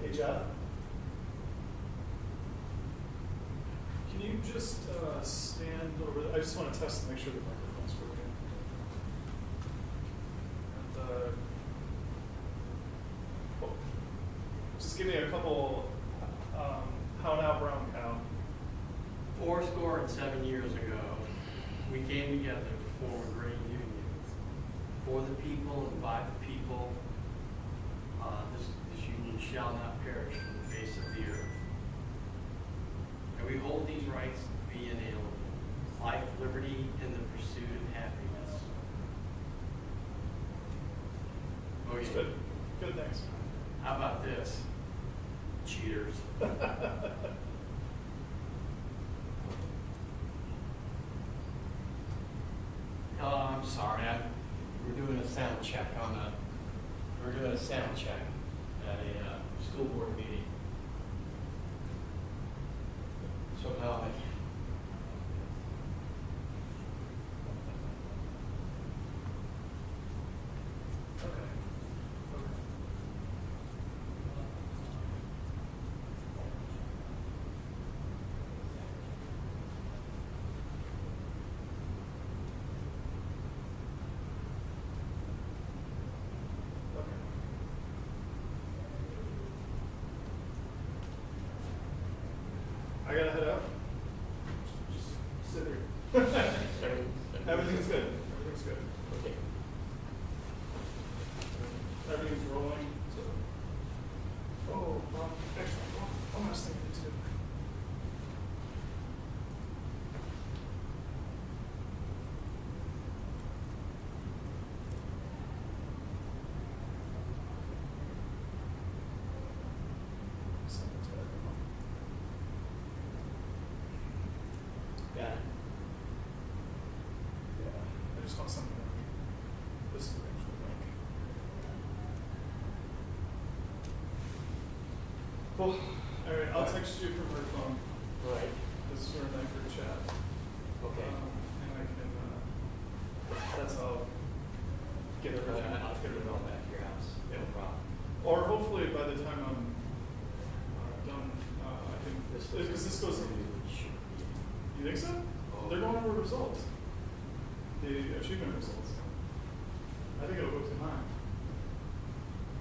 Hey, Jeff? Can you just stand over, I just want to test to make sure the microphone's working. And, oh, just give me a couple, how now, brown cow. 7 years ago, we came together to form a great union for the people and by the people. This union shall not perish from the face of the earth. And we hold these rights to be inalienable: life, liberty, and the pursuit of happiness. That's Okay. good. Good, thanks. How about this? Cheaters. Oh, I'm sorry. We're doing a sound check at a school board meeting. So now Okay. I gotta head out. Just sit here. Everything's good. Everything's good. okay. Everything's rolling. So. Oh, actually, one last thing to do. Send it to everyone. Got it. Yeah, I just want something like this is the actual link. Cool. All right, I'll text you from my phone. Right. This is for a night group chat. Okay. And I can, that's how I'll get everything. I'll get it all back to your house. No problem. Or hopefully by the time I'm done, I can, because this goes, you think so? They're going over results. The achievement results. I think it'll go to 9.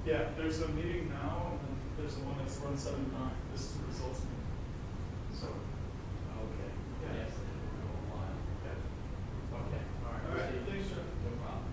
Yeah, there's a meeting now, and then there's the one that's run 7 to 9. This is the results meeting. So, Okay. Yeah. Yes. yeah. Okay. All right. All right, thanks, Jeff. No problem.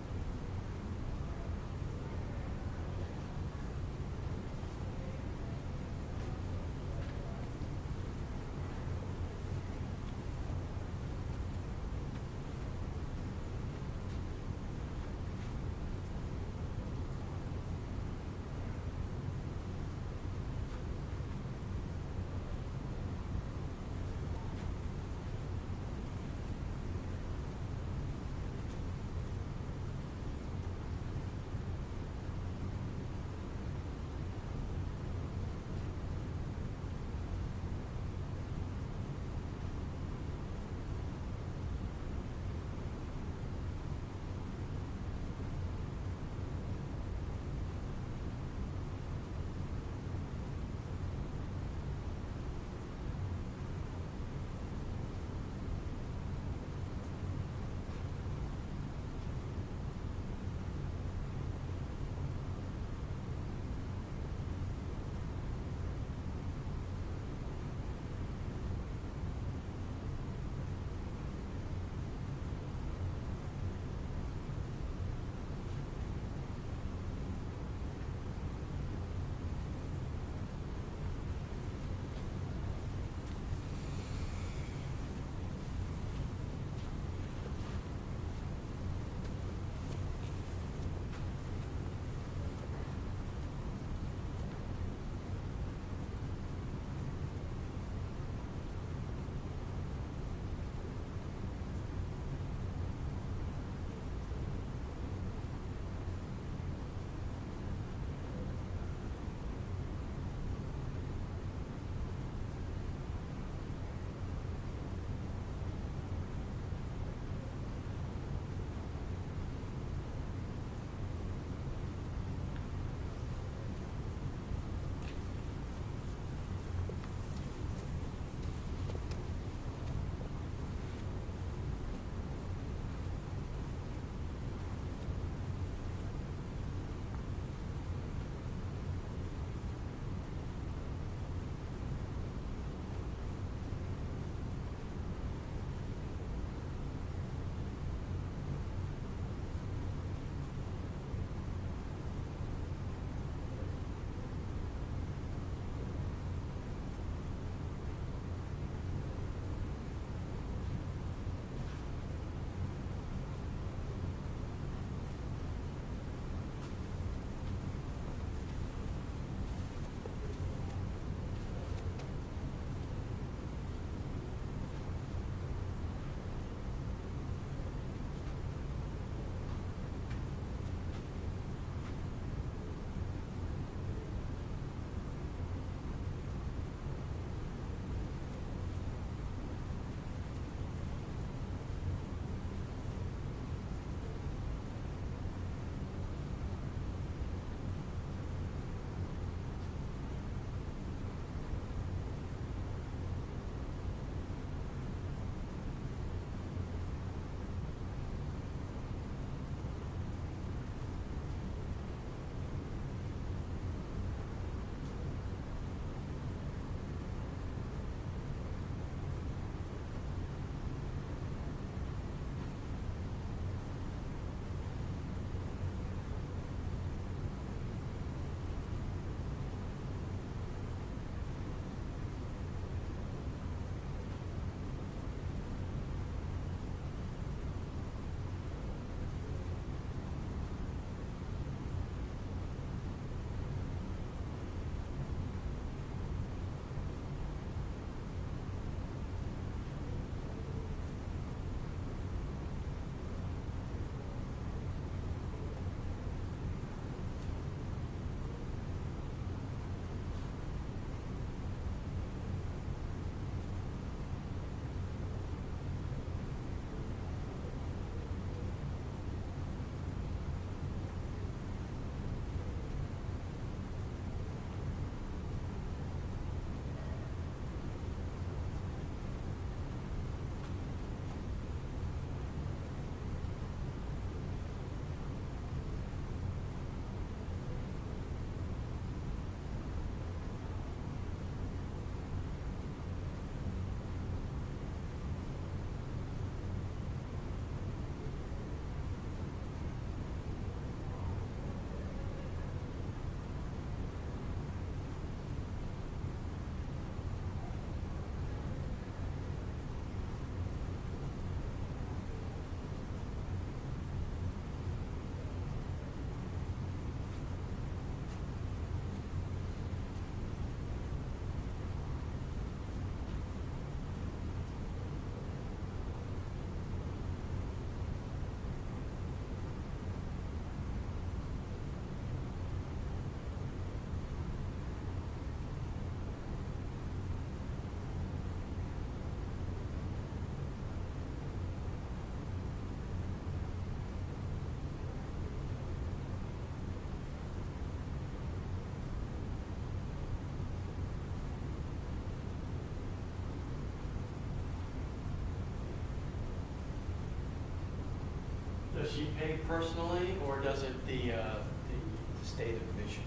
Does she pay personally, or does it the state of Michigan?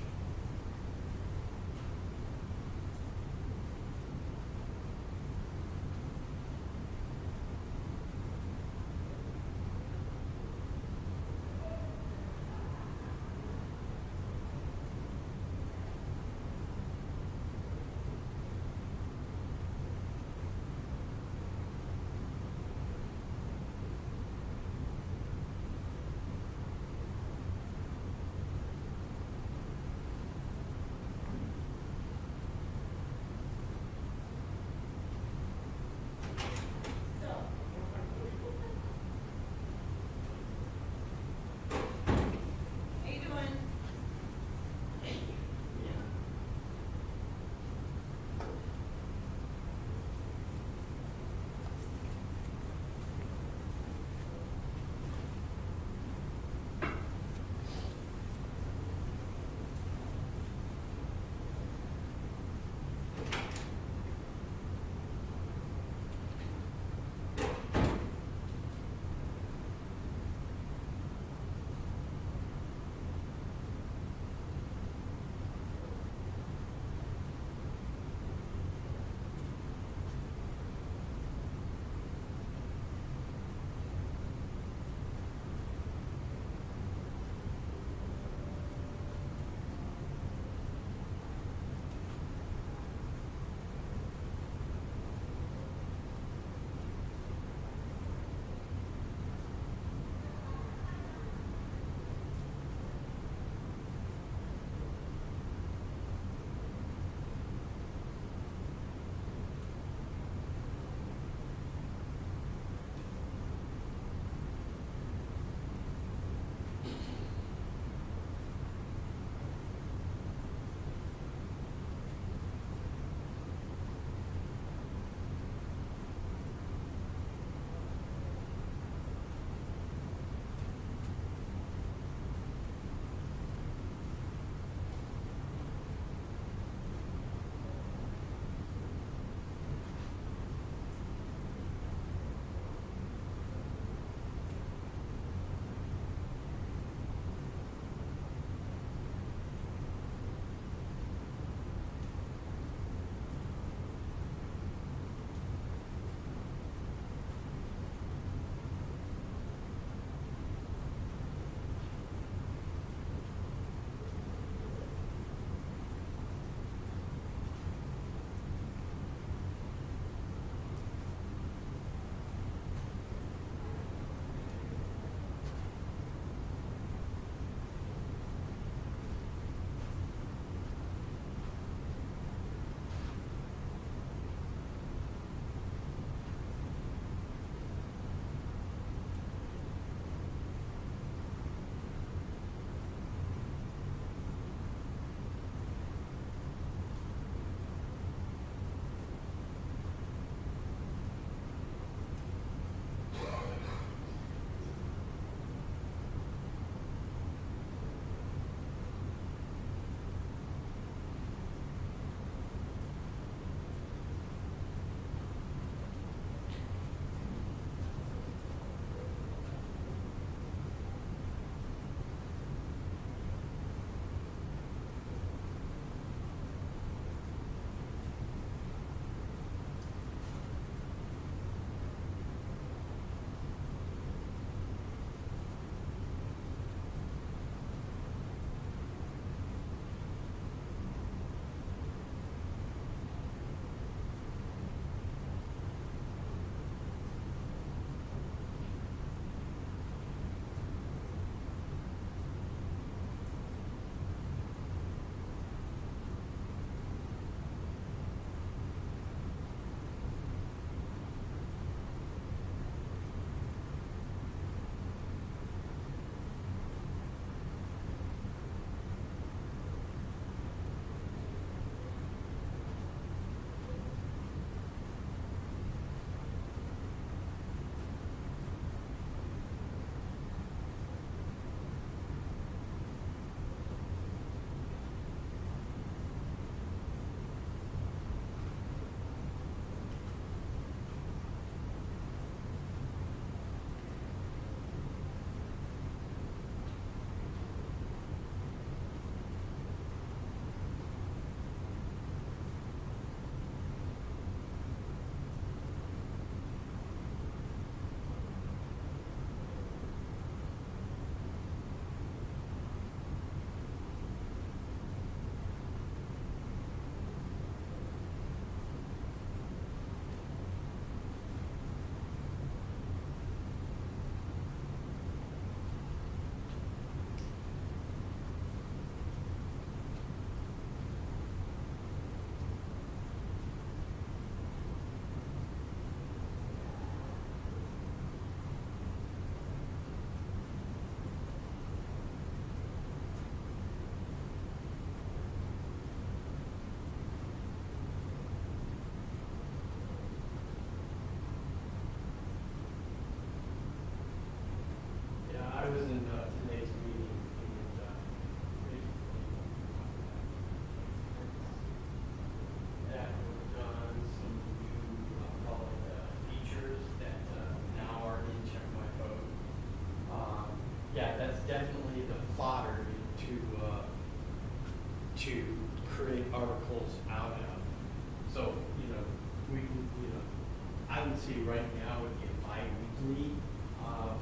tendency right now would be a bi-weekly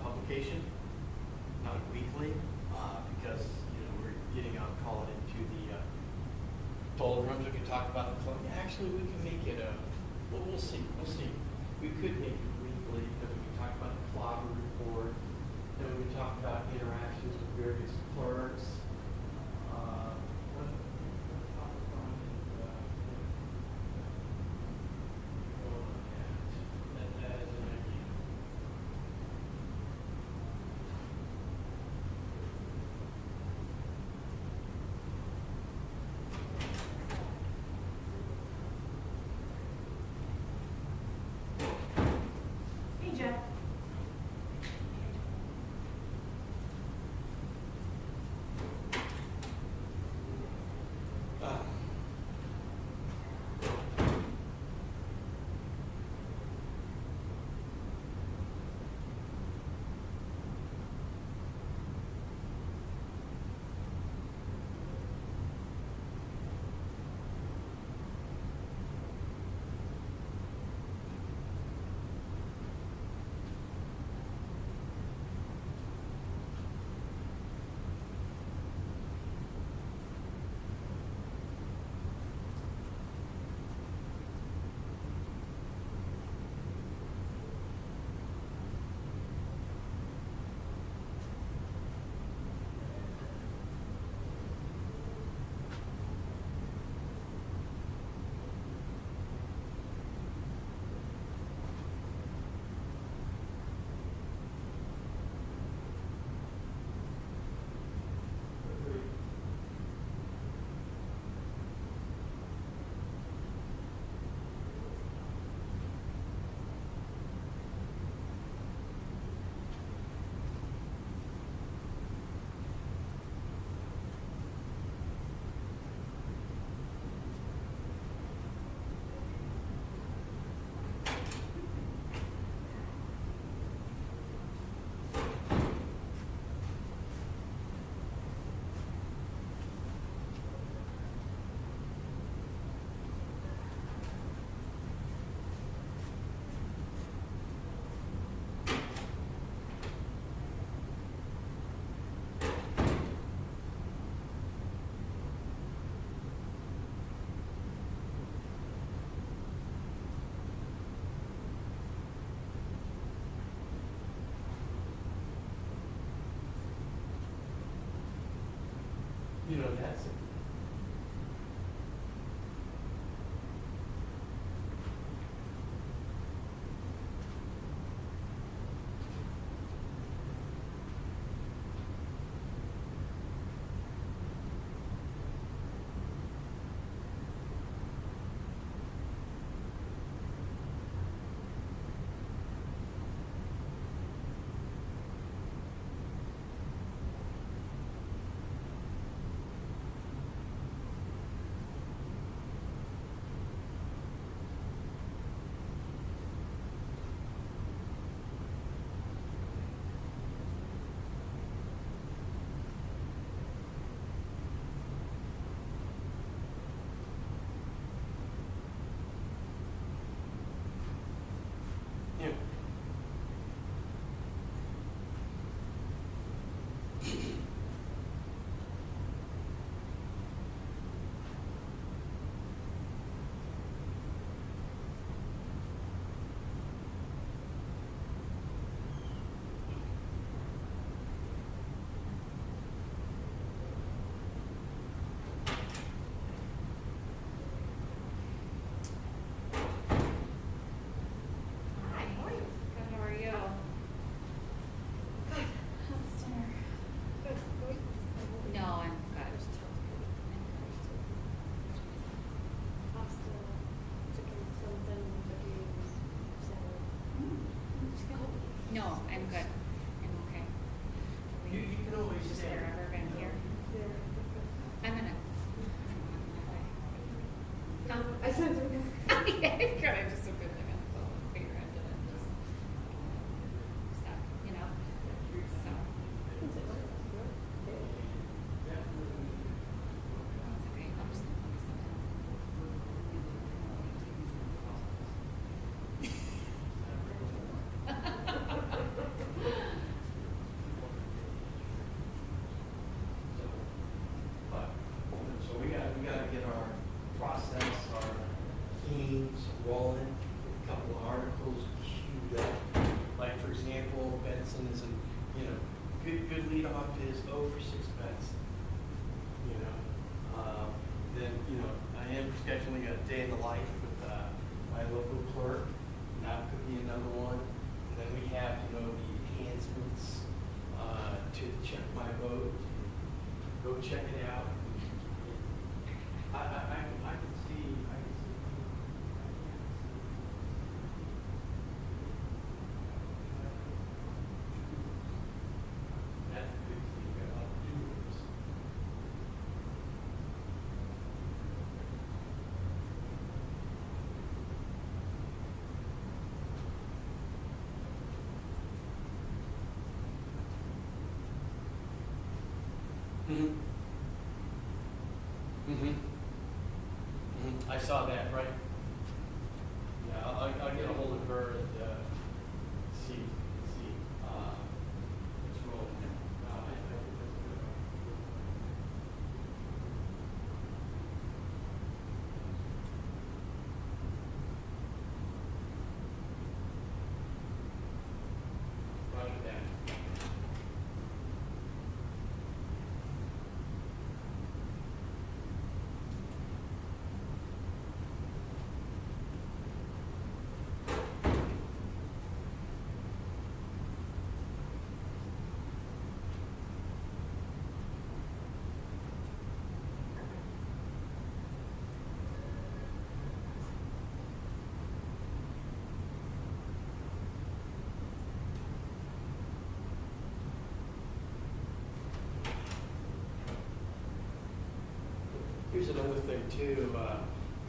publication, not weekly, because, you know, we're getting out, call it into the doldrums. We can talk about the club. Yeah, actually, we can make it well, we'll see. We could make it weekly because we can talk about the clobber report, then we can talk about interactions with various clerks. What topic on that is an idea. Hey, Jeff. You know, that's it. Yeah. Hi, how are you? Good, how are you? Good. How's dinner? Good. No, I'm good. Pasta, chicken something, veggies, salad. No, I'm good. I'm okay. You can always Has say. there ever been here? I'm gonna. Huh? I said we're gonna. Yeah, I've got it just a good thing. I'll figure out that I'm just stuck, you know? So. That's okay. I'm just gonna focus on Austin is, good lead off is 0 for 6 bets. Then, I am scheduling a day in the life with my local clerk. That could be another one. And then we have, the enhancements to check my vote. Go check it out. I can see. That's a big thing about doers. Mm-hmm. Mm-hmm. Mm-hmm. I saw that, right? Yeah, I'll get a hold of her and see what's rolling. I think that's good. Roger that. Here's another thing too,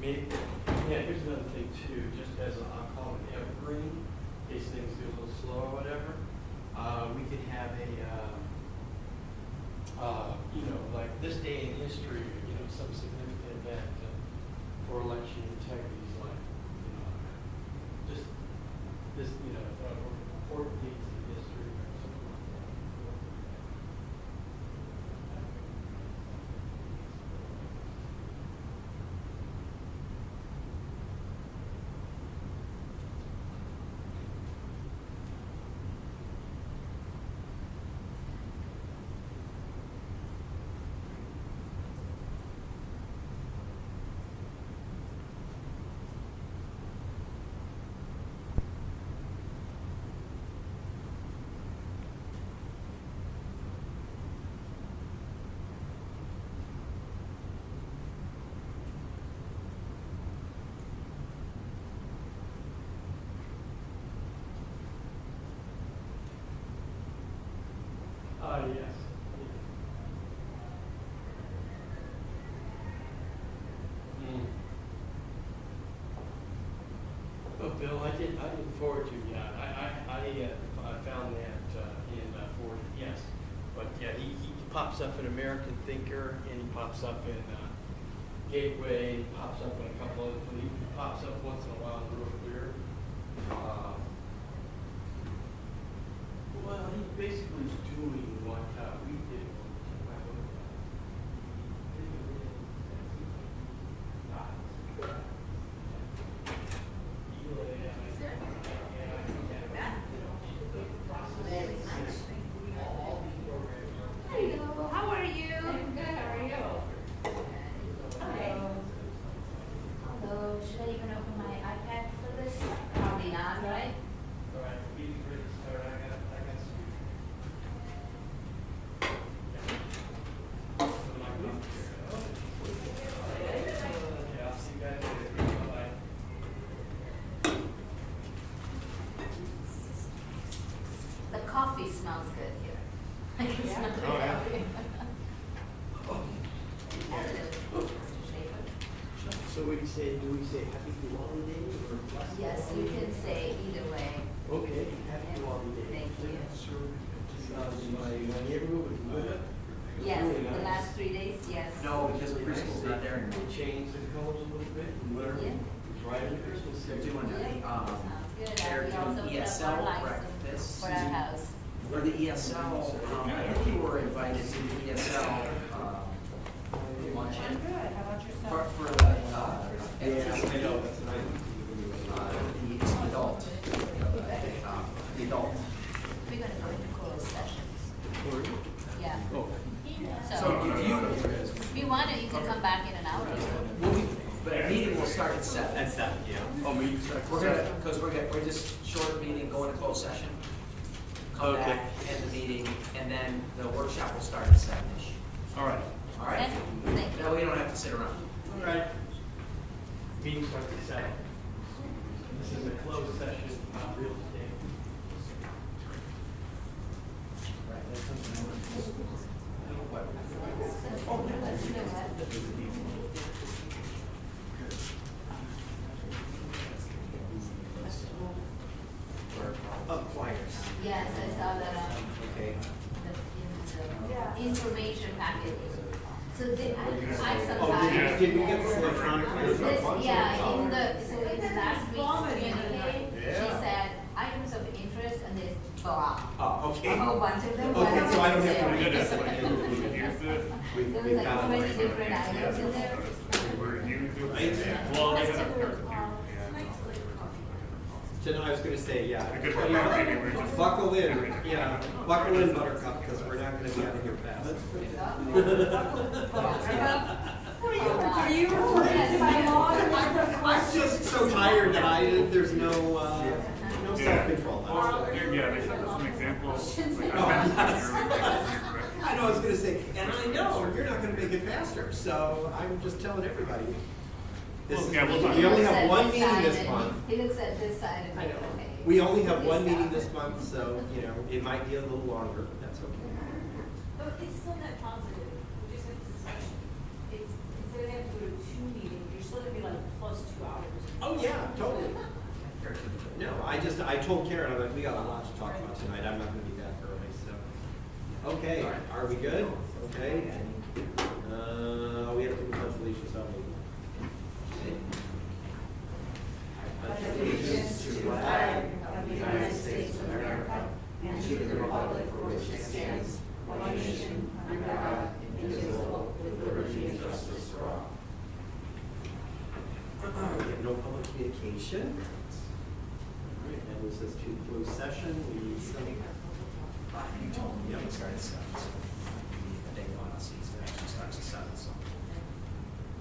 here's another thing too, just as I'll call it evergreen, in case things get a little slow or whatever. We could have like this day in history, some significant event for election integrity, like, just this, important dates in history or something like that. Yes. Oh, Bill, I didn't forward you yet. I found that in forward, yes. But yeah, he pops up in American Thinker, and he pops up in Gateway, he pops up in a couple other places. He pops up once in a while in Real Clear. Well, he's basically doing what we did. Hello, how are you? I'm good, how are you? Although, should I even open my iPad for this? Probably not, right? All right, be ready to start. I got some. Yeah, I'll see you guys later. Bye-bye. The coffee smells good here. I can smell the Oh, yeah. coffee. Hello, Mr. Schaefer. So do we say happy Diwali Day or blessed Yes, you Diwali? can say either way. Okay, happy Diwali Day. Thank you. My neighborhood was good. Yes, Really the nice. last 3 days, yes. No, because the preschool's not there anymore. They changed the colors a little bit and whatever. Yeah. It's right in Christmas. They're doing, Sounds good. they're We also doing put up ESL our lights breakfast. for our house. For the ESL, and you were invited to the ESL, luncheon. Good, how about yourself? For the, I know, that's nice. the adult, the adult. We're gonna go into closed sessions. Yeah. Oh. So So, you, if you want to, you can come back in an hour. the meeting will start at 7. That's that, yeah. Oh, me. We're gonna, because we're just short meeting, go into closed session. Come Okay. back, end the meeting, and then the workshop will start at 7-ish. All right. All right? Okay, thank you. That way you don't have to sit around. All right. Meeting starts at 7. This is a closed session, real estate. Right, that's something else. Let's do that. Acquires. Yes, I saw that Okay. in the information package. So did I Oh, sometimes. did we get this electronically? This, yeah, in the, so in the last week's communique, she Yeah. said items of interest and there's blah. Oh, okay. A whole bunch of them. Okay, so I don't have to There read this one. was like so many different items in there. Well, That's different, So no, I was gonna say, yeah. Because we're not reading, we're just- Buckle in, yeah, buckle in Buttercup, because we're not gonna be out of here fast. Are you referring to my I'm just so tired that there's no self-control. Yeah, they said some examples. Like, Oh, I yes. mentioned I know, I was gonna say, and I know, you're not gonna make it faster, so I'm just telling everybody. This is, Yeah, we'll talk. we only He looks have at one this meeting side this and month. He looks at this side and I goes, know. okay. We only have one This meeting side. this month, so, it might be a little longer, that's okay. But it's still net positive, we just had this discussion. It's, instead of having to go to 2 meetings, you're still gonna be like plus 2 hours. Oh, yeah, totally. No, I told Karen, I'm like, we got a lot to talk about tonight, I'm not gonna be that early, so. Okay, are we good? Okay. We have to do pledge allegiance, on I pledge allegiance to the flag of the United States of America and to the republic for which it stands, one nation, under God, indivisible, with liberty and justice for all. We have no public communication. All right, that moves us to closed session. We still You told me it started at 7, so they want to see it actually starts at 7, so.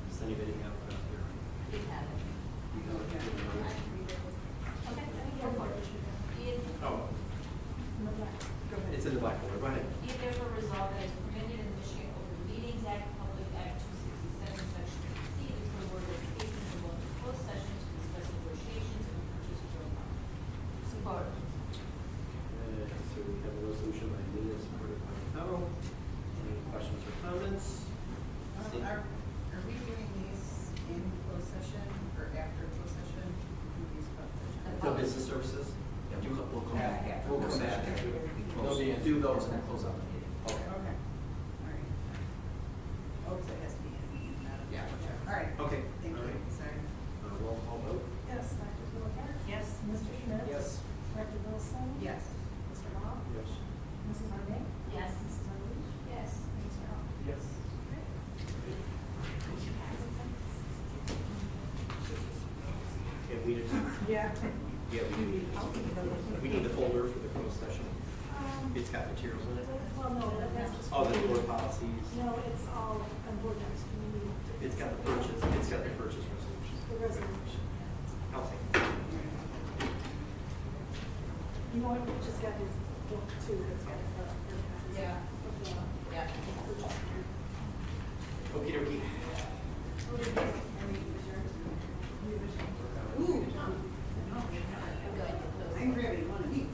Does anybody have your? We have it. You know, Okay, go for it. Oh, it's in the black folder. Go ahead. Be it therefore resolved that as permitted in the Michigan Open Meetings Act, Public Act 267, Section C, the Board of Education will go into closed session to discuss negotiations and purchase of real property. Support. So we have a resolution by Nina, supported by Powell. Any questions or comments? See? Are we doing these in closed session or after closed session? These closed session? The business services? Yeah, we'll come back after. We'll come back after. We'll do those and then close out the meeting. Okay. Okay. All right. Oh, so it has to be in, not a. Yeah. All right. Okay. Thank All you, right. sorry. Roll call vote? Yes, Dr. Philippa? Yes. Mr. Schmidt? Yes. Dr. Wilson? Yes. Mr. Hall? Yes. Mrs. Arnett? Yes. Mrs. Ehrlich? Yes. Mr. Hall? Yes. Okay, we did, Yeah. yeah, we need the folder for the closed session. It's got materials in it. Well, no, that's just. Oh, the board policies. No, it's all on board docs. We need It's got the purchase resolution. the resolution. I'll take it. You know, what? Just got his book too, it's got the. Yeah. Of the. Yeah. Purchase. Okey dokey. Ooh. I'm grabbing one of these.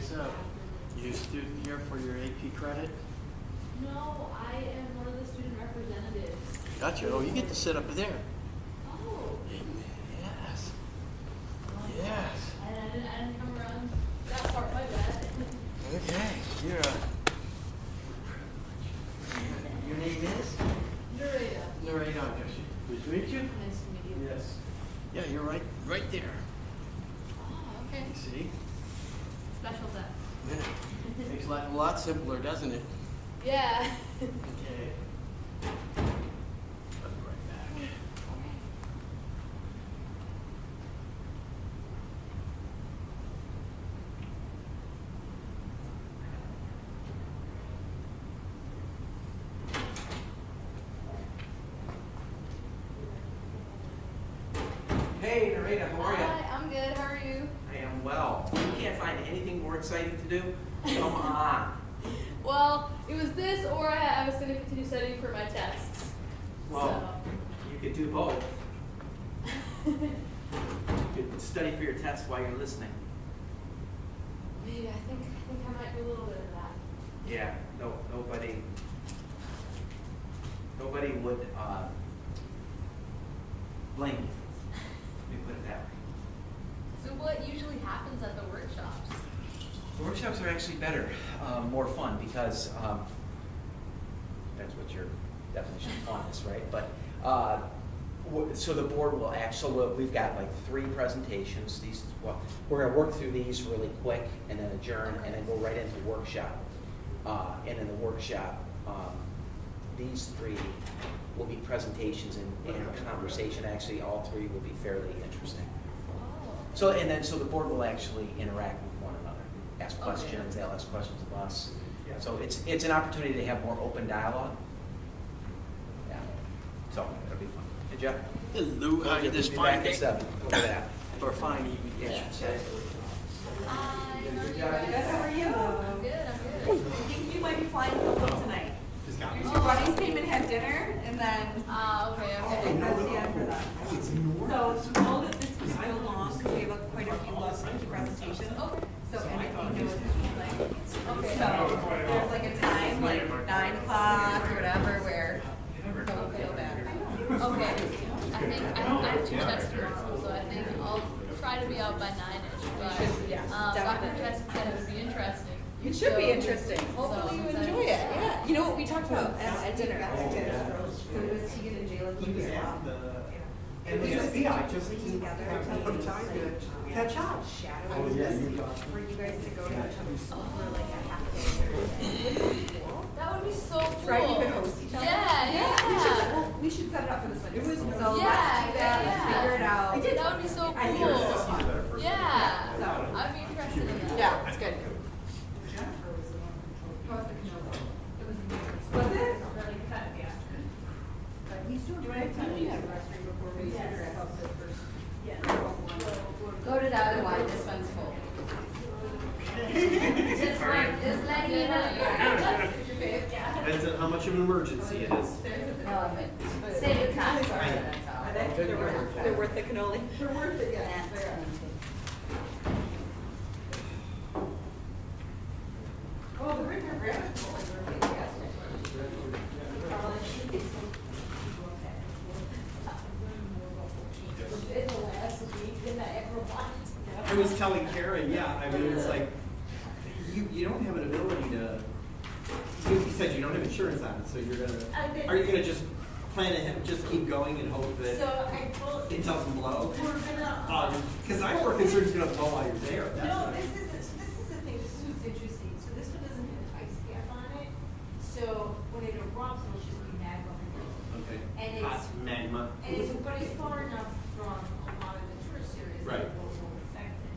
What's up? You a student here for your AP credit? No, I am one of the student representatives. Gotcha. Oh, you get to sit up there. Oh. Yes. Yes. I didn't come around that part, my bad. Okay. Your name is? Narita. Lorena. Nice to meet you. Nice to meet you. Yes. Yeah, you're right there. Oh, okay. See? Special desk. Yeah. Makes life a lot simpler, doesn't it? Yeah. Okay. I'll be right back. Hey, Narita, how are you? Hi, I'm good. How are you? I am well. You can't find anything more exciting to do? Come on. Well, it was this, or I was going to continue studying for my tests. Well, you could do both. You could study for your test while you're listening. Maybe I think I might do a little bit of that. Yeah, nobody would blame you. Let me put it that way. So what usually happens at the workshops? The workshops are actually better, more fun, because that's what your definition of fun is, right? But so the board will we've got like 3 presentations. We're going to work through these really quick, and then adjourn, and then go right into workshop. And in the workshop, these 3 will be presentations and conversation. Actually, all 3 will be fairly interesting. Oh. So the board will actually interact with one another, ask questions. They'll ask questions of us. So it's an opportunity to have more open dialogue. Yeah. So it'll be fun. Hey, Jeff. Hello. How you this We'll be fine back day? at 7. Look at that. Or fine evening. Yeah. Hi, Good how are job. you? Good, how are you? I'm good. I think you might be flying solo tonight. Your 2 buddies came and had dinner, and then Okay. that's the end for them. So know that this was so long, because we have quite a few presentations. Okay. So anything new is like, Okay. so there's like a time, like 9 o'clock or whatever, where don't feel bad. Okay. I think I have 2 tests tomorrow, so I think I'll try to be out by 9ish. But Yes, Dr. definitely. Tess said it would be interesting. It should be So- interesting. Hopefully you enjoy it. Yeah. You know what we talked about at dinner? So it was Tegan and Jayla. He was at the NASB, I just didn't have time to catch up. Oh, yeah, for you guys to go to each other's school for like a half a day. That would be so cool. Right, you could host each other. Yeah. We should set it up for this one. It was- So let's do Yeah, that, let's yeah. figure it out. That would be so I think it's so cool. fun. Yeah. So, I'd be interested in that. yeah, it's good. Was it? Really cut, yeah. But he's doing great. Do you have restroom before we figure out the first? Go to the other one, this one's full. Just letting you know. Depends on how much of an emergency it is. No, but save the time, sorry, that's all. They're worth the cannoli. They're worth it, yeah. Oh, the Ritter Rabbit Bowl is fantastic. I was telling Karen, yeah, I mean, it's like, you don't have an ability to, you said you don't have insurance on it, so you're gonna, are you gonna just plan ahead, just keep going and hope that So I told, it doesn't blow? we're gonna, Cause I'm more concerned it's gonna blow while you're there, that's no, what. this is the thing, this is what's interesting, so this one doesn't have an ice cap on it, so when it erupts, it'll just be magma. Okay. And Hot it's, magma. but it's far enough from a lot of the tourist areas that Right. it won't affect it.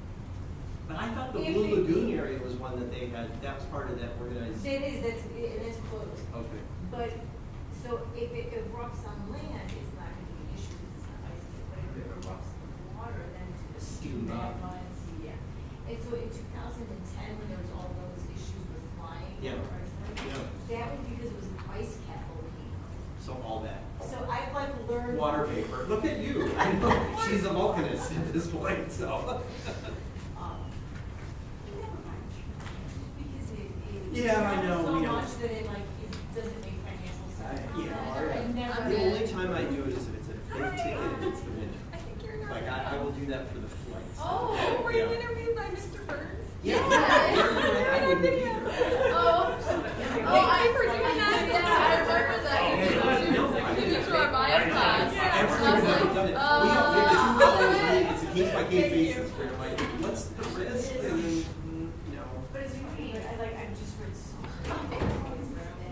But I thought the If Blue it- Lagoon area was one that they had, that was part of that organized. It is, it is closed. Okay. But, so if it erupts on land, it's not gonna be an issue, because it's not ice cap, but if it erupts in the water, then it's gonna Steam steam up. magma and see, yeah. And so in 2010, when there was all those issues with flying. Yeah. That was because it was an ice cap volcano. So all that. So I've like learned. Water vapor. Look at you. I know. She's a volcanist at this point, so. Never mind. Yeah, I know, So we don't. much that it like, it doesn't make financial sense. Yeah, I never. the only time I do it is if it's a big ticket and it's the winter. I think you're not. Like, I will do that for the flights. Oh, were you Yeah. interviewed by Mr. Burns? Yeah. I wouldn't video. either. Oh, Thank you for doing that. yeah, I remember that. You did to our bio class. I was like, It's a case by case basis where I'm like, what's the risk? And then, no. But as you read, I've just read so many.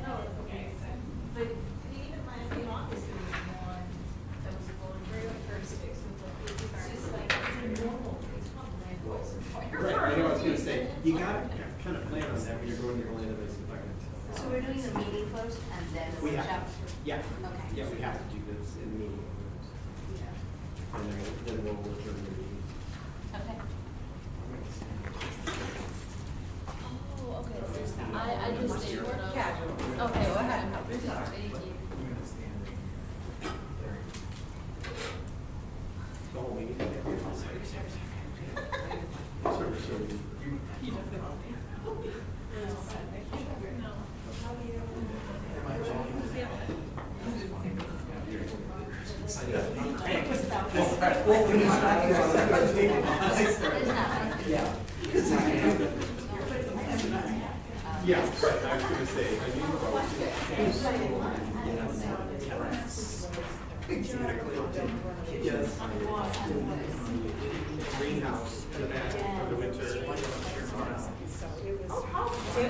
No, it's okay. But even last in August, there was one that was going very touristic, so it's just like, it's a normal, it's called land goals and fire. Right, I know, I was gonna say, you gotta kind of plan on that when you're going to your land of environment. So we're doing the meeting first and then the We workshop? have, yeah, Okay. yeah, we have to do this in the meeting. And then we'll adjourn the meeting. Okay. Oh, okay. I just stayed for those. Casual. Okay, go ahead. Thank you. The whole meeting. Yeah. Yeah, right, I was gonna say, I Yes. Greenhouse in the back for the winter. It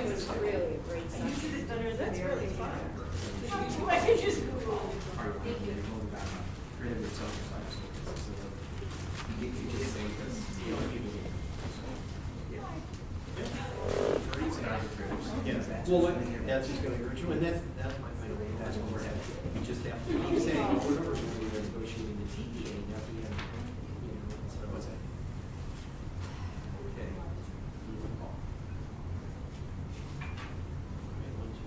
was really a great session. That's really fun. I could just Google. Yeah, well, that's just gonna hurt you, and that's my final, that's what we're having. You just have to keep saying, over and over, when we're negotiating the TEA, now we have, you know, so. What's that? Okay. Okay, 1, 2,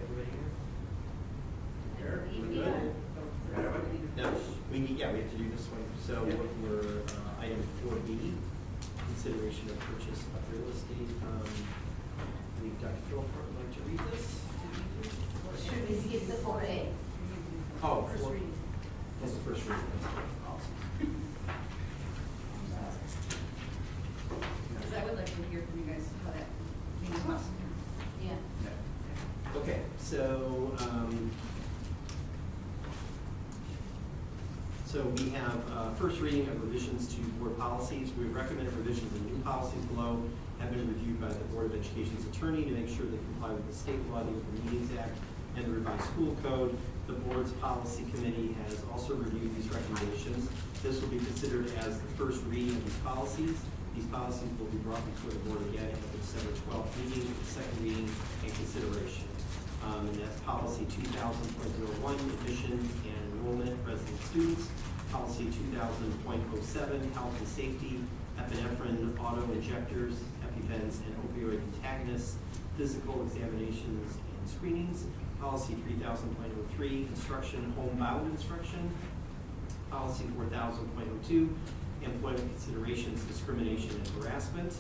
everybody here? We're good? No, we need, yeah, we have to do this one. So we're, item 4B, consideration of purchase of real estate. I believe Dr. Phil would like to read this. Should we skip the 4A? Oh, first reading. That's the first reading. Because I would like to hear from you guys how that meeting was. Yeah. Okay, so, so we have first reading of revisions to board policies. We recommend revisions of new policies below have been reviewed by the Board of Education's attorney to make sure they comply with the state law, the Open Meetings Act, and the revised school code. The board's policy committee has also reviewed these recommendations. This will be considered as the first reading of these policies. These policies will be brought before the board again at the December 12th meeting, with the second reading and consideration. And that's policy 2000.01, admission and enrollment of resident students. Policy 2000.07, health and safety, epinephrine auto injectors, EpiPens, and opioid antagonists, physical examinations and screenings. Policy 3000.03, instruction, homebound instruction. Policy 4000.02, employment considerations, discrimination, and harassment.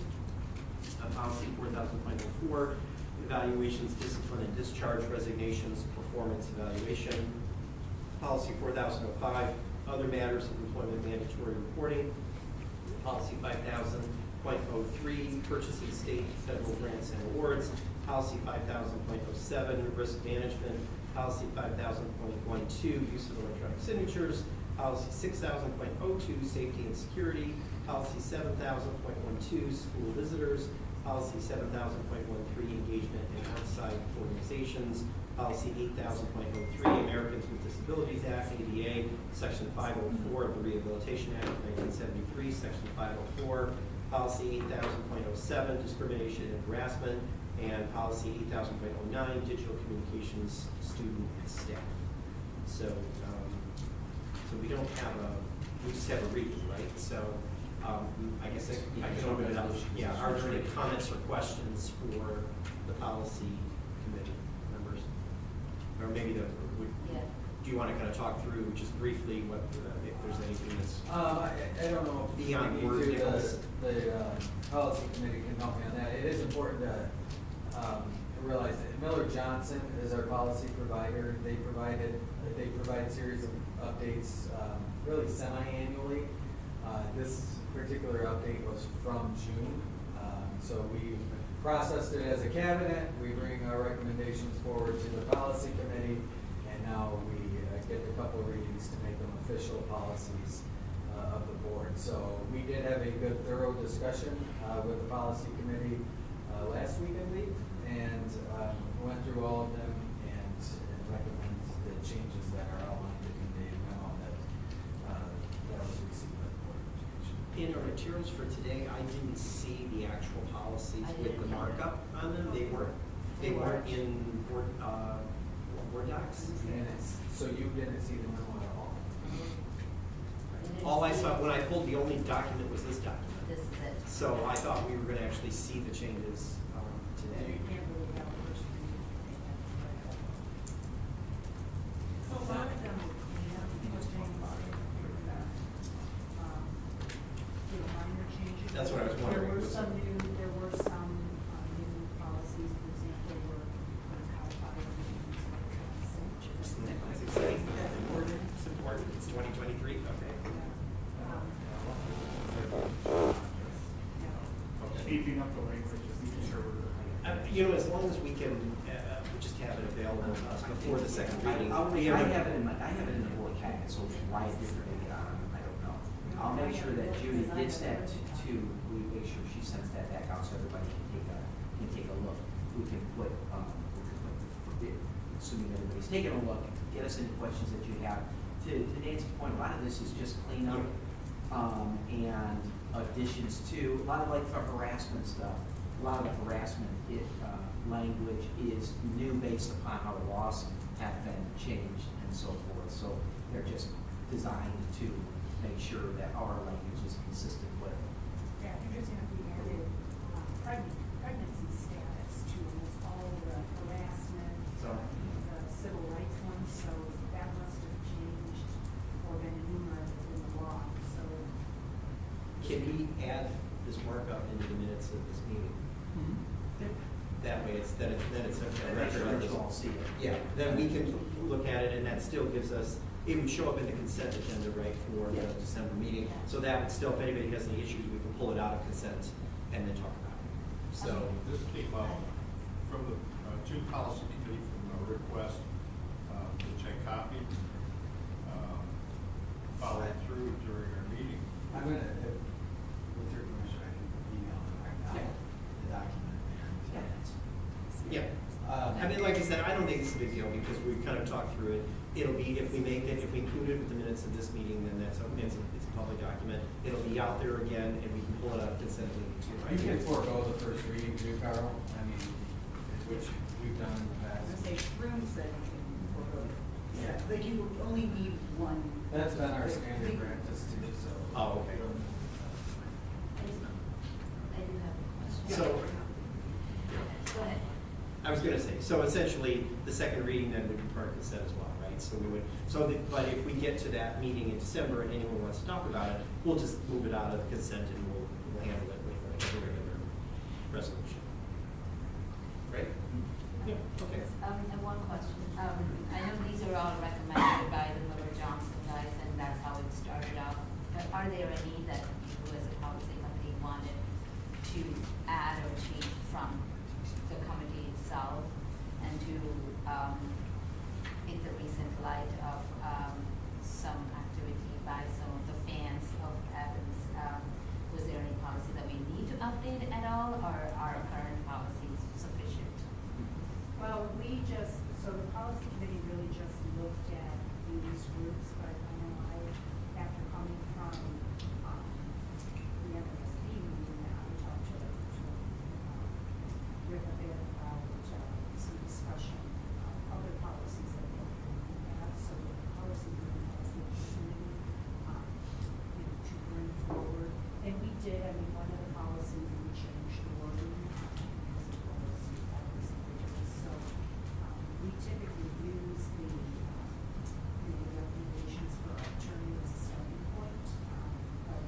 Policy 4000.04, evaluations, discipline, and discharge, resignations, performance evaluation. Policy 4005, other matters of employment mandatory reporting. Policy 5000.03, purchasing state, federal grants and awards. Policy 5000.07, risk management. Policy 5000.12, use of electronic signatures. Policy 6000.02, safety and security. Policy 7000.12, school visitors. Policy 7000.13, engagement in outside organizations. Policy 8000.03, Americans with Disabilities Act, ADA, Section 504 of the Rehabilitation Act of 1973, Section 504. Policy 8000.07, discrimination and harassment, and Policy 8000.09, digital communications, student and staff. So, so we don't have we just have a reading, right? So, I guess I can open it up. Yeah, are there any comments or questions for the policy committee members? Or maybe Yeah. do you want to kind of talk through just briefly what, if there's anything that's I don't know if beyond maybe word through nickels? the policy committee can help me on that. It is important to realize Johnson is our policy provider. They provide a series of updates, really semi-annually. This particular update was from June. So we processed it as a cabinet, we bring our recommendations forward to the policy committee, and now we get a couple readings to make them official policies of the board. So we did have a good thorough discussion with the policy committee last week, I believe, and went through all of them and recommend the changes that are outlined in the memo that was received by the Board of Education. In our materials for today, I didn't see the actual policies I with didn't the either. markup on them. They weren't in Word docs. So you didn't see the memo at all? All I saw, when I pulled, the only document was this document. This is it. So I thought we were gonna actually see the changes today. So a lot of them, minor changes. That's what I was wondering. There were some new policies, for example, were codified. That's exciting. That's important. It's important. It's 2023. Okay. Beefing up the language, just making sure we're. You know, as long as we can, we just have it available to us before the second reading. I have it in the board packet, so why it didn't make it on, I don't know. I'll make sure that Judy gets that we make sure she sends that back out so everybody can take a look. We can put, assuming everybody's taking a look, get us any questions that you have. To Nancy's point, a lot of this is just cleanup, and additions to, a lot of like for harassment stuff. A lot of the harassment language is new based upon how the laws have been changed and so forth. So they're just designed to make sure that our language is consistent with. Yeah, you're just gonna be added pregnancy status to almost all the harassment, So- the civil rights ones, so that must have changed or been enumerated in the law, so. Can we add this markup into the minutes of this meeting? That way then it's a record. Let you all see it. Yeah, then we can look at it, and that still gives us, it would show up in the consent agenda, right, for the December meeting. So that would still, if anybody has any issues, we can pull it out of consent and then talk about it. So, This came out from the June Policy Committee from a request, which I copied, followed through during our meeting. I'm gonna, with your permission, I can email them right now, the document. yeah. I mean, like I said, I don't think it's a big deal because we've kind of talked through it. It'll be, if we include it with the minutes of this meeting, then it's a public document. It'll be out there again, and we can pull it out of consent meeting too, right? You can forego the first reading too, Carl, I mean, which we've done in the I was past. gonna say, Shroom said you can forego. Yeah, but you only need one. That's been our standard practice too, so. Oh, okay. I do have a question. So, Go ahead. I was gonna say, so essentially, the second reading then would be part of consent as well, right? So we would, but if we get to that meeting in December and anyone wants to talk about it, we'll just move it out of consent and we'll handle it with a regular resolution. Right? Yeah, okay. And one question. I know these are all recommended by the Miller Johnson guys, and that's how it started off. But are there any that you as a policy committee wanted to add or change from the committee itself, and to, in the recent light of some activity by some of the fans of Evans, was there any policy that we need to update at all, or are current policies sufficient? Well, so the policy committee really just looked at these groups, but I know after coming from, the MSD meeting, I talked to Rick a bit about, some discussion of other policies that we have, so the policy committee has the opportunity, to bring forward. And we did, I mean, one of the policies, we changed the wording, because it was, so, we typically use the recommendations for our attorney as a starting point, but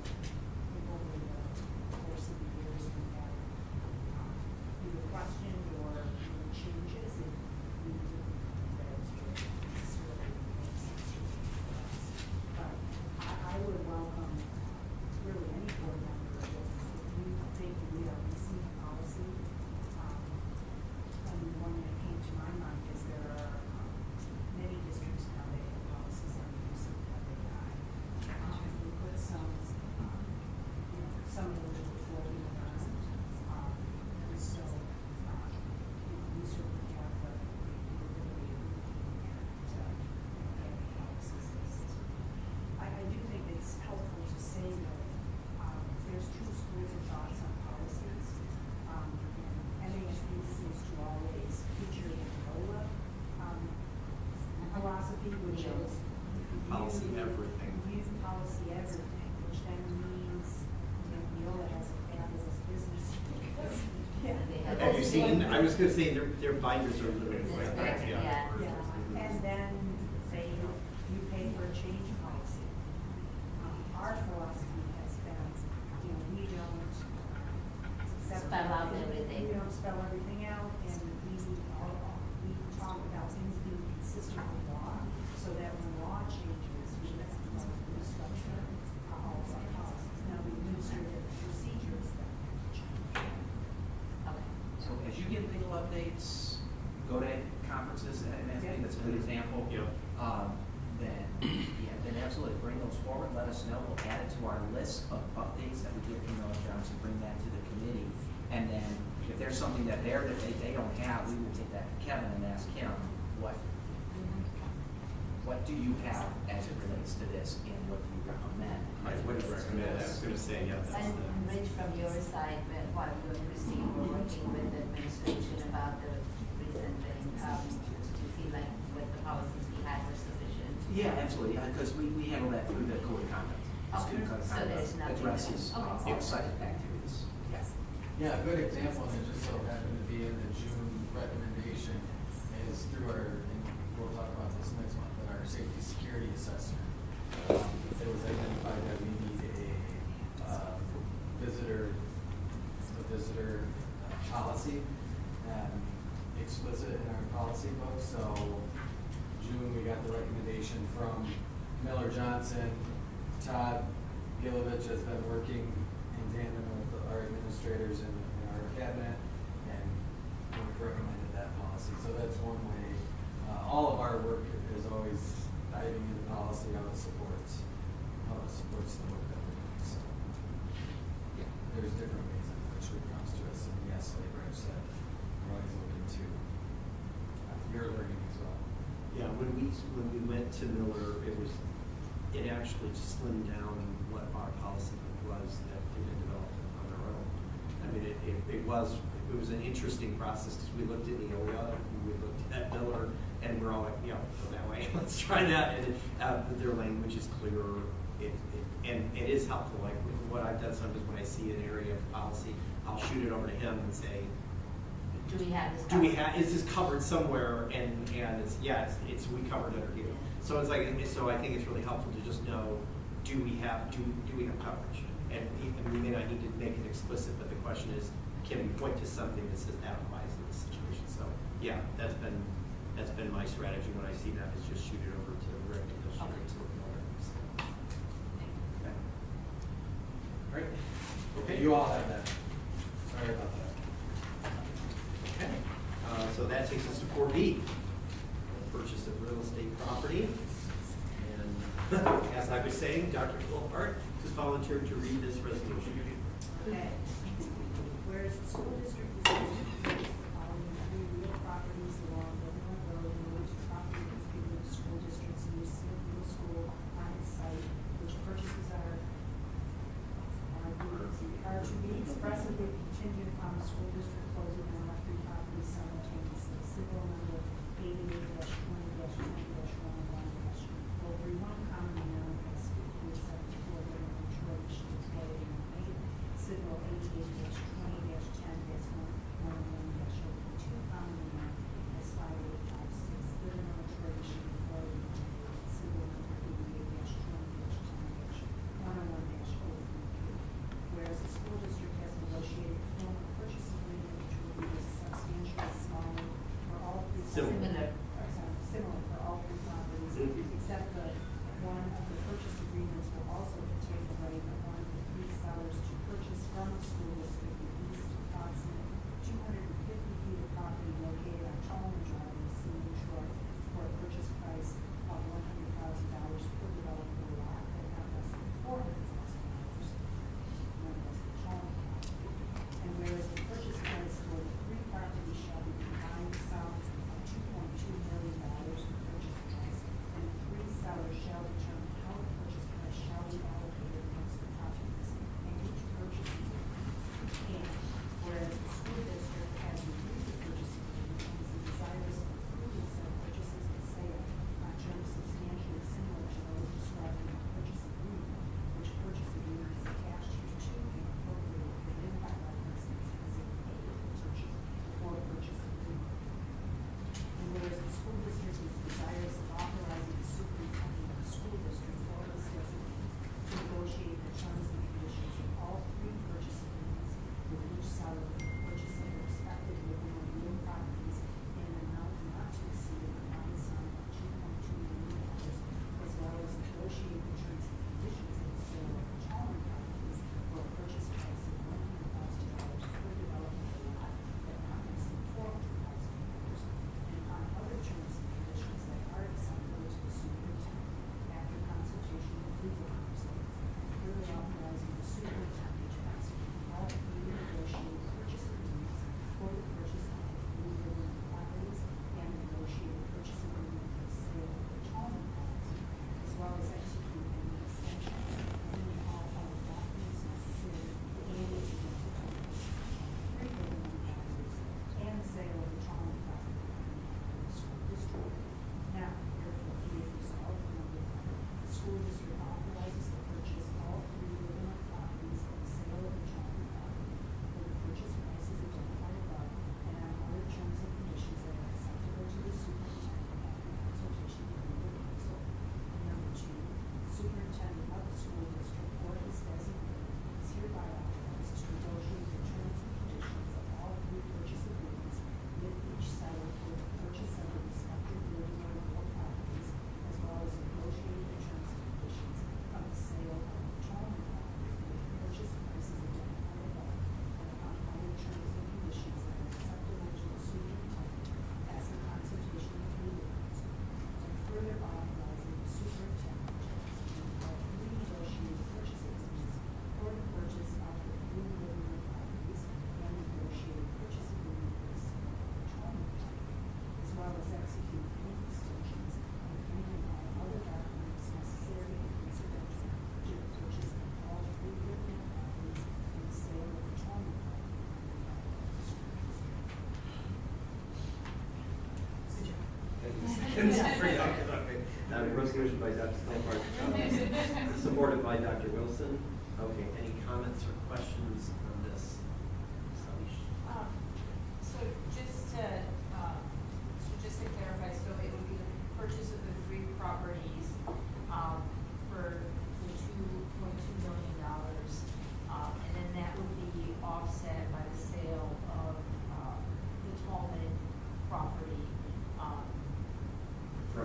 which is. Policy everything. Use policy everything, which then means, Neola has a fabulous business. because- So they have. Have you seen, I was gonna say, their binders are literally like that. Yeah. Yeah, and then say you pay for a change policy. Our philosophy has been, we don't accept. Spell out everything. We don't spell everything out, and we talk about things being consistent with law, so that when law changes, we restructure all of our policies. Now, the administrative procedures that change. Okay. So as you get legal updates, go to conferences, and I think that's a good example. Yep. Then absolutely bring those forward, let us know, we'll add it to our list of updates that we get from Miller Johnson, bring that to the committee. And then if there's something that they don't have, we will take that to Kevin and ask him, what do you have as it relates to this, and what do you recommend? Right, what do you recommend? I was gonna say, yeah, that's And the. Rich, from your side, while you and Christine were working with the administration about the recent thing, did you feel like what the policies we had were sufficient? Yeah, absolutely, because we handle that through the code of conduct. Okay, Student code of so conduct there's nothing addresses there. Okay. off-site activities. Yes. Yeah, a good example, and it just so happened to be in the June recommendation, is through our, and we'll talk about this next month, but our safety security assessment. It was identified that we need a visitor policy, explicit in our policy book, so June, we got the recommendation from Miller Johnson. Todd Gilovich has been working in tandem with our administrators in our cabinet, and we've recommended that policy. So that's one way. All of our work is always diving into policy, how it supports the work that we're doing. So there's different ways in which it comes to us, and yes, like Rich said, we're always looking to your learning as well. Yeah, when we went to Miller, it actually slimmed down what our policy was that they had developed on their own. I mean, it was an interesting process, because we looked at Neola, we looked at Miller, and we're all like, go that way, let's try that, and their language is clearer, and it is helpful. Like, what I've done sometimes when I see an area of policy, I'll shoot it over to him and say, Do we have this? is this covered somewhere? And it's we covered it or you. So it's like, so I think it's really helpful to just know, do we have coverage? And we may not need to make it explicit, but the question is, can we point to something that says that applies in this situation? So yeah, that's been my strategy when I see that, is just shoot it over to Rick and he'll shoot it to Miller. Okay. Great. Okay, you all have that. Sorry about that. Okay, so that takes us to 4B, purchase of real estate property. And as I was saying, Dr. Colbart just volunteered to read this resolution. Okay. Whereas the school district is able to purchase the following 3 real properties along Livermore Road, in which the property is given the school district's new middle school on its site, which purchases are to be expressly contingent upon the school district closing on all 3 properties simultaneously. Civil number 88-20-20-111-031, commonly known as 5474 Livermore Troy, Street, located in Maine. Civil 88-20-10-111-032, commonly known as 5856 Livermore Troy, Street, Florida. Civil number 88-20-10-111-033. Whereas the school district has negotiated a form of purchase agreement which will be substantially smaller for all 3 Similar. similar for all 3 properties, except that one of the purchase agreements will also contain the right of one of the 3 sellers to purchase from the school district the east approximate 250 feet of property located on Tolman Drive in Senior Troy for a purchase price of $100,000 per developable lot, but not less than $400,000. And whereas the purchase price for the 3 properties shall be combined sum of $2.2 million for purchase price, and the 3 sellers shall determine how the purchase price shall be allocated amongst the properties, and each purchase is and whereas the school district has reviewed the purchase agreement Resolution by Dr. Stelbart, supported by Dr. Wilson. Okay, any comments or questions on this? Salish? So just to clarify, so it would be the purchase of the 3 properties, for the $2.2 million. And then that would be offset by the sale of, the Tallman property, for a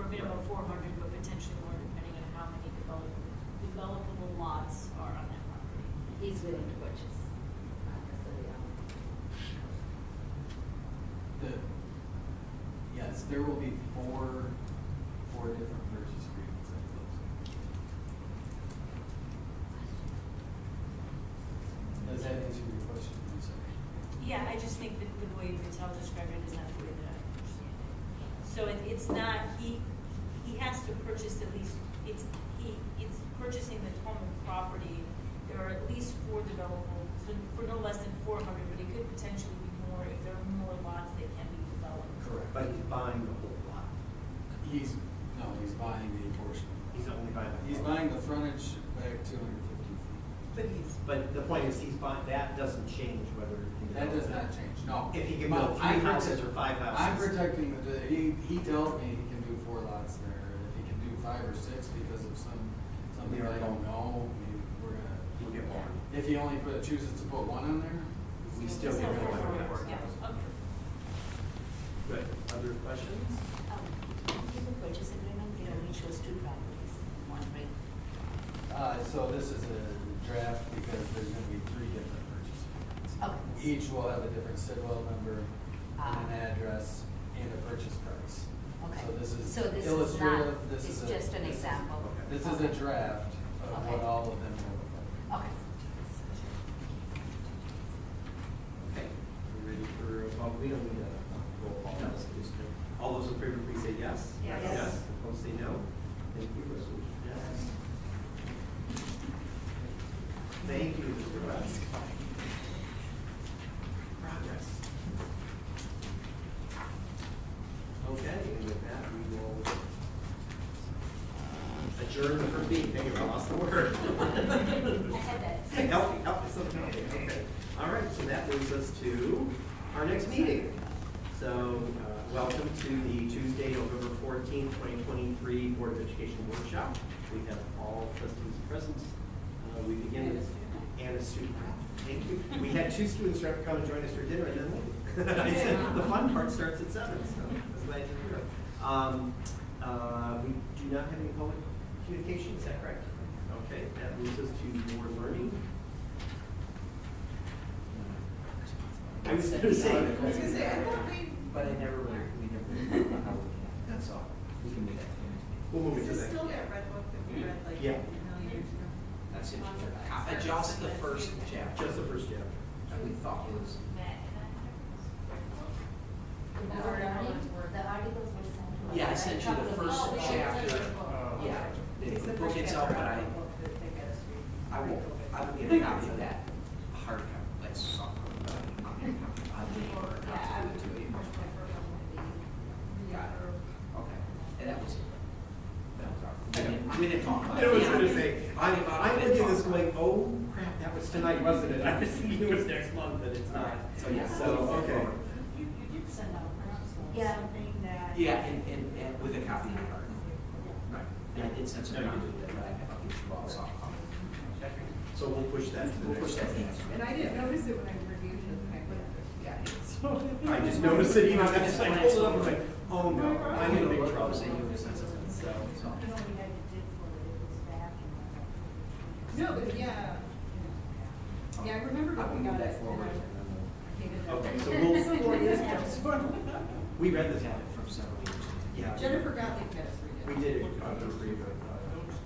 minimum of 400, but potentially more depending on how many developable lots are on that property. He's willing to purchase. Yes, there will be four different purchase agreements at closing. Does that answer your question? I'm sorry. Yeah, I just think that the way Patel described it is not the way that I understand it. So it's not, he has to purchase at least, it's purchasing the Tolman property. There are at least 4 developable, so for no less than 400, but it could potentially be more if there are more lots that can be developed. Correct. But he's buying the whole lot. He's buying the portion. He's only buying the. He's buying the frontage back 250 feet. But the point is, he's buying, that doesn't change whether. That does not change, no. If he can But build 3 I'm houses protect- or 5 houses. I'm protecting he tells me he can do 4 lots there, and if he can do 5 or 6 because of something I don't know, we're gonna. We'll get more. If he only chooses to put 1 on there, We still So get rid of for- it. Yeah, okay. Good. Other questions? In the purchase agreement, it only shows 2 properties, one right. so this is a draft because there's gonna be 3 different purchase agreements. Okay. Each will have a different Sidwell number, and an address, and a purchase price. Okay. So this is So this is illustrative, not, this it's is just an example. This is a draft of Okay. what all of them will look like. Okay. Okay. We ready for, well, we don't need a roll call. No. All those in favor, please say yes. Yes. Yes. Opposed, say no. Thank you. Resolution passes. Thank you, Mr. West. Progress. Okay, and with that, we will adjourn the first meeting. Thank you, I lost the word. I had that. Help me, something else. Okay. All right, so that moves us to our next meeting. So, welcome to the Tuesday, November 14th, 2023 Board of Education Workshop. We have all trustees present. We begin with, and a student. Thank you. We had 2 students come and join us for dinner and then leave. I said, the fun part starts at 7, so I was glad you're here. We do not have any public communication, is that correct? Okay, that moves us to board learning. I was going to say, I thought But I never really, that's all. We can make that. we'll move it Is to this that. still that red book that we read like Yeah. a million years ago? That's it. Just the first chapter. Just the first chapter. We thought it was. The articles were sent to us. Yeah, I sent you the first Oh, chapter. Oh. Yeah, It's the the book first itself, chapter but of the book that they got us reading. I will get a copy of that hard copy, like soft copy. I'll give it to you. Got it. Okay, and that was our, we didn't talk about it. I was going to say, I I'm didn't looking at talk this about it. going, oh crap, that was tonight, wasn't it? I was thinking it was next month, but it's not. So, yeah. So, okay. You did send out Yeah. something that. Yeah, and with a copy of the hard. Right, and I did send some copies of it, but I'll get you all a soft copy. So we'll push that to the We'll next. push that next. And I didn't notice it when I reviewed it, and I went, yeah, so. I just noticed it even, that's like, I pulled it up, and like, oh no, I'm in big trouble. So you would send something. So, No, but yeah. Yeah, I remember I will when we move got that it. forward. okay, so we'll, we read this. Had it from several years. Yeah. Jennifer Gottlieb had us read it. We did it,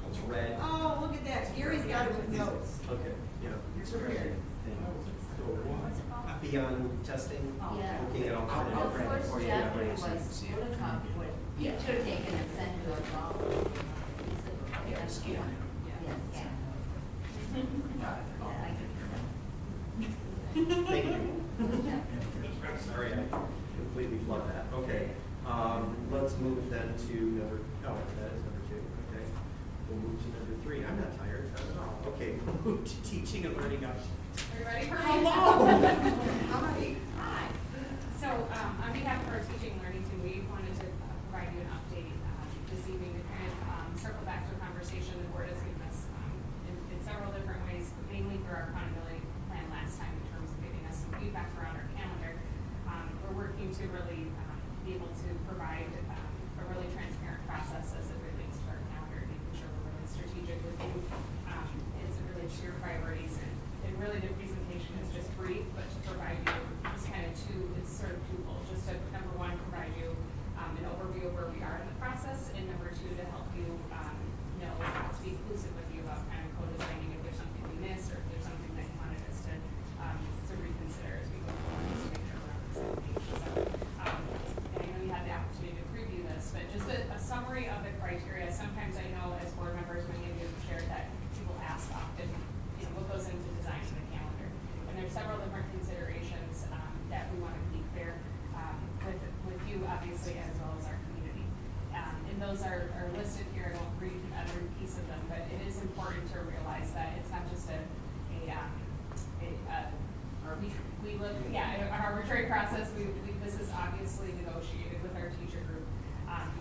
it's red. Oh, look at that, Gary's got it with notes. Okay, yeah. You're prepared. Beyond testing, Yeah. looking at The alternative. grab it for first you, chapter yeah, was so you can see it. photocopy, picture taken and sent to us all. Yeah, scan. Yes, yeah. Got it. Thank you. Sorry, I completely flubbed that. Okay, let's move it then to number, oh, that is number 2, okay. We'll move to number 3. I'm not tired, not at all. Okay, we'll move to teaching and learning up. Are you ready for me? Hello! Hi. Hi. So, on behalf of our teaching and learning team, we wanted to provide you an update this evening to kind of circle back to a conversation the board has given us in several different ways, but mainly through our accountability plan last time in terms of giving us some feedback around our calendar. We're working to really be able to provide a really transparent process as it relates to our calendar, making sure we're really strategic with you as it relates to your priorities. And really the presentation is just brief, but to provide you just kind of it's sort of twofold. Just to, number one, provide you an overview of where we are in the process, and number two, to help you know how to be inclusive with you about kind of co-designing if there's something we missed or if there's something that you wanted us to reconsider as we go forward, just to make sure we're on the same page. So, and I know you had the opportunity to preview this, but just a summary of the criteria. Sometimes I know as board members, many of you have shared that people ask often, you know, what goes into designing the calendar. And there's several different considerations that we want to be clear with you, obviously, as well as our community. And those are listed here. I won't read every piece of them, but it is important to realize that it's not just an arbitrary process. This is obviously negotiated with our teacher group,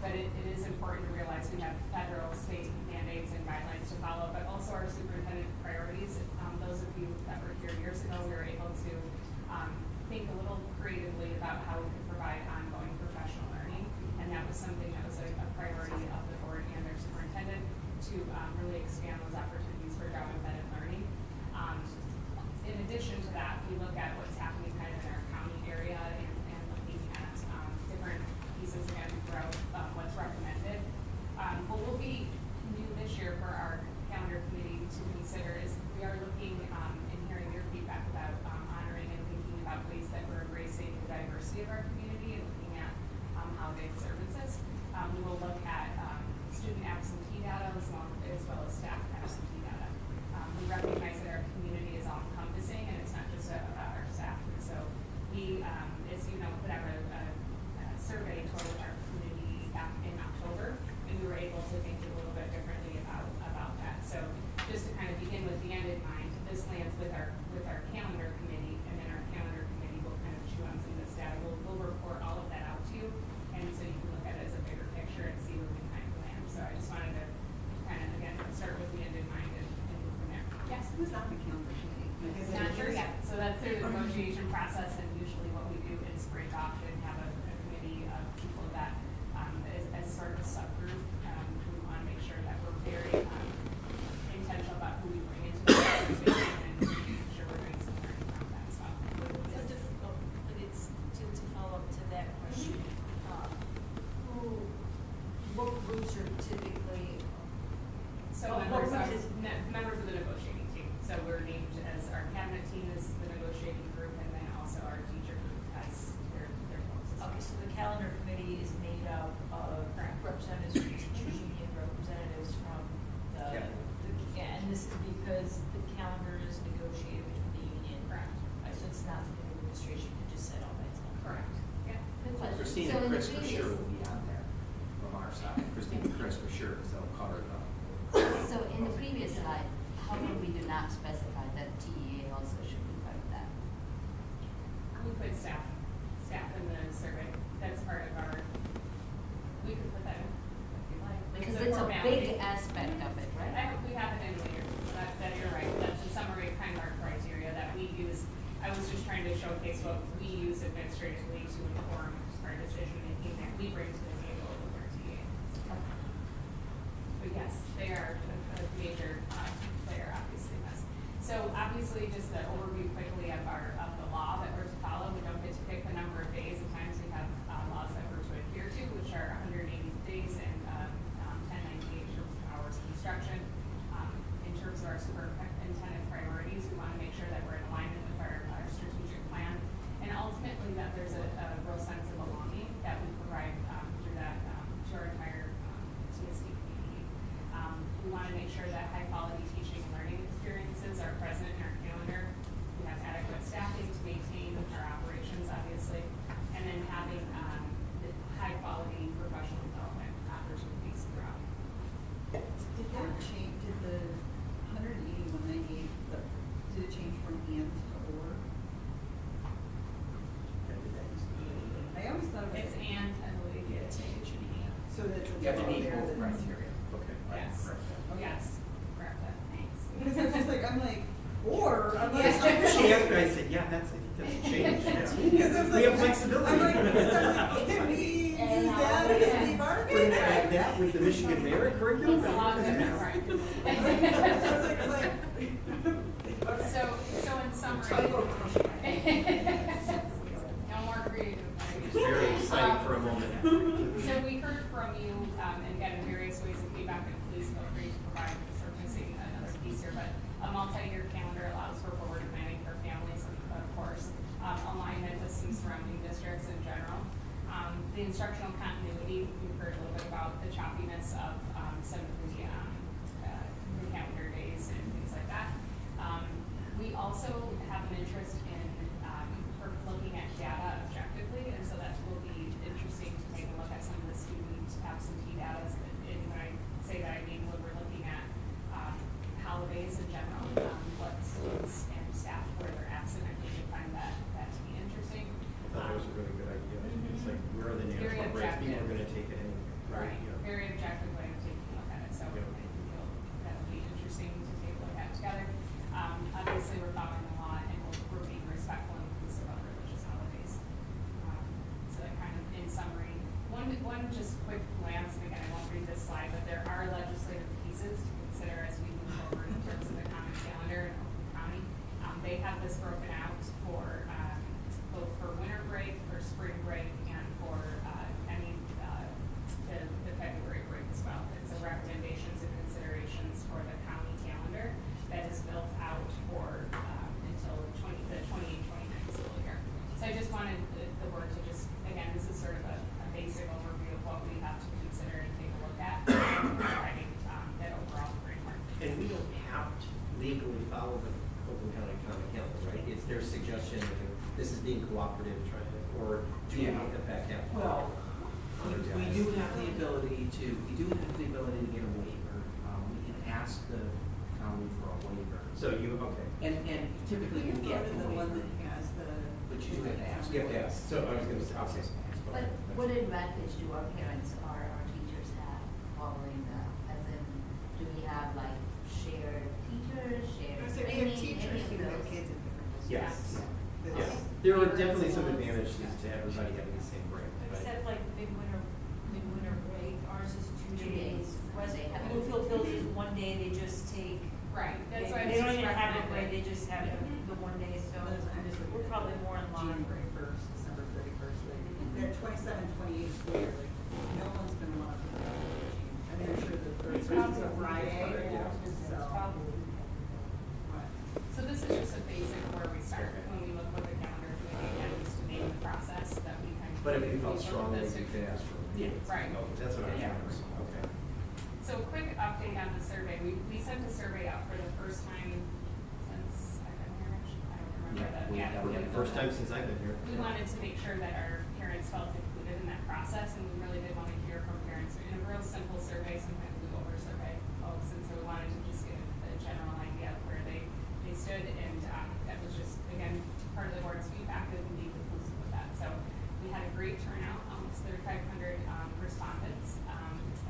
but it is important to realize we have federal, state mandates and guidelines to follow, but also our superintendent priorities. Those of you that were here years ago, we were able to think a little creatively about how we could provide ongoing professional learning, and that was something that was a priority of the board and their superintendent to really expand those opportunities for job-embedded learning. In addition to that, we look at what's happening kind of in our county area and looking at different pieces again throughout what's recommended. What will be new this year for our calendar committee to consider is we are looking and hearing your feedback about honoring and thinking about ways that we're embracing the diversity of our community and looking at holiday observances. We will look at student absentee data as well as staff absentee data. We recognize that our community is all encompassing and it's not just about our staff. And so we, as you know, put out a survey toward our community in October, and we were able to think a little bit differently about that. So just to kind of begin with the end in mind, this lands with our calendar committee, and then our calendar committee will kind of chew on some of this data. We'll report all of that out to you, and so you can look at it as a bigger picture and see where we kind of land. So I just wanted to kind of, again, start with the end in mind and move from there. Yes? Who's on the calendar committee? It's not sure yet. So that's through the negotiation process, and usually what we do is break off and have a committee of people that, as sort of a subgroup, we want to make sure that we're very intentional about who we bring into the conversation and making sure we're doing some learning around that as well. It's difficult, but it's to follow up to that question. What groups are typically? So members of the negotiating team. So we're named as our cabinet team is the negotiating group, and then also our teacher group has their folks. Okay, so the calendar committee is made up of representatives from the teachers union, representatives from and this is because the calendar is negotiated between the union. Correct. So it's not something the administration can just set all by itself. Correct. Yeah. Good question. Christine So and in the Chris for previous- sure will be on there from our side. Christine and Chris for sure, because they'll cover it up. So in the previous slide, how come we do not specify that TEA also should be part of that? We put staff in the survey. That's part of our, we could put that in if you like. Because a it's a formality. big aspect of it, right? We have it in later, that you're right, that's a summary of kind of our criteria that we use. I was just trying to showcase what we use administratively to inform our decision making that we bring to the table with our TA. But yes, they are a major player obviously in this. So obviously just the overview quickly of the law that we're to follow. We don't get to pick the number of days. At times we have laws that we're to adhere to, which are 180 days and 1098 hours of instruction. In terms of our superintendent priorities, we want to make sure that we're in alignment with our strategic plan, and ultimately that there's a real sense of belonging that we provide through that to our entire TSD community. We want to make sure that high quality teaching and learning experiences are present in our calendar. change, did the 180, 198, did it change from and to or? I always thought it was. It's and, I believe. Yeah, it's H and E. So that it's You have to all meet there, both that- criteria. Okay. Yes. Correct that. Yes, correct that, thanks. Because I was just like, I'm like, or, I'm like. She asked me, I said, yeah, that's, I think that's a change. Because I was We like, have flexibility. I'm like, because I'm like, can we use that as the market? We're gonna add that with the Michigan merit curriculum? It's a lot different, right? I was like, So in summary. No more creative. It's very exciting for a moment. So we heard from you, and again, in various ways of feedback, and please feel free to provide, sort of missing another piece here, but a multi-year calendar allows for forward planning for families, and of course, alignment with some surrounding districts in general. The instructional continuity, we've heard a little bit about the choppiness of some of the calendar days and things like that. We also have an interest in looking at data objectively, and so that will be interesting to take a look at some of the student absentee data. And when I say that, I mean when we're looking at holidays in general, what students and staff where they're absent. I think you'll find that to be interesting. I thought that was a really good idea. It's like, where are the Very national breaks? People are objective. gonna take it anyway. Right, Yeah. very objective way of taking a look at it, so I Yep. think that'll be interesting to take a look at together. Obviously, we're following the law and we're being respectful and inclusive of religious holidays. So that kind of, in summary, one just quick glance, and again, I won't read this slide, but there are legislative pieces to consider as we move forward in terms of the common calendar in Oakland County. They have this broken out for, both for winter break, for spring break, and for, the February break as well. It's a recommendations and considerations for the county calendar that is built out for, until the 28-29 school year. So I just wanted the board to just, again, this is sort of a basic overview of what we have to consider and take a look at, providing, that overall framework. And we don't have to legally follow the Oakland County Common Calendar, right? It's their suggestion, and this is being cooperative, trying to, or do we Yeah. make that back happen? Well, we do have the ability to get a waiver. We can ask the county for a waiver. So you, okay. And typically we'll get the The one waiver, that has the. but you do have to ask. You have to ask. So I was gonna say, okay. But what advantage do our parents or our teachers have following that? As in, do we have like shared teachers, shared So we training, have teachers any who of have those? kids in different districts. Yes. That's- Yes. There are definitely some advantages to everybody having the same break, but. Except like midwinter break, ours is 2 2 days. days. West They have it. Bluefield Hills is 1 day, they just take. Right, that's why They it's don't just even have it recommended. break, they just have the 1 day, so we're probably more in line. January 1st, December 31st, like, that 27, 28 is weird, like, no one's gonna want to. I mean, I'm sure the first is a Friday, so. So this is just a basic where we start when we look with the calendar, again, just to name the process that we kind of. But if you felt we look strongly, at this. you could ask for. Yeah. Right. Oh, that's what I was Yeah. wondering. Okay. So quick update on the survey. We sent a survey out for the first time since I've been here, actually, I don't remember that. Yeah, we haven't done First time that. since I've been here. We wanted to make sure that our parents felt included in that process, and we really did want to hear from parents. In a real simple survey, sometimes we over-survey folks, and so we wanted to just get a general idea of where they stood, and that was just, again, part of the board's feedback, that we need to boost with that. So we had a great turnout, almost 3,500 respondents,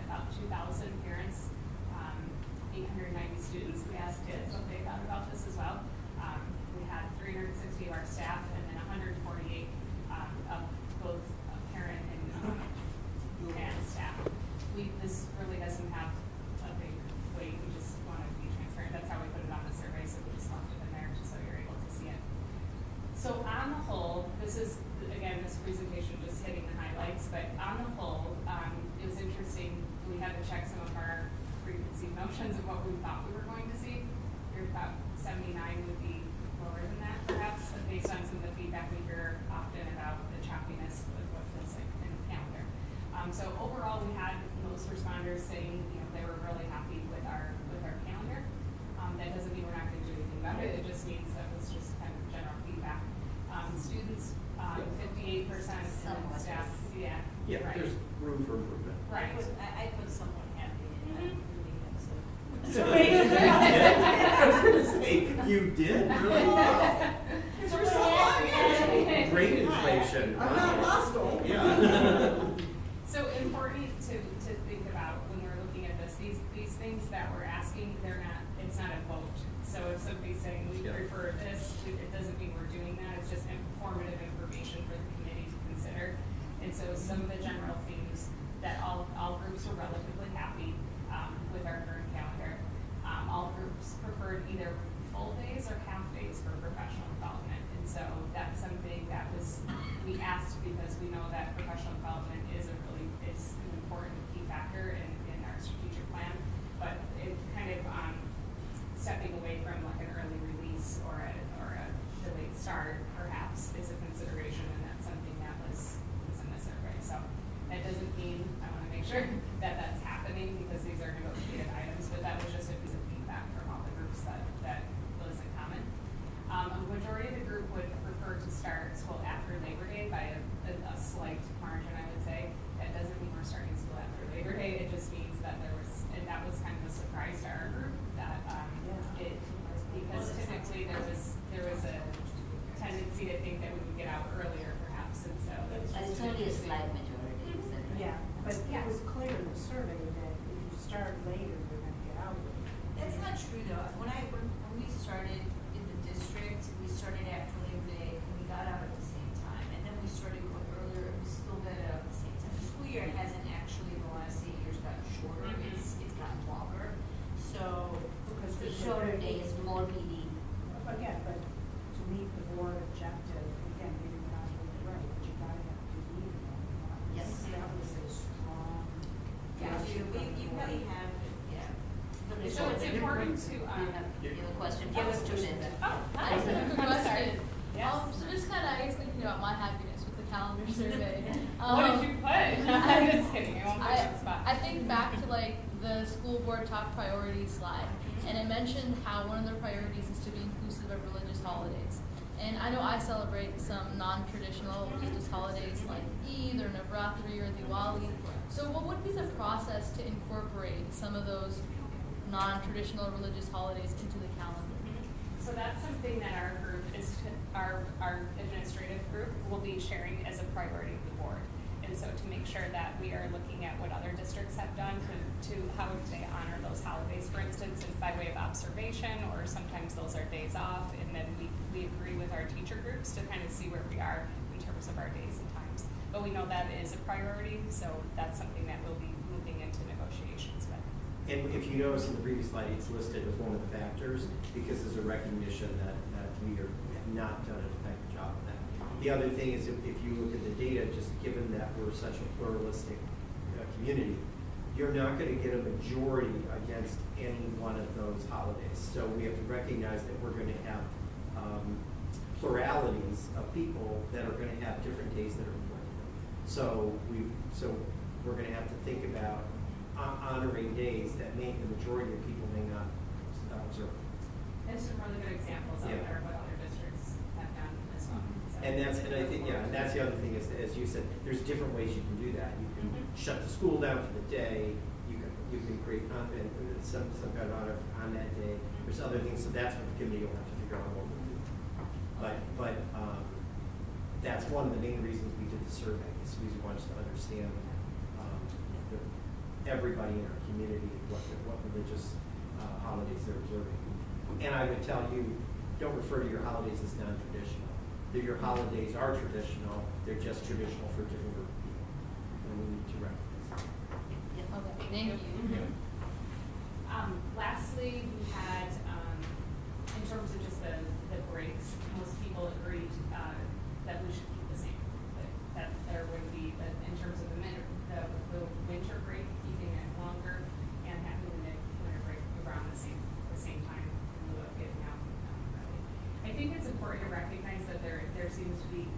about 2,000 parents, 890 students. We asked kids what they thought about this as well. We had 360 of our staff, and then 148 of both parent and staff. This really doesn't have a big weight. We just want to be transparent. That's how we put it on the survey, so we just left it in there just so you're able to see it. So on the whole, this is, again, this presentation just hitting the highlights, but on the whole, it was interesting. We had to check some of our preconceived notions of what we thought we were going to see. We thought 79 would be lower than that, perhaps, based on some of the feedback we hear often about the choppiness of what feels like in the calendar. So overall, we had most responders saying, they were really happy with our calendar. That doesn't mean we're not going to do anything about it. It just means that was just kind of general feedback. Students, 58%, and Somewhat. staff, yeah. Yeah, right. there's room for improvement. Right. I put someone happy in that, Mhm. really, so. So maybe. I was gonna say, you did, really? So we're so long, yeah. Great inflation. I'm not hostile. Yeah. So important to think about when we're looking at this, these things that we're asking, it's not a vote. So if somebody's saying we Yeah. prefer this, it doesn't mean we're doing that, it's just informative information for the committee to consider. And so some of the general themes that all groups were relatively happy with our current calendar. All groups preferred either full days or half days for professional development. And so that's something that we asked because we know that professional development is an important key factor in our strategic plan. But it kind of stepping away from like an early release or a delayed start perhaps is a consideration, and that's something that was in the survey. So that doesn't mean, I want to make sure that that's happening because these are negotiated items, but that was just a piece of feedback from all the groups that was in common. A majority of the group would prefer to start school after Labor Day by a slight margin, I would say. That doesn't mean we're starting school after Labor Day. It just means that and that was kind of a surprise to our group that because typically there was a tendency to think that we would get out earlier perhaps, and so It's only a slight majority, is that right? Yeah, but it was clear in the survey that if you start later, you're gonna get out later. That's not true though. When we started in the district, we started after Labor Day and we got out at the same time. And then we started going earlier and we still got out at the same time. The school year hasn't actually in the last 8 years gotten shorter. It's gotten longer. So Because the we shorter prepared- day is more PD. Again, but to meet the board objective, again, maybe we're not doing it right, but you gotta have to be in there. Yes. That was a strong. yeah, you really have, yeah. So it's important to You have a question for Yeah. the student. Oh, I hi. just have a quick I'm sorry. question. Yes. So just kind of, I guess, thinking about my happiness with the calendar survey. What did you put? I'm just kidding. I won't put you on the spot. I think back to like the school board top priorities slide, and it mentioned how one of their priorities is to be inclusive of religious holidays. And I know I celebrate some non-traditional religious holidays like Eid or Navratri or Diwali. So what would be the process to incorporate some of those non-traditional religious holidays into the calendar? So that's something that our group our administrative group will be sharing as a priority of the board. And so to make sure that we are looking at what other districts have done to how would they honor those holidays, for instance, by way of observation, or sometimes those are days off, and then we agree with our teacher groups to kind of see where we are in terms of our days and times. But we know that is a priority, so that's something that we'll be moving into negotiations with. And if you notice in the previous slide, it's listed as one of the factors because there's a recognition that we have not done an effective job of that. The other thing is if you look at the data, just given that we're such a pluralistic community, you're not going to get a majority against any one of those holidays. So we have to recognize that we're going to have pluralities of people that are going to have different days that are important. So we're going to have to think about honoring days that the majority of people may not observe. There's some really good examples out Yeah. there of what other districts have done as well. So And I think that's the other thing is, as you said, there's different ways you can do that. You can shut the school down for the day. You can create content, some kind of honor on that day. There's other things, so that's what the committee will have to figure out what we'll do. But that's one of the main reasons we did the survey, is we wanted to understand everybody in our community what religious holidays they're observing. And I would tell you, don't refer to your holidays as non-traditional. Your holidays are traditional, they're just traditional for a different group of people. And we need to recognize that. Okay, thank you. Lastly, we had, in terms of just the breaks, most people agreed that we should keep the same. That there would be, in terms of the winter break, keeping it longer and having the winter break around the same time in lieu of getting out early. I think it's important to recognize that there seems to be,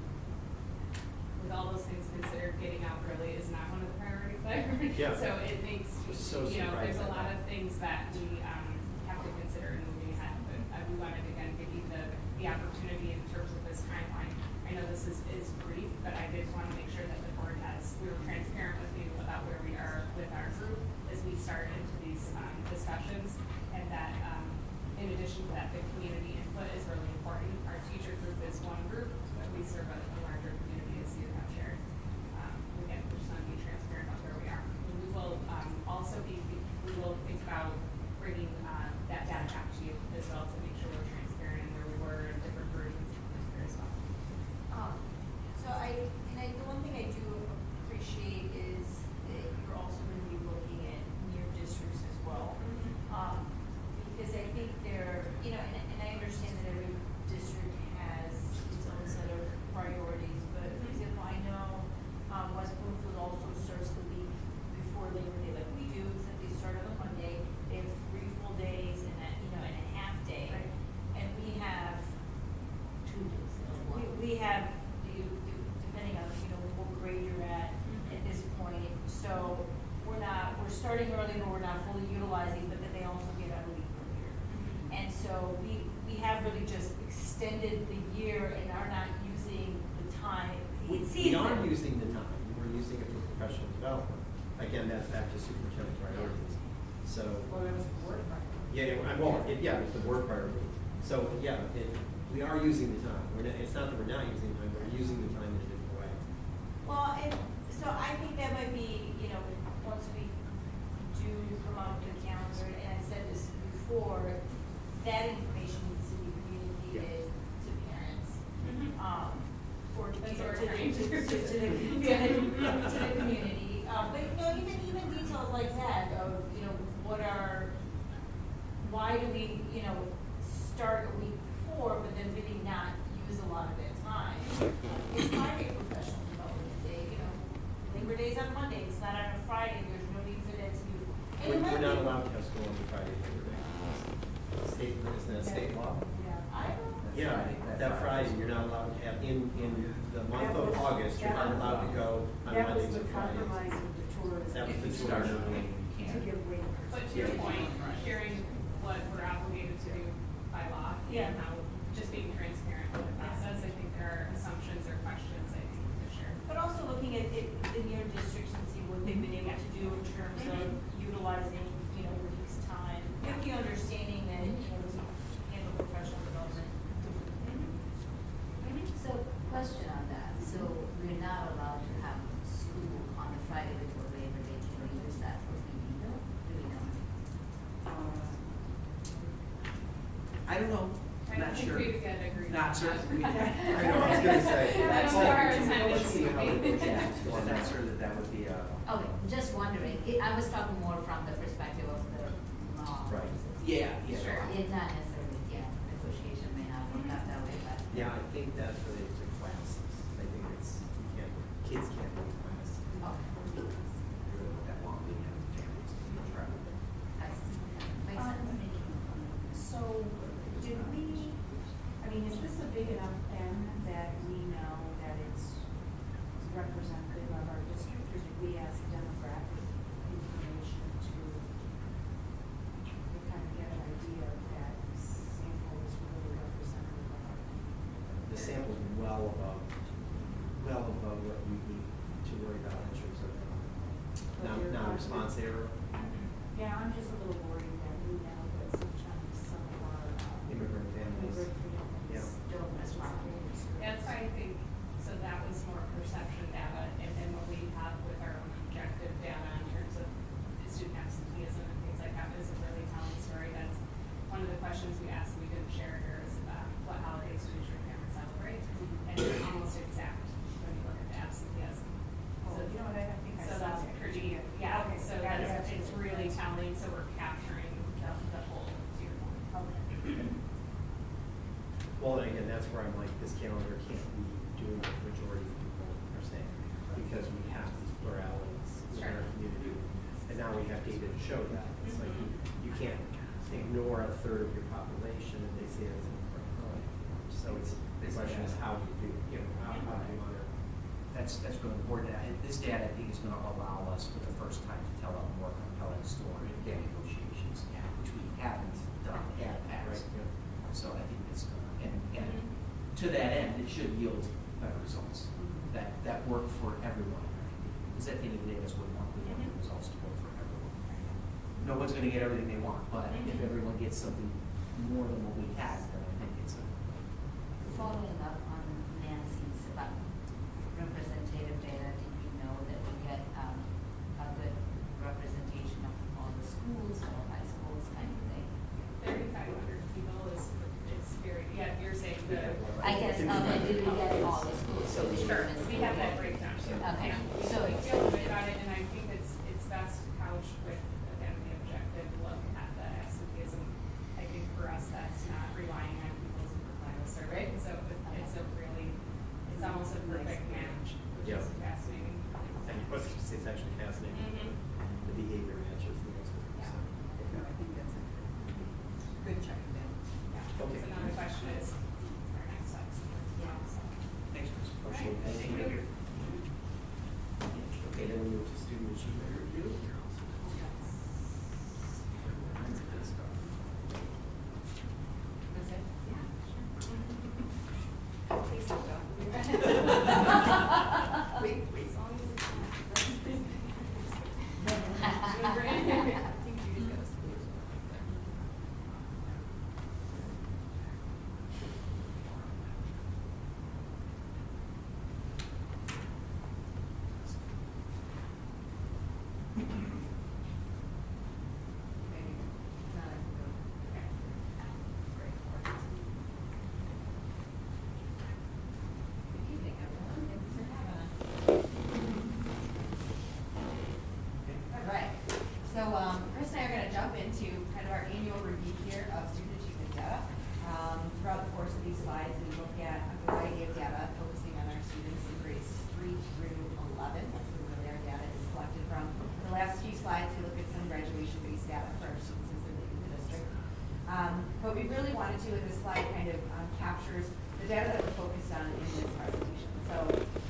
with all those things considered, getting out early is not one of the priorities there. Yeah. So it makes, So there's a surprising. lot of things that we have to consider in moving ahead. But we wanted to again give you the opportunity in terms of this timeline. I know this is brief, but I did want to make sure that the board we were transparent with you about where we are with our group as we start into these discussions. So we're starting early, but we're not fully utilizing, but then they also get out a week earlier. And so we have really just extended the year and are not using the time. It seems We are that- using the time, we're using it for professional development. Again, that's back to superintendent priorities. So, Well, it was board priority. yeah, it's the board priority. So, yeah, we are using the time. It's not that we're not using the time, we're using the time in a different way. Well, and so I think that might be, once we do come out with a calendar, and I said this before, that information needs to be communicated to parents. Or to That's the what we're trying to do. to the community. But, even details like that of, why do we, start a week before, but then really not use a lot of that time? It's Friday professional development day, Labor Day's on Monday, it's not on a Friday, there's no need for that to be. and it might We're not be- allowed to have school on Friday, state, isn't that state law? I don't. Yeah, that Friday, you're not allowed to have, in the month of August, you're not allowed to go on Mondays or Fridays. That was the compromise of the tourism. That was the If you start tourism. early, you To can't. give waivers. But to your point, sharing what we're obligated to do by law, Yeah. and how, just being transparent with the process, I think there are assumptions or questions I think to share. But also looking at it in your districts and see what they've been able to do in terms of utilizing, reduced time, with the understanding that, to handle professional development differently. So, question on that, so we're not allowed to have school on the Friday before Labor Day, can we use that for PD though? Do we know? I don't know, I don't not think sure. we've yet agreed. Not on certain. that. I know, I was gonna say. That's Oh, where our let's attendance see how would it be. goes. Yeah, I'm not sure that would be a. Okay, just wondering, I was talking more from the perspective of the law. Right. Yeah, yeah. Sure. It's not necessarily, negotiation may not work out that way, but. Yeah, I think that's related to classes. I think kids can't do classes. Okay. That long weekend, families, travel. Makes sense. So, did we, is this a big enough N that we know that it's representative of our district, or did we ask demographic information to kind of get an idea of that sample is really representative of our? The sample's well above what we need to worry about in terms of non-response error. Yeah, I'm just a little worried that we know that sometimes some of our Immigrant families. Yeah. Don't respond. That's why I think, so that was more perception data, and then what we have with our own objective data in terms of student absenteeism and things like that is a really telling story. That's one of the questions we asked, we didn't share here, is what holidays do your parents celebrate? And it's almost exact when you look at the absenteeism. Oh, you know what, I think I So saw that's that. pretty, yeah, Okay, so got it. that's, it's really telling, so we're capturing the whole, to your point. Okay. Well, and again, that's where I'm like, this calendar can't be doing what the majority of people are saying, because we have these pluralities in Sure. our community. And now we have data to show that. It's like, you can't ignore a third of your population, and they say that's important. So the question is, how do you do, how do you honor? That's really important. This data, I think, is gonna allow us for the first time to tell a more compelling story in debt negotiations, which we haven't done in the past. Right, yeah. So I think it's gonna, and to that end, it should yield better results that work for everyone. Because at the end of the day, that's what we want. We want the results to work for everyone. No one's gonna get everything they want, but if everyone gets something more than what we had, then I think it's a. Following up on Nancy's about representative data, did we know that we get a good representation of all the schools or high schools kind of thing? 3,500 people is very, yeah, you're saying the. I guess, did we get all the schools? So we Sure, should we have that breakdown. Okay, Yeah. so We feel good about it, and I think it's best couched with, again, the objective look at the absenteeism. I think for us, that's not relying on people's final survey, so it's a really, it's almost a perfect match, which Yeah. is fascinating. And it's actually fascinating. The behavior matches the most of it. Yeah. No, I think that's a good check in. Yeah. Okay. So now the question is, our next steps. Yeah. So. Thanks, Chris. Appreciate it. Thank you. Okay, then we move to student achievement review. That's it? Please don't go. Wait, wait. As long as it's not. I think Judy's got a solution. Maybe not everyone. Okay. Great. Good evening, everyone. Thanks for having us. All right. So, Chris and I are going to jump into kind of our annual review here of student achievement data. Throughout the course of these slides, we look at a variety of data focusing on our students in grades 3 through 11. That's where really our data is collected from. The last few slides, we look at some graduation-based data for our students as they're leaving the district. But we really wanted to, in this slide, kind of captures the data that we're focused on in this presentation. So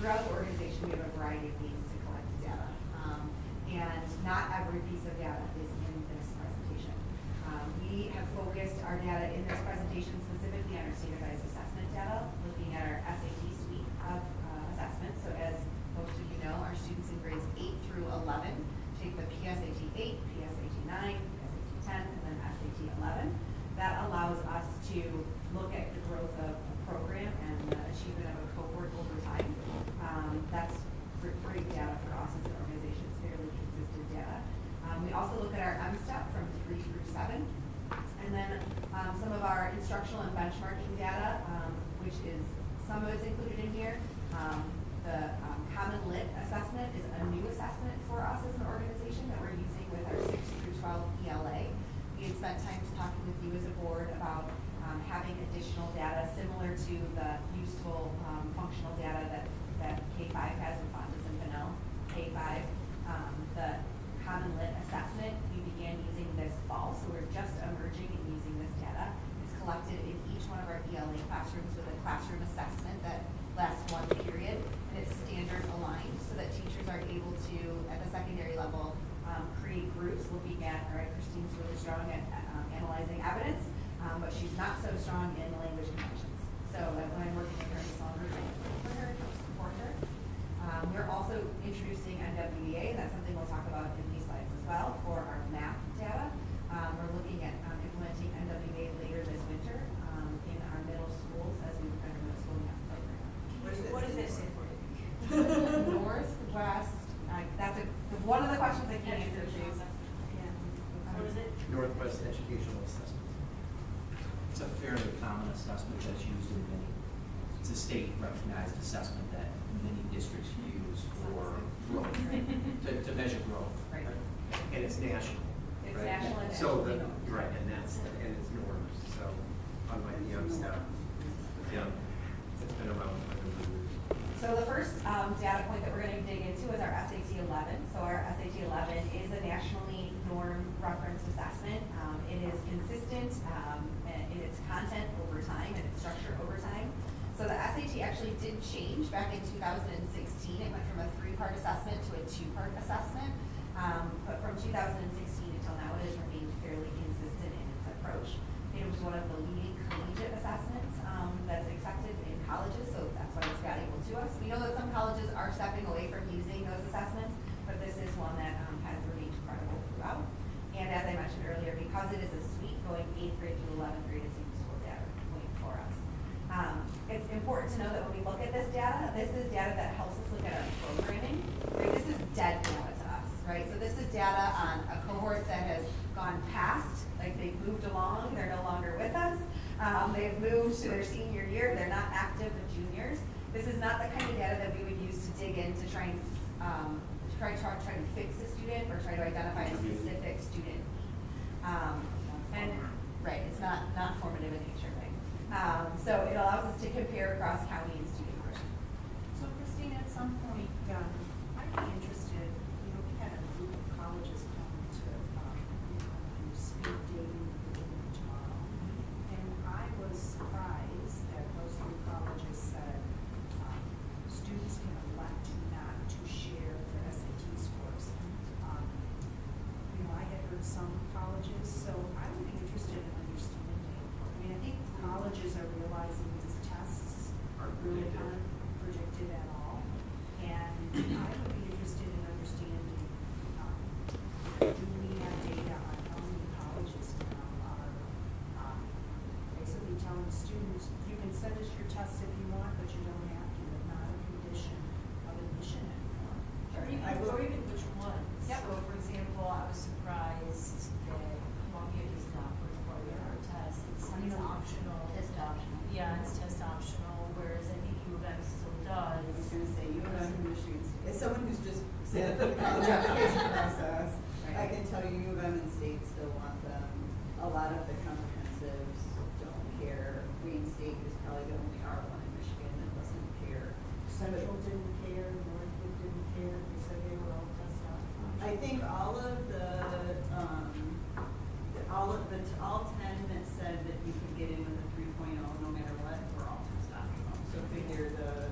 throughout the organization, we have a variety of means to collect data. And not every piece of data is in this presentation. We have focused our data in this presentation specifically on our standardized assessment data, looking at our SAT suite of assessments. So as most of you know, our students in grades 8 through 11 take the PSAT 8, PSAT 9, PSAT 10, and then SAT 11. That allows us to look at the growth of a program and the achievement of a cohort over time. That's great data for us as an organization. It's fairly consistent data. We also look at our MSTEP from 3 through 7. And then some of our instructional and benchmarking data, which is, some of it's included in here. The Common Lit assessment is a new assessment for us as an organization that we're using with our 6 through 12 ELA. We had spent time talking with you as a board about having additional data similar to the useful functional data that K-5 has with Fondas and Pinnell. K-5, the Common Lit assessment, we began using this fall, so we're just emerging and using this data. It's collected in each one of our ELA classrooms with a classroom assessment that lasts 1 period, and it's standard aligned so that teachers are able to, at the secondary level, create groups looking at, all right, Christine's really strong at analyzing evidence, but she's not so strong in the language conventions. So when I'm working with her in the small group, I look for her to support her. We're also introducing NWEA, and that's something we'll talk about in these slides as well, for our math data. We're looking at implementing NWEA later this winter in our middle schools as we prepare for the school math program. What does that say for you? Northwest, that's one of the questions I can't answer. What is it? Northwest Educational Assessment. It's a fairly common assessment that's used in many, it's a state recognized assessment that many districts use for growth, to measure growth. Right. And it's national. It's right? national and So nationally the, known. right, and it's norms, so unlike the young stuff. Yeah, it's been around for a number of years. So the first data point that we're going to dig into is our SAT 11. So our SAT 11 is a nationally norm reference assessment. It is consistent in its content over time and its structure over time. So the SAT actually did change back in 2016. It went from a 3-part assessment to a 2-part assessment. But from 2016 until now, it has remained fairly consistent in its approach. It was one of the leading collegiate assessments that's accepted in colleges, so that's why it's valuable to us. We know that some colleges are stepping away from using those assessments, but this is one that has remained credible throughout. And as I mentioned earlier, because it is a suite going 8th grade through 11th grade, it's a useful data point for us. It's important to know that when we look at this is data that helps us look at our programming. Right? This is dead data to us, right? So this is data on a cohort that has gone past, like they've moved along, they're no longer with us. They've moved to their senior year, they're not active with juniors. This is not the kind of data that we would use to dig in to try and try to fix a student or try to identify a specific student. And right, it's not formative in nature, right? So it allows us to compare across county and student groups. So Christine, at some point, I'd be interested, we had a group of colleges come to, do speed dating tomorrow. And I was surprised that those 3 colleges said, students can elect not to share their SAT do we have data on how many colleges now are, basically telling students, you can send us your tests if you want, but you don't have to, it's not a condition of admission anymore. Or even which ones. Yep. So for example, I was surprised that Columbia does not require our test. It's optional. Test optional. Yeah, it's test optional, whereas I think U of M still does. I was gonna say, U of M and Michigan State, as someone who's just sat through the college application process, I can tell you U of M and State still want them. A lot of the comprehensives don't care. Wayne State is probably the only R one in Michigan that doesn't care. Central didn't care, Northwood didn't care, they said they were all test optional. I think all 10 that said that you could get in with a 3.0 no matter what, were all test optional. So figure the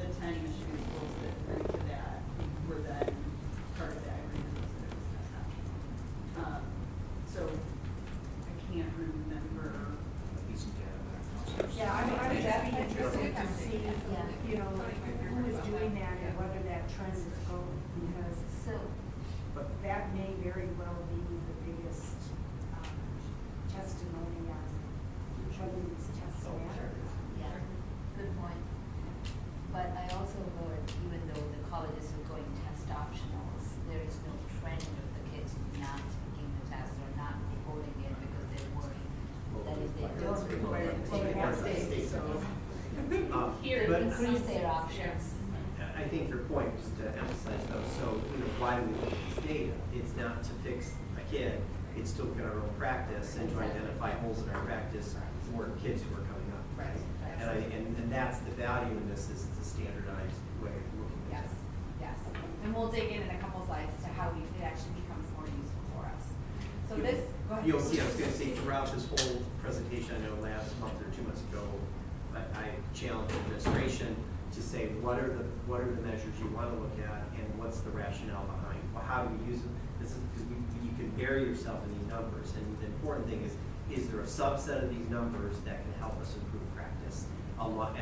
10 Michigan schools that agreed to that were then part of that agreement was that it was test optional. So I can't remember. Yeah, I would definitely interested to see, you know, who is doing that and whether that trend is going, because So, that may very well be the biggest testimony on whether these tests matter. yeah, good point. But I also heard, even though the colleges are going test optionals, there is no trend of the kids not taking the test or not reporting it because they're worried that if they don't report it, Well, they have they state, so. Here, But- increase their options. I think your point, just to emphasize though, so, why do we look at this data? It's not to fix a kid, it's to look at our own practice and to identify holes in our practice for kids who are coming up. Right. And that's the value in this, is the standardized way of looking at Yes, it. yes. And we'll dig in a couple slides to how it actually becomes more useful for us. So this, go ahead. You'll see, I was gonna say, throughout this whole presentation, I know last month or 2 months ago, I challenged the administration to say, what are the measures you wanna look at, and what's the rationale behind, well, how do we use them? This is, because you can bury yourself in these numbers, and the important thing is there a subset of these numbers that can help us improve practice a lot,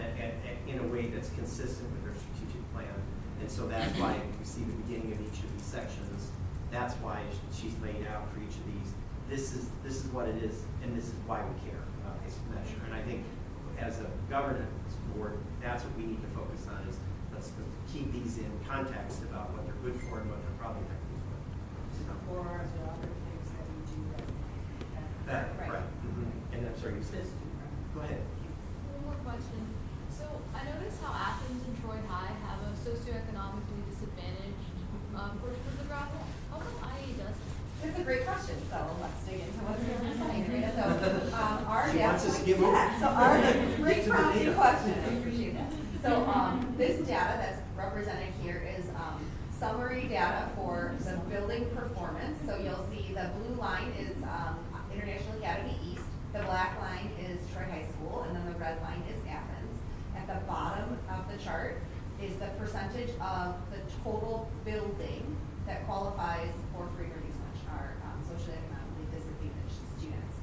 in a way that's consistent with our strategic plan? And so that's why you see the beginning of each of these sections, that's why she's laid out for each of these, this is what it is, and this is why we care about this measure. And I think as a governance board, that's what we need to focus on, is let's keep these in context about what they're good for and what they're probably not good for. So, Or are there other things that we do that? right. And I'm sorry, you said, go ahead. One more question. So I noticed how Athens and Troy High have a socioeconomically disadvantaged portion of the gravel. How come IE doesn't? It's a great question, so let's dig into what's going on. So, our She wants us to give yeah, so our, great Get to the prompting data. question, I appreciate that. So, this data that's represented here is, summary data for the building performance. So you'll see the blue line is, International Academy East, the black line is Troy High School, and then the red line is Athens. At the bottom of the chart is the percentage of the total building that qualifies for free or reduced lunch, our socially economically disadvantaged students.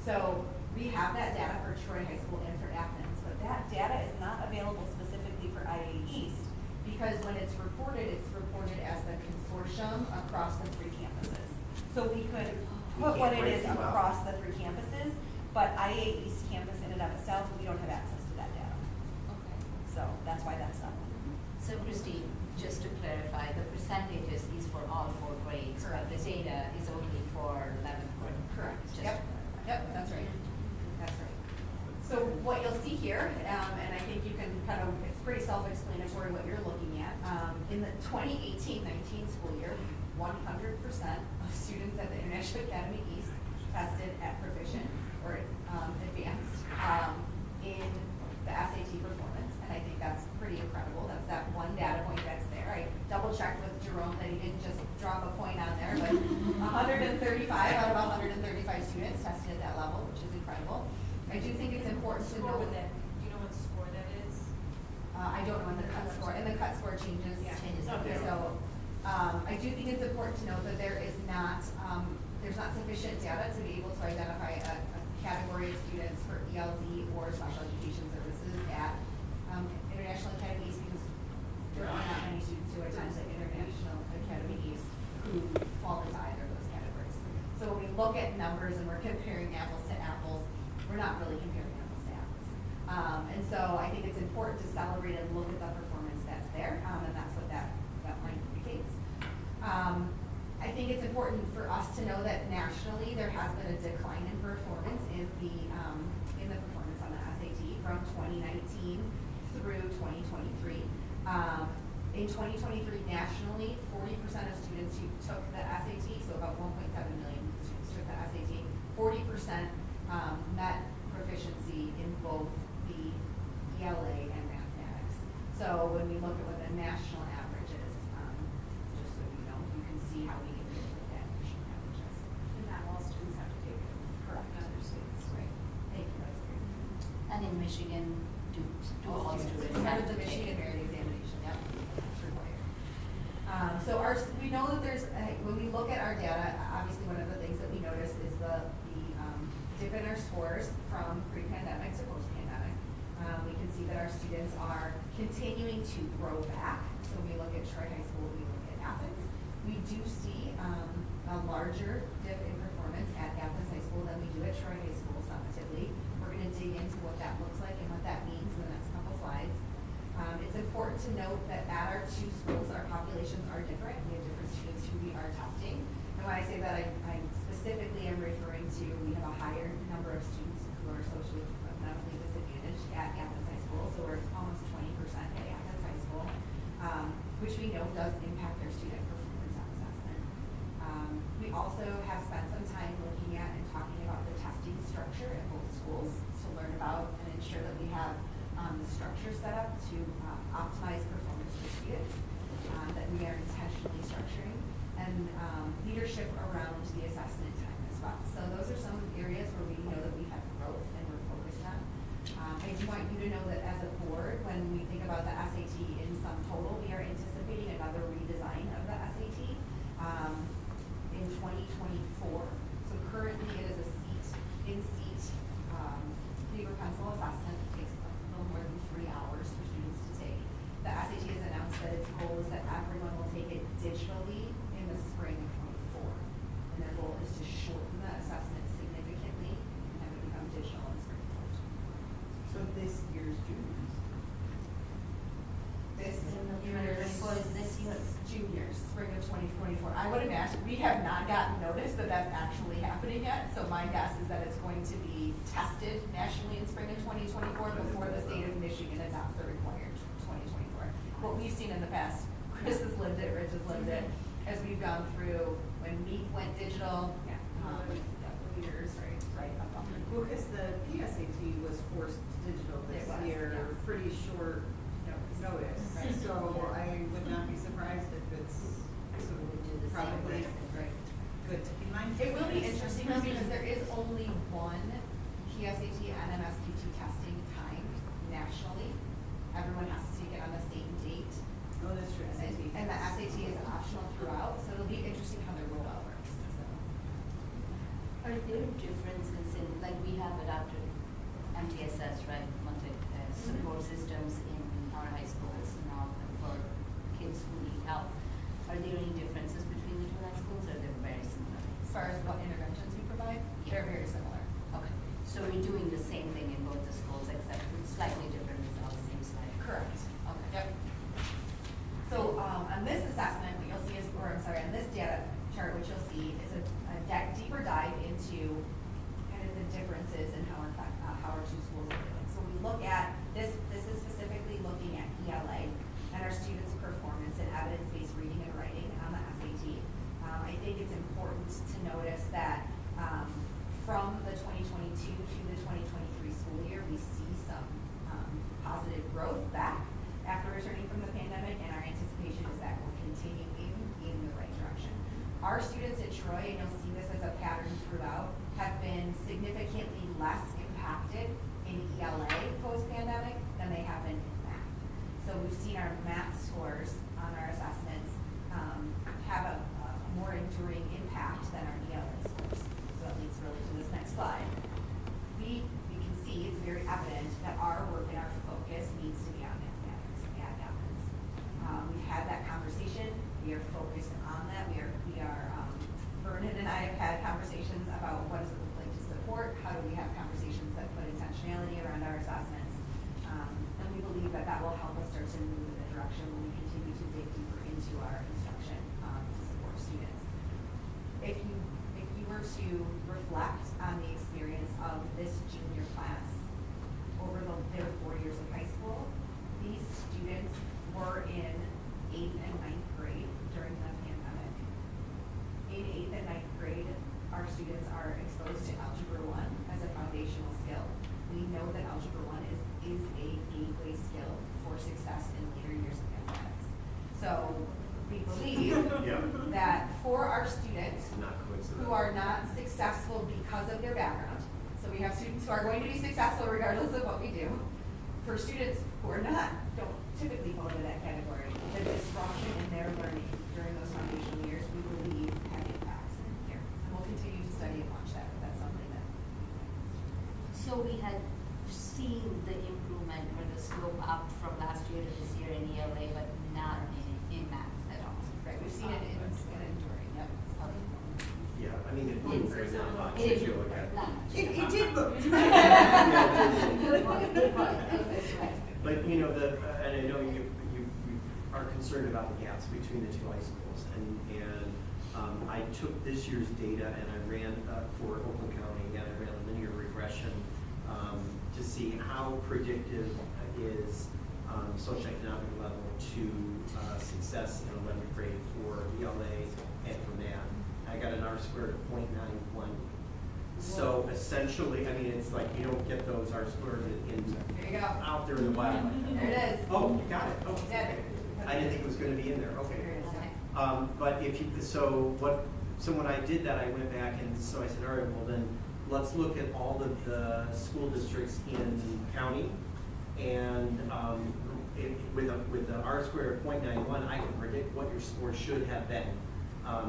So we have that data for Troy High School and for Athens, but that data is not available specifically for IA East, because when it's reported as the consortium across the 3 campuses. So we could put what it is across the 3 campuses, but IA East campus in and of itself, we don't have access to that data. Okay. So that's why that's done. So Christine, just to clarify, the percentages is for all 4 grades, but the data is only for 11th grade. Correct. Just to Yep, clarify. yep, that's right. That's right. So what you'll see here, and I think you can kind of, it's pretty self-explanatory what you're looking at. In the 2018-19 school year, 100% of students at the International Academy East tested at proficient or advanced in the SAT performance, and I think that's pretty incredible. That's that one data point that's there. I double-checked with Jerome that he didn't just drop a point on there, but 135 out of 135 students tested at that level, which is incredible. I do think it's important to know that. Do you know what score that is? I don't know what the cut score, and the cut score changes. Changes. Okay, so, I do think it's important to note that there is not, there's not sufficient data to be able to identify a category of students for ELD or special education services at, International Academy East, because there are not many students who attend the International Academy East who fall into either of I think it's important for us to know that nationally, there has been a decline in performance in the performance on the SAT from 2019 through 2023. In 2023 nationally, 40% of students who took the SAT, so about 1.7 million students took the SAT, 40% met proficiency in both the ELA and mathematics. So when we look at what the national average is, just so you know, you can see how we can get with that national averages. And not all students have to take it. Correct. In other states. Right. Thank you, that's great. And in Michigan, do all students It's part have of the to take Michigan it? Merit Examination, yep, it's required. So we know that there's, when we look at our data, obviously one of the things that we notice is the dip in our scores from pre-pandemic to post-pandemic. We can see that our students are continuing to grow back. So when we look at Troy High School, we look at Athens. We do see a larger dip in performance at Athens High School than we do at Troy High School summatively. We're going to dig into what that looks like and what that means in the next couple slides. It's important to note that at our two schools, our populations are different. We have different students who we are testing. And when I say that, I specifically am referring to, we have a higher number of students who are socioeconomically disadvantaged at Athens High School. So we're almost 20% at Athens High School, which we know does impact their student performance assessment. We also have spent some time looking at and talking about the testing structure at both schools to learn about and ensure that we have the structure set up to optimize performance for students, that we are intentionally structuring, and leadership around the assessment time as well. So those are some areas where we know that we have growth and we're focused on. I do want you to know that as a board, when we think about the SAT in sum total, we are anticipating another redesign of the SAT in 2024. So currently it is a in-seat paper pencil assessment. It takes a little more than 3 hours for students to take. The SAT has announced that its goal is that everyone will take it digitally in the spring of 24. And their goal is to shorten the assessment significantly and have it become digital in spring of 24. So this year's juniors. This For this year. juniors, spring of 2024. I would imagine, we have not gotten notice that that's actually happening yet, so my guess is that it's going to be tested nationally in spring of 2024 before the state of Michigan adopts the required 2024. What we've seen in the past, Chris has lived it, Rich has lived it, as we've gone through when MEEP went digital, leaders, right up on the. Well, because the PSAT was forced digital this It was, year, yes. pretty short notice. Right. So I would not be surprised if it's So we would do the same probably lesson. Right. good to keep in mind. It will be interesting though, because there is only one PSAT and MSPT testing time nationally. Everyone has to take it on the same date. Oh, that's true. And the SAT is optional throughout, so it'll be interesting how their rollout works, so. Are there differences in, like we have adopted MTSS, right, support systems in our high schools now for kids who need help. Are there any differences between the two high schools, or are they very similar? As far as what interventions we provide, they're very similar. Okay, so we're doing the same thing in both the schools, except with slightly different results, seems like. Correct. Okay. Yep. So, on this assessment, what you'll see is, on this data chart, what you'll see is a deeper dive into kind of the differences in how our two schools are doing. So we look at, this is specifically looking at ELA and our students' performance in evidence-based reading and writing on the SAT. I think it's important to notice that from the 2022 to the 2023 school year, we see some positive growth back after returning from the pandemic, and our anticipation is that will continue in the right direction. Our students at Troy, and you'll see this as a pattern throughout, have been significantly less impacted in ELA post-pandemic than they have been in math. So we've seen our math scores on our assessments have a more enduring impact than our ELA scores. So that leads really to this next slide. We can see, it's very evident that our work and our focus needs to be on mathematics at Athens. We've had that conversation. We are focused on that. Vernon and I have had conversations about what does it look like to support, how do we have conversations that put intentionality around our assessments, and we believe that that will help us start to move in the direction when we continue to dig deeper into our instruction to support reflect on the experience of this junior class over their 4 years of high school. These students were in 8th and 9th grade during the pandemic. In 8th and 9th grade, our students are exposed to Algebra 1 as a foundational skill. We know that Algebra 1 is a gateway skill for success in later years of mathematics. So we believe Yeah. that for our students Not coincidental. who are not successful because of their background, so we have students who are going to be successful regardless of what we do. For students who are not, don't typically fall into that category, the disruption in their learning during those foundational years, we believe have impacts here. And we'll continue to study and watch that, but that's something that. So we had seen the improvement or the slope up from last year to this year in ELA, but not in math at all. Right, we've seen it in enduring, yep. Yeah, I mean, it didn't very much, It if you look at it. not much. It did look. Good point, good point. That's right. But, you know, and I know you are concerned about the gaps between the two high schools. And I took this year's data and I ran for Oakland County, and I ran a linear regression to see how predictive is socioeconomic level to success in 11th grade for ELA and for math. I got an R-squared of 0.91. So essentially, I mean, it's like you don't get those R-squared There you go. out there in the wild. There it is. Oh, you got it. Oh, Yeah. okay. I didn't think it was going to be in there. Okay. There it is, yeah. But if you, so when I did that, I went back and so I said, all right, well then, let's look at all of the school districts in county, and with the R-squared of 0.91, I can predict what your score should have been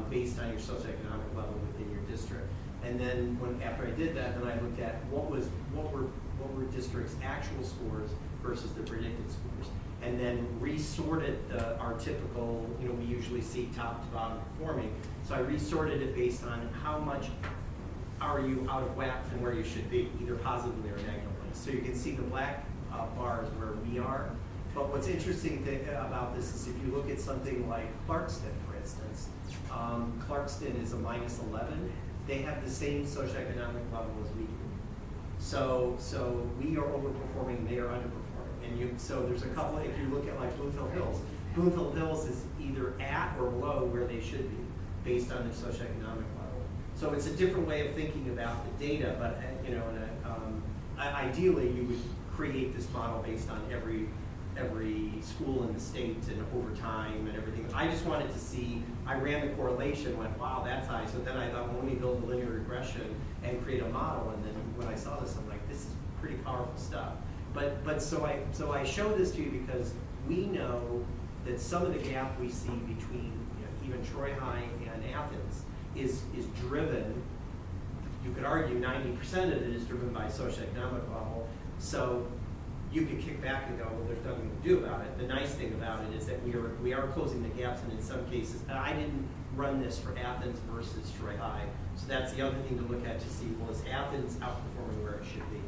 based on your socioeconomic level within your district. And then after I did that, then I looked at what were districts' actual scores versus the predicted scores, and then resorted our typical, we usually see top to bottom performing. So I resorted it based on how much are you out of whack from where you should be, either positively or negatively. So you can see the black bars where we are. But what's interesting about this is if you look at something like Clarkston, for instance, Clarkston is a -11. They have the same socioeconomic level as we do. So we are overperforming, they are underperforming. And so there's a couple, if you look at like Bloomfield Hills is either at or below where they should be based on their socioeconomic level. So it's a different way of thinking about the data, but ideally you would create this model based on every school in the state and over time and everything. I just wanted to see, I ran the correlation, went, wow, that's high. So then I thought, well, let me build a linear regression and create a model. And then when I saw this, I'm like, this is pretty powerful stuff. But so I show this to you because we know that some of the gap we see between even Troy High and Athens is driven, you could argue 90% of it is driven by socioeconomic level. So you could kick back and go, well, there's nothing to do about it. The nice thing about it is that we are closing the gaps, and in some cases, and I didn't run this for Athens versus Troy High, so that's the other thing to look at to see, well, is Athens outperforming where it should be?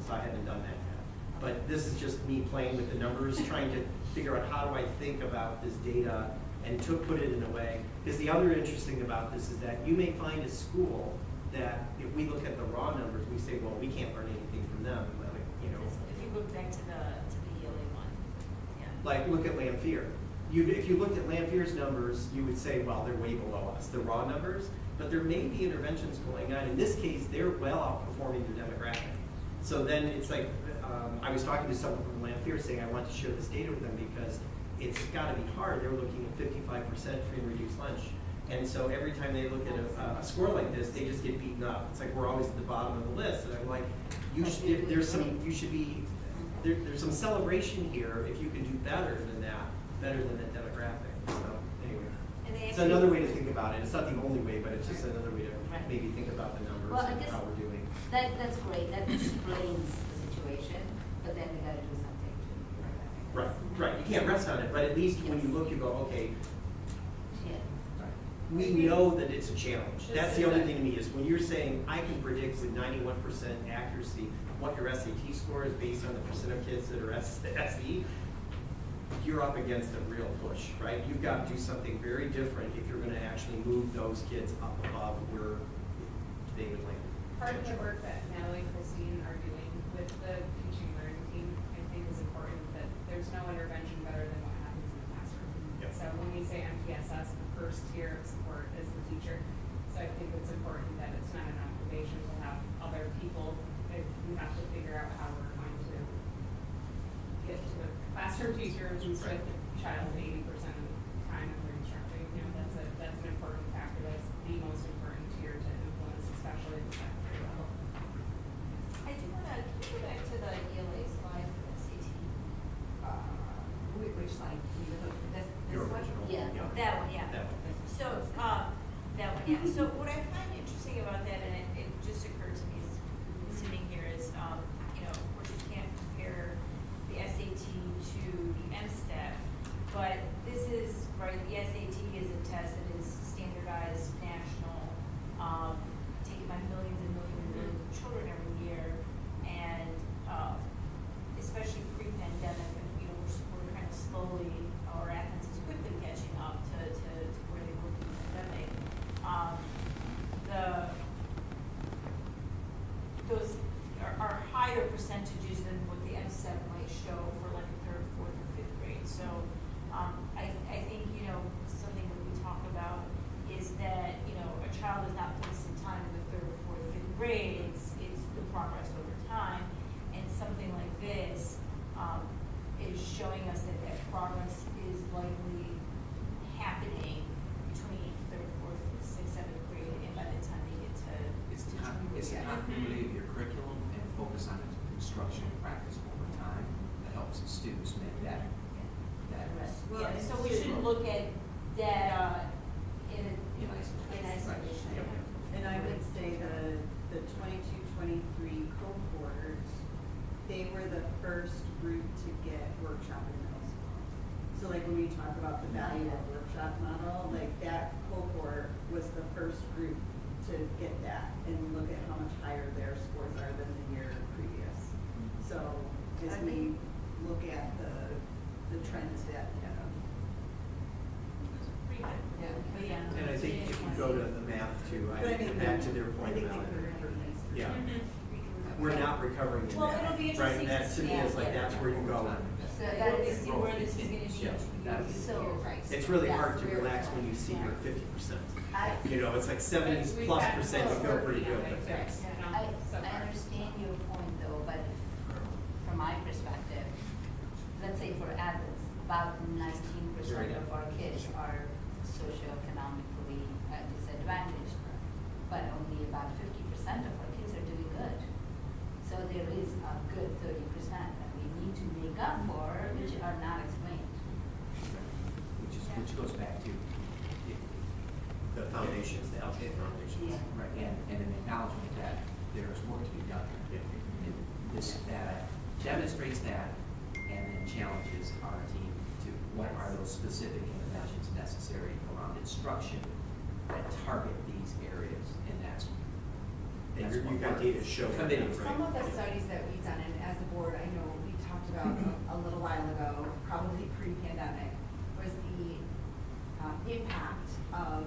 So I haven't done that yet. But this is just me playing with the numbers, trying to figure out how do I think about this data and to put it in a way. Because the other interesting about this is that you may find a school that if we look at the raw numbers, we say, well, we can't learn anything from them. If you look back to the ELA one, yeah. Like, look at Lanphier. If you looked at Lanphier's numbers, you would say, well, they're way below us, the raw numbers, but there may be interventions going on. In this case, they're well outperforming their demographic. So then it's like, I was talking to someone from Lanphier saying I want to share this data with them because it's got to be hard. They're looking at 55% free and reduced lunch. And so every time they look at a score like this, they just get beaten up. It's like we're always at the bottom of the list. And I'm like, there's some celebration here if you can do better than that demographic. So anyway, it's another way to think about it. It's not the only way, but it's just another way to maybe think about the numbers Well, I and guess how we're doing. That's great. That explains the situation, but then we got to do something to. Right. You can't rest on it, but at least when you look, you go, okay. Yeah. We know that it's a challenge. That's the other thing to me is when you're saying I can predict with 91% accuracy what your SAT score is based on the percent of kids that are SE, you're up against a real push, right? You've got to do something very different if you're going to actually move those kids up above where David Lane. Part of the work that Natalie and Christine are doing with the teaching and learning team, I think is important, that there's no intervention better than what happens in the classroom. Yep. So when we say MTSS, the first tier of support is the teacher. So I think it's important that it's not an obligation to have other people, if we have to figure out how we're going to get to the classroom teacher who's with the child 80% of the time that we're instructing. You know, that's an important factor. That's the most important tier to influence, especially at the secondary level. I do wanna, can we go back to the ELA slide for the SAT? Which slide? This Your one? original. Yeah. That one, yeah. That one. So, that one, yeah. So what I find interesting about that, and it just occurred to me sitting here is, you know, of course you can't compare the SAT to the MSTEP, but this is, right, the SAT is a test that is standardized, national, taken by millions and millions and millions of children every year, and, especially pre-pandemic, and, you know, we're kind of slowly, or Athens is quickly catching up to where they were pre-pandemic. Those are higher percentages than what the MSTEP might show for like a third, fourth, or fifth grade. So, I think, you know, something that we talk about is that, you know, a child is not wasting time in the third, fourth, fifth grade, it's the progress over time. And something like this, is showing us that that progress is likely happening between third, fourth, sixth, seventh grade, and by the time they get to. It's the continuity of your curriculum and focus on instruction and practice over time that helps the students make that. Well, yeah, so we shouldn't look at data in isolation. Yep. And I would say the 22-23 cohort, they were the first group to get workshop in middle school. So like when we talk about the value of workshop model, like that cohort was the first group to get that and look at how much higher their scores are than the year previous. So as we look at the trends that, And I think if you go to the math too, I think back to their point about, yeah, we're not recovering in Well, it'll be that, right? interesting And that to to me see is like, that's where you go. So That that is is, see where this is gonna Yeah. change. so, It's really Yes, hard to we're- relax when you see you're 50%. I, You know, it's like 70+%, you feel pretty good. I understand your point though, but from my perspective, let's say for Athens, about 19% of our kids are socioeconomically disadvantaged, but only about 50% of our kids are doing good. So there is a good 30% that we need to make up for, which are not explained. Which goes back to, The foundations, the algebra foundations. Yeah. right, and an acknowledgement that there is work to be done. Yeah. And this data demonstrates that and then challenges our team to what are those specific interventions necessary around instruction that target these areas, and that's. And what you've got we're data showing that, committing to. right? Some of the studies that we've done, and as a board, I know we talked about a little while ago, probably pre-pandemic, was the impact of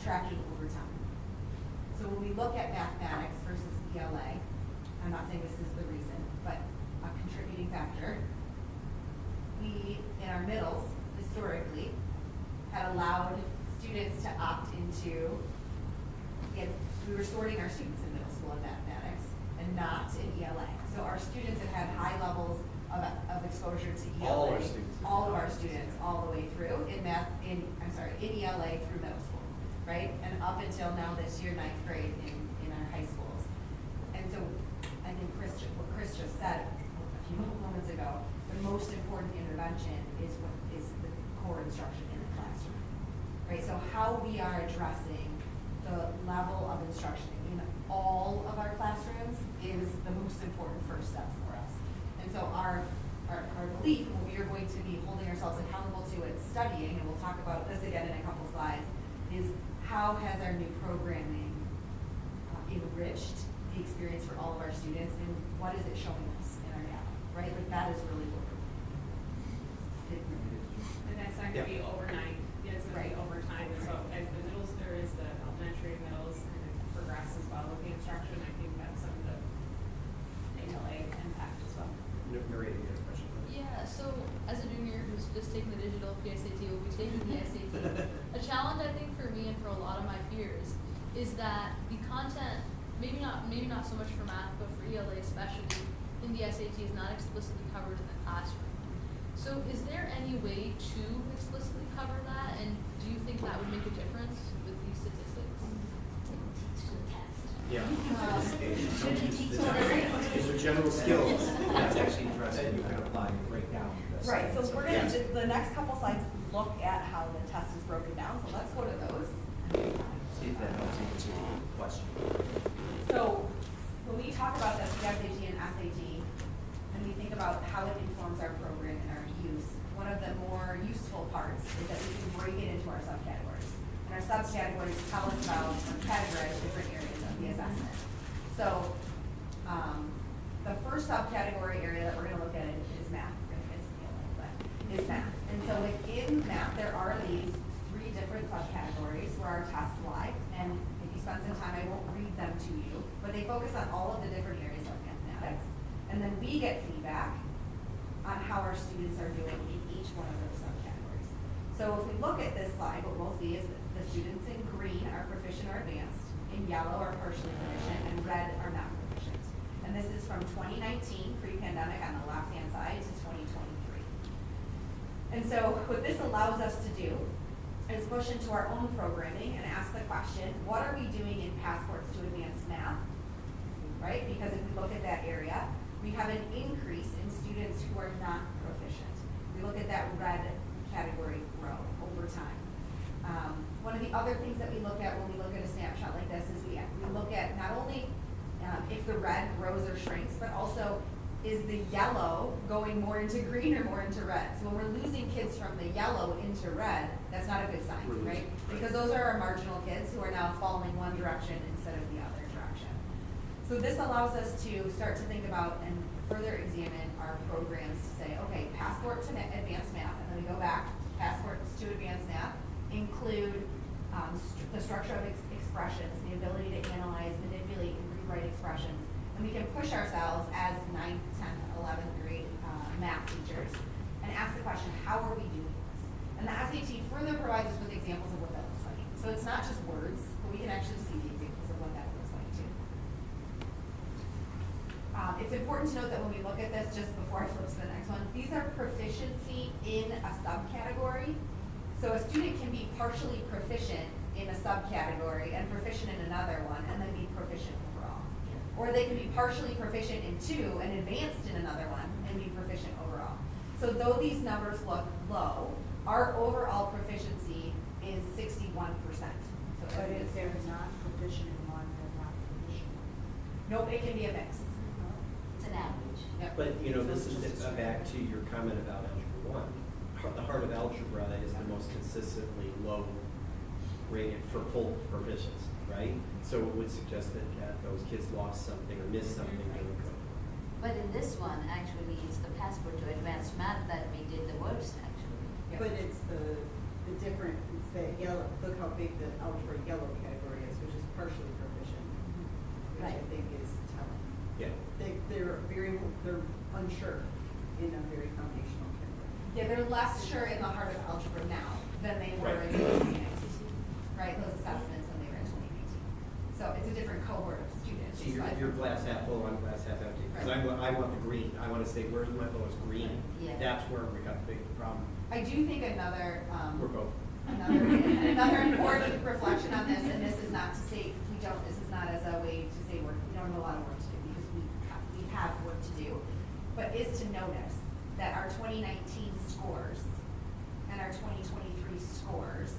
tracking over time. So when we look at mathematics versus ELA, I'm not saying this is the reason, but a contributing factor, we, in our middles, historically, had allowed students to opt into, we were sorting our students in middle school in mathematics and not in ELA. So our students have had high levels of exposure to ELA. All our students. All of our students, all the way through, in in ELA through middle school, right? And up until now this year, 9th grade in our high schools. And so, I think what Chris just said a few moments ago, the most important intervention is the core instruction in the classroom, right? So how we are addressing the level of instruction in all of our classrooms is the most important first step for us. And so our belief, and what we are going to be holding ourselves accountable to and studying, and we'll talk about this again in a couple slides, is how has our new programming enriched the experience for all of our students, and what is it showing us in our data, right? Like that is really what we're. And that's not gonna be overnight, it's gonna be Right. over time, so as the middles, there is the elementary middles, and it progresses well with for a lot of my peers is that the content, maybe not so much for math, but for ELA especially, in the SAT is not explicitly covered in the classroom. So is there any way to explicitly cover that, and do you think that would make a difference with these statistics? Yeah. It's a general skills. That's actually addressed, you can apply and break down this. Right, so we're gonna, Yeah. the next couple slides look at how the test is broken down, so let's go to those. See if that helps answer the question. So, when we talk about the PSAT and SAT, and we think about how it informs our program and our use, one of the more useful parts is that we can break it into our subcategories. And our subcategories tell us about, or categorize different areas of the assessment. So, the first subcategory area that we're gonna look at is math. Is math. And so within math, there are these 3 different subcategories where our tests lie. And if you spend some time, I won't read them to you, but they focus on all of the different areas of mathematics. And then we get feedback on how our students are doing in each one of those subcategories. So if we look at this slide, what we'll see is that the students in green are proficient or advanced, in yellow are partially proficient, and red are not proficient. And this is from 2019, pre-pandemic on the left-hand side, to 2023. And so what this allows us to do is push into our own programming and ask the question, what are we doing in Passports to Advanced Math? Right? Because if we look at that area, we have an increase in students who are not proficient. We look at that red category grow over time. One of the other things that we look at when we look at a snapshot like this is we look at not only if the red grows or shrinks, but also is the yellow going more into green or more into red? So when we're losing kids from the yellow into red, that's not a good sign, right? Because those are our marginal kids who are now falling one direction instead of the other direction. So this allows us to start to think about and further examine our programs to say, okay, Passport to Advanced Math, and then we go back, Passports to Advanced Math include the structure of expressions, the ability to analyze, manipulate, and rewrite expressions. And we can push ourselves as 9th, 10th, 11th grade math teachers and ask the question, how are we doing this? And the SAT further provides us with examples of what that looks like. So it's not just words, but we can actually see the examples of what that looks like too. It's important to note that when we look at this, just before I flip to the next one, these are proficiency in a subcategory. So a student can be partially proficient in a subcategory and proficient in another one, and then be proficient overall. Or they can be partially proficient in 2 and advanced in another one and be proficient overall. So though these numbers look low, our overall proficiency is 61%. So But if they're not proficient in one, they're not proficient. nope, it can be a mix. It's an average. Yep. But, you know, this is back to your comment about Algebra 1. The heart of algebra is the most consistently low rated for full proficiency, right? So it would suggest that those kids lost something or missed something during COVID. But in this one, actually, it's the Passport to Advanced Math that we did the worst, actually. But it's the different, it's the yellow, look how big the algebra yellow category is, which is partially proficient, which I Right. think is telling. Yeah. They're unsure in a very foundational category. Yeah, they're less sure in the heart of algebra now than they were Right. in 2019. Right, those assessments when they were in 2019. So it's a different cohort of students. See, you're glass half full, I'm glass half empty. Because Right. I want the green. I want to say, where's my lowest green? Yeah. That's where we got the big problem. I do think another, We're both. another important reflection on this, and this is not to say, this is not as a way to say we don't have a lot of work to do, because we have work to do, but is to notice that our 2019 scores and our 2023 scores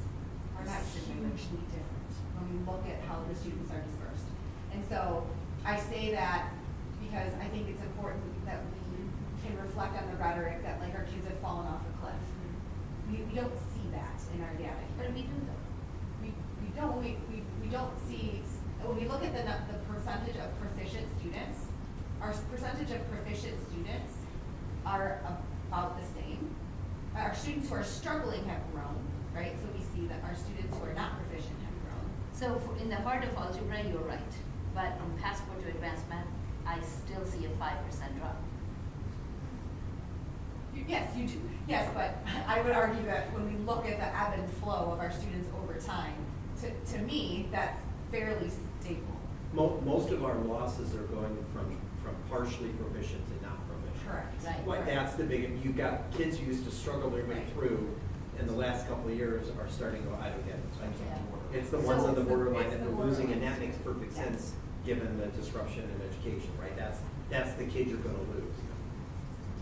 are not hugely different when we look at how the students are dispersed. And so I say that because I think it's important that we can reflect on the rhetoric that like our kids have fallen off a cliff. We don't see that in our data. But we do though. We don't see, when we look at the percentage of proficient students, our percentage of proficient students are about the same. Our students who are struggling have grown, right? So we see that our students who are not proficient have grown. So in the heart of algebra, you're right. But in Passport to Advanced Math, I still see a 5% drop. Yes, you do. Yes, but I would argue that when we look at the ebb and flow of our students over time, to me, that's fairly stable. Most of our losses are going from partially proficient to not proficient. Correct. Right. Like, that's the big, you've got kids who used to struggle their way Right. through, and the last couple of years are starting to go, I don't get it. Yeah. It's the ones on the So borderline it's that the we're losing, and borderlines. that makes perfect Yes. sense, given the disruption in education, right? That's the kid you're gonna lose,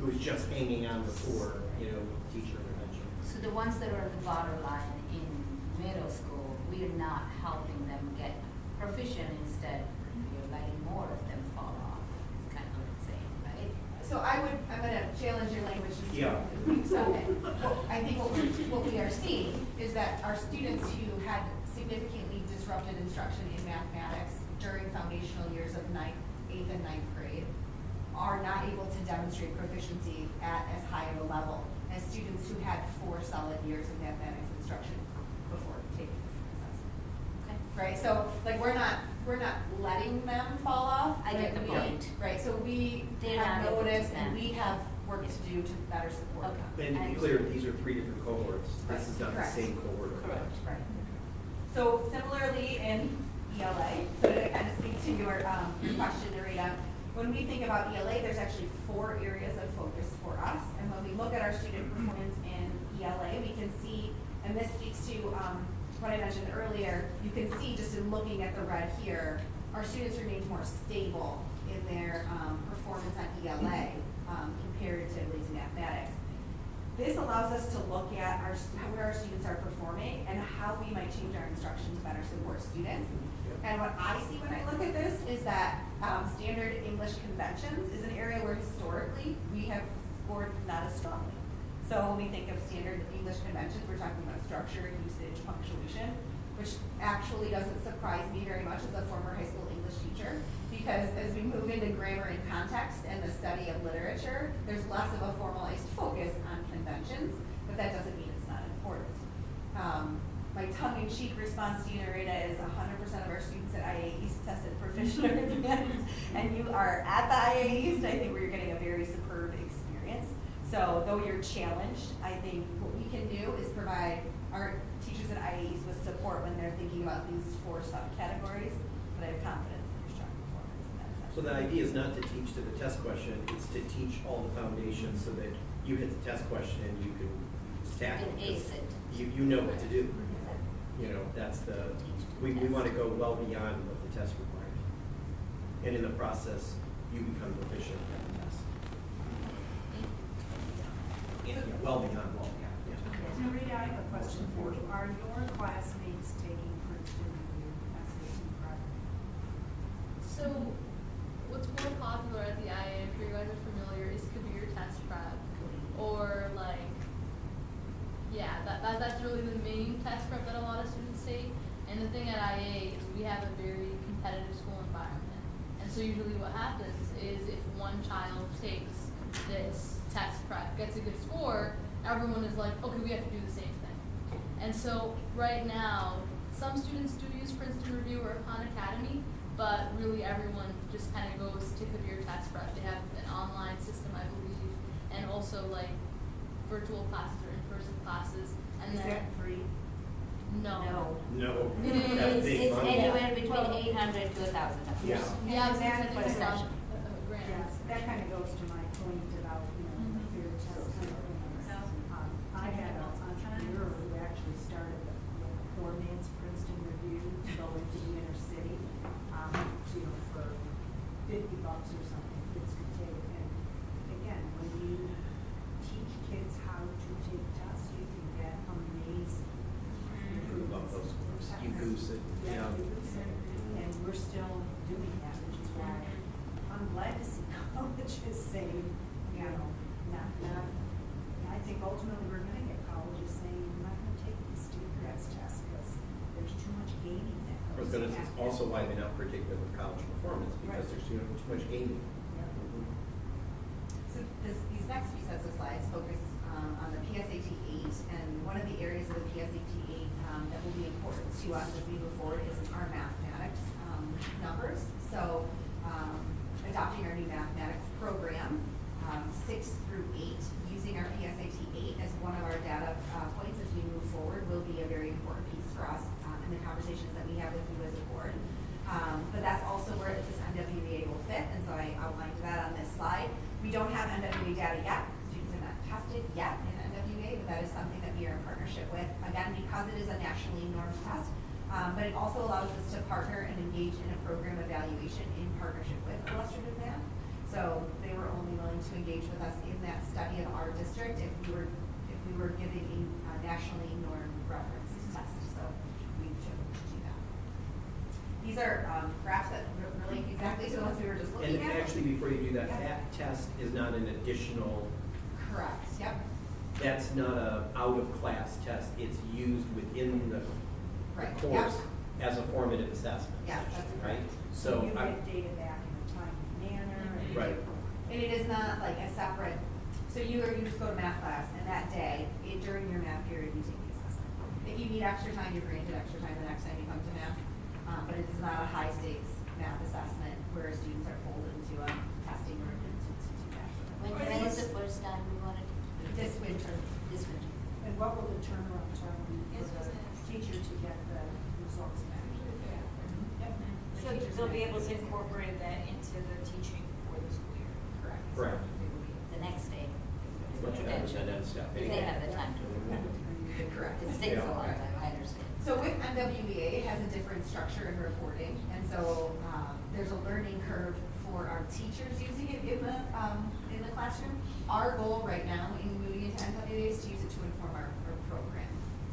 who's just hanging on before, teacher intervention. So the ones that are at the borderline in middle school, we are not helping them get proficient, instead we are letting more of them fall off. It's kind of what it's saying, right? So I'm gonna challenge your language. Yeah. So, I think what we are seeing is that our students who had significantly disrupted instruction in mathematics during foundational years of 8th and 9th grade are not able to demonstrate proficiency at as high of a level as students who had 4 solid years of mathematics instruction before taking this assessment. Okay. Right, so like we're not letting them fall off. I get the but point. Right, so we They're have not able to noticed and stand. we have work to do to better support them. Okay. And to be clear, these are 3 different cohorts. This is not the Correct. same cohort. Correct. Right. So similarly in ELA, so to kind of speak to your question, Narita, when we think about ELA, there's actually 4 areas of focus for us. And when we look at our student performance in ELA, we can see, and this speaks to what I mentioned earlier, you can see just in looking at the red here, our students remain more stable in their performance on ELA comparatively to mathematics. This allows us to look at where our students are performing and how we might change our instruction to better support students. And what I see when I look at this is that standard English conventions is an area where historically we have scored not as strongly. So when we think of standard English conventions, we're talking about structure, usage, punctuation, which actually doesn't surprise me very much as a former high school English teacher, because as we move into grammar and context and the study of literature, there's less of a formalized focus on conventions, but that doesn't mean it's not important. My tongue-in-cheek response to you, Narita, is 100% of our students at IA East tested proficient or advanced, and you are at the IA East, I think we're getting a very superb experience. So though you're challenged, I think what we can do is provide our teachers at IA East with support when they're thinking about these 4 subcategories, but I have confidence in your strong performance in that sense. So the idea is not to teach to the test question, it's to teach all the foundations so that you hit the test question and you can tackle it. You can ace it. You know what to do. That's we want to go well beyond what the test requires. And in the process, you become proficient at the test. And well beyond. Narita, I have a question for you. Are your classmates taking Princeton Review SAT prep? So, what's more popular at the IA, if you guys are familiar, is Kabir Test Prep, or that's really the main test prep that a lot of students take. And the thing at IA is we have a very competitive school environment, and so usually what happens is if one child takes this test prep, gets a good score, everyone is like, okay, we have to do the same thing. And so right now, some students do use Princeton Review or Khan Academy, but really everyone just kind of goes to Kabir Test Prep. They have an online system, I believe, and also virtual classes or in-person classes. And Is then that free? no. No, It's, that's big it's money. anywhere between 800 to 1,000. Yeah. Yeah, And that it's is, around grant. yes, that kind of goes to my point about, the fair test kind of thing. I had an entrepreneur who actually started a poor man's Princeton Review to go into the inner city, for $50 or something, kids could take. And again, when you teach kids how to take tests, you can get amazing. Improve on those scores. You goose it. Yeah, you goose it. And we're still doing that, which is why I'm glad to see colleges saying, not, I think ultimately we're gonna get colleges saying, I'm not gonna take these standardized tests because there's too much gaming that I was goes gonna in. say, also why they're not predictive of college performance, because Right. there's too much gaming. So these next few sets of slides focus on the PSAT 8, and one of the areas of the PSAT 8 that will be important to us as we move forward is our mathematics numbers. So adopting our new mathematics program, 6 through 8, using our PSAT 8 as one of our data points as we move forward will be a very important piece for us in the conversation conversations that we have with you as a board. But that's also where this NWEA will fit, and so I outlined that on this slide. We don't have NWEA data yet. Students are not tested yet in NWEA, but that is something that we are in partnership with, again, because it is a nationally normed test. But it also allows us to partner and engage in a program evaluation in partnership with Illustrative Math. So they were only willing to engage with us in that study of our district if we were giving a nationally normed reference test. So we chose to do that. These are graphs that relate exactly to the ones we were just And looking at. actually, before you do that, Yeah. that test is not an additional, Correct. Yep. that's not a out-of-class test. It's used within the Right. course Yep. as a formative assessment. Yes, that's essentially, correct. right? So So you I, get data back in a timely manner. and- right. And it is not like a separate, so you just go to math class and that day, during your math period, you take the assessment. If you need extra time, you're granted extra time the next time you come to math. But it is not a high stakes math assessment where students are pulled into a testing room to do that. When was the first time we wanted to? This winter. This winter. And what will the turnaround time be Yes, for the yes. teacher to get the results back? Yep. So they'll be able to incorporate that into the teaching for the school year. Correct. Correct. The next day. It's much better than that step. If they have the time to. Correct. It takes a long time, I understand. So with NWEA, it has a different structure and reporting, and so there's a learning curve for our teachers using it in the classroom. Our goal right now in moving into NWEA is to use it to inform our program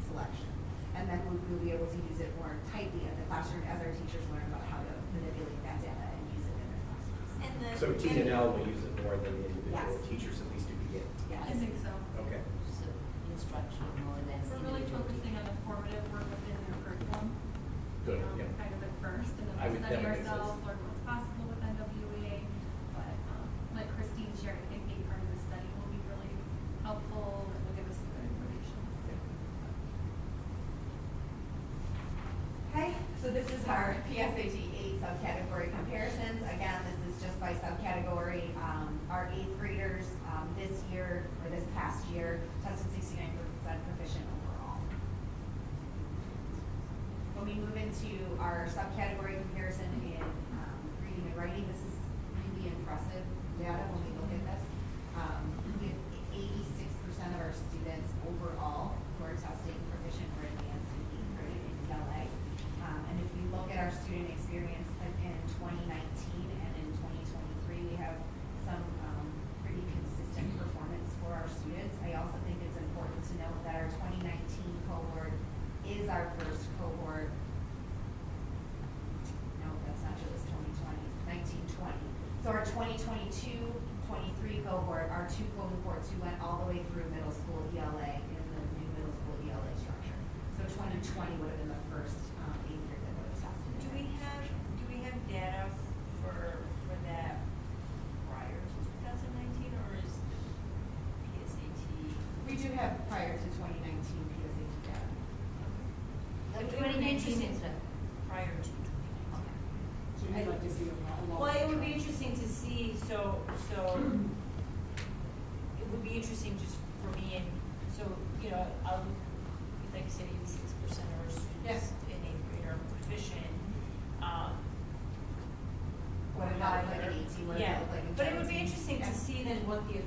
selection, and then we'll be able to use it more tightly in the classroom as our teachers learn about how to manipulate that data and use it in their classrooms. And the. So T and L will use it more than the individual Yes. teachers, at least to begin. Yes. I think so. Okay. So instruction more than. We're really individual focusing teaching. on the formative work within their curriculum. Good, You know, yeah. kind of at first, and I then would- we that study would make sense. ourselves, learn what's possible with NWEA. But, like Christine shared, I think being part of the study will be really helpful and will give us some good information. Okay, so this is our PSAT 8 subcategory comparisons. Again, this is just by subcategory. Our 8th graders this year, or this past year, tested 69% proficient overall. When we move into our subcategory comparison in reading and writing, this is really impressive data when we look at this. We have 86% of our students overall who are testing proficient or advanced in 8th grade in ELA. And if we look at our student experience in 2019 and in 2023, we have some pretty consistent performance for our students. I also think it's important to note that our 2019 cohort is our first cohort. No, that's not true, it's 2020, 1920. So our 2022-23 cohort are two cohorts who went all the way through middle school ELA in the new middle school ELA structure. So 2020 would have been the first 8th grade that would have tested. Do we have data for that prior to 2019, or is the PSAT? We do have prior to 2019 PSAT data. Like It would be 2019 interesting is what? prior to 2019. So you'd like to see a long. Well, it would be interesting to see, so it would be interesting just for me, and so, you know, like you said, 86% of our Yes. students in 8th grade are proficient. What it looked like in 18, what it Yeah, looked like in 17. but it would be interesting to Yeah. see then what the,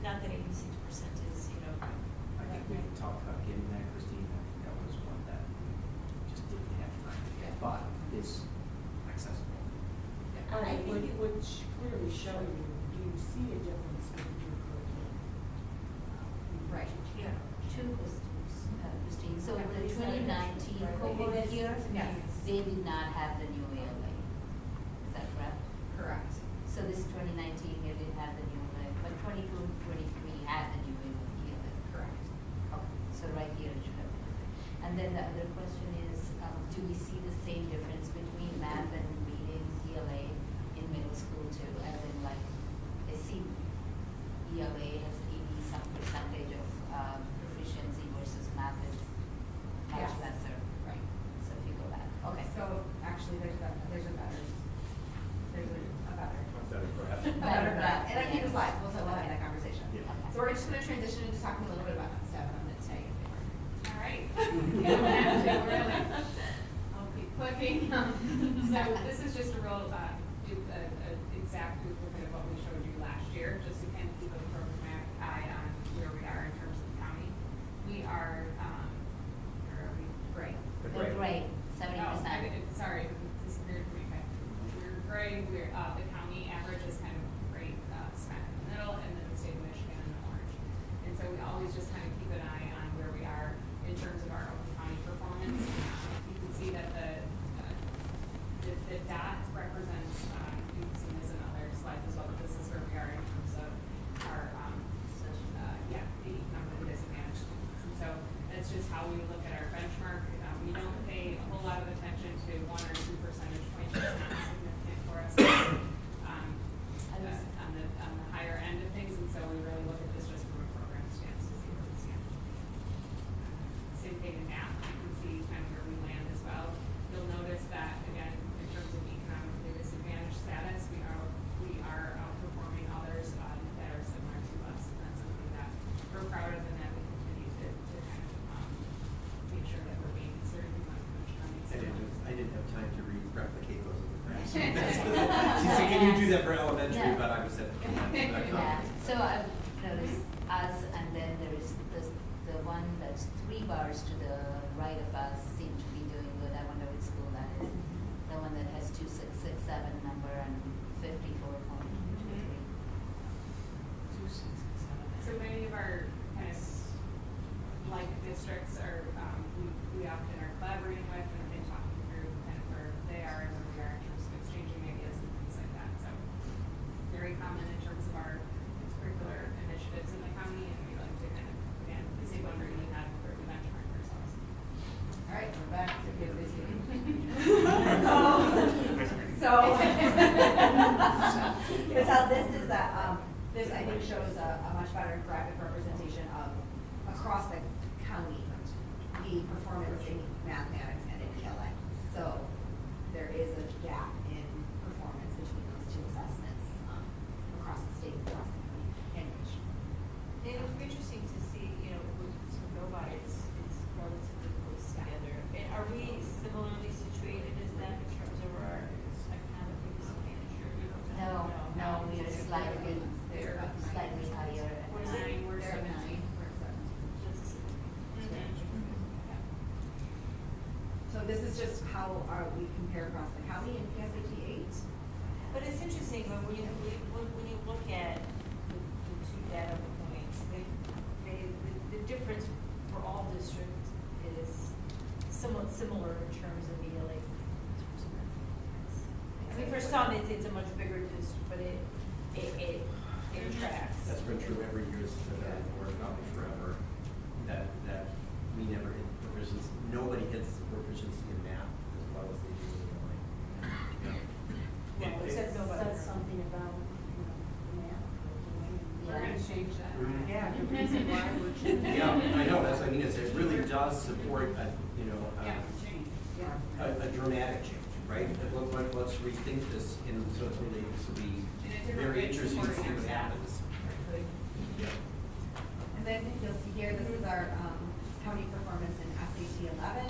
not that 86% is, you know. I think we've talked about getting that, Christine. I think that was one that just didn't have time to get, but is accessible. I think it would clearly show you, do you see a difference in your curriculum? Right. Yeah. Two questions, Christine. So Okay, the it's not 2019 right? cohort It is- here, yes. they did not have the new ELA. Is that correct? Correct. So this 2019, they didn't have the new ELA, but 22, 23 had the new ELA. Correct. Okay, so right here it should have been. And then the other question is, do we see the same difference between math and reading ELA in middle school too? As in like, I see ELA has 80-some percentage of proficiency versus math is much Yes. lesser. Right. So if you go back, okay. So actually, there's a better. Better graph. A better graph. And I think the slides, we'll have that conversation. Yeah. Okay. So we're just gonna transition into talking a little bit about step, and I'm gonna tell you. All right. Yeah. laughing. So this is just a real, exact duplicate of what we showed you last year, just to kind of keep a programmatic eye on where we are in terms of the county. We are, where are we? Great. We're great, 70%. Sorry, this is weird for me, but we're gray, the county average is kind of right, smack in the middle, and then the state of Michigan in the orange. And so we always just kind of keep an eye on where we are in terms of our Oakland County performance. You can see that the dot represents, you can see this in other slides as well, but this is where we are in terms of our, the economically disadvantaged students. And so that's just how we look at our benchmark. We don't pay a whole lot of attention to 1 or 2 percentage points. It's not significant for us on the higher end of things, and so we really look at this just from a program stance to see where we stand. Same thing in math, you can see kind of where we land as well. You'll notice that, again, in terms of economically disadvantaged status, we are outperforming others that are similar to us, and that's something that we're proud of and that we continue to kind of make sure that we're being considered. I didn't have time to replicate those in the class. She said, can you do that for elementary, No. but I was at. Yeah, so I've noticed us, and then there is the one that's 3 bars to the right of us seem to be doing good. I wonder which school that is. The one that has 2667 number and 54.23. So many of our kind of like districts are, we often are collaborating with and talking through kind of where they are and where we are in terms of exchanging ideas and things like that. So very common in terms of our extracurricular initiatives in the county, and we like to kind of, again, see what we're doing that where we benchmark ourselves. All right, we're back to business. This I think shows a much better graphic representation of across the county, the performance in mathematics and in ELA. So there is a gap in performance between those two assessments across the state, across the county, and Michigan. And it's interesting to see, with Novi, it's relatively close together. And are we similarly situated as them in terms of our economically disadvantaged? No, we are slightly higher. We're 9, we're 17. We're 17. So this is just how we compare across the county in PSAT 8. But it's interesting when you look at the 2 data points, the difference for all districts is somewhat similar in terms of ELA. I mean, for some, it's a much bigger district, but it tracks. That's been true every year since I've been in Warren County forever, that we never hit proficiency, nobody hits proficiency in math as well as they do in ELA. Well, except nobody. Says something about, the math. We're gonna change that. Yeah, the reason why we're changing. Yeah, I know, that's what I mean, is it really does support Yeah. a dramatic change, right? Let's rethink this, so it's really, this will be very interesting to see what happens. Yeah. And then you'll see here, this is our county performance in SAT 11.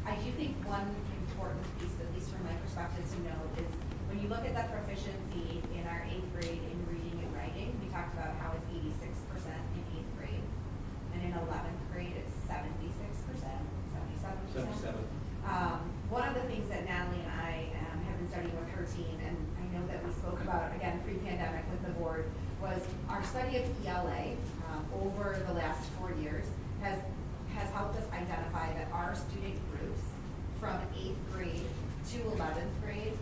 I do think one important piece, at least from my perspective, to note is when you look at the proficiency in our 8th grade in reading and writing, we talked about how it's 86% in 8th grade. And in 11th grade, it's 76%, 77%. 77. One of the things that Natalie and I have been studying with her team, and I know that we spoke about, again, pre-pandemic with the board, was our study of ELA over the last 4 years has helped us identify that our student groups from 8th grade to 11th grade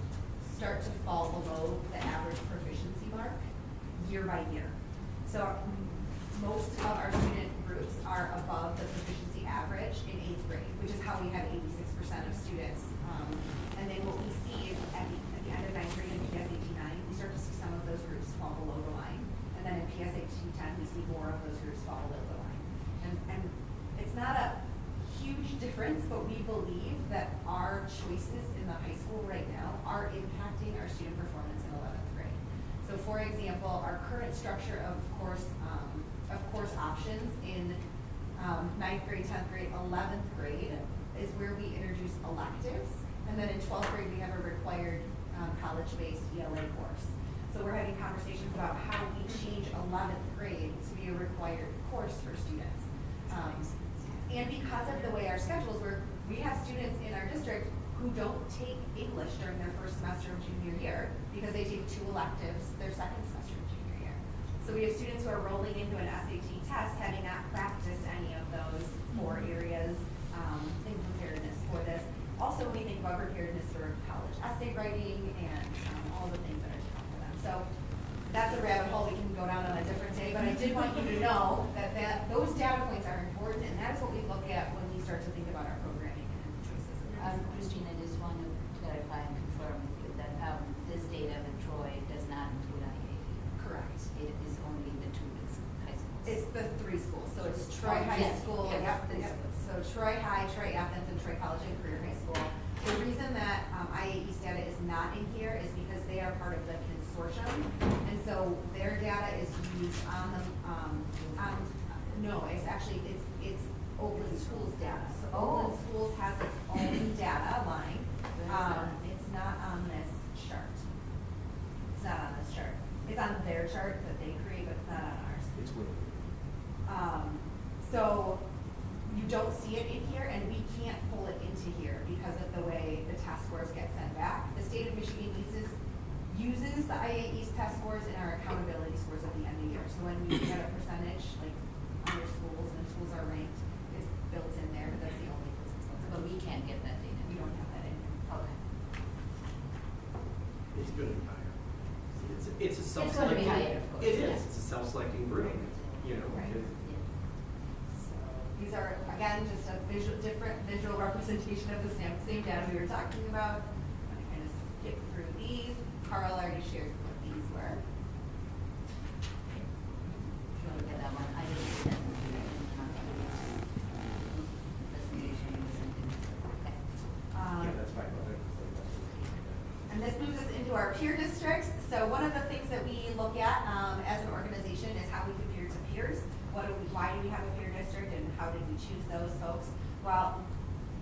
start to fall below the average proficiency mark year by year. So most of our student groups are above the proficiency average in 8th grade, which is how we have 86% of students. And then what we see is at the end of 9th grade in PSAT 9, we start to see some of those groups fall below the line. And then in PSAT 10, we see more of those groups fall below the line. And it's not a huge difference, but we believe that our choices in the high school right now are impacting our student performance in 11th grade. So for example, our current structure of course options in 9th grade, 10th grade, 11th grade is where we introduce electives. And then in 12th grade, we have a required college-based ELA course. So we're having conversations about how we change 11th grade to be a required course for students. And because of the way our schedules work, we have students in our district who don't take English during their first semester of junior year because they take 2 electives their second semester of junior year. So we have students who are rolling into an SAT test having not practiced any of those 4 areas in preparedness for this. Also, we think about preparedness for college essay writing and all the things that are to come for them. So that's a rabbit hole we can go down on a different day, but I did want you to know that those data points are important, and that's what we look at when we start to think about our programming and choices. Christine, I just want to clarify and confirm with you that this data with Troy does not include IAE. Correct. It is only the 2 high schools. It's the 3 schools, so it's Troy High Yes, School, yes, yep, three yep. schools. So Troy High, Troy Athens, and Troy College and Career High School. The reason that IAE's data is not in here is because they are part of the consortium, and so their data is used on the, no, it's actually, it's Oakland Schools data. So Oakland Schools has its own data line. It's not on this chart. It's not on this chart. It's on their chart that they create, but it's not on ours. It's weird. So you don't see it in here, and we can't pull it into here because of the way the test scores get sent back. The state of Michigan uses the IAE's test scores and our accountability scores at the end of the year. So when we get a percentage, like other schools, and schools are ranked, it's built in there, but that's the only place it's built in. But we can't get that data. We don't have that in here. Okay. It's gonna be higher. It's a gonna be self-selecting. higher, of course, It yeah. is, it's a self-selecting group, you know. Right. it- So these are, again, just a different visual representation of the same data we were talking about. I'm gonna kind of skip through these. Carl already shared what these were. If you want to look at that one, I didn't see that. Presentation was something. Okay. Yeah, that's fine. And this moves us into our peer districts. So one of the things that we look at as an organization is how we compare to peers. Why do we have a peer district, and how did we choose those folks? Well,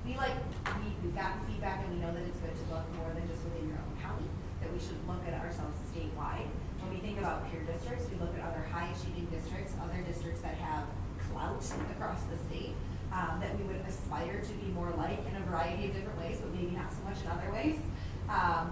we've gotten feedback, and we know that it's good to look more than just within your own county, that we should look at ourselves statewide. When we think about peer districts, we look at other high achieving districts, other districts that have clout across the state, that we would aspire to be more like in a variety of different ways, but maybe not so much in other ways.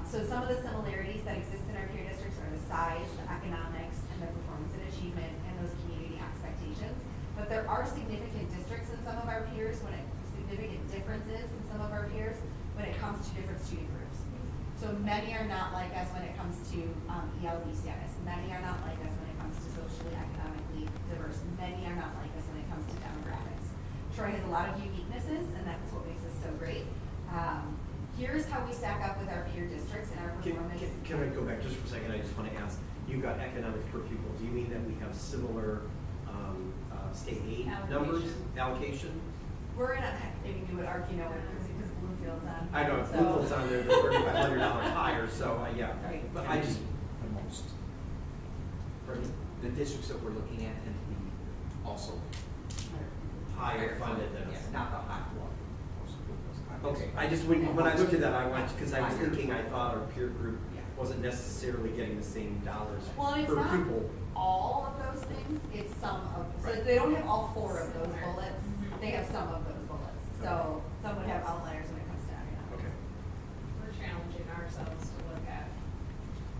So some of the similarities that exist in our peer districts are the size, the economics, and the performance and achievement, and those community expectations. But there are significant districts in some of our peers, significant differences in some of our peers when it comes to different student groups. So many are not like us when it comes to ELD status. Many are not like us when it comes to socially, economically diverse. Many are not like us when it comes to demographics. Troy has a lot of uniquenesses, and that's what makes us so great. Here's how we stack up with our peer districts and our performance. Can I go back just for a second? I just want to ask, you've got economics per pupil. Do you mean that we have similar state aid numbers, allocation? We're in a, if you do it, ARC, you know, because Bloomfield's on. I know, So- Bloomfield's on there, they're $3,500 higher, so, yeah. Right. But I just, The most. The districts that we're looking at tend to be also higher funded than Yeah, us. not the high one. Okay, I just, when I looked at that, I went, because I was thinking, I thought our peer group wasn't necessarily getting the same dollars Well, it's per not pupil. all of those things, it's some of, so Right. they don't have all 4 of those bullets, they have some of those bullets. So some would have outliers when it comes to economics. Okay. We're challenging ourselves to look at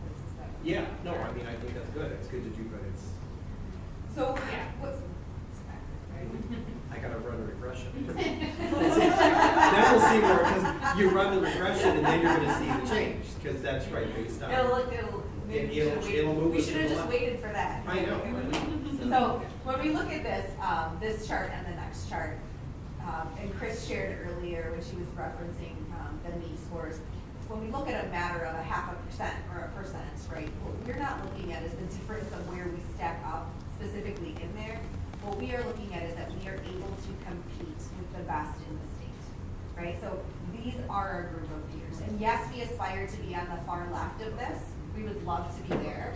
places that. Yeah, no, I mean, I think that's good, it's good to do, but it's, So, Yeah. what's, I gotta run a regression. Then we'll see more, because you run the regression and then you're gonna see the change, because that's right, based on. maybe we It'll- should've it'll waited- move we us should to have the just left. waited for that. I know. So when we look at this chart and the next chart, and Chris shared earlier when she was referencing the NEET scores, when we look at a matter of a 0.5% or a percent, right, what we're not looking at is the difference of where we stack up specifically in there. What we are looking at is that we are able to compete with the best in the state, right? So these are our group of peers. And yes, we aspire to be on the far left of this. We would love to be there.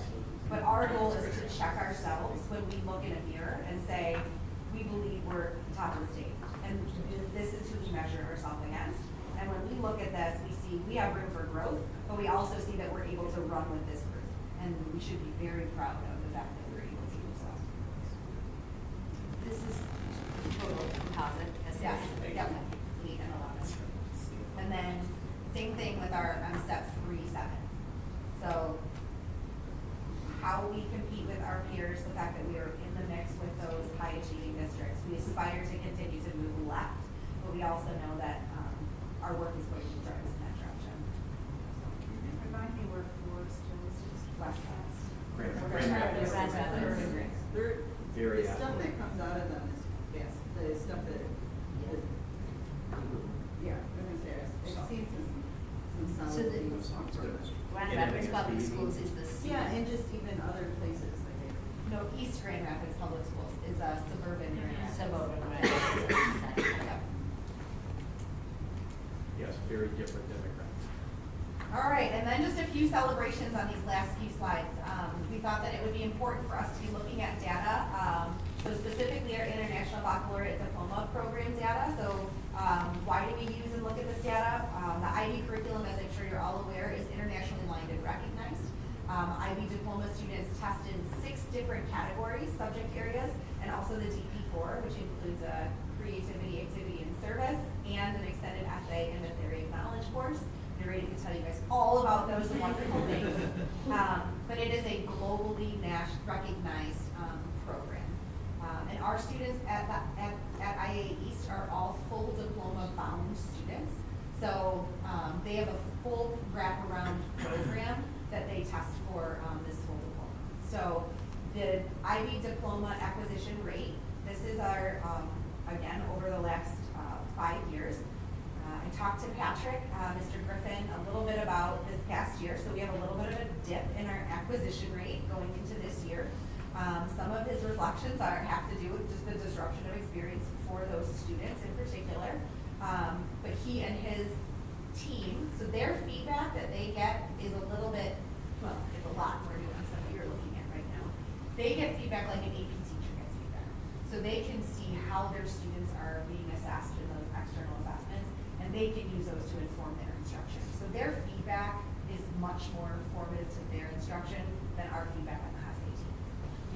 But our goal is to check ourselves when we look in a mirror and say, we believe we're top of the state. And And this is who we measure ourselves against. And when we look at this, we see we have room for growth, but we also see that we're able to run with this group. And we should be very proud of the fact that we're able to do so. This is total composite. Yes, yep, 8 and 11. And then, same thing with our step 3-7. So, how we compete with our peers, the fact that we are in the mix with those high achieving districts. We aspire to continue to move left, but we also know that our work is going to drive us in that direction. Remind me where Forest Hills is. West side. Grand Rapids. Grand Rapids. Very The stuff that comes out of them is, yes, the stuff that, yeah, I'm gonna say, I've seen some So solid the- things. Grand Rapids Public Schools is the C. Yeah, and just even other places, like, No, East Grand Rapids Public Schools is a suburban Grand Rapids. Suburban Grand Rapids. Yep. Yes, very different demographics. All right, and then just a few celebrations on these last few slides. We thought that it would be important for us to be looking at data, so specifically our International Baccalaureate Diploma Program data. So why do we use and look at this data? The IB curriculum, as I'm sure you're all aware, is internationally aligned and recognized. IB diploma students test in 6 different categories, subject areas, and also the DP4, which includes creativity, activity, and service, and an extended essay and a theory of knowledge course. I'm ready to tell you guys all about those wonderful things. But it is a globally recognized program. And our students at IA East are all full diploma bound students. So they have a full wraparound program that they test for this full diploma. So the IB diploma acquisition rate, this is our, again, over the last 5 years. I talked to Patrick, Mr. Griffin, a little bit about this past year. So we have a little bit of a dip in our acquisition rate going into this year. Some of his reflections have to do with just the disruption of experience for those students in particular. But he and his team, so their feedback that they get is a little bit, well, it's a lot more nuanced than what you're looking at right now. They get feedback like an AP teacher gets feedback. So they can see how their students are being assessed in those external assessments, and they can use those to inform their instruction. So their feedback is much more informative to their instruction than our feedback on the SAT.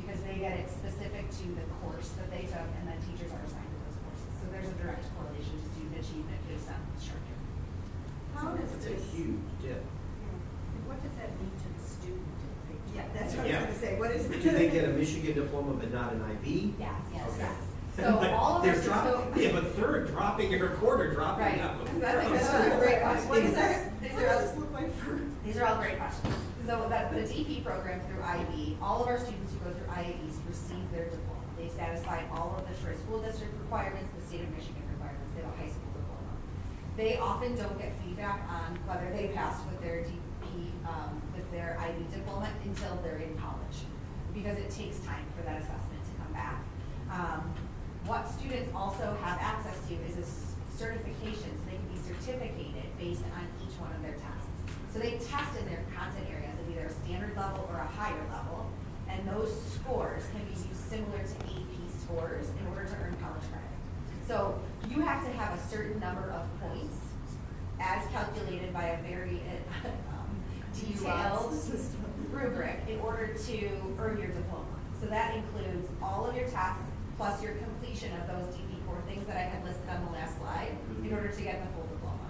Because they get it specific to the course that they took, and then teachers are assigned to those courses. So there's a direct correlation to student achievement based on instructor. how does It's a this? huge dip. What does that mean to the student? Yeah, that's what I was Yeah. gonna say, what is? Do they get a Michigan diploma but not an IB? Yes, Yes. yes. Okay. So But all of they're our, dropping, they have a third dropping or a quarter dropping Right. out. That's a great question. What is These are- this, these what are- does this look like for? These are all great questions. So the DP program through IB, all of our students who go through IA East receive their diploma. They satisfy all of the Troy School District requirements, the state of Michigan requirements. They have a high school diploma. They often don't get feedback on whether they passed with their DP, with their IB diploma until they're in college, because it takes time for that assessment to come back. What students also have access to is a certification, so they can be certificated based on each one of their tests. So they test in their content areas of either a standard level or a higher level, and those scores can be used similar to AP scores in order to earn college credit. So you have to have a certain number of points as calculated by a very detailed rubric in order to earn your diploma. So that includes all of your tests plus your completion of those DP4 things that I had listed on the last slide in order to get the full diploma.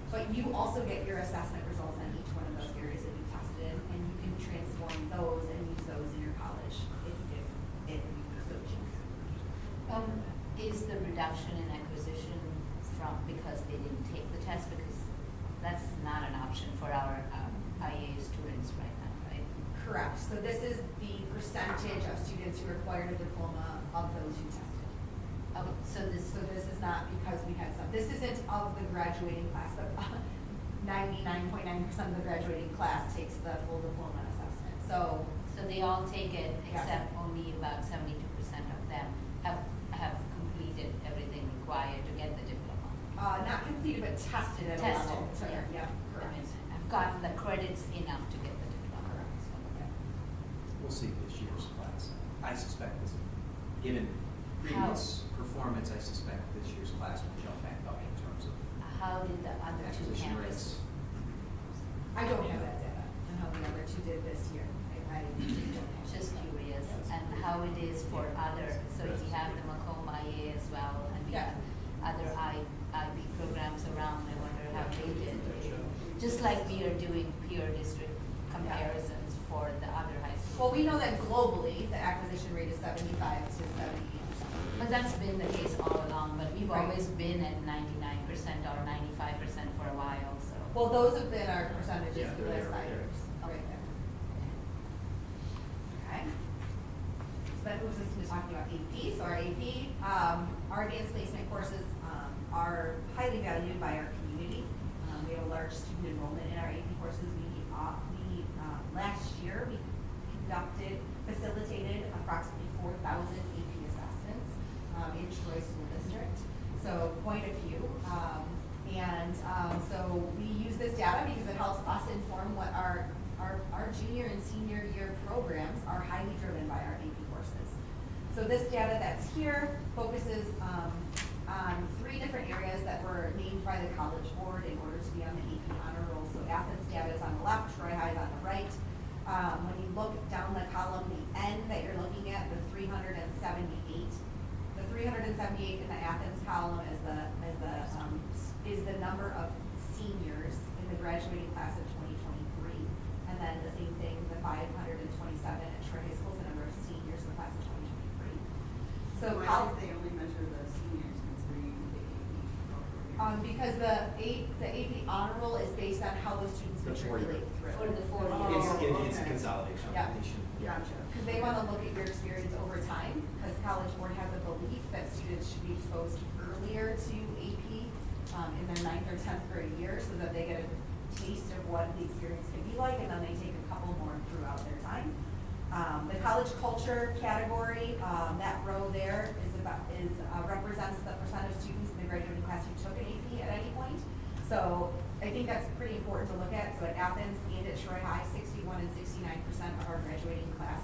But you also get your assessment results on each one of those areas that you tested in, and you can transform those and use those in your college if you so choose. Is the reduction in acquisition from, because they didn't take the test, because that's not an option for our IA students right now, right? Correct. So this is the percentage of students who required a diploma of those who tested. Okay, so this is not because we had some, this isn't of the graduating class, but 99.9% of the graduating class takes the full diploma assessment. So they all take it, Yes. except only about 72% of them have completed everything required to get the diploma. not completed, but tested at a Tested, level. So, yeah. yeah, I correct. mean, I've gotten the credits enough to get the diploma. So, We'll see this year's class. I suspect this, given previous performance, I suspect this year's class will jump back up in terms of How did the other two acquisition campuses? rates. I don't have that data on how the other two did this year. I just don't have. Just curious, and how it is for other, so you have the Macomb IA as well, and we have other IB programs around, I wonder how they did. Just like we are doing peer district comparisons for the other high schools. Well, we know that globally, the acquisition rate is 75 to 78%. But that's been the case all along, but we've Right. always been at 99% or 95% for a while, so. Well, those have been our percentages Yeah, for the they're last there, 5 yeah. years, right there. Okay. So that moves us into talking about AP. So our AP, our advanced placement courses are highly valued by our community. We have a large student enrollment in our AP courses. Last year, we facilitated approximately 4,000 AP assessments in Troy School District. So quite a few. So we use this data because it helps us inform what our junior and senior year programs are highly driven by our AP courses. So this data that's here focuses on 3 different areas that were named by the College Board in order to be on the AP honor roll. So Athens data is on the left, Troy High is on the right. When you look down the column, the N that you're looking at, the 378, the 378 in the Athens column is the number of seniors in the graduating class of 2023. And then the same thing, the 527 at Troy High School is the number of seniors in the class of 2023. So Why did they only measure the seniors considering the AP? Because the AP honor roll is based on how those students The 4 year. matriculate through. For the 4 Oh, years. It's a okay. consolidation. Yeah. Combination. Gotcha. Because they want to look at your experience over time, because College Board has a belief that students should be exposed earlier to AP in their 9th or 10th grade year, so that they get a taste of what the experience can be like, and then they take a couple more throughout their time. The college culture category, that row there represents the percent of students in the graduating class who took an AP at any point. So I think that's pretty important to look at. So at Athens and at Troy High, 61 and 69% of our graduating class,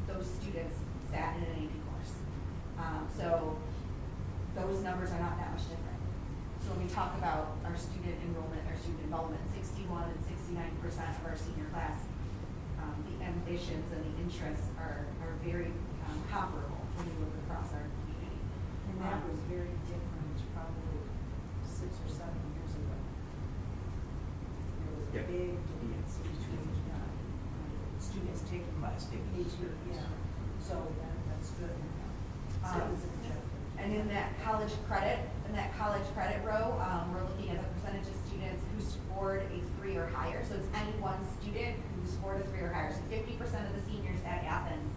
those students sat in an AP course. So those numbers are not that much different. So when we talk about our student enrollment, our student involvement, 61 and 69% of our senior class, the ambitions and the interests are very comparable when you look across our community. And that was very different probably 6 or 7 years ago. There was a Yeah. big difference between students taking Class taking AP, experience. yeah. So that's good. It's objective. And in that college credit row, we're looking at the percentage of students who scored a 3 or higher. So it's any one student who scored a 3 or higher. So 50% of the seniors at Athens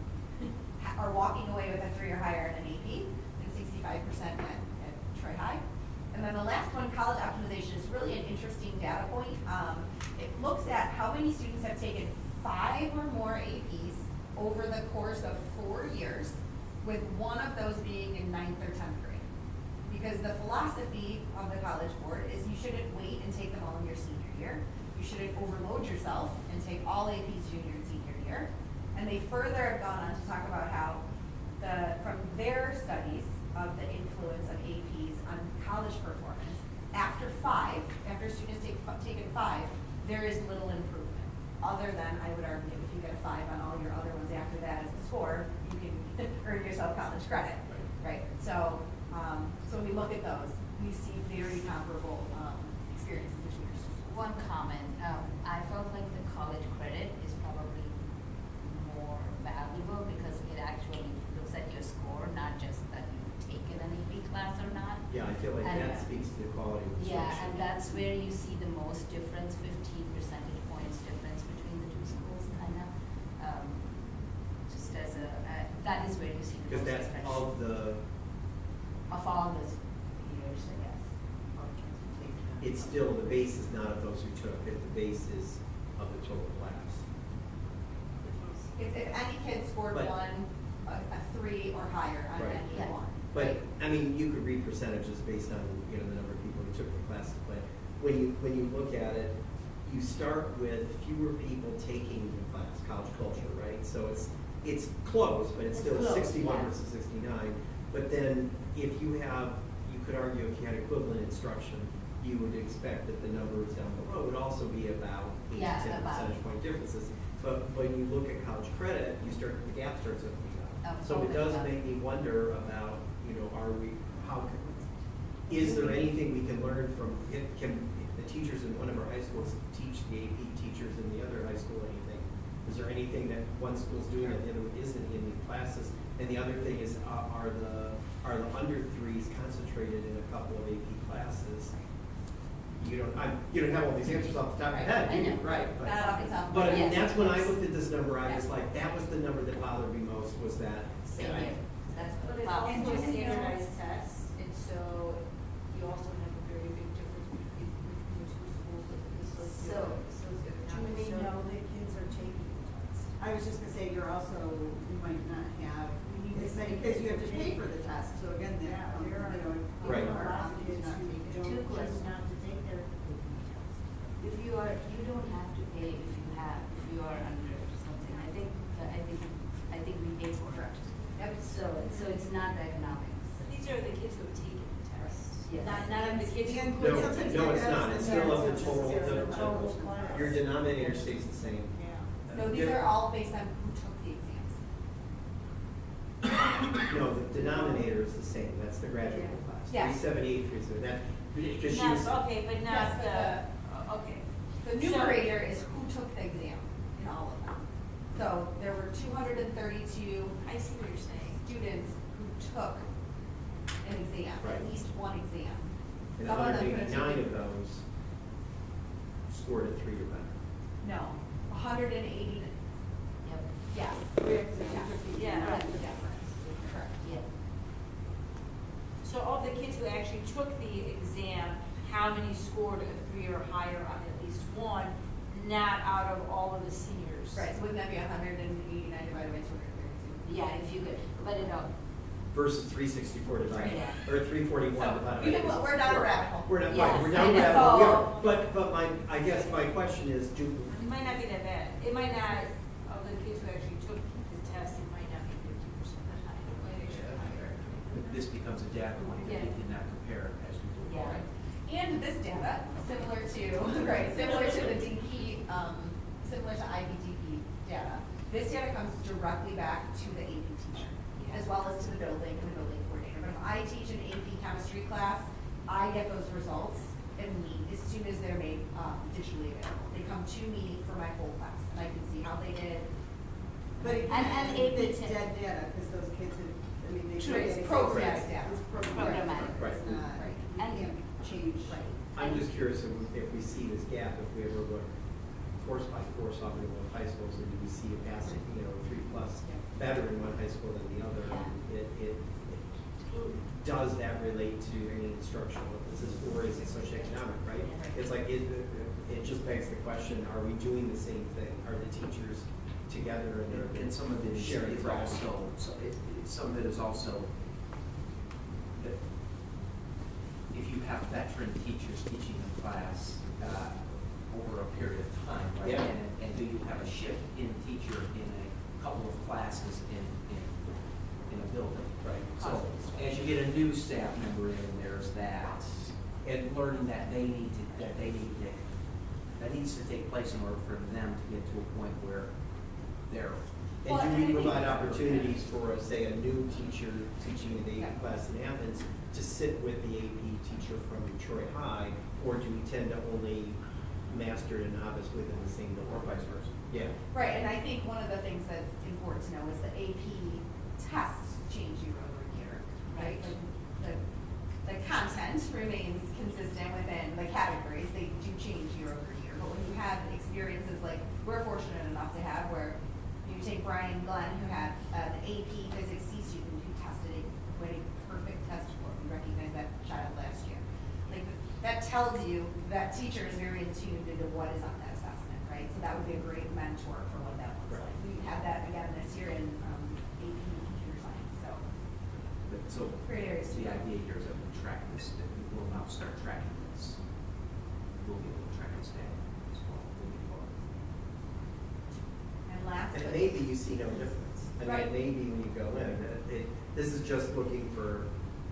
are walking away with a 3 or higher in an AP, and 65% at Troy High. And then the last one, college optimization, is really an interesting data point. It looks at how many students have taken 5 or more APs over the course of 4 years, with one of those being in 9th or 10th grade. Because the philosophy of the College Board is you shouldn't wait and take them all in your senior year. You shouldn't overload yourself and take all APs junior and senior year. And they further have gone on to talk about how from their studies of the influence of APs on college performance, after students taken 5, there is little improvement. Other than, I would argue, if you get a 5 on all your other ones after that as a score, you can earn yourself college credit, right? So when we look at those, we see very comparable experiences between our schools. One comment, I felt like the college credit is probably more valuable because it actually looks at your score, not just that you've taken an AP class or not. Yeah, I feel like And- that speaks to the quality of the Yeah, instruction. and that's where you see the most difference, 15 percentage points difference between the two schools, kind of. Just as that is where you see the Because most that's difference. of Of all the years, I guess. it's still, the base is not of those who took it, the base is of the total class. It's if any kid scored But- a 3 or higher on Right. any Yeah. one. But, right? I mean, you could read percentages based on, the number of people who took the classes, but when you look at it, you start with fewer people taking the class, college culture, right? So it's close, but it's It's still close, 61 yeah. versus 69. But then if you could argue if you had equivalent instruction, you would expect that the numbers down below would also be about 8 Yeah, to 10 about. percentage point differences. But when you look at college credit, the gap starts opening up. Oh, So it does opening up. make me wonder about, is there anything we can learn from, can the teachers in one of our high schools teach the AP teachers in the other high school anything? Is there anything that one school's doing that the other one isn't in the classes? And the other thing is, are the under threes concentrated in a couple of AP classes? You don't have all these answers off the top of your head, I do you? know. Right. Not off the top, But I mean, yes. that's when I looked at this number, I was Yeah. like, that was the number that bothered me most, was that. Same I- here, that's But what it's about. also a just, you know- standardized test, and so you also have a very big difference between the two schools of the So- socioeconomic. Do we know that kids are taking the test? I was just gonna say, you might not have as many kids, you have to pay for the test, so again, Yeah, there are- Right. There are a lot of kids not taking it. Two kids not to take their If you don't have to pay if you are under something, I think we pay for it. Yep, so it's not the economics. These are the kids who have taken the test, Yes. not of the kids who. And No, sometimes no, that it's does- not, it's that still does- of the total, the total class. your denominator stays the same. Yeah. No, these are all based on who took the exams. No, the denominator is the same, that's the graduate class. Yes. 378, 378, that, just Not, use. okay, but Yes, not but okay. The numerator is who took the exam in all of them. So there were 232 I see what you're saying. students who took an exam, Right. at least one exam. And Some of them could've 189 taken- of those scored a 3 or better. No, 180, Yep. yes. Yeah. That's the difference. Correct. Yeah. So of the kids who actually took the exam, how many scored a 3 or higher on at least one, not out of all of the seniors? Right, so wouldn't that be 189 divided by 232? Yeah, if you could, but it don't. Versus 364 divided, Yeah. or 341 So, divided. you know what, we're down a rabbit hole. We're not, Yes, right, we're down a I rabbit know. hole, we are. But I guess my question is, It might not be that bad. It might not, of the kids who actually took the test, it might not be 50% of the time. It might actually be higher. This becomes a data point that we cannot compare as we go Yeah. forward. And this data, similar to, right, similar to the DP, similar to IBDP data, this data comes directly back to the AP teacher, as well as to the building and the building coordinator. But if I teach an AP chemistry class, I get those results as soon as they're made digitally available. They come to me for my whole class, and I can see how they did. But it And it's AP dead data, because those kids have, they. Sure, should it's get programmatic exams. data. It's Programmatic. Right. It's not, Right. you And- can't change. Right. I'm just curious if we see this gap, if we ever look course by course off in one high schools, or do we see a passing, 3+ better in one high school than the other? Does that relate to any instructional emphasis, or is it socioeconomic, right? It's like, it just begs the question, are we doing the same thing? Are the teachers together and they're And some of it sharing is practice? also, some of it is also that if you have veteran teachers teaching a class over a period of time, right? Yeah. And do you have a shift in teacher in a couple of classes in a building? Right. So as you get a new staff member in, there's that, and learning that needs to take place in order for them to get to a point where they're. And do we provide opportunities for, say, a new teacher teaching an AP class in Athens to sit with the AP teacher from Troy High, or do we tend to only master a novice within the same building? Or vice versa. Yeah. Right, and I think one of the things that's important to know is the AP tests change year over year, right? Like the content remains consistent within the categories, they do change year over year. But when you have experiences like we're fortunate enough to have, where you take Brian Glenn, who had an AP Physics C student who tested a perfect test score, we recognized that child last year. Like, that tells you that teacher is very in tune into what is on that assessment, right? So that would be a great mentor for what that looks Right. like. We had that again this year in AP computer science, so So great areas to the go. idea here is that we track this, that we will now start tracking this. We'll be able to track this data as well moving forward. And last, And but- maybe you see no difference. I And Right. that maybe when you go in, this is just looking for,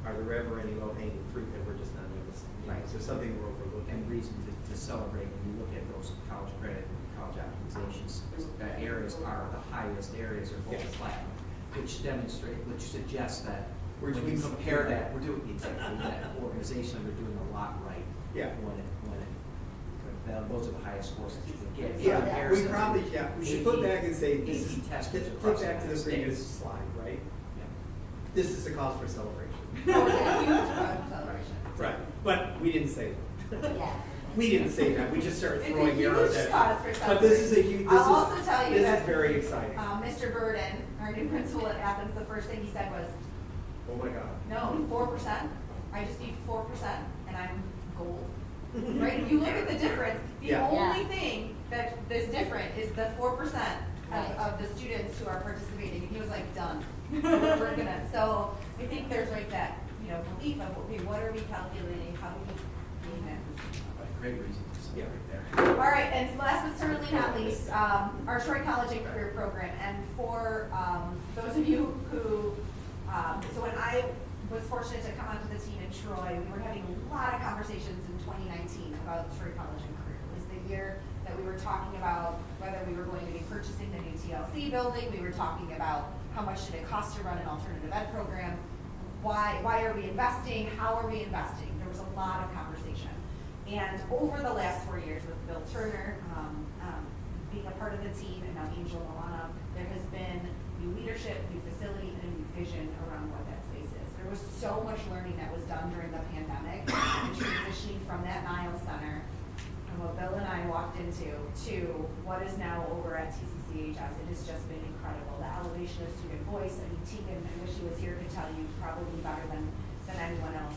are there ever any low-hanging fruit that we're just not noticing? You know, Right. Is there something we're overlooking? And reason to celebrate when you look at those college credit and college optimizations, areas are the highest areas are both Yes. platinum, which demonstrate, which suggests that We're when doing you something compare right. that, we're doing exactly that organization, we're doing a lot right. Yeah. Those are the highest scores that you can get. in Yeah, comparison we to probably, we should flip back and say, this AP is, testers flip across the back to the United previous States. slide, right? Yeah. This is a cause for celebration. Oh, it's a huge celebration. Right, but we didn't say that. Yeah. We didn't say that, we just started It's a throwing arrows huge at cause you. for But this is a huge, this is, I'll also tell you this that, is very exciting. Mr. Burden, our new principal at Athens, the first thing he said was, Oh my God. no, 4%, I just need 4% and I'm gold. Right, if you look at the difference, the Yeah. only thing that is different is the 4% Right. of the students who are participating, and he was like, done. We're gonna, so I think there's like that, belief of, okay, what are we calculating, how do we gain that? Great reason to celebrate there. All right, and last but certainly not least, our Troy College and Career Program. And for those of you who, so when I was fortunate to come onto the team in Troy, we were having a lot of conversations in 2019 about Troy College and Career. It was the year that we were talking about whether we were going to be purchasing the new TLC building. We were talking about how much did it cost to run an alternative ed program. Why are we investing? How are we investing? There was a lot of conversation. And over the last 4 years with Bill Turner being a part of the team and now Angel Milano, there has been new leadership, new facility, and a new vision around what that space is. There was so much learning that was done during the pandemic and transitioning from that Niles Center and what Bill and I walked into to what is now over at TCCHS. It has just been incredible. The elevation of student voice. I mean, Tegan, I wish she was here, could tell you probably better than anyone else,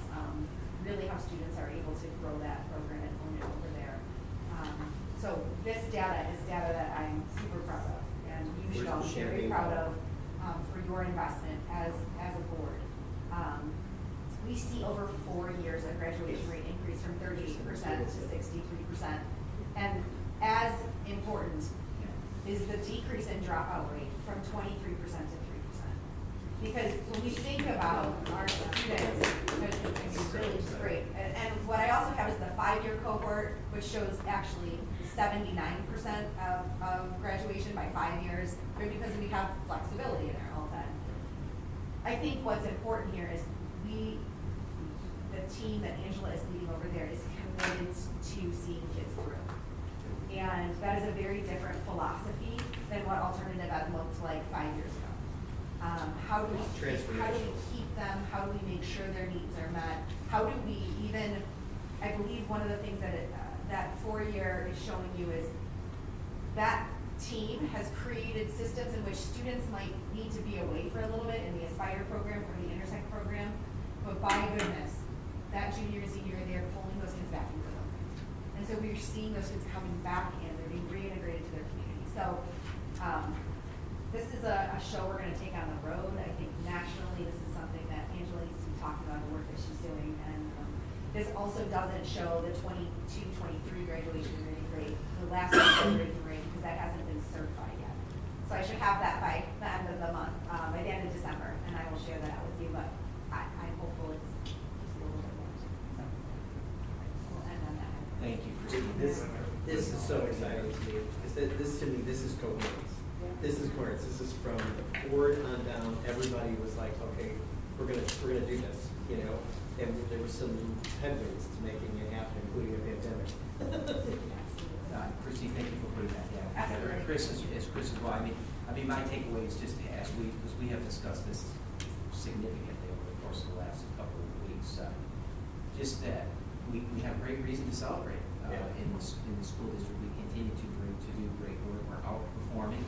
really how students are able to grow that program and own it over there. So this data is data that I'm super proud of, and you should all be very proud of for your investment as a board. We see over 4 years a graduation rate increase from 38% to 63%. And as important is the decrease in dropout rate from 23% to 3%. Because when we think about our students, it's really just great. And what I also have is the 5-year cohort, which shows actually 79% of graduation by 5 years, because we have flexibility in our LTED. I think what's important here is the team that Angela is leading over there is committed to seeing kids through. And that is a very different philosophy than what alternative ed looked like 5 years ago. How do we keep them? How do we make sure their needs are met? How do we even, I believe one of the things that that 4-year is showing you is that team has created systems in which students might need to be away for a little bit in the Aspire program or the Intersect program, but by goodness, that junior and senior year, they're pulling those kids back into the program. And so we're seeing those kids coming back in, they're being reintegrated to their community. So this is a show we're gonna take on the road. I think nationally, this is something that Angela needs to be talking about, the work that she's doing. And this also doesn't show the 22-23 graduation rate, the last graduation rate, because that hasn't been certified yet. So I should have that by the end of the month, by the end of December, and I will share that out with you, but I'm hopeful it's just a little bit more. So we'll end on that. Thank you, Christine. This is so exciting to me. This to me, this is coherence. This is coherence. This is from the board on down. Everybody was like, okay, we're gonna do this, And there were some headwinds to making it happen, including a pandemic. Christine, thank you for putting that down. Absolutely. Chris, as Chris as well, I mean, my takeaway is just because we have discussed this significantly over the course of the last couple of weeks, just that we have great reason to celebrate in the school district. We continue to do great work. We're outperforming,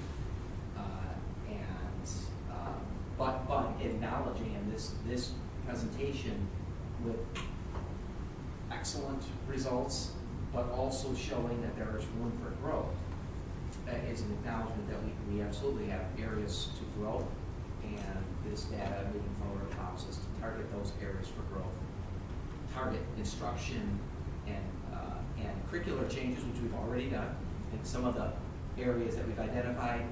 but acknowledging in this presentation with excellent results, but also showing that there is room for growth. Is an acknowledgement that we absolutely have areas to grow, and this data moving forward allows us to target those areas for growth, target instruction and curricular changes, which we've already done. I think some of the areas that we've identified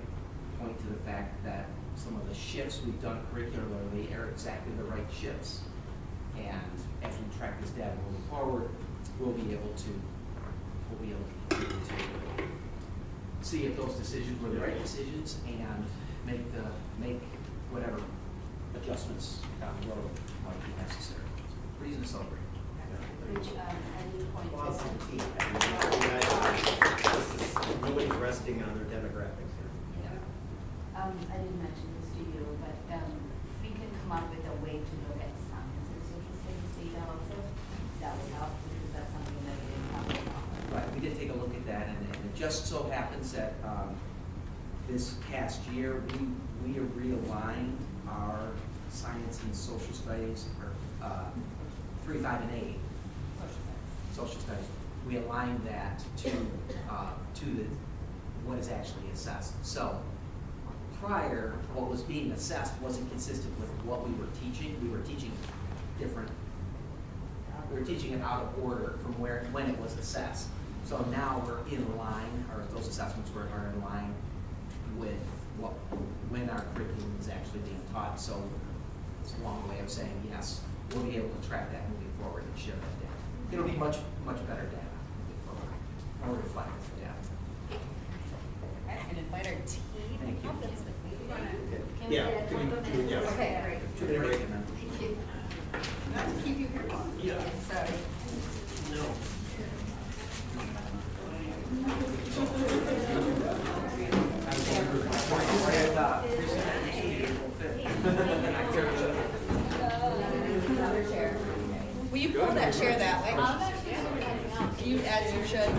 point to the fact that some of the shifts we've done curricularly are exactly the right shifts. And as we track this data moving forward, we'll be able to continue to see if those decisions were the right decisions and make whatever adjustments down the road might be necessary. Reason to celebrate. Which, at any point. Awesome team. Nobody's resting on their demographics here. Yeah. I didn't mention this to you, but, we can come up with a way to look at science and social studies data also. That would help, because that's something that we didn't have before. Right, we did take a look at that, and it just so happens that this past year, we realigned our science and social studies, or 3, 5, and 8. Social studies. We aligned that to what is actually assessed. So prior, what was being assessed wasn't consistent with what we were teaching. We were teaching different. We were teaching it out of order from when it was assessed. So now we're in line, or those assessments are in line with when our curriculum is actually being taught. So it's a long way of saying yes, we'll be able to track that moving forward and share that data. It'll be much better data moving forward, more reflective data. And invite our team. Thank you. Can we Yeah, get a can we- couple minutes? yeah. Okay, great. 2 minute break. Thank you. Not to keep you here long. Yeah. Sorry. No. Another chair. Will you pull that chair that way? You, as you should.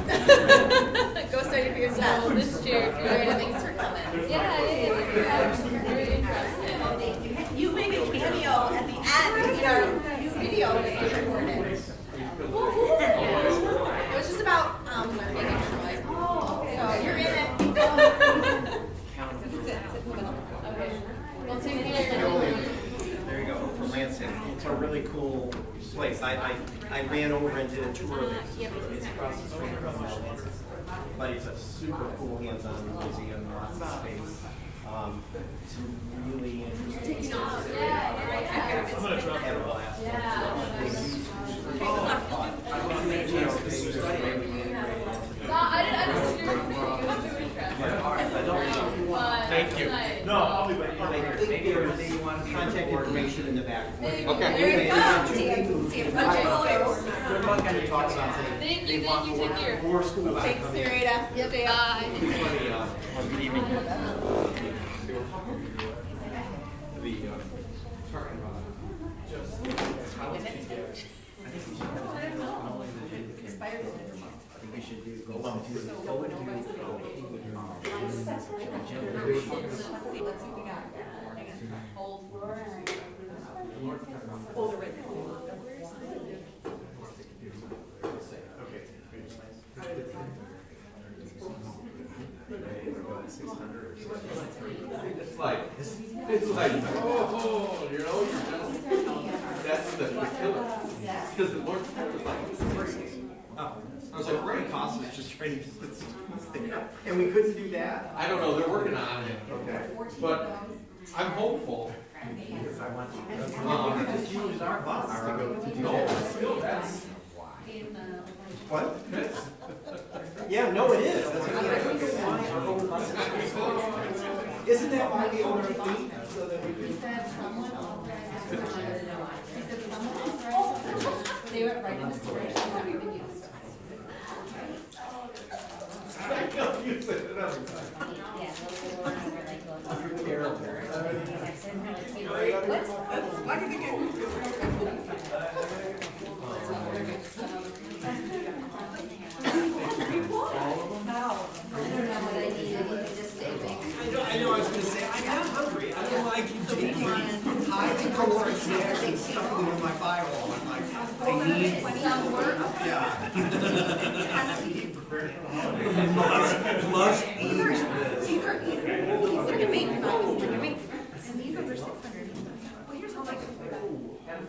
Go study for yourself. So this chair, if you're Alright, thanks for coming. yeah, very interesting. You make a cameo at the end, you know, you video that you recorded. It was just about, making sure, like, so you're in it. Sit in the middle. Okay. Well, take care. There you go, from Lansing. It's a really cool place. I ran over and did a tour of it. It's across the street from Lansing. But it's a super cool hands-on museum, lots of space. Some really interesting. I'm gonna drop Have a it off. blast. I didn't see your video. It was too interesting. Thank you. No, I'll be back. I think there is contact information in the back. Thank you. Okay. There you go. See you. Good luck on your talks about saying. Thank you, take care. More school. Thanks, Sarita. Yep, bye. Good evening. It's like, oh, you know, that's the killer. Because the Lord was like, it's free. Oh. I was like, great. Cost was just trying to put some there. And we couldn't do that? I don't know, they're working on it, okay? But I'm hopeful. Just use our bus to go to do No, that. still, that's, What? that's, Yeah, no, it is. That's what we have to fly our own buses. Isn't that why we own our fleet? So that we can. They went right into storage and not even used. I don't use it another time. Yeah, those are the ones that were like going. Terrible. Why did they get? I know, I was gonna say, I'm not hungry. I don't know why I keep taking high caloric snacks and stuffing them in my firewall. I'm like, I need. Yeah. Must eat this. Look at me. Look at me. And these ones are 600. Well, here's how much.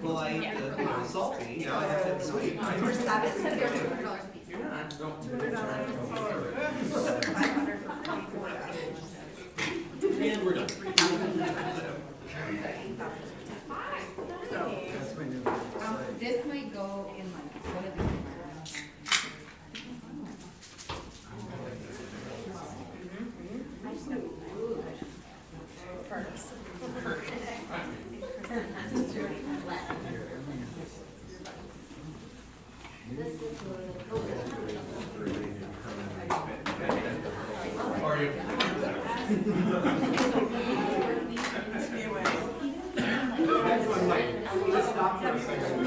Well, I eat the salty, you know, I have that sweet. For 7, they're $200 a piece. You're not. $200 for 500 for 24. And we're done. Everyone might, let's stop for a second.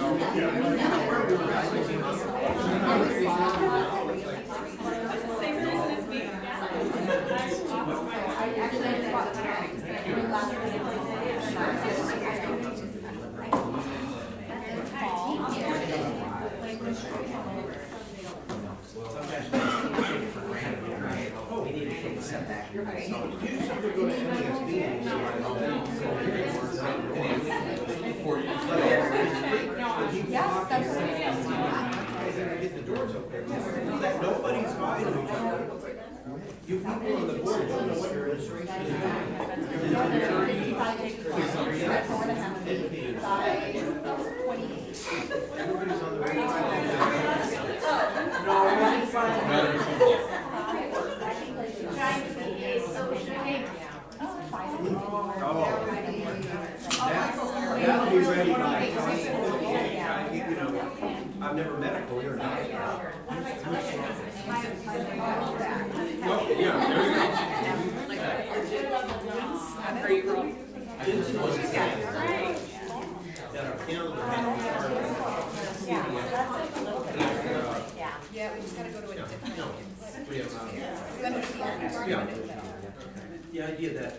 Same reason as me. We need to take a step back. Yes, that's what it is. Get the doors open. Nobody's buying them. You people on the board don't know what your illustration is. Everybody's on the right That'll be ready by, you know, I've never met a career now. Yeah, there you go. That our calendar has to start. Yeah, we just gotta go to a different. No, we have, yeah. The idea that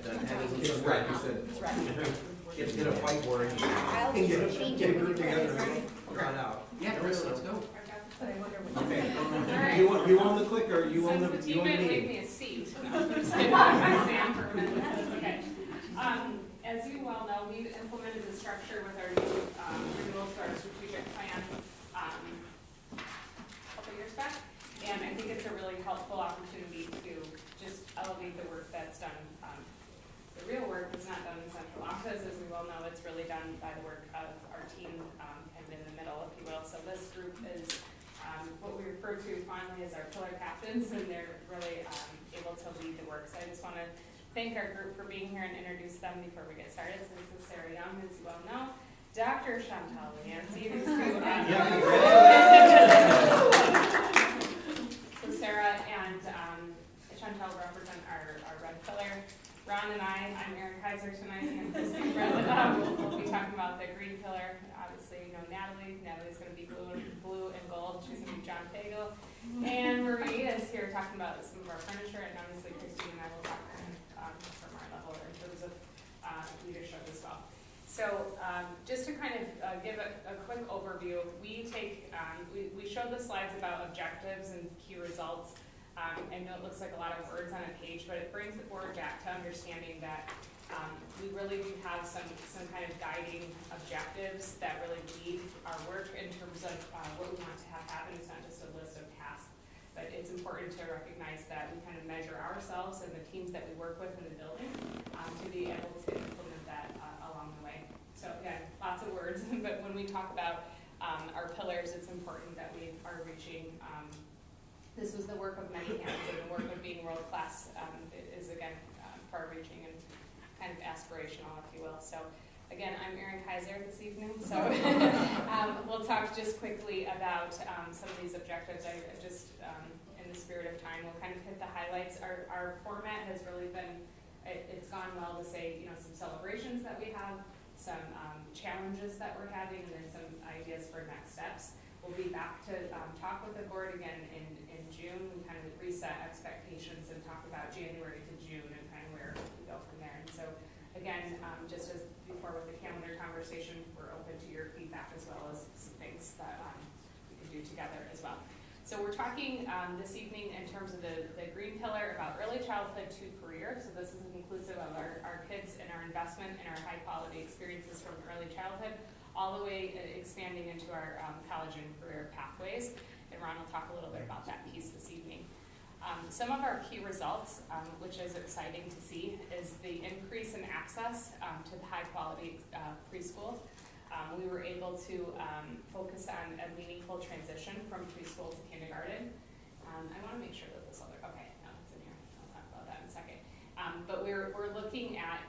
it's right, you said, get a whiteboard and get a group together and draw it out. Yeah, Chris, let's go. Okay. You own the clicker, you own the, Since the you team own the didn't leave meeting. me a seat, I'm just gonna stand for a minute. Okay. As you well know, we've implemented the structure with our new renewal to our strategic plan a couple years back. And I think it's a really helpful opportunity to just elevate the work that's done. The real work is not done in central office, as we well know. It's really done by the work of our team kind of in the middle, if you will. So this group is what we refer to finally as our pillar captains, and they're really able to lead the work. So I just want to thank our group for being here and introduce them before we get started. So this is Sarah Young, as you well know. Dr. Chantal Nancy, who's So Sarah and Chantal represent our red pillar. Ron and I'm Erin Kaiser tonight, and Christine we'll be talking about the green pillar. Obviously, you know Natalie's going to be blue and gold. She's going to be John Pagel. And Marie is here talking about some of our furniture, and obviously Christine and I will talk from our level in terms of leadership as well. So just to kind of give a quick overview, we showed the slides about objectives and key results. I know it looks like a lot of words on a page, but it brings the board back to understanding that we really do have some kind of guiding objectives that really lead our work in terms of what we want to have happen. It's not just a list of tasks, but it's important to recognize that we kind of measure ourselves and the teams that we work with in the building to be able to implement that along the way. So again, lots of words, but when we talk about our pillars, it's important that we are reaching this was the work of many hands, and the work of being world-class is, again, far-reaching and kind of aspirational, if you will. So, again, I'm Erin Kaiser this evening, so we'll talk just quickly about some of these objectives. I just, in the spirit of time, we'll kind of hit the highlights. Our format has really been, it's gone well to say, you know, some celebrations that we have, some challenges that we're having, and then some ideas for next steps. We'll be back to talk with the board again in June. We kind of reset expectations and talk about January to June and kind of where we go from there. And so again, just as before with the calendar conversation, we're open to your feedback as well as some things that we can do together as well. So we're talking this evening in terms of the green pillar about early childhood to career. So this is inclusive of our kids and our investment in our high quality experiences from early childhood all the way expanding into our college and career pathways. And Ron will talk a little bit about that piece this evening. Some of our key results, which is exciting to see, is the increase in access to the high quality preschool. We were able to focus on a meaningful transition from preschool to kindergarten. I want to make sure that this other, okay, no, it's in here. I'll talk about that in a second. But we're looking at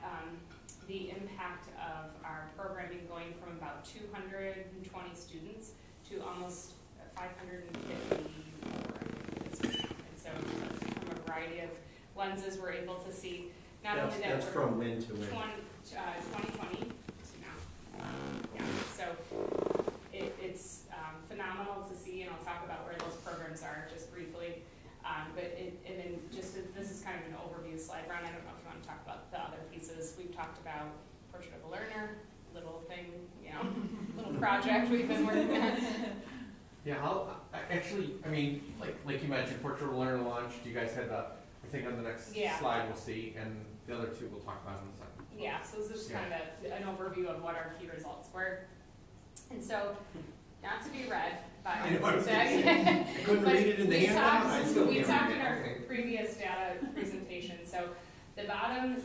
the impact of our programming going from about 220 students to almost 550. And so from a variety of lenses, we're able to see Not only that. That's we're from when to when? 2020 to now. Yeah, so it's phenomenal to see, and I'll talk about where those programs are just briefly. And then this is kind of an overview slide. Ron, I don't know if you want to talk about the other pieces. We've talked about Portrait of a Learner, little thing, little project we've been working on. Yeah, like you mentioned, Portrait of a Learner launch. You guys had I think on the next slide we'll see, and the other two we'll talk about in a second. Yeah, so this is just kind of an overview of what our key results were. And so, not to be read by I know, I was gonna say, I couldn't read it in the handout, I still we can't talked read in it. our Okay. previous data presentation. So the bottom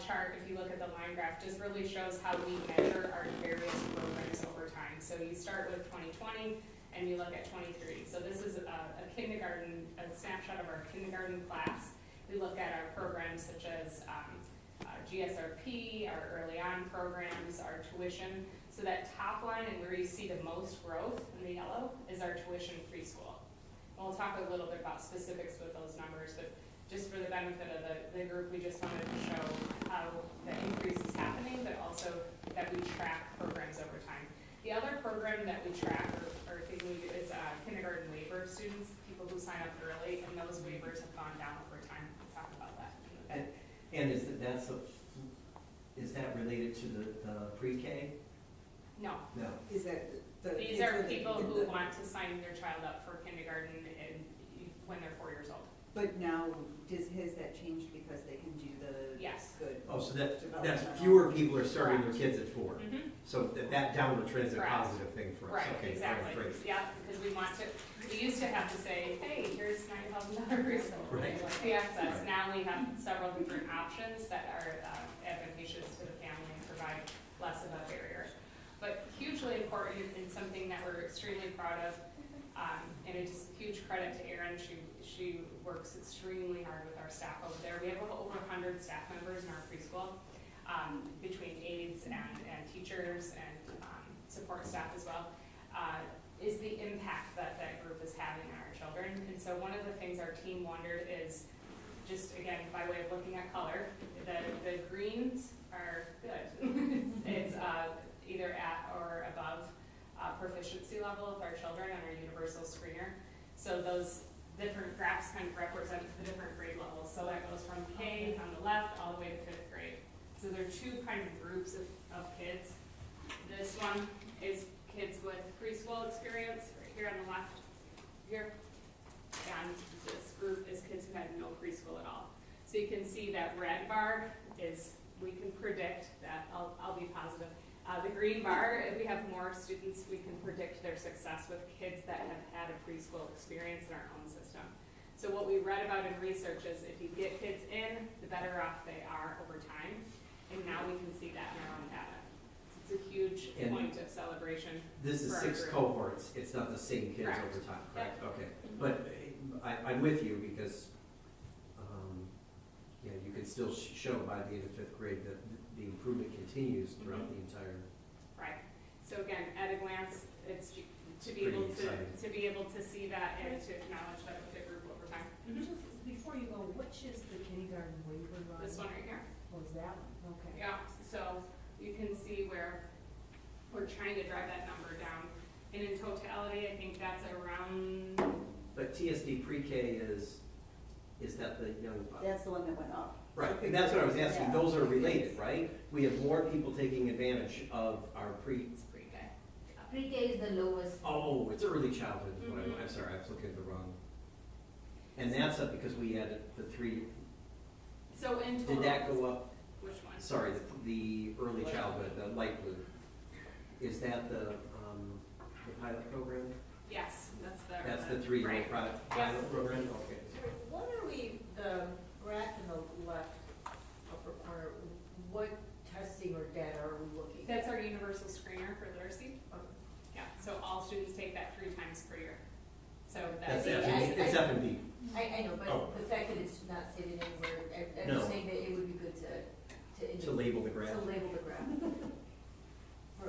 chart, if you look at the line graph, just really shows how we measure our various programs over time. So you start with 2020 and you look at 23. So this is a snapshot of our kindergarten class. We look at our programs such as GSRP, our early on programs, our tuition. So that top line and where you see the most growth in the yellow is our tuition preschool. We'll talk a little bit about specifics with those numbers, but just for the benefit of the group, we just wanted to show how the increase is happening, but also that we track programs over time. The other program that we track or thinking is kindergarten waiver students, people who sign up early, and those waivers have gone down over time. We'll talk about that in a bit. And is that related to the pre-K? No. No. Is that These are people who want to sign their child up for kindergarten when they're 4 years old. But now, has that changed because they can do the? Yes. Good. Oh, so that's fewer people are starting their Correct. kids at 4. Mhm. So that downward trend is a Correct. positive thing for us. Right, Okay, exactly. great. Yeah, because we used to have to say, hey, here's $9,000 Right. the access. Right. Now we have several different options that are advantageous to the family and provide less of a barrier. But hugely important and something that we're extremely proud of. And it's huge credit to Erin. She works extremely hard with our staff over there. We have over 100 staff members in our preschool, between aides and teachers and support staff as well, is the impact that group is having on our children. And so one of the things our team wondered is, just again, by way of looking at color, the greens are good. It's either at or above proficiency level of our children on our universal screener. So those different graphs kind of represent the different grade levels. So that goes from K on the left all the way to 5th grade. So there are two kind of groups of kids. This one is kids with preschool experience, right here on the left, here. And this group is kids who had no preschool at all. So you can see that red bar is, we can predict that, I'll be positive. The green bar, if we have more students, we can predict their success with kids that have had a preschool experience in our own system. So what we read about in research is if you get kids in, the better off they are over time. And now we can see that in our own data. It's a huge point of celebration. This is for our 6 group. cohorts, it's not the same kids Correct. over time, correct? Yep. Okay, but I'm with you because, you can still show by the end of 5th grade that the improvement continues throughout the entire. Right. So again, at a glance, it's to be Pretty able exciting. to be able to see that and to acknowledge that with the group over time. Just before you go, which is the kindergarten waiver line? This one right here. Oh, is that one? Okay. Yeah, so you can see where we're trying to drive that number down. And in totality, I think that's around, But TSD pre-K is that the young? That's the one that went up. Right, and that's what I was asking, Yeah. those are related, right? We have more people taking advantage of our it's pre-K. Pre-K is the lowest. Oh, it's early childhood, is what Mhm. I'm sorry, I was looking at the wrong. And that's up because we added the 3, So in total. did that go up? Which one? Sorry, the early childhood, the light blue. Is that the pilot program? Yes, that's the. That's the 3-year-old right. pilot program? Okay. What are we, the graph in the left upper corner, what testing or data are we looking at? That's our universal screener for literacy. Yeah, so all students take that 3 times per year. So That's that's. it's F and B. I know, Oh. but the fact that it's not stated anywhere, I'm No. just saying that it would be good To label the graph. To label the graph.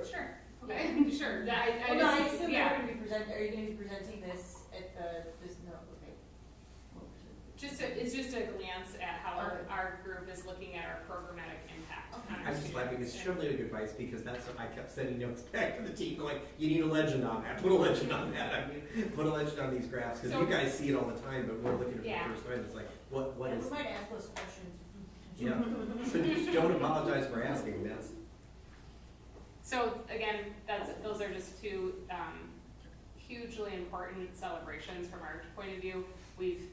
Sure, okay, sure. Well, no, I just- assume yeah. you're gonna be are you gonna be presenting this at this, no, okay. Just to it's just a glance at how our group is looking at our programmatic impact on our I'm just laughing, it's students. surely good advice, because that's what I kept sending notes back to the team, going, you need a legend on that, put a legend on that, I mean, put a legend on these graphs, because you So- guys see it all the time, but we're looking at it Yeah. for the first time, it's like, what And is? we might ask those questions. Yeah, so just don't apologize for asking, that's, So again, those are just two hugely important celebrations from our point of view. We've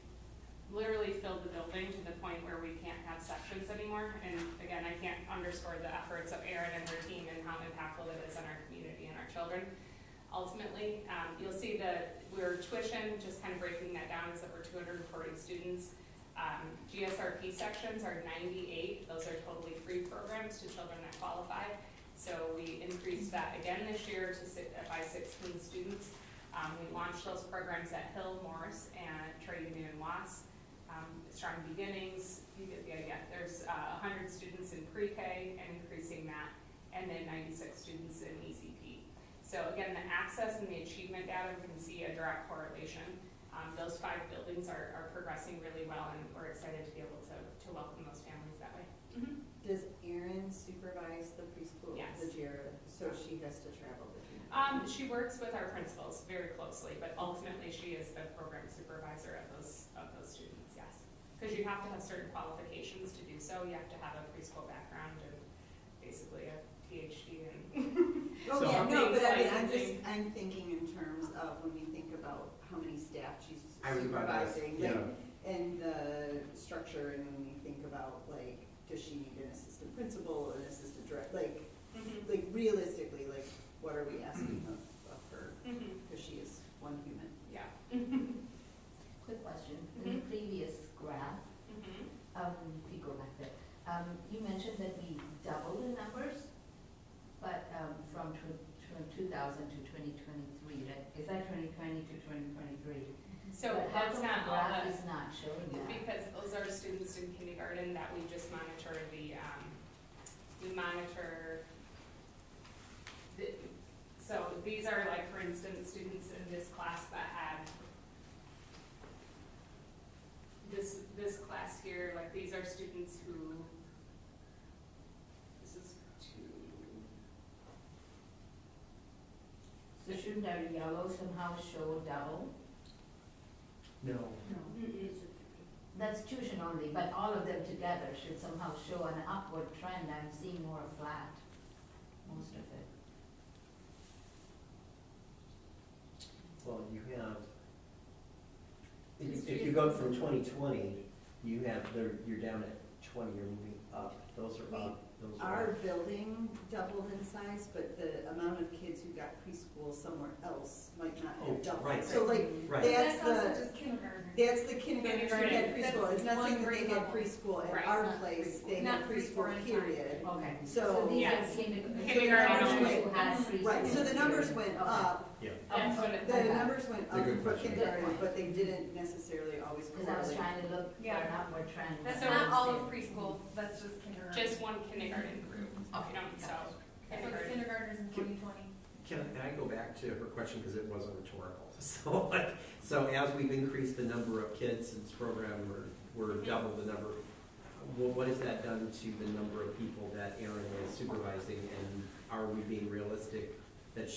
literally filled the building to the point where we can't have sections anymore. And again, I can't underscore the efforts of Erin and her team and how impactful it is on our community and our children. Ultimately, you'll see that we're tuition, just kind of breaking that down, is over 240 students. GSRP sections are 98. Those are totally free programs to children that qualify. So we increased that again this year by 16 students. We launched those programs at Hill, Morris, and Trey Union and Watts. Strong Beginnings, you get the idea. There's 100 students in pre-K and increasing that, and then 96 students in ECP. So again, the access and the achievement data, we can see a direct correlation. Those 5 buildings are progressing really well, and we're excited to be able to welcome those families that way. Mm-hmm. Does Erin supervise the preschool, Yes. the JARA, so she has to travel with you? She works with our principals very closely, but ultimately she is the program supervisor of those students, yes. Because you have to have certain qualifications to do so. You have to have a preschool background and basically a PhD in Oh, So yeah, how- no, but I mean, licensing. I'm thinking in terms of when you think about how many staff she's I was about to ask, supervising, yeah. like, and the structure, and when you think about, like, does she need an assistant principal, an assistant director, Mhm. like realistically, like, what are we asking of her? Mhm. Because she is one human. Yeah. Quick question, in the previous graph, Mhm. if you go back there, you mentioned that we doubled the numbers, but from 2000 to 2023, right? Is that 2020 to 2023? So But how that's come not the all graph the. is not showing that? Because those are students in kindergarten that we just monitor we monitor so these are like, for instance, students in this class that had this class here, like these are students who, this is So shouldn't our yellow somehow show double? no. That's tuition only, but all of them together should somehow show an upward trend. I'm seeing more flat, most of it. Well, you have, if you go from 2020, you have, you're down at 20, you're moving up, those are up, those are Our up. building doubled in size, but the amount of kids who got preschool somewhere else might not Oh, have doubled. right. So like, Right. that's also the, just kindergarten. that's the kindergartners who had Kindergarten. preschool. It's That's not saying that one they grade had level. preschool at Right. our Not place, they Not had three, four, preschool, and period. Okay. So- these Yes. are kindergarten. Kindergarten numbers only. went- Had preschool. Right, so the numbers went Okay. up, Yeah. That's what it. the numbers went It's a up good for question. kindergarten, but they didn't necessarily always Because I was correlate. trying to look for Yeah. an upward trend. That's but I not didn't all see of it. preschool, That's just kindergarten. just one kindergarten group, Okay. so So the kindergarten. kindergartners in 2020. Can I go back to her question, because it wasn't rhetorical? So like, so as we've increased the number of kids in this program, we're double the number. What has that done to the number of people that Erin is supervising, and are we being realistic that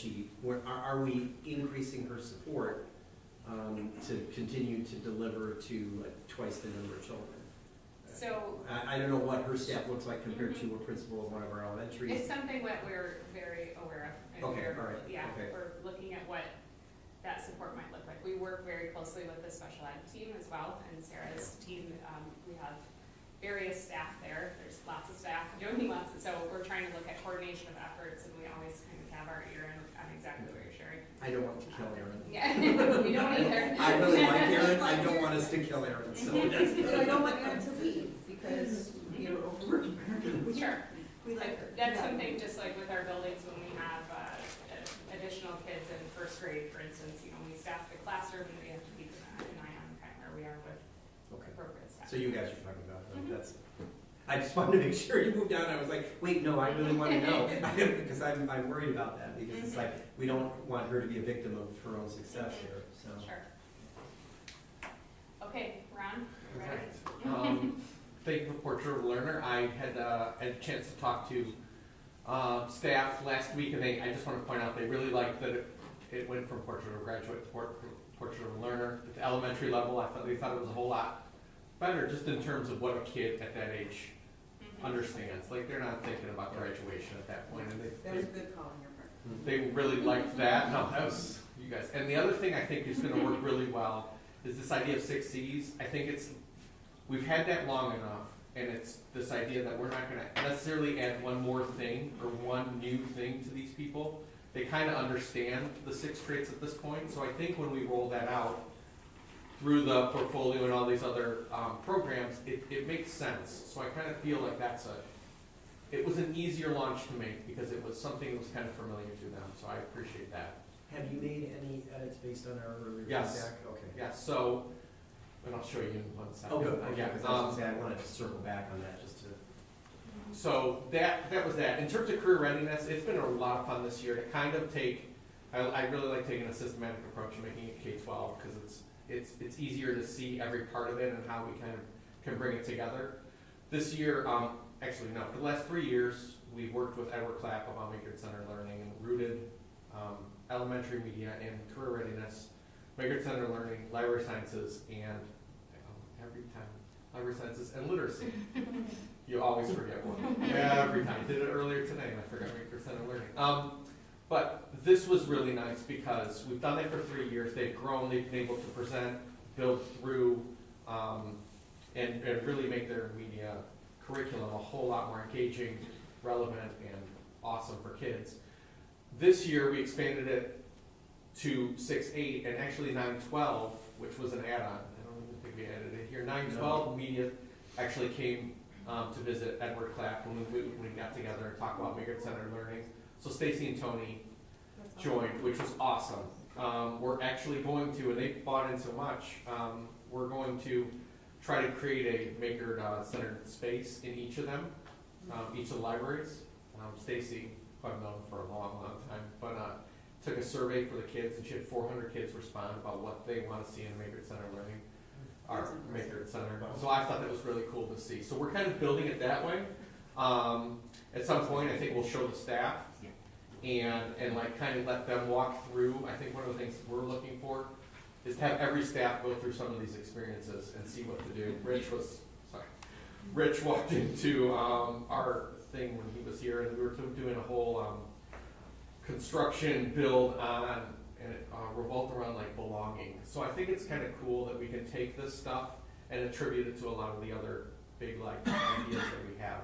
are we increasing her support to continue to deliver to twice the number of children? So I don't know what her staff looks like compared to a principal of one of our elementaries. it's something that we're very aware of. And Okay, we're- all right, Yeah, okay. we're looking at what that support might look like. We work very closely with the special ed team as well, and Sarah's team. We have various staff there. There's lots of staff doing lots of, so we're trying to look at coordination of efforts, and we always kind of have our ear on exactly what you're sharing. I don't want to kill Erin. Yeah, we don't either. I really like Erin, I don't want us to kill Erin, so that's. But I don't want Erin to leave, because we are overworking her. Sure. We like her. That's Yeah. something just like with our buildings when we have additional kids in first grade, for instance, we staff the classroom and we have to keep an eye on kind of where we are with Okay. appropriate staff. So you guys are talking about, Mhm. that's, I just wanted to make sure you moved down, I was like, wait, no, I really want to know, because I'm worried about that, because it's like, we don't want her to be a victim of her own success here, so. Sure. Okay, Ron, you ready? Right. thing for Portrait of a Learner. I had a chance to talk to staff last week, and I just want to point out they really liked that it went from Portrait of a Graduate to Portrait of a Learner. At the elementary level, they thought it was a whole lot better just in terms of what a kid at that age understands. Like, they're not thinking about graduation at that point. And That was a good call on your part. they really liked that. No, that was you guys. And the other thing I think is going to work really well is this idea of 6 C's. I think we've had that long enough, and it's this idea that we're not going to necessarily add one more thing or one new thing to these people. They kind of understand the 6 traits at this point. So I think when we roll that out through the portfolio and all these other programs, it makes sense. So I kind of feel like it was an easier launch to make because it was something that was kind of familiar to them. So I appreciate that. Have you made any edits based on our earlier Yes. feedback? Okay. Yeah, so, and I'll show you in 1 second. Oh, good. Okay, Yeah, because I was gonna say, I wanted to circle back on that just to. so that was that. In terms of career readiness, it's been a lot of fun this year to kind of take, I really like taking a systematic approach and making it K-12 because it's easier to see every part of it and how we kind of can bring it together. This year, actually no, for the last 3 years, we've worked with Edward Clapp of Maker Center Learning and rooted elementary media and career readiness, Maker Center Learning, library sciences, and every time, library sciences and literacy. You always forget one. Every time. I did it earlier today and I forgot Maker Center Learning. But this was really nice because we've done that for 3 years. They've grown, they've been able to present, build through, and really make their media curriculum a whole lot more engaging, relevant, and awesome for kids. This year we expanded it to 6-8 and actually 9-12, which was an add-on. I don't even think we added it here. 9-12 media actually came to visit Edward Clapp when we got together and talked about Maker Center Learning. So Stacy and Tony joined, which was awesome. We're actually going to, and they bought in so much, we're going to try to create a Maker Centered space in each of them, each of the libraries. Stacy, who I've known for a long, long time, but took a survey for the kids, and she had 400 kids respond about what they want to see in Maker Center Learning, or Maker Center. So I thought that was really cool to see. So we're kind of building it that way. At some point, I think we'll show the staff and like kind of let them walk through. I think one of the things we're looking for is to have every staff go through some of these experiences and see what to do. Rich walked into our thing when he was here, and we were doing a whole construction build on, and it revolved around like belonging. So I think it's kind of cool that we can take this stuff and attribute it to a lot of the other big like ideas that we have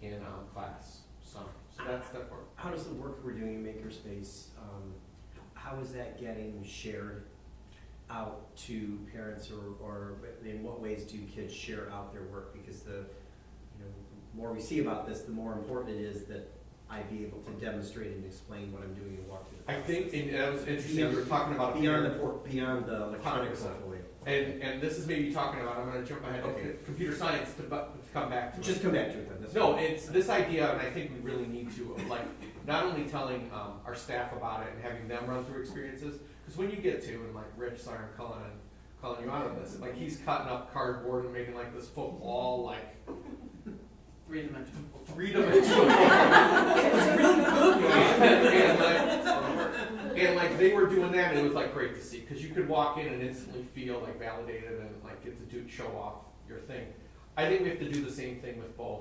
in class. So that's that part. How does the work we're doing in Makerspace, how is that getting shared out to parents, or in what ways do kids share out their work? Because the more we see about this, the more important it is that I be able to demonstrate and explain what I'm doing and walk through the process. I think, and that was interesting, we were talking about beyond the electronic portfolio. And this is maybe talking about, I'm going to jump ahead, Okay. Computer science to come back to Just it. come back to it then. That's No, fine. it's this idea, and I think we really need to, like, not only telling our staff about it and having them run through experiences, because when you get to, and like Rich, sorry, I'm calling you out on this, like he's cutting up cardboard and making like this football, like, Three-dimensional. It's really good, and like they were doing that, and it was like great to see because you could walk in and instantly feel like validated and like get to show off your thing. I think we have to do the same thing with both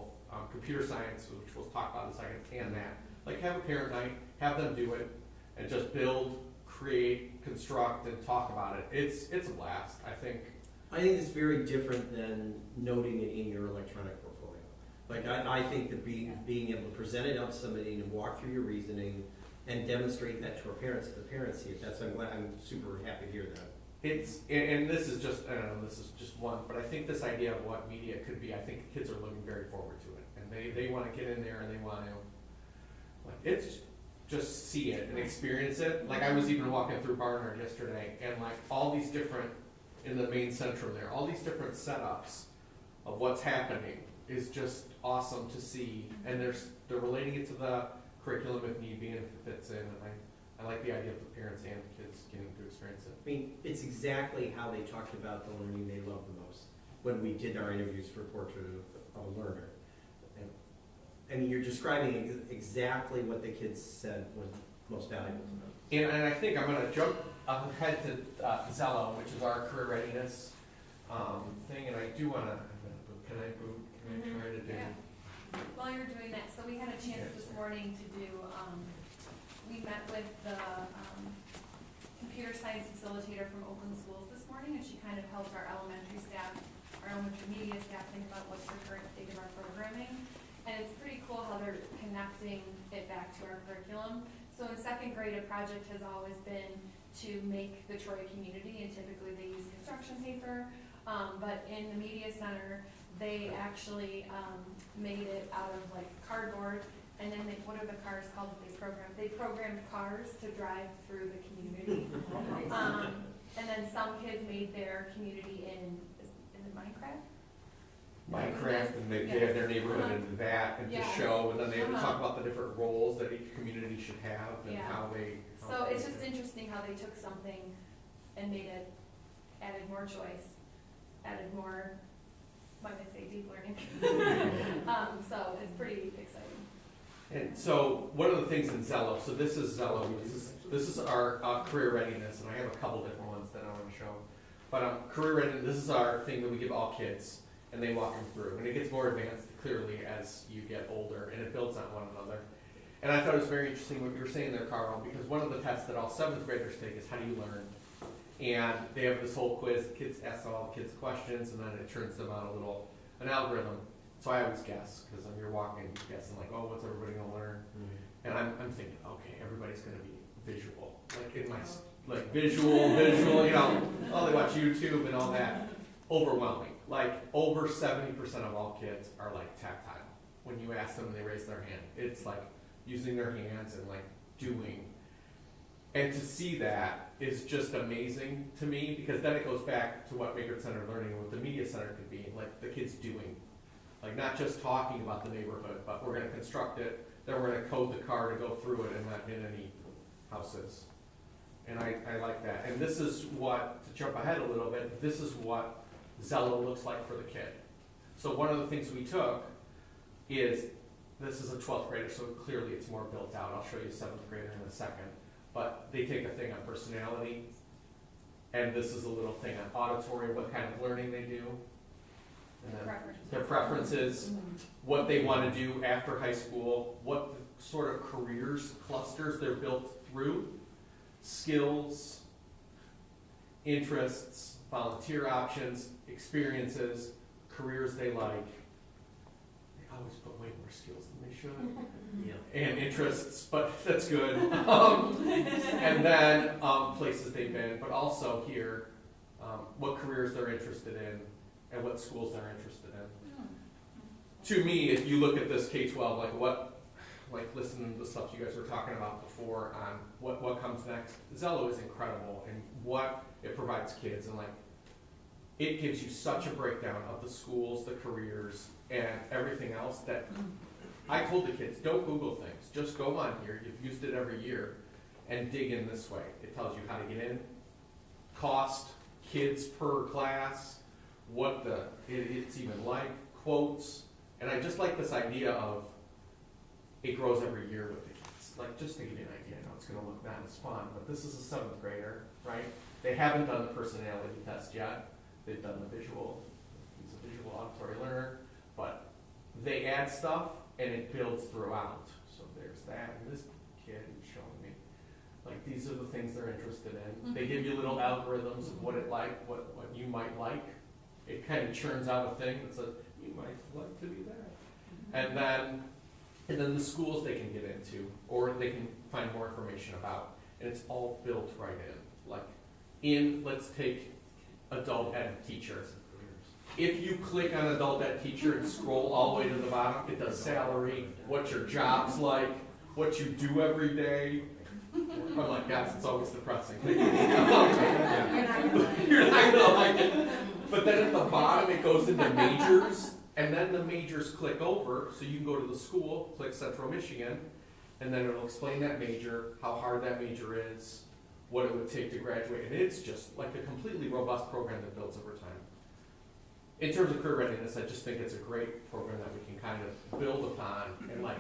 computer science, which we'll talk about in a second, and that. Like have a parent night, have them do it, and just build, create, construct, and talk about it. It's a blast. I think it's very different than noting it in your electronic portfolio. Like I think that being able to present it out to somebody and walk through your reasoning and demonstrate that to our parents, if the parents see it, I'm super happy to hear that. It's, and this is just, I don't know, this is just one, but I think this idea of what media could be, I think kids are looking very forward to it. And they want to get in there and they want to, like, it's just see it and experience it. Like I was even walking through Barnard yesterday and like all these different, in the main centrum there, all these different setups of what's happening is just awesome to see. And they're relating it to the curriculum if need be and if it fits in. And I like the idea of the parents and the kids getting to experience it. I mean, it's exactly how they talked about the learning they love the most. when we did our interviews for Portrait of a Learner. I mean, you're describing exactly what the kids said was most valuable to them. And I think I'm gonna jump ahead to Zello, which is our career readiness thing, and I do wanna, can I try to do? Yeah. While you're doing that, so we had a chance this morning to do, we met with the computer science facilitator from Oakland Schools this morning, and she kind of helped our elementary staff, our elementary media staff think about what's the current state of our programming. And it's pretty cool how they're connecting it back to our curriculum. So in second grade, a project has always been to make the Troy community, and typically they use construction paper. But in the media center, they actually made it out of like cardboard. And then what are the cars called that they programmed? They programmed cars to drive through the community. And then some kids made their community in, is it Minecraft? Minecraft, and they have their neighborhood into that, and to show, and then they have to talk about the different roles that each community should have, and how they. So it's just interesting how they took something and made it, added more choice, added more, what did I say, deep learning. So it's pretty exciting. And so one of the things in Zello, so this is Zello, this is our career readiness, and I have a couple different ones that I want to show. But career readiness, this is our thing that we give all kids, and they walk them through. And it gets more advanced clearly as you get older, and it builds on one another. And I thought it was very interesting what you were saying there, Carl, because one of the tests that all 7th graders take is how do you learn? And they have this whole quiz, the kids ask all the kids questions, and then it turns them out an algorithm. So I always guess, because when you're walking, you're guessing like, oh, what's everybody gonna learn? And I'm thinking, okay, everybody's gonna be visual. Like in my, like visual, you know, oh, they watch YouTube and all that. Overwhelming. Like over 70% of all kids are like tactile. When you ask them and they raise their hand, it's like using their hands and like doing. And to see that is just amazing to me, because then it goes back to what Maker-centered learning and what the media center could be, like the kids doing. Like not just talking about the neighborhood, but we're gonna construct it, then we're gonna code the car to go through it and not hit any houses. And I like that. And this is what, to jump ahead a little bit, this is what Zello looks like for the kid. So one of the things we took is, this is a 12th grader, so clearly it's more built out. I'll show you a 7th grader in a second. But they take a thing on personality, and this is a little thing on auditory, what kind of learning they do, and then their preferences, what they want to do after high school, what sort of careers clusters they're built through, skills, interests, volunteer options, experiences, careers they like. They always put way more skills than they should. And interests, but that's good. And then places they've been, but also here, what careers they're interested in and what schools they're interested in. To me, if you look at this K-12, like listening to the stuff you guys were talking about before on what comes next, Zello is incredible in what it provides kids, and like it gives you such a breakdown of the schools, the careers, and everything else that I told the kids, don't Google things, just go on here, you've used it every year, and dig in this way. It tells you how to get in, cost, kids per class, what it's even like, quotes, and I just like this idea of it grows every year with the kids. Like, just to give you an idea, I know it's gonna look not as fun, but this is a 7th grader, right? They haven't done the personality test yet. They've done the visual. He's a visual auditory learner, but they add stuff and it builds throughout. So there's that, and this kid is showing me, like these are the things they're interested in. They give you little algorithms of what it like, what you might like. It kind of churns out a thing that says, you might like to do that. And then the schools they can get into, or they can find more information about. And it's all built right in. Like let's take adult ed teacher. If you click on adult ed teacher and scroll all the way to the bottom, it does salary, what your job's like, what you do every day. I'm like, yes, it's always depressing. You're not gonna like it. But then at the bottom it goes into majors, and then the majors click over, so you can go to the school, click Central Michigan, and then it'll explain that major, how hard that major is, what it would take to graduate, and it's just like a completely robust program that builds over time. in terms of career readiness, I just think it's a great program that we can kind of build upon and like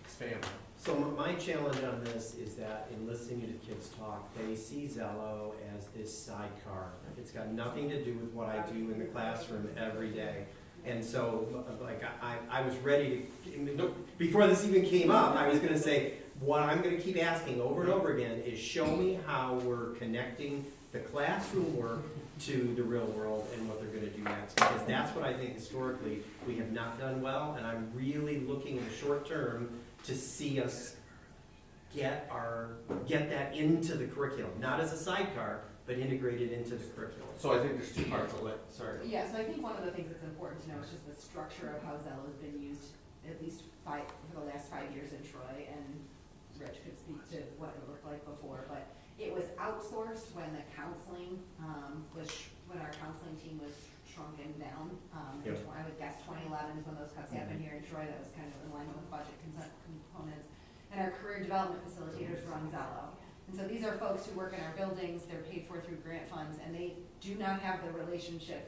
expand on. So my challenge on this is that in listening to the kids talk, they see Zello as this sidecar. It's got nothing to do with what I do in the classroom every day. And so, like, I was ready to, before this even came up, I was gonna say, what I'm gonna keep asking over and over again is show me how we're connecting the classroom work to the real world and what they're gonna do next. Because that's what I think historically we have not done well, and I'm really looking in the short term to see us get that into the curriculum, not as a sidecar, but integrated into the curriculum. So I think there's two parts of it, sorry. Yeah, so I think one of the things that's important to know is just the structure of how Zello has been used at least for the last 5 years in Troy, and Rich could speak to what it looked like before, but it was outsourced when the counseling when our counseling team was shrunken down. Yep. I would guess 2011 is when those cuts happened here in Troy. That was kind of in line with budget components. And our career development facilitators run Zello. And so these are folks who work in our buildings, they're paid for through grant funds, and they do not have the relationship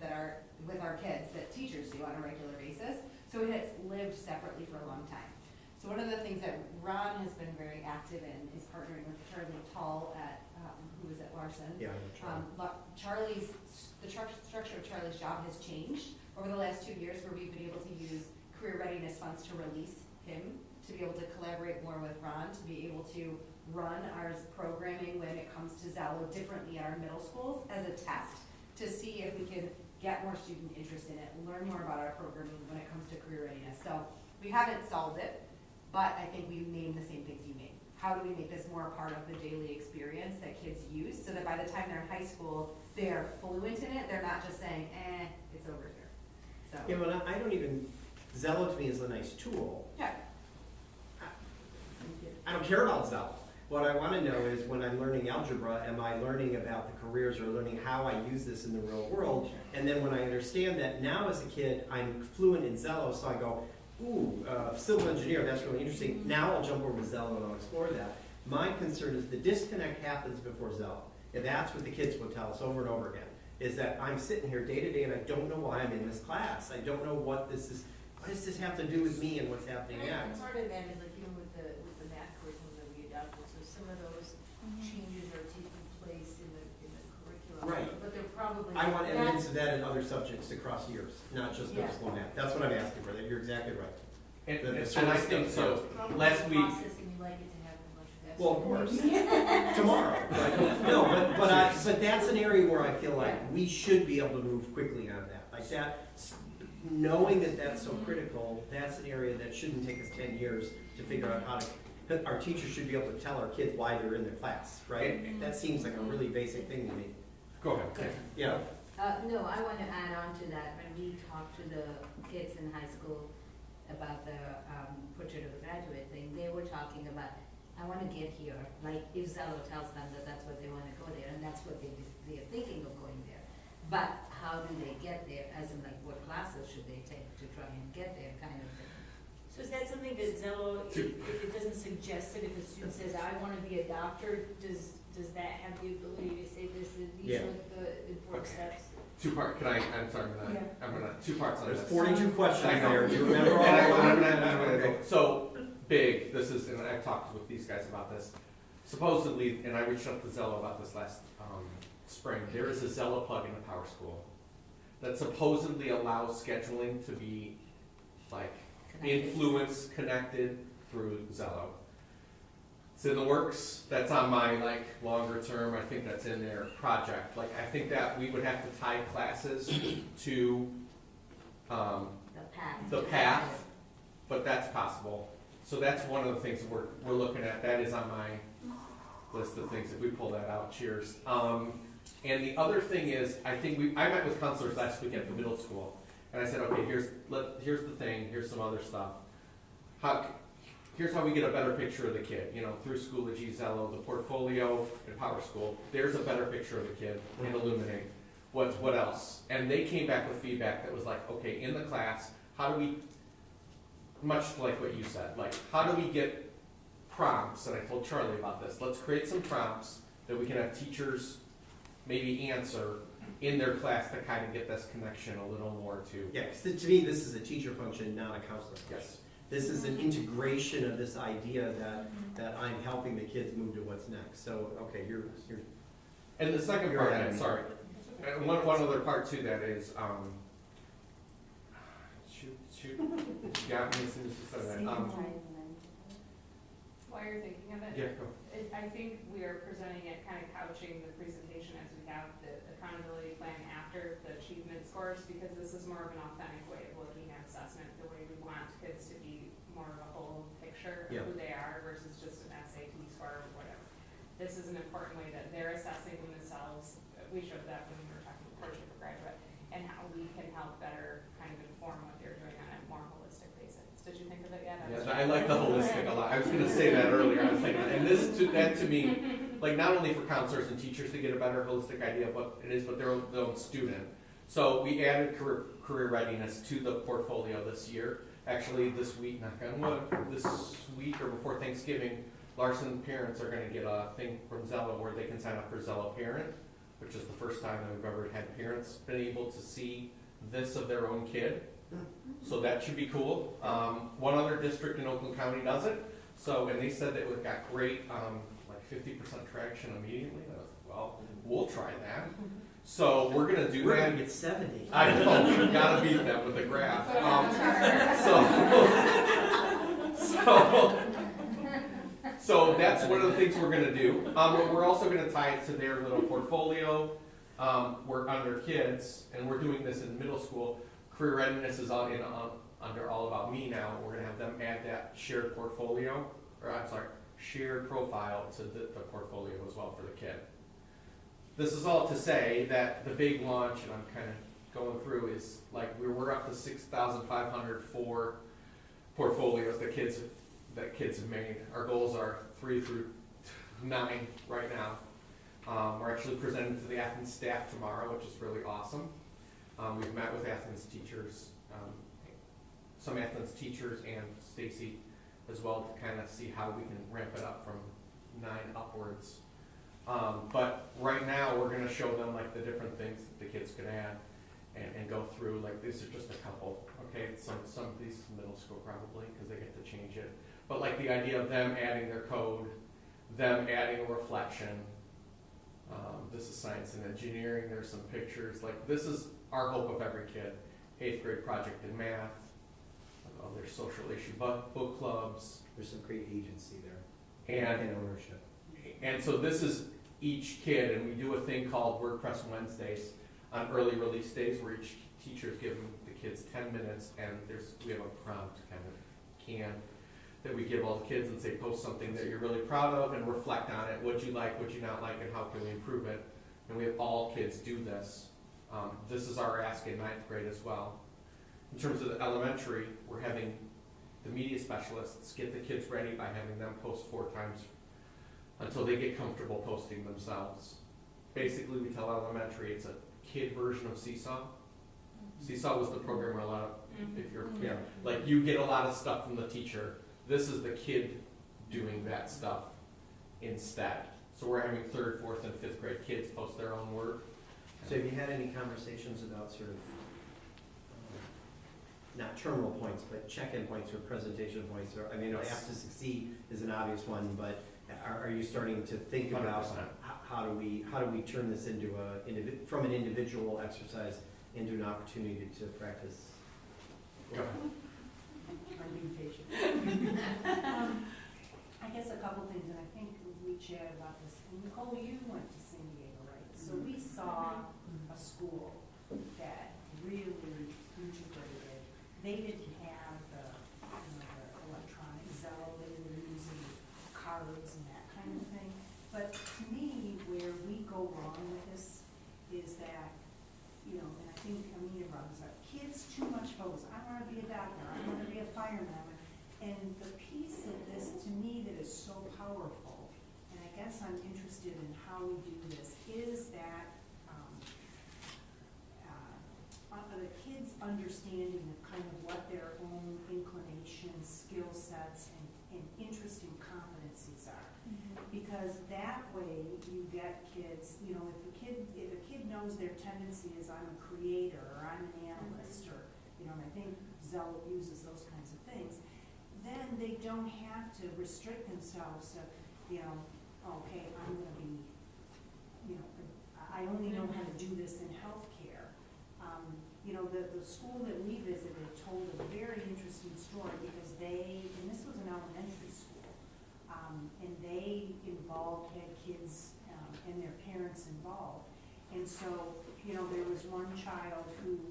with our kids that teachers do on a regular basis. So it has lived separately for a long time. So one of the things that Ron has been very active in is partnering with Charlie Tall at, who was at Larson. Yeah, The structure of Charlie's job has changed over the last 2 years, where we've been able to use career readiness funds to release him, to be able to collaborate more with Ron, to be able to run our programming when it comes to Zello differently at our middle schools as a test to see if we could get more student interest in it, learn more about our programming when it comes to career readiness. So we haven't solved it, but I think we named the same things you named. How do we make this more a part of the daily experience that kids use so that by the time they're in high school, they're fluent in it, they're not just saying, it's over here. So. Yeah, but I don't even, Zello to me is a nice tool. Yeah. I don't care about Zello. What I want to know is when I'm learning algebra, am I learning about the careers or learning how I use this in the real world? And then when I understand that now as a kid, I'm fluent in Zello, so I go, ooh, civil engineer, that's really interesting. Now I'll jump over to Zello and I'll explore that. My concern is the disconnect happens before Zello. And that's what the kids will tell us over and over again, is that I'm sitting here day to day and I don't know why I'm in this class. I don't know what this is. What does this have to do with me and what's happening next? Part of that is like even with the math curriculum that we adopted, so some of those changes are taking place in the curriculum. Right. But they're probably. I want evidence of that in other subjects across years, not just middle school math. That's what I'm asking for. You're exactly right. And The I think so. Last week. Process, and you like it to happen much faster. Well, of course. Tomorrow. No, but that's an area where I feel like we should be able to move quickly on that. Like that, knowing that that's so critical, that's an area that shouldn't take us 10 years to figure out how to. Our teachers should be able to tell our kids why they're in their class, right? That seems like a really basic thing to me. Go ahead. Yeah. No, I want to add on to that. When we talk to the kids in high school about the portrait of a graduate thing, they were talking about, I want to get here. Like if Zello tells them that that's what they want to go there, and that's what they're thinking of going there. But how do they get there? As in, like, what classes should they take to try and get there, kind of thing. So is that something that Zello, if it doesn't suggest it, if a student says, I want to be a doctor, does that have the ability to say these are the important steps? I'm sorry, I'm gonna, two parts on There's this. 42 questions I know. there. Do you remember all And of them? okay. So, big, this is, and I've talked with these guys about this. Supposedly, and I reached out to Zello about this last spring, there is a Zello plug in the Power School that supposedly allows scheduling to be like influenced, connected through Zello. It's in the works. That's on my like longer term. I think that's in their project. Like I think that we would have to tie classes to the path, but that's possible. So that's one of the things that we're looking at. That is on my list of things. If we pull that out, cheers. And the other thing is, I met with counselors last week at the middle school, and I said, okay, here's the thing. Here's some other stuff. Here's how we get a better picture of the kid, through Schoology, Zello, the portfolio, and Power School. There's a better picture of the kid and Illuminate. What else? And they came back with feedback that was like, okay, in the class, how do we, much like what you said, like how do we get prompts, and I told Charlie about this, let's create some prompts that we can have teachers maybe answer in their class to kind of get this connection a little more to. Yeah, 'cause to me, this is a teacher function, not a counselor function. Yes. This is an integration of this idea that I'm helping the kids move to what's next. So, okay, you're. And the second You're part, ahead of me. sorry, and one other part to that is, shoot, you got me as soon as you said that. While you're thinking of it. Yeah, go. I think we are presenting it, kind of couching the presentation as we have the accountability plan after the achievement scores, because this is more of an authentic way of looking at assessment, the way we want kids to be more of a whole picture of Yeah. who they are versus just an SAT score or whatever. This is an important way that they're assessing themselves. We showed that when we were talking about Courtship for Graduate, and how we can help better kind of inform what they're doing on a more holistic basis. Did you think of it yet? Yes, I like the holistic a lot. I was gonna say that earlier. I was thinking, and that to me, like not only for counselors and teachers to get a better holistic idea of what it is, but their own student. So we added career readiness to the portfolio this year. Actually, this week, knock on wood, this week or before Thanksgiving, Larson parents are gonna get a thing from Zello where they can sign up for Zello Parent, which is the first time that we've ever had parents been able to see this of their own kid. So that should be cool. One other district in Oakland County does it. So, and they said that it got great, like 50% traction immediately. I was like, well, we'll try that. So we're gonna do We're that. gonna get 70. I know, we gotta beat them with the graph. So that's one of the things we're gonna do. We're also gonna tie it to their little portfolio. We're under kids, and we're doing this in middle school. Career readiness is under All About Me now. We're gonna have them add that shared portfolio, or I'm sorry, shared profile to the portfolio as well for the kid. This is all to say that the big launch, and I'm kind of going through, is like we're up to 6,500 for portfolios that kids have made. Our goals are 3 through 9 right now. We're actually presenting to the Athens staff tomorrow, which is really awesome. We've met with Athens teachers, some Athens teachers and Stacy as well, to kind of see how we can ramp it up from 9 upwards. But right now we're going to show them like the different things that the kids could add and go through. Like these are just a couple. Okay, some of these middle school probably because they get to change it. But like the idea of them adding their code, them adding a reflection. This is science and engineering. There's some pictures. Like this is our hope of every kid. 8th grade project in math. There's social issue book clubs. There's some great agency there. And ownership. And so this is each kid, and we do a thing called WordPress Wednesdays on early release days where each teacher's giving the kids 10 minutes, and we have a prompt kind of can that we give all the kids and say post something that you're really proud of and reflect on it. What'd you like, what'd you not like, and how can we improve it? And we have all kids do this. This is our ask in 9th grade as well. In terms of the elementary, we're having the media specialists get the kids ready by having them post 4 times until they get comfortable posting themselves. Basically, we tell elementary it's a kid version of Seesaw. Seesaw was the program where a lot of, if you're, like you get a lot of stuff from the teacher. This is the kid doing that stuff instead. So we're having 3rd, 4th, and 5th grade kids post their own work. So have you had any conversations about sort of, not terminal points, but check-in points or presentation points? Or, I mean, Ask to Succeed is an obvious one, but are you starting to think about 100%. how do we turn this into from an individual exercise into an opportunity to practice? Go. I'm being patient. I guess a couple things, and I think we chatted about this. Nicole, you went to San Diego, right? So we saw a school that really integrated. They didn't have the electronic Zello. They were using cards and that kind of thing. But to me, where we go wrong with this is that, and I think Amina brought this up, kids too much focus. I want to be a doctor. I want to be a fireman. And the piece of this, to me, that is so powerful, and I guess I'm interested in how we do this, is that the kids' understanding of kind of what their own inclinations, skill sets, and interesting competencies are. Because that way you get kids, you know, if a kid knows their tendency is I'm a creator, or I'm an analyst, or, you know, and I think Zello uses those kinds of things, then they don't have to restrict themselves to, you know, okay, I'm gonna be, you know, I only know how to do this in healthcare. You know, the school that we visited told a very interesting story because and this was an elementary school, and they had kids and their parents involved. And so, you know, there was one child who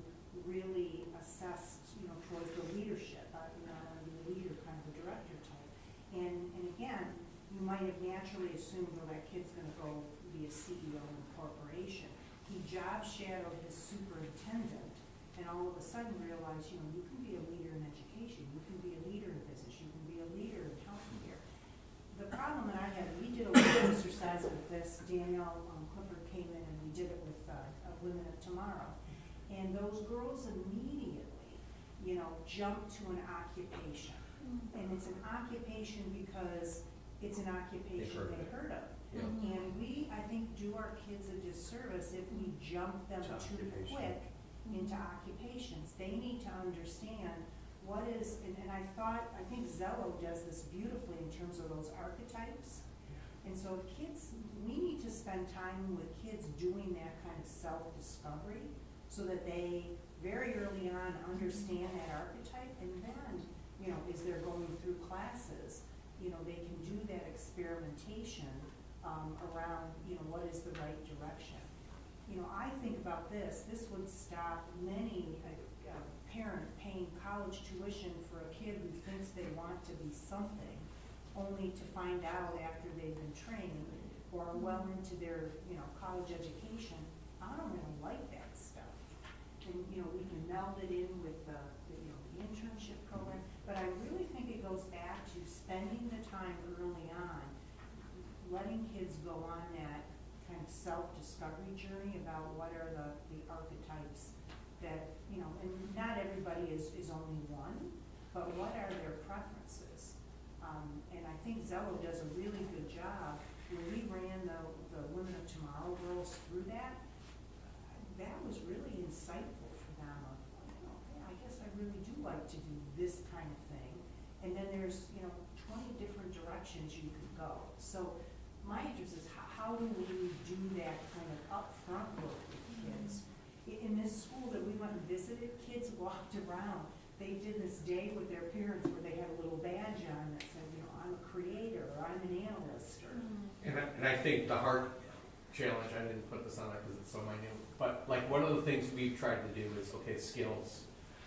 really assessed, you know, towards the leadership, you know, I want to be a leader, kind of a director type. And again, you might have naturally assumed, well, that kid's gonna go be a CEO in a corporation. He job shadowed his superintendent and all of a sudden realized, you know, you can be a leader in education, you can be a leader in business, you can be a leader in healthcare. The problem that I had, we did a little exercise with this. Danielle Clifford came in and we did it with Women of Tomorrow. And those girls immediately, you know, jumped to an occupation. And it's an occupation because it's an occupation they heard of. Yeah. And we, I think, do our kids a disservice if we jump them too quick into occupations. They need to understand what is, and I think Zello does this beautifully in terms of those archetypes. And so kids, we need to spend time with kids doing that kind of self-discovery so that they very early on understand that archetype, and then, you know, as they're going through classes, you know, they can do that experimentation around, you know, what is the right direction. You know, I think about this would stop many parent paying college tuition for a kid who thinks they want to be something, only to find out after they've been trained or well into their, you know, college education, I don't really like that stuff. And, you know, we can meld it in with the you know, the internship program, but I really think it goes back to spending the time early on, letting kids go on that kind of self-discovery journey about what are the archetypes that, you know, and not everybody is only one, but what are their preferences? And I think Zello does a really good job. When we ran the Women of Tomorrow girls through that, that was really insightful for them of, you know, hey, I guess I really do like to do this kind of thing. And then there's, you know, 20 different directions you could go. So my interest is how do we do that kind of upfront work with kids? In this school that we went and visited, kids walked around. They did this day with their parents where they had a little badge on that said, you know, I'm a creator, or I'm an analyst, or. And I think the hard challenge, I didn't put this on there because it's so minute, but like one of the things we've tried to do is, okay, skills.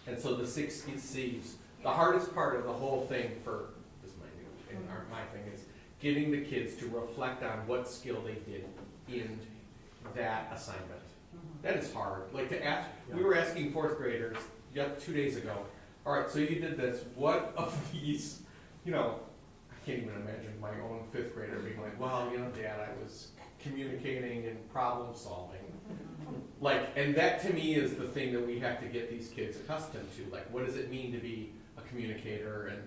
And so the 6 C's, the hardest part of the whole thing for this minute, and my thing is getting the kids to reflect on what skill they did in that assignment. That is hard. Like to ask, we were asking 4th graders 2 days ago, all right, so you did this, what of these, you know, I can't even imagine my own 5th grader being like, well, you know, Dad, I was communicating and problem solving. Like, and that to me is the thing that we have to get these kids accustomed to. Like, what does it mean to be a communicator, and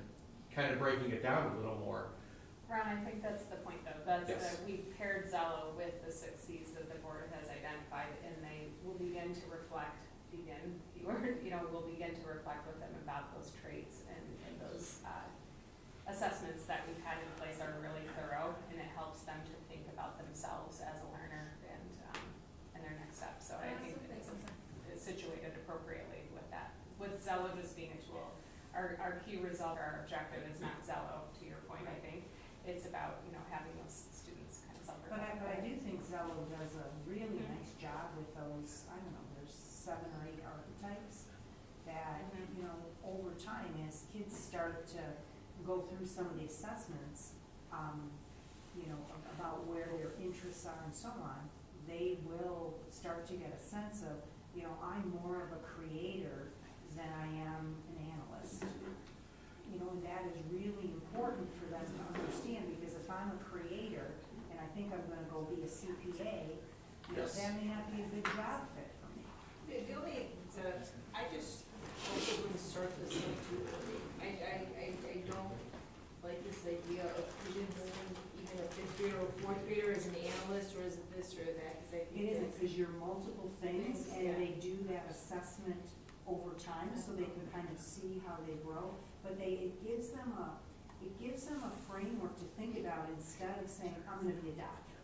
kind of breaking it down a little more. Ron, I think that's the point though. That's Yes. we paired Zello with the 6 C's that the board has identified, and they will begin to reflect, will begin to reflect with them about those traits and those assessments that we've had in place are really thorough, and it helps them to think about themselves as a learner and their next step. So I think it's situated appropriately with that. With Zello just being a tool, our key result, our objective is not Zello, to your point, I think. It's about, you know, having those students kind of self-reflect. But I do think Zello does a really nice job with those, I don't know, there's 7 or 8 archetypes that, you know, over time, as kids start to go through some of the assessments, you know, about where their interests are and so on, they will start to get a sense of, you know, I'm more of a creator than I am an analyst. You know, and that is really important for them to understand, because if I'm a creator and I think I'm gonna go be a CPA, you know, that may not be a good job fit for me. I just also wouldn't start this thing too early. I don't like this idea of pigeonholing even a 5th grader multiple things, and they do that assessment over time, so they can kind of see how they grow. But it gives them a framework to think about instead of saying, I'm gonna be a doctor.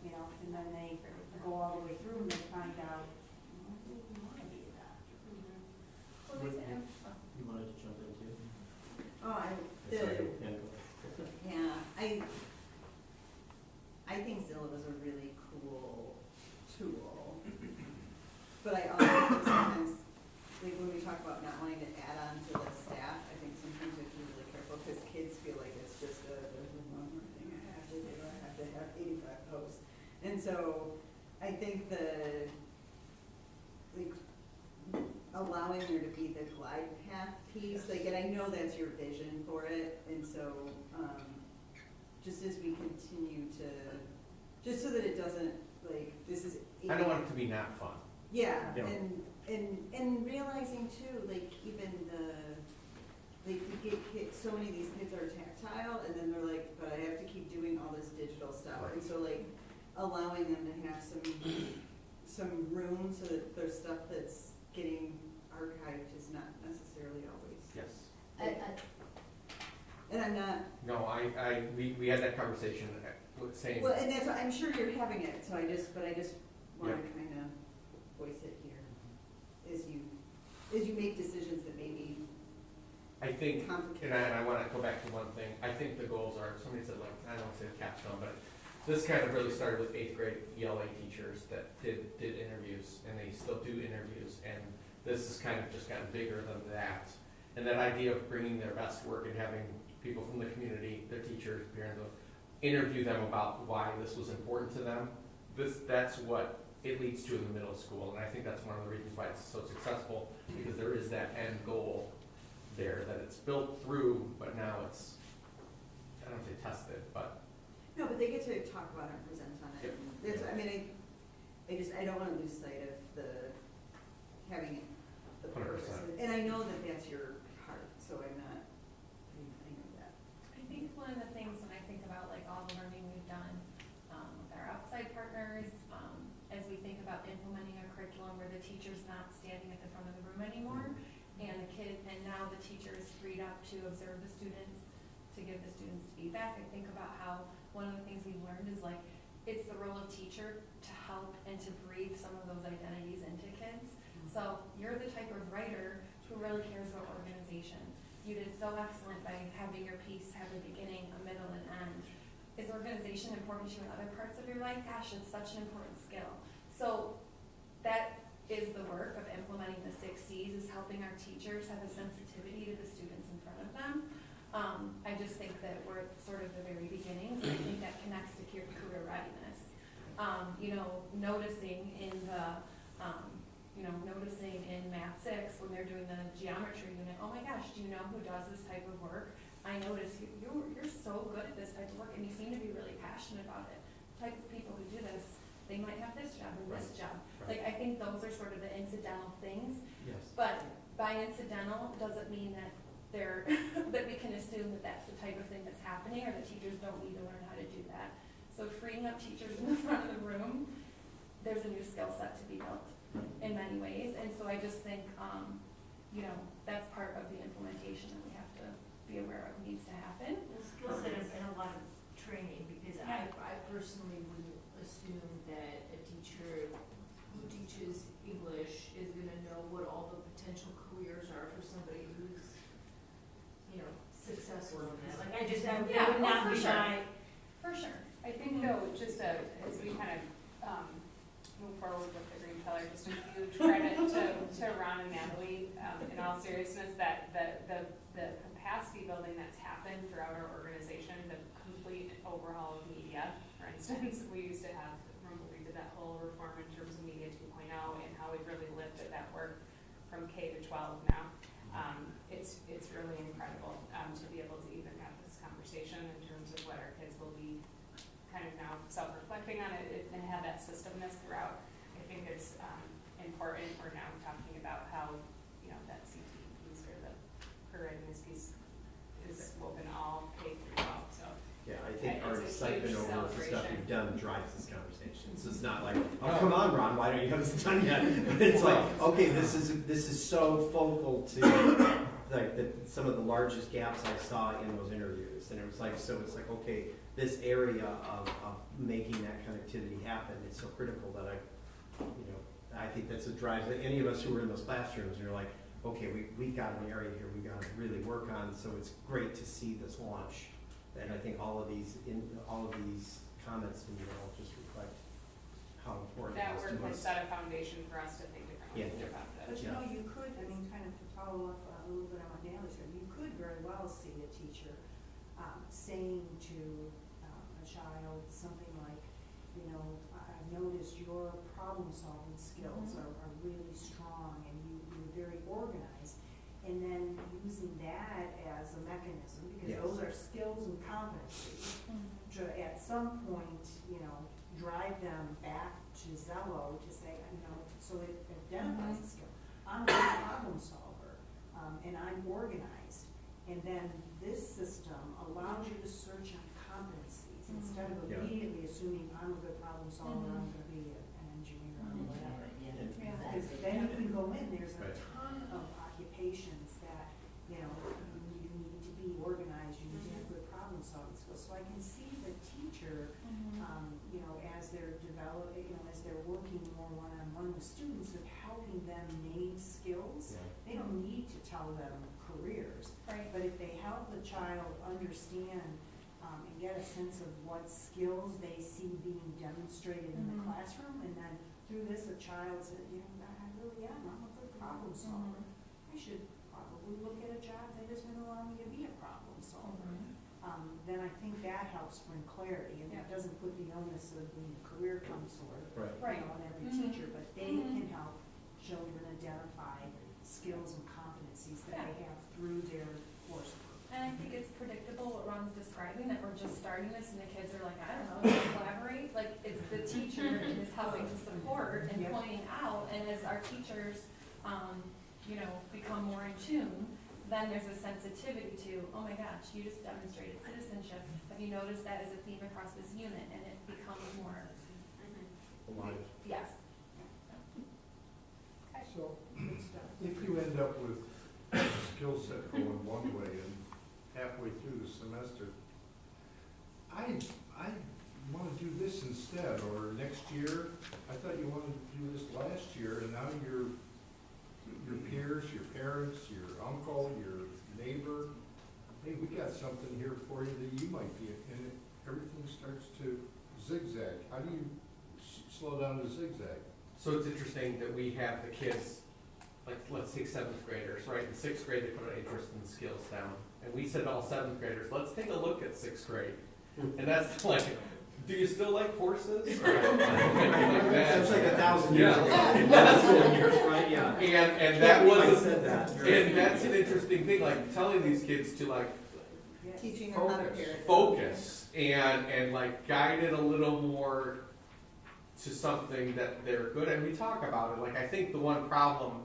You know, and then they go all the way through and they find out, I don't really wanna be a doctor. Well, they said, You wanted to jump in too? Oh, I think Zilla was a really cool tool. But I also think sometimes, like when we talk about not wanting to add on to the staff, I think sometimes we have to be really careful because kids feel like it's just there's one more thing I have to do, I have to have 85 posts. And so I think allowing there to be the glide path piece, like, and I know that's your vision for it, and so, just as we continue to, just so that it doesn't, like, this is. I don't want it to be not fun. Yeah, Yeah. and realizing too, like, even like, we get kids, so many of these kids are tactile, and then they're like, but I have to keep doing all this digital stuff, and so, like, allowing them to have some room so that there's stuff that's getting archived is not necessarily always. Yes. And I'm not. No, we had that conversation with saying. Well, and that's, I'm sure you're having it, so I just wanna Yeah. kinda voice it here, as you make decisions that maybe. I think, complicated. and I want to go back to one thing. I think the goals are, somebody said, like, I don't want to say the capstone, but this kind of really started with 8th grade ELA teachers that did interviews, and they still do interviews, and this has kind of just gotten bigger than that. And that idea of bringing their best work and having people from the community, their teachers, parents, interview them about why this was important to them, that's what it leads to in the middle school. And I think that's one of the reasons why it's so successful, because there is that end goal there that it's built through, but now it's, I don't say tested, but. No, but they get to talk about it and present on it. Yep. That's, I mean, I don't wanna lose sight of having it, the purpose. 100%. And I know that that's your heart, so I know that. I think one of the things when I think about like all the learning we've done with our outside partners, as we think about implementing a curriculum where the teacher's not standing at the front of the room anymore, and now the teacher is freed up to observe the students, to give the students feedback. I think about how one of the things we've learned is like, it's the role of teacher to help and to breathe some of those identities into kids. So you're the type of writer who really cares about organization. You did so excellent by having your piece have a beginning, a middle, and end. Is organization important to you in other parts of your life? Gosh, it's such an important skill. So that is the work of implementing the 6 C's, is helping our teachers have a sensitivity to the students in front of them. I just think that we're at sort of the very beginning, and I think that connects to career readiness. Noticing in Math 6 when they're doing the geometry unit, oh my gosh, do you know who does this type of work? I notice you're so good at this type of work, and you seem to be really passionate about it. The type of people who do this, they might have this job or this job. Right. Like, I think those are sort of the incidental things. Yes. But by incidental doesn't mean that that we can assume that that's the type of thing that's happening, or that teachers don't need to learn how to do that. So freeing up teachers in the front of the room, there's a new skill set to be built in many ways. And so I just think, that's part of the implementation that we have to be aware of needs to happen. Skill set and a lot of training, because Yeah. I personally wouldn't assume that a teacher who teaches English is gonna know what all the potential careers are for somebody who's, successful in that. Like, I would not be my. For sure. I think though, just as we kind of move forward with the green color, just a huge credit to Ron and Natalie, in all seriousness, that the capacity building that's happened throughout our organization, the complete overhaul of media, for instance, we used to have, remember we did that whole reform in terms of Media 2.0 and how we really lifted that work from K to 12 now. It's really incredible to be able to even have this conversation in terms of what our kids will be kind of now self-reflecting on it and have that systemness throughout. I think it's important. We're now talking about how, that CT piece or the career readiness piece is woven all K through 12. So Yeah, I think our excitement huge over the stuff celebration. you've done drives this conversation. So it's not like, oh, come on, Ron, why don't you have this done yet? But it's like, okay, this is so focal to like some of the largest gaps I saw in those interviews. And it was like, so it's like, okay, this area of making that connectivity happen is so critical that I think that's what drives any of us who were in those classrooms. You're like, okay, we've got an area here we got to really work on. So it's great to see this launch. And I think all of these comments in all just reflect how important That it is work to has us. set a foundation for us to think differently Yeah. about But this. you know, you could, I mean, kind of to follow up a little bit on what Natalie said, you could very well see a teacher saying to a child something like, you know, I've noticed your problem-solving skills are really strong and you're very organized. And then using that as a mechanism, because Yes. those are skills and competencies, to at some point, you know, drive them back to Zello to say, you know, so it identifies the skill. I'm a good problem solver, and I'm organized. And then this system allows you to search on competencies instead of Yeah. immediately assuming I'm a good problem solver, I'm gonna be an engineer or whatever. Because then you can go in, there's a Right. ton of occupations that, you know, you need to be organized, you need to have good problem solving skills. So I can see the teacher, you know, as they're as they're working more one-on-one with students, of helping them name skills. Yeah. They don't need to tell them careers. Right. But if they help the child understand and get a sense of what skills they see being demonstrated in the classroom, and then through this a child said, you know, I really am, I'm a good problem solver. I should probably look at a job that is going to allow me to be a problem solver. Then I think that helps bring clarity, and it doesn't put the onus of being a career counselor, Right. you know, on every teacher, but they can help children identify skills and competencies that they have through their coursework. And I think it's predictable what Ron's describing, that we're just starting this and the kids are like, I don't know, just collaborate. Like, it's the teacher is helping to support and pointing out, and as our teachers, you know, become more in tune, then there's a sensitivity to, oh my gosh, you just demonstrated citizenship. Have you noticed that as a theme across this unit? And it becomes more, Alive. yes. So, if you end up with a skill set going one way and halfway through the semester, I want to do this instead, or next year, I thought you wanted to do this last year, and now your peers, your parents, your uncle, your neighbor, hey, we got something here for you that you might be, and everything starts to zigzag. How do you slow down the zigzag? So it's interesting that we have the kids, like, let's take seventh graders, right? In sixth grade, they put an interest in skills down. And we said to all seventh graders, let's take a look at sixth grade. And that's like, do you still like horses? Or like that. That's like 1,000 years ago. Yeah. Right? Yeah. And that was, said that. and that's an interesting thing, like telling these kids to like Teaching them how to parent. focus and like guide it a little more to something that they're good at. And we talk about it. Like, I think the one problem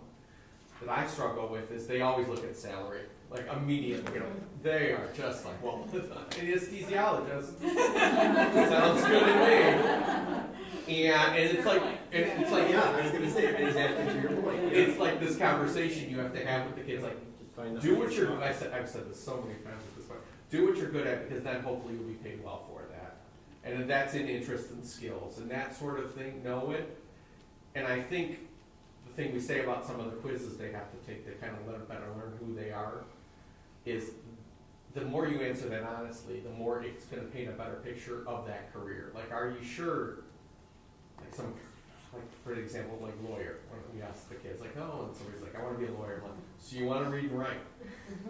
that I struggle with is they always look at salary. Like, immediately, you know, they are just like, well, an anesthesiologist sounds good to me. And it's like, Yeah, I was gonna say exactly to your point. Yeah. it's like this conversation you have to have with the kids, like, do what you're, I've said this so many times at this point, do what you're good at, because then hopefully you'll be paid well for that. And that's in interest and skills, and that sort of thing, know it. And I think the thing we say about some of the quizzes they have to take to kind of better learn who they are, is the more you answer that honestly, the more it's gonna paint a better picture of that career. Like, are you sure, like for example, like lawyer, when we ask the kids, like, oh, and somebody's like, I wanna be a lawyer, I'm like, so you wanna read and write?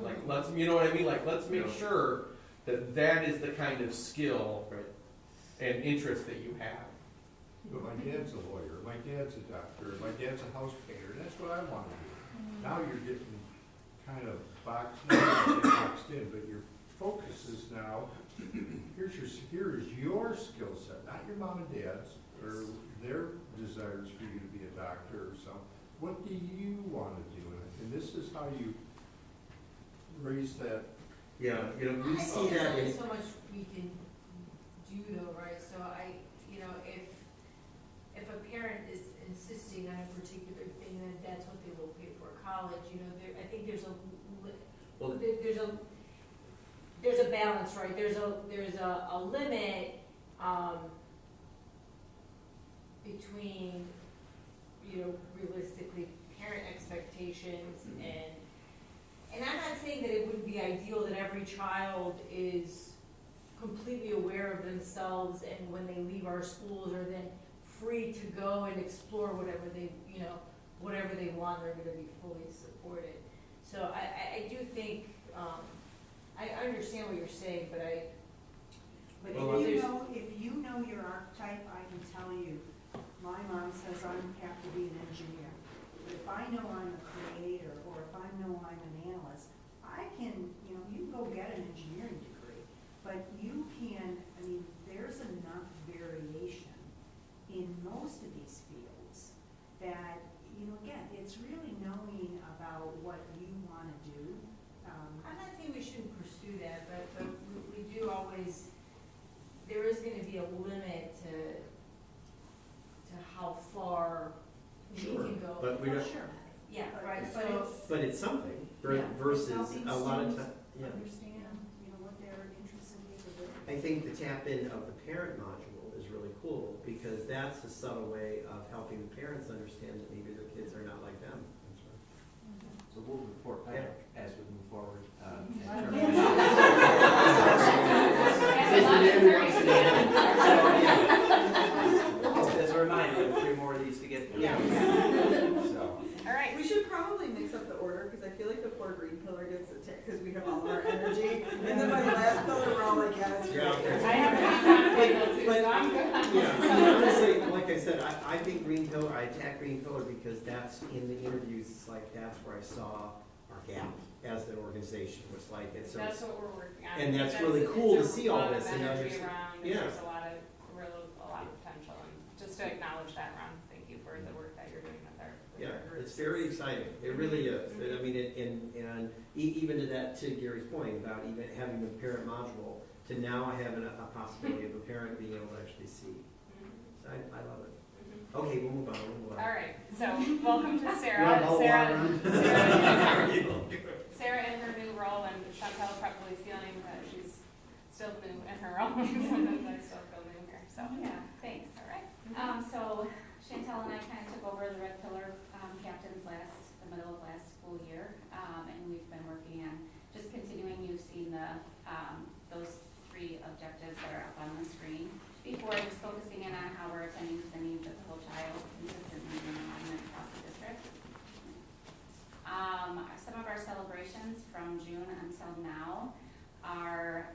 Like, let's, you know what I mean? Like, let's make sure that that is the kind of skill and interest that you have. But my dad's a lawyer, my dad's a doctor, my dad's a house painter, and that's what I want to do. Now you're getting kind of boxed in, but your focus is now, here is your skill set, not your mom and dad's, or their desires for you to be a doctor or something. What do you want to do? And this is how you raise that. Yeah, you know, we I see think that in. there's so much we can do so if a parent is insisting on a particular thing, then that's what they will pay for college, I think there's a balance, right? There's a limit, between, realistically parent expectations and I'm not saying that it wouldn't be ideal that every child is completely aware of themselves and when they leave our schools are then free to go and explore whatever they want, they're gonna be fully supported. So I do think, I understand what you're saying, but But Well, if you know your archetype, I can tell you, my mom says I have to be an engineer. But if I know I'm a creator, or if I know I'm an analyst, I can, you can go get an engineering degree. But you can, there's enough variation in most of these fields that, again, it's really knowing about what you want to do. I'm not saying we shouldn't pursue that, but we do always, there is gonna be a limit to how far we Sure, can go. but we don't- Sure. Yeah, right, But so. But it's something Yeah. versus Helping a lot of students time, yeah. understand, what their interests and capabilities. I think the tap in of the parent module is really cool because that's a subtle way of helping the parents understand that maybe their kids are not like them. So we'll report back as we move forward. As a reminder, 3 more of these to get through. So. All right. We should probably mix up the order, because I feel like the poor green pillar gets it, because we have all of our energy. And then my last pillar, we're all like, yeah, it's great. I have to be on the table too, so I'm good. Yeah, honestly, like I said, I think green pillar, I attack green pillar because that's in the interviews, it's like, that's where I saw our gap as an organization, was like, it's. That's what we're working on. And that's really cool to it's see all this A and lot of energy understand- around, yeah. there's a lot of potential, and just to acknowledge that, Ron, thank you for the work that you're doing with our groups. It's very exciting. It really is. And I mean, even to that, to Gary's point about even having the parent module, to now having a possibility of a parent being able to actually see. So I love it. Okay, we'll move on. All right, so welcome to Sarah. Run, all Sarah in her new role, and Chantel probably feeling that she's still new in her role. Sometimes I still feel new here. So Yeah, thanks. all right. So Chantel and I kind of took over the Red Pillar captains the middle of last school year, and we've been working on just continuing. You've seen those 3 objectives that are up on the screen before, just focusing in on how we're attending to the needs of the whole child consistently in alignment across the district. Some of our celebrations from June until now are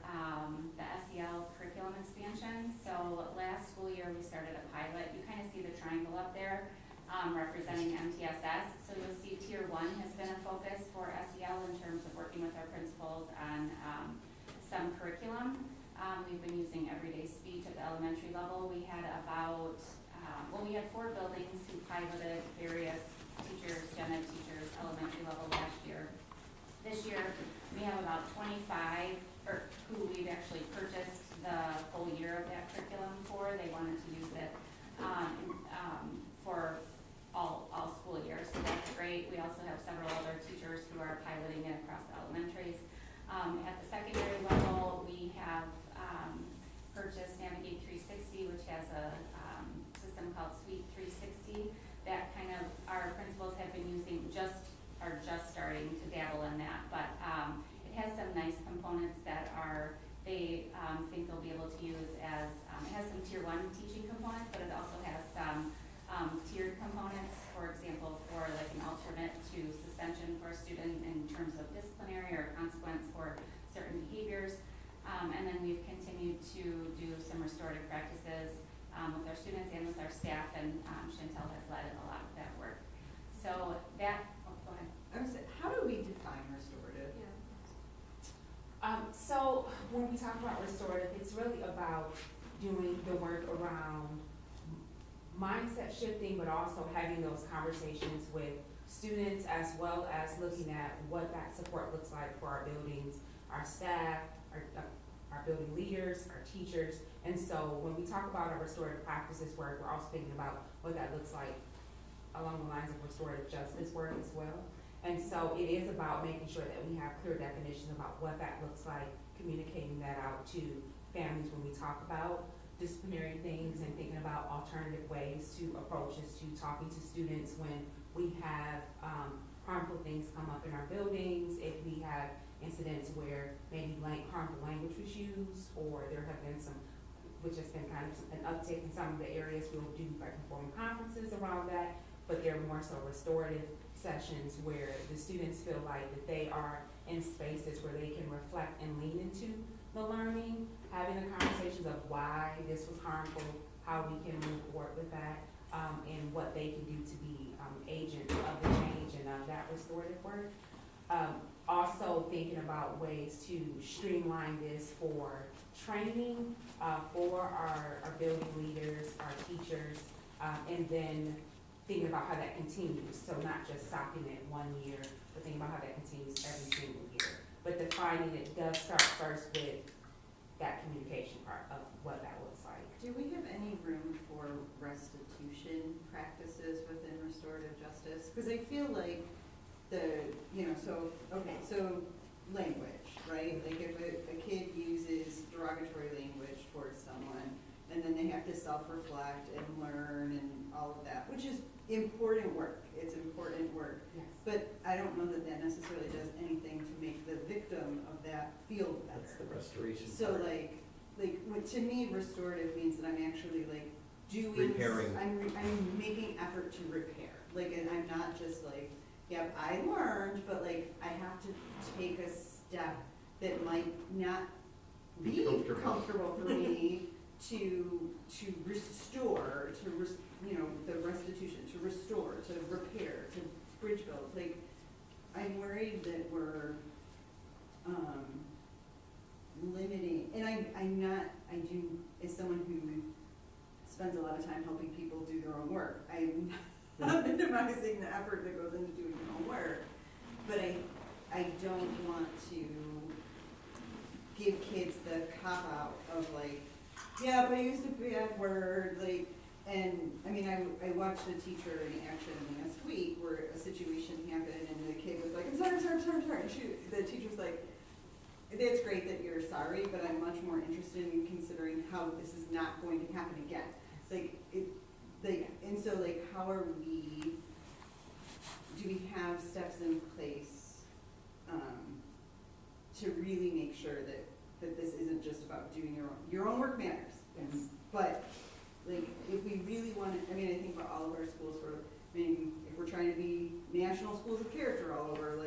the SEL curriculum expansion. So last school year we started a pilot. You kind of see the triangle up there representing MTSS. So you'll see Tier 1 has been a focus for SEL in terms of working with our principals on some curriculum. We've been using everyday speech at the elementary level. We had we had 4 buildings who piloted various teachers, gen ed teachers, elementary level last year. This year, we have about 25 who we've actually purchased the full year of that curriculum for. They wanted to use it for all school years, so that's great. We also have several other teachers who are piloting it across the elementaries. At the secondary level, we have purchased Navigate 360, which has a system called Suite 360 that kind of our principals have been using, are just starting to dabble in that, but it has some nice components that they think they'll be able to use as, it has some Tier 1 teaching components, but it also has some tiered components, for example, for like an alternate to suspension for a student in terms of disciplinary or consequence for certain behaviors. And then we've continued to do some restorative practices with our students and with our staff, and Chantel has led a lot of that work. So that, go ahead. I was saying, how do we define restorative? So when we talk about restorative, it's really about doing the work around mindset shifting, but also having those conversations with students, as well as looking at what that support looks like for our buildings, our staff, our building leaders, our teachers. And so when we talk about our restorative practices work, we're also thinking about what that looks like along the lines of restorative justice work as well. And so it is about making sure that we have clear definitions about what that looks like, communicating that out to families when we talk about disciplinary things and thinking about alternative ways to approaches to talking to students when we have harmful things come up in our buildings, if we have incidents where maybe harmful language was used, or there have been some, which has been kind of an uptick in some of the areas, we'll do like informal conferences around that, but they're more so restorative sessions where the students feel like that they are in spaces where they can reflect and lean into the learning, having the conversations of why this was harmful, how we can move forward with that, and what they can do to be agents of the change and of that restorative work. Also thinking about ways to streamline this for training for our building leaders, our teachers, and then thinking about how that continues. So not just stopping at 1 year, but thinking about how that continues every single year. But defining it does start first with that communication part of what that looks like. Do we have any room for restitution practices within restorative justice? Because I feel like so language, right? Like if a kid uses derogatory language towards someone, and then they have to self-reflect and learn and all of that, which is important work. It's important work. Yes. But I don't know that that necessarily does anything to make the victim of that feel better. That's the restoration So part. to me, restorative means that I'm actually like doing. Repairing. I'm making effort to repair. Like, and I'm not just like, yep, I learned, but like I have to take a step that might not be comfortable for me to restore, the restitution, to restore, to repair, to bridge build. Like, I'm worried that we're limiting, and I do, as someone who spends a lot of time helping people do their own work, I'm not minimizing the effort that goes into doing your own work, but I don't want to give kids the cop-out of like, yeah, but I used a bad word, like, and I mean, I watched a teacher in action last week where a situation happened and the kid was like, I'm sorry. And the teacher was like, that's great that you're sorry, but I'm much more interested in considering how this is not going to happen again. And so how are do we have steps in place to really make sure that this isn't just about doing your own work matters. Yes. But if we really want to, I think about all of our schools if we're trying to be national schools of character all over,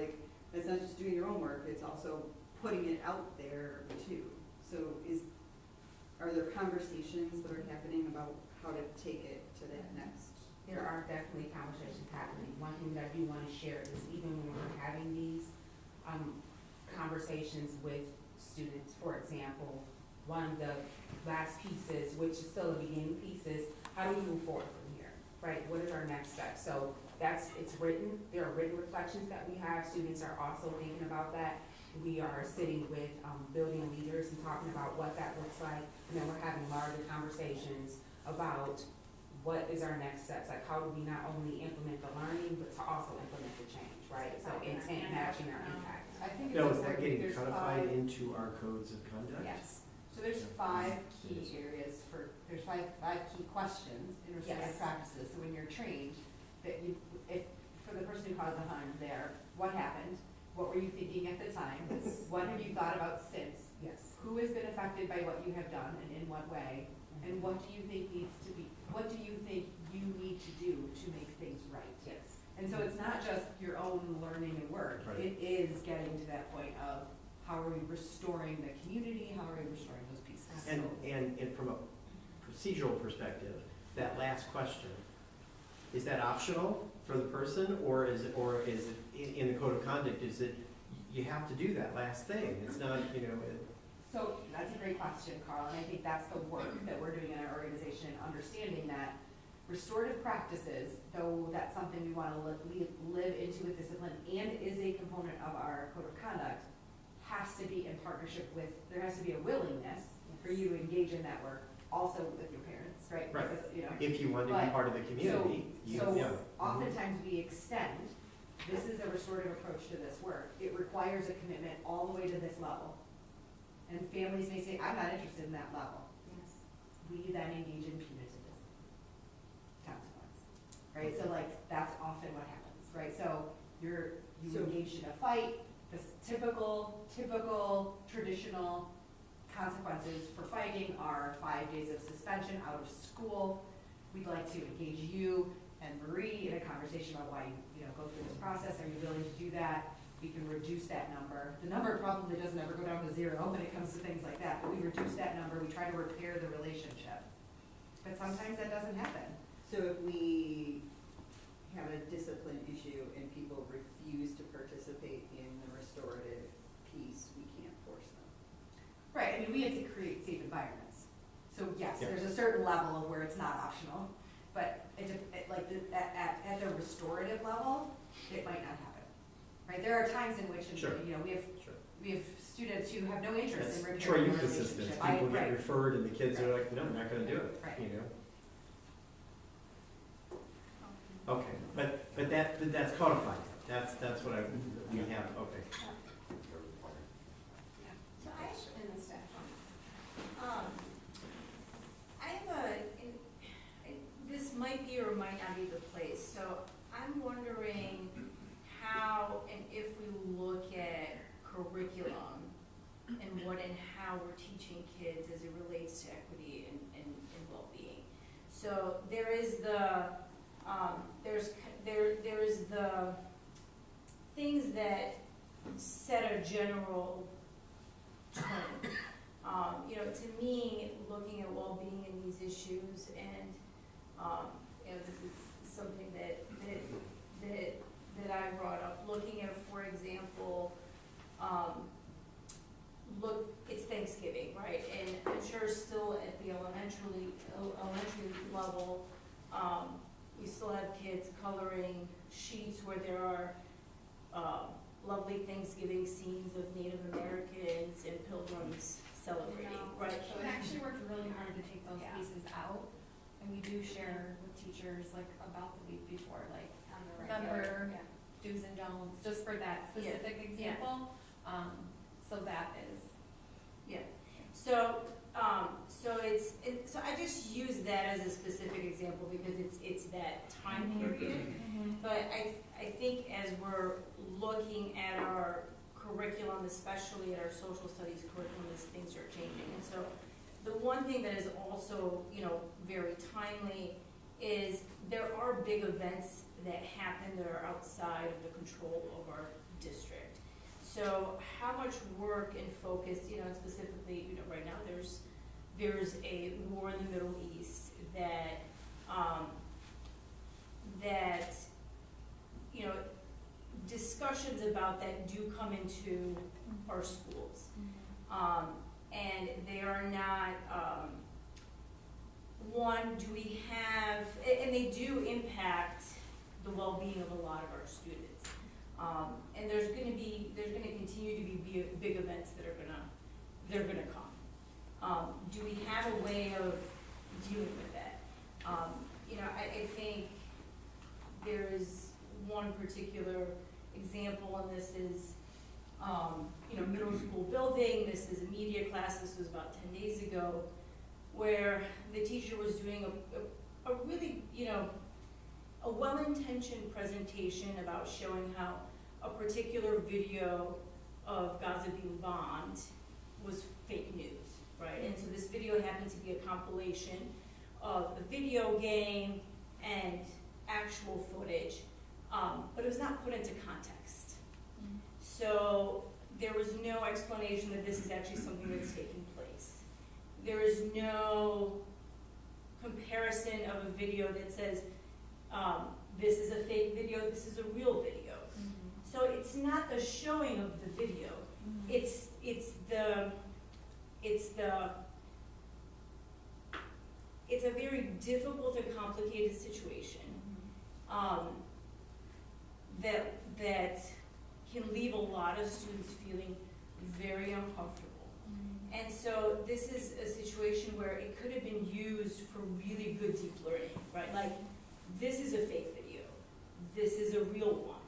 it's not just doing your own work, it's also putting it out there too. So are there conversations that are happening about how to take it to that next? There are definitely conversations happening. One thing that I do want to share is even when we're having these conversations with students, for example, one of the last pieces, which is still a beginning piece, is how do we move forward from here, right? What is our next step? So it's written, there are written reflections that we have. Students are also thinking about that. We are sitting with building leaders and talking about what that looks like, and then we're having larger conversations about what is our next steps, like how do we not only implement the learning, but to also implement the change, right? So intent matching our impact. I think it's is that getting codified into our codes of conduct? Yes. So there's 5 key areas there's five key questions in restorative practices. So when you're trained, if for the person who caused the harm there, what happened? What were you thinking at the time? What have you thought about since? Yes. Who has been affected by what you have done and in what way? And what do you think what do you think you need to do to make things right? Yes. And so it's not just your own learning and work. Right. It is getting to that point of how are we restoring the community? How are we restoring those pieces? And from a procedural perspective, that last question, is that optional for the person, or is it in the code of conduct? Is it you have to do that last thing? It's not So that's a great question, Carl, and I think that's the work that we're doing in our organization, understanding that restorative practices, though that's something we want to live into with discipline and is a component of our code of conduct, has to be in partnership with, there has to be a willingness for you to engage in that work, also with your parents, right? Right. Because, you know, If you want to be but- part of the community, you, So yeah. oftentimes we extend, this is a restorative approach to this work. It requires a commitment all the way to this level. And families may say, I'm not interested in that level. We then engage in punitive consequence, right? So like, that's often what happens, right? So you engage in a fight, this typical traditional consequences for fighting are 5 days of suspension, out of school. We'd like to engage you and Marie in a conversation about why you go through this process. Are you willing to do that? We can reduce that number. The number probably doesn't ever go down to 0 when it comes to things like that, but we reduce that number. We try to repair the relationship. But sometimes that doesn't happen. So if we have a discipline issue and people refuse to participate in the restorative piece, we can't force them. Right, I mean, we have to create safe environments. So yes, Yeah. there's a certain level of where it's not optional, but at the restorative level, it might not happen. Right, there are times in which, Sure. we have students who have no interest in That's repairing Troy the Youth Assistants, relationship. people get Right. referred and the kids are like, no, I'm not gonna do it, Right. you know? Okay, but that's codified, that's what we have, okay. So I, in the staff, I have this might be or might not be the place, so I'm wondering how and if we look at curriculum and what and how we're teaching kids as it relates to equity and well-being. So there is there's the things that set a general tone. To me, looking at well-being in these issues, and this is something that I brought up. Looking at, for example, it's Thanksgiving, right? And I'm sure still at the elementary level, we still have kids coloring sheets where there are lovely Thanksgiving scenes of Native Americans and pilgrims celebrating, right? We actually worked really hard to take those pieces out, and we do share with teachers about the week before, remember do's and don'ts, just for that specific example. So that is. Yeah. So I just use that as a specific example because it's that time period. But I think as we're looking at our curriculum, especially at our social studies curriculum, as things are changing. And so the one thing that is also, very timely is there are big events that happen that are outside of the control of our district. So how much work and focus, and specifically, right now there's a war in the Middle East that discussions about that do come into our schools. And they are not, do we have, and they do impact the well-being of a lot of our students. And there's gonna continue to be big events that they're gonna come. Do we have a way of dealing with that? I think there's one particular example, and this is, middle school building. This is a media class. This was about 10 days ago, where the teacher was doing a really, a well-intentioned presentation about showing how a particular video of Gaza being bombed was fake news, right? And so this video happened to be a compilation of a video game and actual footage, but it was not put into context. So there was no explanation that this is actually something that's taking place. There is no comparison of a video that says, this is a fake video, this is a real video. So it's not the showing of the video, it's a very difficult and complicated situation that can leave a lot of students feeling very uncomfortable. And so this is a situation where it could have been used for really good deep learning, right? Like, this is a fake video. This is a real one.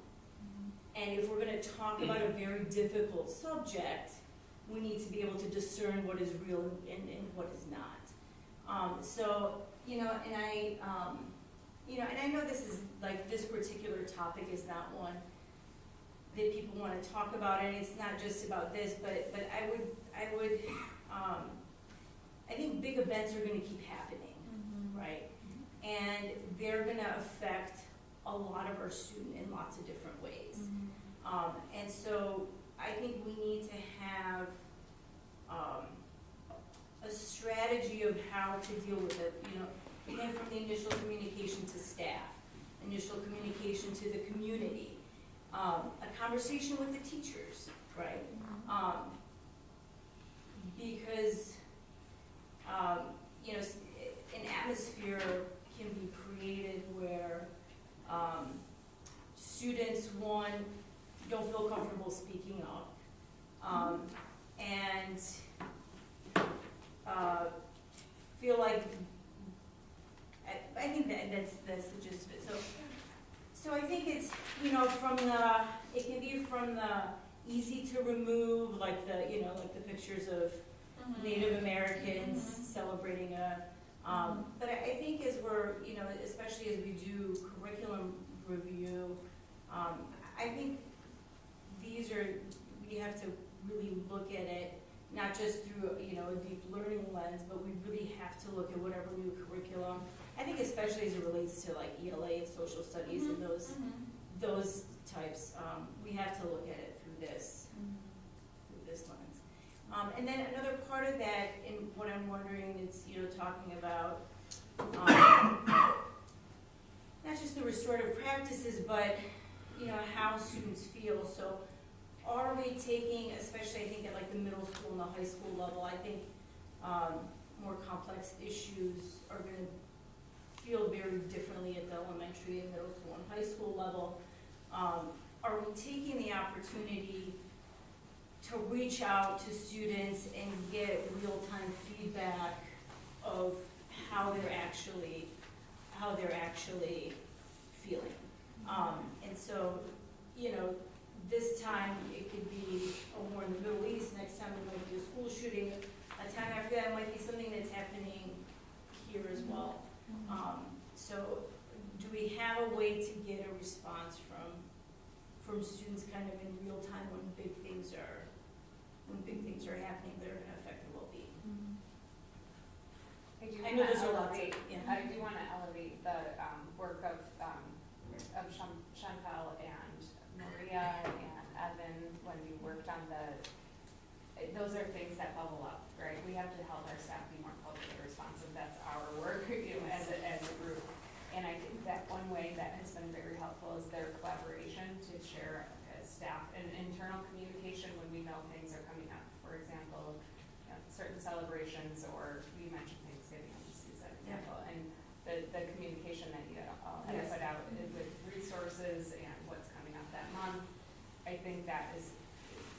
And if we're gonna talk about a very difficult subject, we need to be able to discern what is real and what is not. So, you know, and I know this is, like, this particular topic is not one that people want to talk about, and it's not just about this, but I think big events are going to keep happening, right? And they're going to affect a lot of our students in lots of different ways. And so I think we need to have a strategy of how to deal with it, you know, again, from the initial communication to staff, initial communication to the community, a conversation with the teachers, right? Because, you know, an atmosphere can be created where students, one, don't feel comfortable speaking up, and feel like, I think that's the gist of it. So I think it's, you know, it can be from the easy to remove, like the, you know, like the pictures of Native Americans celebrating but I think as we're, you know, especially as we do curriculum review, I think we have to really look at it, not just through, you know, a deep learning lens, but we really have to look at whatever new curriculum. I think especially as it relates to like ELA and social studies and those types, we have to look at it through this lens. And then another part of that, in what I'm wondering is, you know, talking about not just the restorative practices, but, you know, how students feel. So are we taking, especially I think at like the middle school and the high school level, I think more complex issues are going to feel very differently at the elementary and middle school and high school level. Are we taking the opportunity to reach out to students and get real-time feedback of how they're actually feeling? And so, you know, this time it could be a war in the Middle East, next time it might be a school shooting, a time after that it might be something that's happening here as well. So do we have a way to get a response from students kind of in real time when big things are happening that are going to affect their well-being? I know there's a lot to, yeah. I do want to elevate the work of Chantel and Maria and Evan when we worked on those are things that bubble up, right? We have to help our staff be more culturally responsive. That's our work, you know, as a group. And I think that one way that has been very helpful is their collaboration to share staff and internal communication when we know things are coming up. For example, you know, certain celebrations, or we mentioned Thanksgiving, I'll just use that example. And the communication that you all had put out with resources and what's coming up that month, I think that is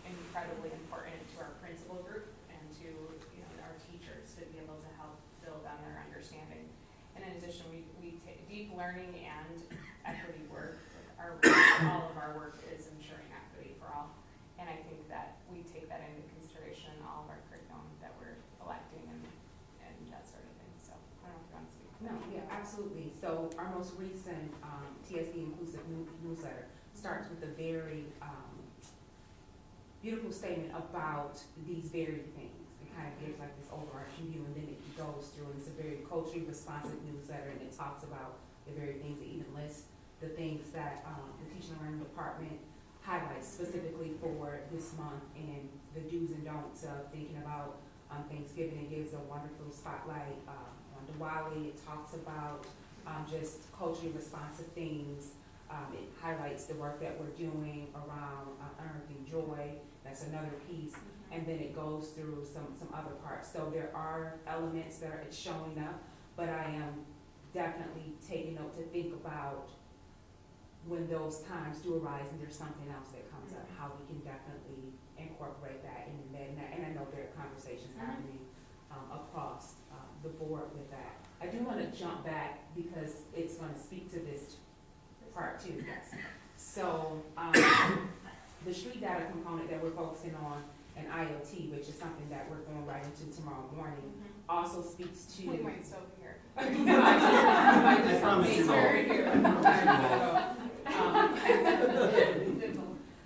incredibly important to our principal group and to, you know, our teachers to be able to help build on their understanding. And in addition, we take deep learning and equity work. All of our work is ensuring equity for all. And I think that we take that into consideration in all of our curriculum that we're electing and that sort of thing. So I don't know if you want to speak to that. No, yeah, absolutely. So our most recent TSD Inclusive newsletter starts with a very beautiful statement about these very things. It kind of gives like this overarching view, and then it goes through, and it's a very culturally responsive newsletter, and it talks about the very things, that even lists the things that the teaching and learning department highlights specifically for this month, and the do's and don'ts of thinking about Thanksgiving. It gives a wonderful spotlight on Diwali. It talks about just culturally responsive things. It highlights the work that we're doing around unearthing joy. That's another piece. And then it goes through some other parts. So there are elements that it's showing up, but I am definitely taking note to think about when those times do arise and there's something else that comes up, how we can definitely incorporate incorporate that in and I know there are conversations happening across the board with that. I do want to jump back because it's going to speak to this part too. So the street data component that we're focusing on and IoT, which is something that we're going right into tomorrow morning, also speaks to. We might still be here. I promise you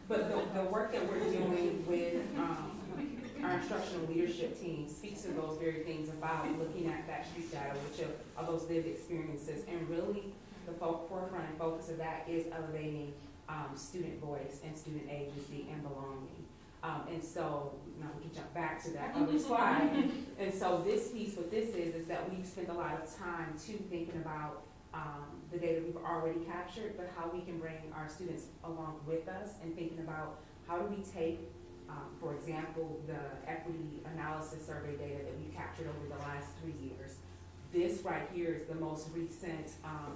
But the work that we're doing with our instructional leadership team speaks to those very things about looking at that street data, which are those lived experiences, and really the forefront and focus of that is elevating student voice and student agency and belonging. And so, now we can jump back to that other slide. And so this piece, what this is that we've spent a lot of time too thinking about the data we've already captured, but how we can bring our students along with us and thinking about how do we take, for example, the equity analysis survey data that we captured over the last 3 years. This right here is the most recent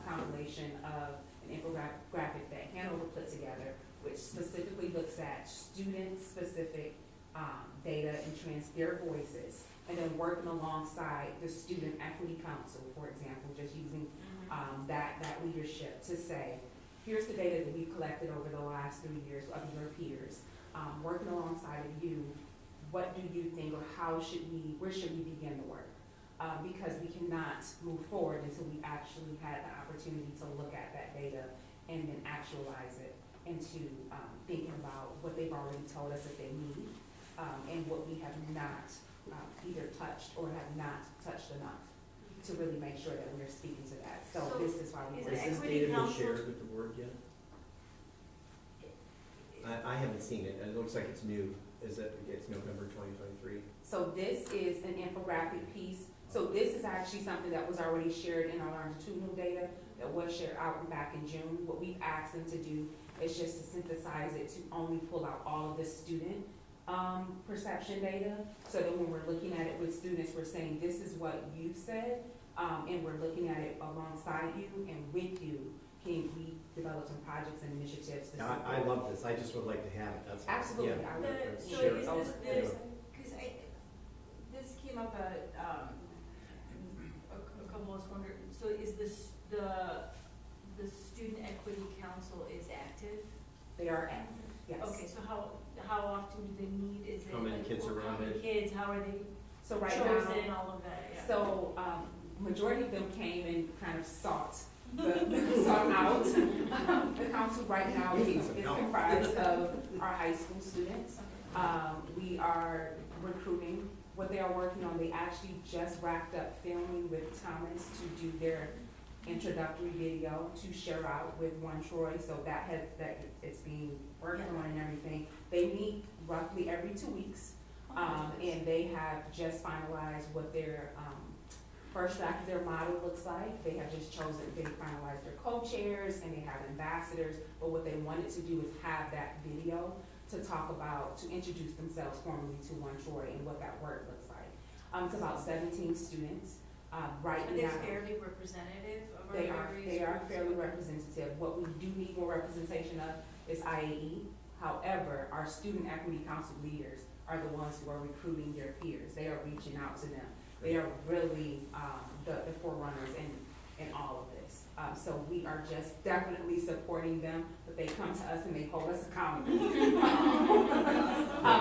compilation of an infographic that Hanover put together, which specifically looks at student-specific data and their voices, and then working alongside the Student Equity Council, for example, just using that leadership to say, here's the data that we've collected over the last 3 years of your peers, working alongside of you, what do you think, or where should we begin the work? Because we cannot move forward until we actually had the opportunity to look at that data and then actualize it into thinking about what they've already told us that they need and what we have not either touched or have not touched enough to really make sure that we're speaking to that. So this is why we. Has this data been shared with the board yet? I haven't seen it. It looks like it's new. Is it? It's November 2023. So this is an infographic piece. So this is actually something that was already shared in our longitudinal data that was shared out back in June. What we've asked them to do is just to synthesize it to only pull out all of the student perception data, so that when we're looking at it with students, we're saying this is what you said, and we're looking at it alongside you and with you. Can we develop some projects and initiatives to I love this. I just would like to have it. That's absolutely. Yeah. I would So share is those. because this came up at a couple of us wondered. So is this the Student Equity Council is active? They are active. Yes. Okay, so how often do they meet? Is it How many like, kids are how around many it? kids? How are they So right chosen? now, All of that. Yeah. so majority of them came and kind of sought out. The council right now is comprised of our high school students. We are recruiting. What they are working on, they actually just wrapped up filming with Thomas to do their introductory video to share out with One Troy. So it's being worked on and everything. They meet roughly every 2 weeks, and they have just finalized what their first draft of their model looks like. They have just chosen, they finalized their co-chairs and they have ambassadors, but what they wanted to do is have that video to talk about, to introduce themselves formally to One Troy and what that work looks like. It's about 17 students. Right Are now. they fairly representative of our They various are groups? fairly representative. What we do need more representation of is IAE. However, our Student Equity Council leaders are the ones who are recruiting their peers. They are reaching out to them. They are really the forerunners in all of this. So we are just definitely supporting them, but they come to us and they hold us accountable.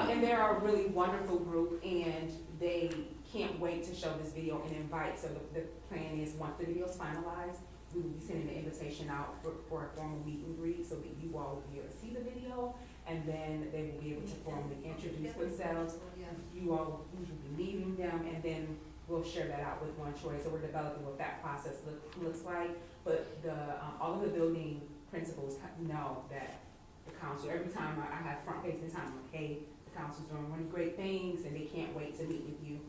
And they're a really wonderful group, and they can't wait to show this video and invite. So the plan is, once the video is finalized, we will be sending the invitation out for a formal meet and greet so that you all will be able to see the video, and then they will be able to formally introduce themselves. You all will be meeting them, and then we'll share that out with One Troy. So we're developing what that process looks like. But all of the building principals know that the council, every time I have front-facing time, I'm like, hey, the council's doing really great things, and they can't wait to meet with you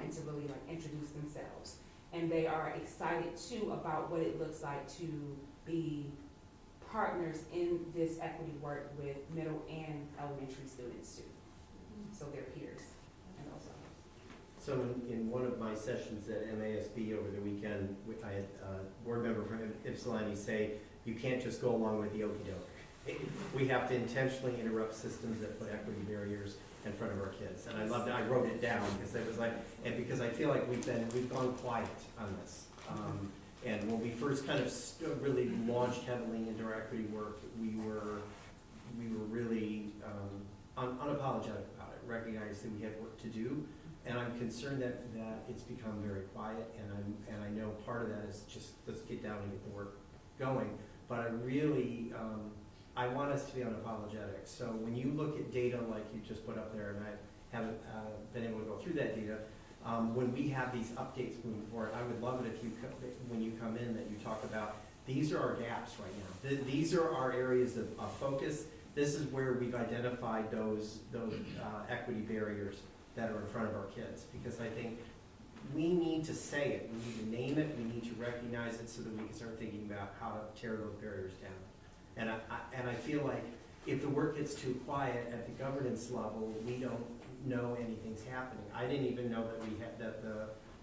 and to really introduce themselves. And they are excited too about what it looks like to be partners in this equity work with middle and elementary students too. So they're peers and also. So in one of my sessions at MASB over the weekend, I had a board member from Ypsilanti say, you can't just go along with the okey doke. we have to intentionally interrupt systems that put equity barriers in front of our kids. And I loved it, I wrote it down because it was like, and because I feel like we've gone quiet on this. And when we first kind of really launched heavily into our equity work, we were really unapologetic about it, recognized that we had work to do. And I'm concerned that it's become very quiet, and I know part of that is just, let's get down and get the work going. But I really, I want us to be unapologetic. So when you look at data like you just put up there, and I haven't been able to go through that data, when we have these updates moving forward, I would love it if you, when you come in, that you talk about, these are our gaps right now. These are our areas of focus. This is where we've identified those equity barriers that are in front of our kids, because I think we need to say it, we need to name it, we need to recognize it so that we can start thinking about how to tear those barriers down. And I feel like if the work gets too quiet at the governance level, we don't know anything's happening. I didn't even know that we had, that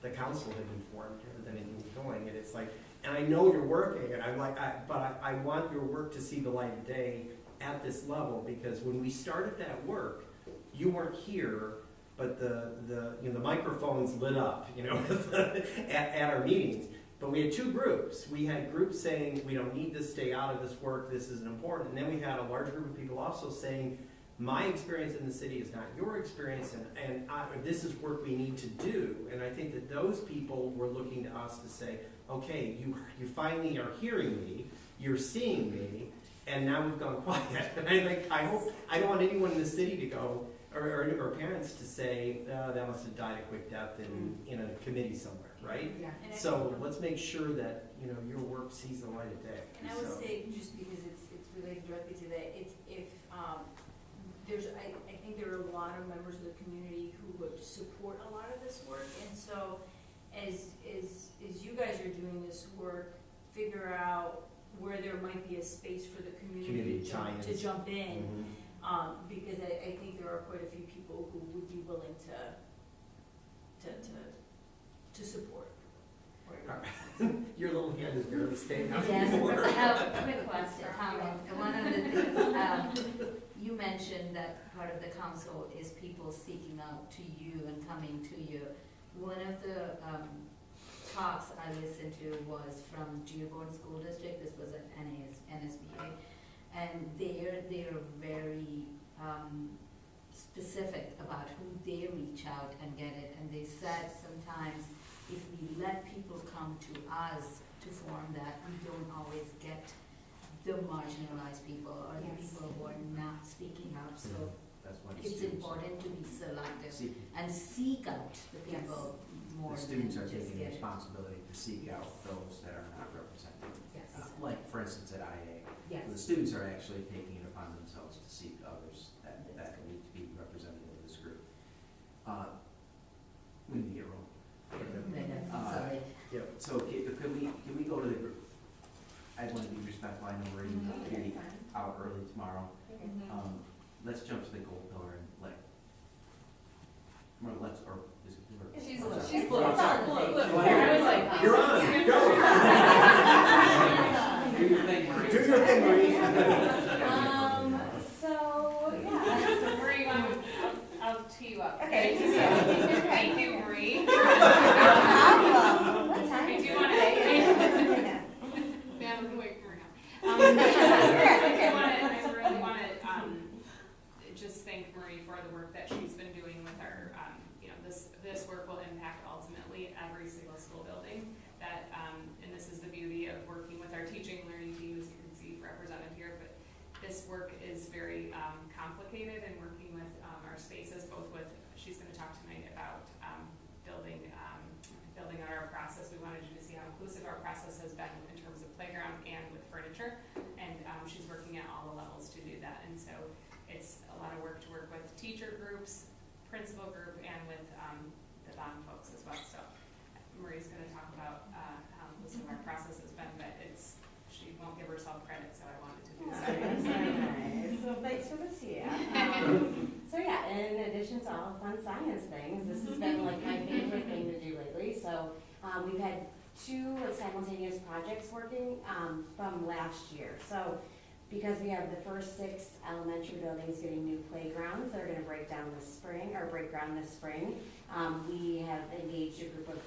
the council had been formed or that anything was going, and it's like, and I know you're working, and I'm like, but I want your work to see the light of day at this level, because when we started that work, you weren't here, but the microphones lit up, at our meetings. But we had two groups. We had groups saying, we don't need to stay out of this work, this isn't important. And then we had a large group of people also saying, my experience in the city is not your experience, and this is work we need to do. And I think that those people were looking to us to say, okay, you finally are hearing me, you're seeing me, and now we've gone quiet. And I hope, I don't want anyone in the city to go, or parents to say, that must have died a quick death in a committee somewhere, right? Yeah. So let's make sure that, your work sees the light of day. And I would say, just because it's related directly to that, if I think there are a lot of members of the community who would support a lot of this work, and so as you guys are doing this work, figure out where there might be a space for the community to jump in. Mm-hmm. Because I think there are quite a few people who would be willing to support. Your little hand is barely staying out. Yes, I have a quick question, comment. One of the things, you mentioned that part of the council is people seeking out to you and coming to you. One of the talks I listened to was from Dearborn School District. This was at NSBA. And they're very specific about who they reach out and get it. And they said sometimes if we let people come to us to form that, we don't always get the marginalized people or the people who are not speaking out. So That's why the it's students important to be selective Seek. and seek out the people more The than students are just taking the get it. responsibility to seek out those that are not represented. Yes. Like, for instance, at IA. Yes. The students are actually taking it upon themselves to seek others that need to be represented in this group. We need to get rolling. Sorry. So can we go to the group? I want to be respectful, I know we're getting out early tomorrow. Let's jump to the gold pillar and She's blue. I'm sorry. I was like, You're on, go. Do your thing, Marie. Do your thing, Marie. So Marie, I'll tee you up. Okay. Thank you, Marie. What time I is do it? want to. Okay. Man, we can wait for her now. I really want to just thank Marie for the work that she's been doing with our, this work will impact ultimately every single school building. That, and this is the beauty of working with our teaching and learning team, as you can see represented here. But this work is very complicated, and working with our spaces, both with, she's going to talk tonight about building out our process. We wanted you to see how inclusive our process has been in terms of playground and with furniture, and she's working at all the levels to do that. And so it's a lot of work to work with teacher groups, principal group, and with the bond folks as well. So Marie's going to talk about how inclusive our process has been, but she won't give herself credit, so I wanted to do so. Nice. Well, thanks for this year. So yeah, in addition to all the fun science things, this has been like my favorite thing to do lately. So we've had two simultaneous projects working from last year. So because we have the first 6 elementary buildings getting new playgrounds that are gonna break ground this spring, we have engaged a group of,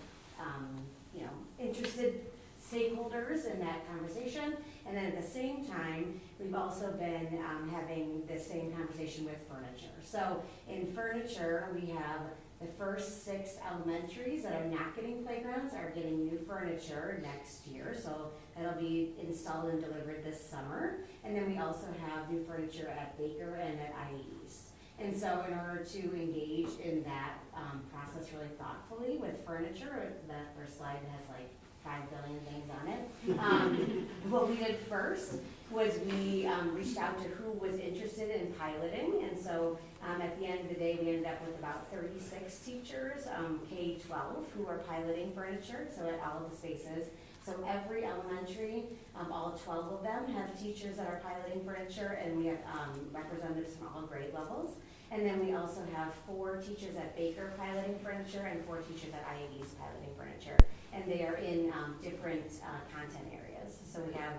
interested stakeholders in that conversation. And then at the same time, we've also been having the same conversation with furniture. So in furniture, we have the first 6 elementaries that are not getting playgrounds are getting new furniture next year. So that'll be installed and delivered this summer. And then we also have new furniture at Baker and at IEs. And so in order to engage in that process really thoughtfully with furniture, that first slide has like 5 billion things on it. What we did first was we reached out to who was interested in piloting, and so at the end of the day, we ended up with about 36 teachers, K-12, who are piloting furniture, so at all of the spaces. So every elementary, all 12 of them have teachers that are piloting furniture, and we have representatives from all grade levels. And then we also have 4 teachers at Baker piloting furniture and 4 teachers at IAD's piloting furniture. And they are in different content areas. So we have,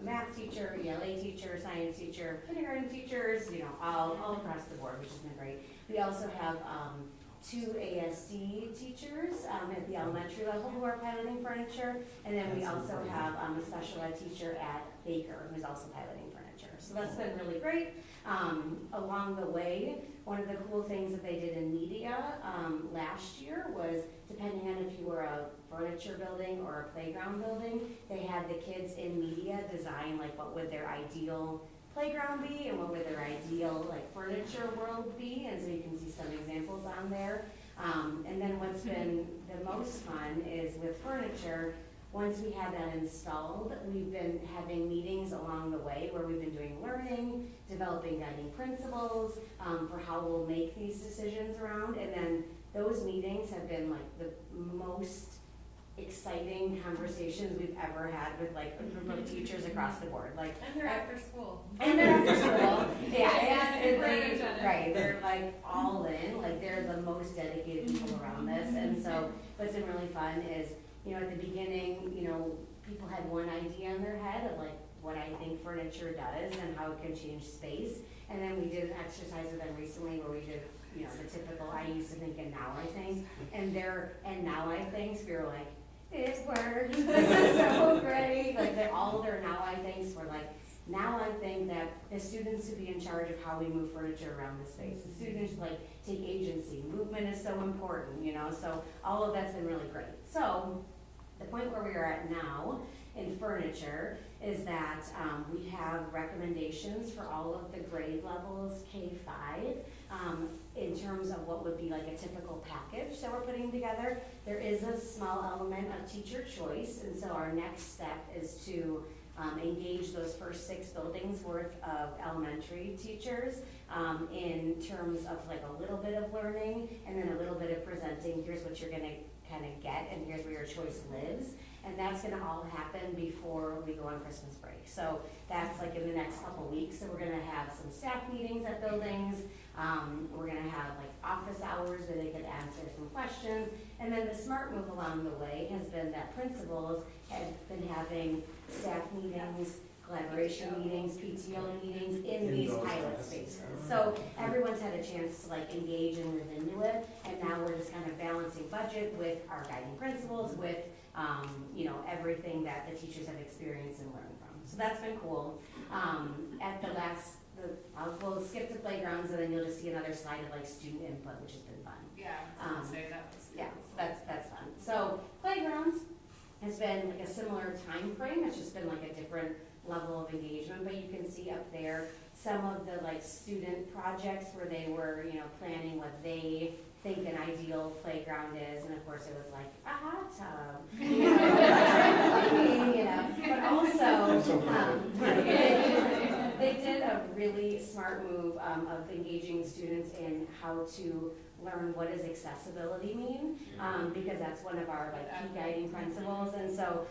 math teacher, ELA teacher, science teacher, kindergarten teachers, all across the board, which has been great. We also have 2 ASD teachers at the elementary level who are piloting furniture. And then we also have a special ed teacher at Baker who's also piloting furniture. So that's been really great. Along the way, one of the cool things that they did in media last year was, depending on if you were a furniture building or a playground building, they had the kids in media design like what would their ideal playground be and what would their ideal like furniture world be, and so you can see some examples on there. And then what's been the most fun is with furniture, once we had that installed, we've been having meetings along the way where we've been doing learning, developing guiding principles for how we'll make these decisions around. And then those meetings have been like the most exciting conversations we've ever had with like a group of teachers across the board. Like, and they're after school. And they're after school. Yeah, right. They're like all in. Like they're the most dedicated people around this. And so what's been really fun is, at the beginning, people had one idea in their head of like what I think furniture does and how it can change space. And then we did an exercise with them recently where we did, the typical, I used to think and now I think. And now I thinks, we were like, it worked. This is so great. Like all their now I thinks were like, now I think that the students should be in charge of how we move furniture around the space. The students like take agency. Movement is so important, so all of that's been really great. So the point where we are at now in furniture is that we have recommendations for all of the grade levels K-5 in terms of what would be like a typical package that we're putting together. There is a small element of teacher choice, and so our next step is to engage those first 6 buildings worth of elementary teachers in terms of like a little bit of learning and then a little bit of presenting. Here's what you're gonna kind of get, and here's where your choice lives. And that's gonna all happen before we go on Christmas break. So that's like in the next couple weeks. So we're gonna have some staff meetings at buildings. We're gonna have like office hours where they could answer some questions. And then the smart move along the way has been that principals have been having staff meetings, collaboration meetings, PTO meetings in these pilot spaces. So everyone's had a chance to like engage and live into it, and now we're just kind of balancing budget with our guiding principles, with everything that the teachers have experienced and learned from. So that's been cool. We'll skip to playgrounds, and then you'll just see another slide of like student input, which has been fun. Yeah, I was gonna say that was. Yeah, so that's fun. So playgrounds has been like a similar time frame. It's just been like a different level of engagement, but you can see up there some of the like student projects where they were, planning what they think an ideal playground is, and of course it was like a hot tub, but also they did a really smart move of engaging students in how to learn what does accessibility mean, because that's one of our like key guiding principles. And so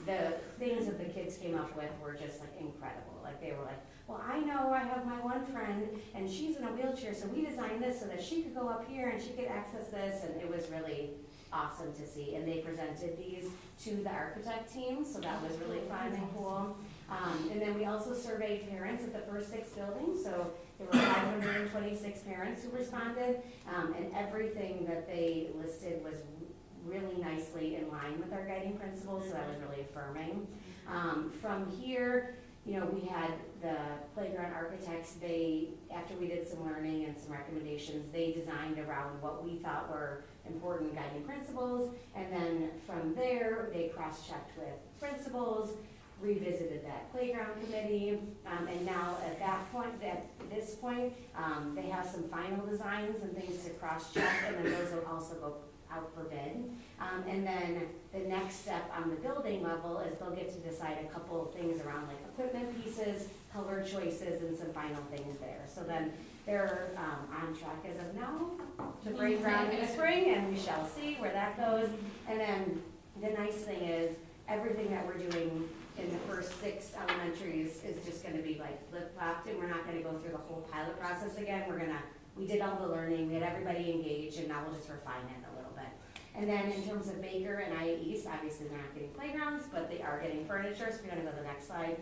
the things that the kids came up with were just like incredible. Like they were like, well, I know I have my one friend and she's in a wheelchair, so we designed this so that she could go up here and she could access this, and it was really awesome to see. And they presented these to the architect team, so that was really fun and cool. And then we also surveyed parents at the first 6 buildings, so there were 526 parents who responded, and everything that they listed was really nicely in line with our guiding principles, so that was really affirming. From here, you know, we had the playground architects, after we did some learning and some recommendations, they designed around what we thought were important guiding principles, and then from there, they cross-checked with principals, revisited that playground committee, and now at this point, they have some final designs and things to cross-check, and then those will also go out for bid. And then the next step on the building level is they'll get to decide a couple of things around like equipment pieces, color choices, and some final things there. So then they're on track as of now to break ground in the spring, and we shall see where that goes. And then the nice thing is everything that we're doing in the first 6 elementaries is just gonna be like flip-flopped, and we're not gonna go through the whole pilot process again. We did all the learning, we had everybody engaged, and now we'll just refine it a little bit. And then in terms of Baker and IA East, obviously they're not getting playgrounds, but they are getting furniture, so if you wanna go to the next slide,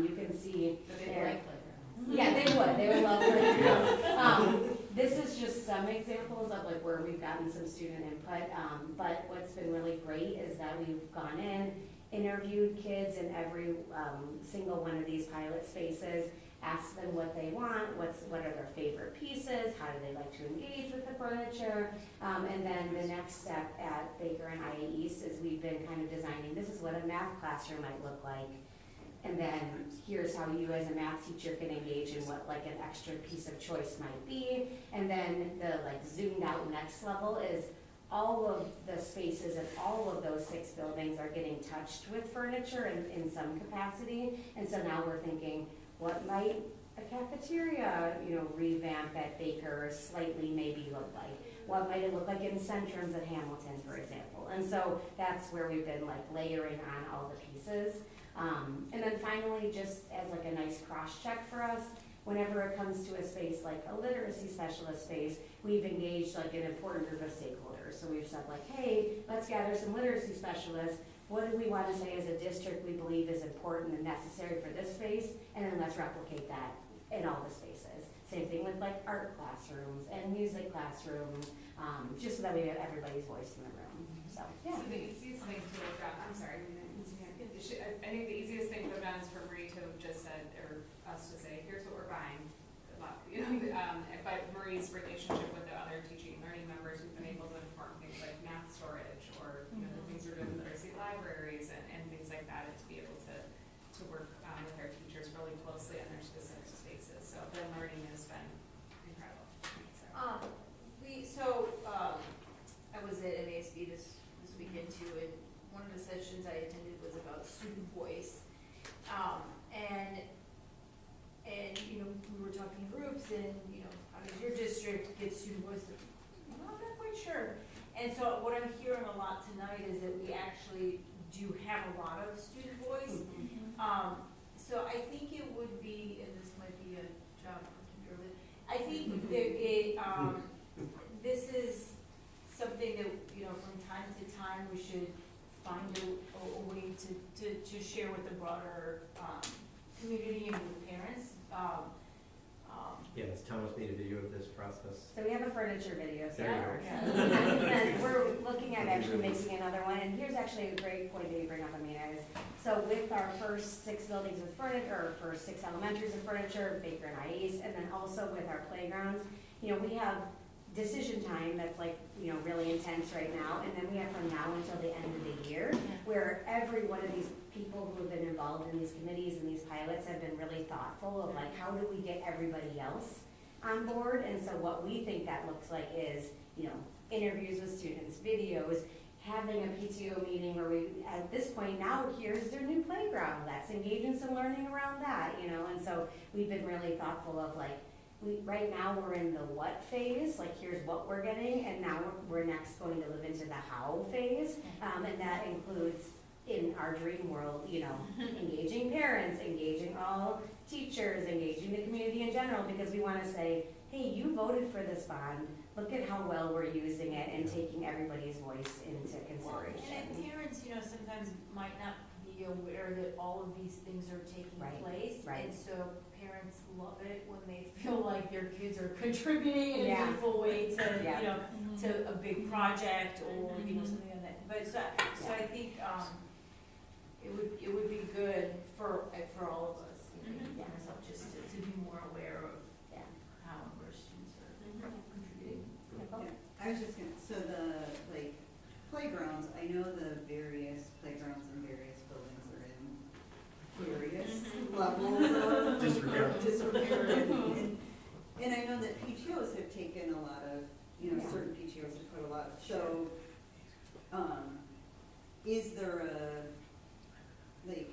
you can see. But they like playgrounds. Yeah, they would love playgrounds. This is just some examples of like where we've gotten some student input, but what's been really great is that we've gone in, interviewed kids in every single one of these pilot spaces, asked them what they want, what are their favorite pieces, how do they like to engage with the furniture, and then the next step at Baker and IA East is we've been kind of designing, this is what a math classroom might look like, and then here's how you as a math teacher can engage in what like an extra piece of choice might be, and then the like zoomed out next level is all of the spaces in all of those 6 buildings are getting touched with furniture in some capacity, and so now we're thinking, what might a cafeteria, revamp at Baker slightly maybe look like? What might it look like in Centrum's at Hamilton, for example? And so that's where we've been like layering on all the pieces. And then finally, just as like a nice cross-check for us, whenever it comes to a space like a literacy specialist space, we've engaged like an important group of stakeholders. So we've said like, hey, let's gather some literacy specialists. What do we want to say as a district we believe is important and necessary for this space? And then let's replicate that in all the spaces. Same thing with like art classrooms and music classrooms, just so that we have everybody's voice in the room. So, yeah. So the easiest thing to have done, I'm sorry, I think the easiest thing to have done is for Marie to have just said, or us to say, here's what we're buying, good luck, but Marie's relationship with the other teaching and learning members who've been able to inform things like math storage, or, the things we're doing with literacy libraries and things like that, and to be able to work with our teachers really closely on their specific spaces. So the learning has been incredible. I was at NASB this weekend too, and one of the sessions I attended was about student voice. We were talking in groups, and how does your district get student voice? I'm not quite sure. And so what I'm hearing a lot tonight is that we actually do have a lot of student voice. So I think it would be, and this might be a job for Kimberly, I think that this is something that, from time to time we should find a way to share with the broader community and with the parents. Yes, Thomas made a video of this process. So we have a furniture video. So There you go. And we're looking at actually making another one. And here's actually a great point that you bring up, Amina, is so with our first 6 buildings with furniture, or first 6 elementaries with furniture, Baker and IA East, and then also with our playgrounds, we have decision time that's like, really intense right now, and then we have from now until the end of the year, where every one of these people who have been involved in these committees and these pilots have been really thoughtful of like, how do we get everybody else on board? And so what we think that looks like is, interviews with students, videos, having a PTO meeting where we, at this point now, here's their new playground, let's engage in some learning around that, and so we've been really thoughtful of like, right now we're in the what phase, like here's what we're getting, and now we're next going to live into the how phase, and that includes in our dream world, engaging parents, engaging all teachers, engaging the community in general, because we want to say, hey, you voted for this bond, look at how well we're using it and taking everybody's voice into consideration. And parents, sometimes might not be be aware that all of these things are taking Right, place. right. And so parents love it when they feel like their kids are contributing in a Yeah. meaningful way to, Yeah. you know, to a big project or, you know, something like that. But so I think, it would be good for all of us, you know, Yeah. myself, just to be more aware of Yeah. how our students are contributing. Yeah, I was just gonna, so the, like, playgrounds, I know the various playgrounds in various buildings are in various levels of Disrepair. disrepair. And I know that PTOs have taken a lot of, you know, Yeah. certain PTOs have put a lot, so, is there a, like,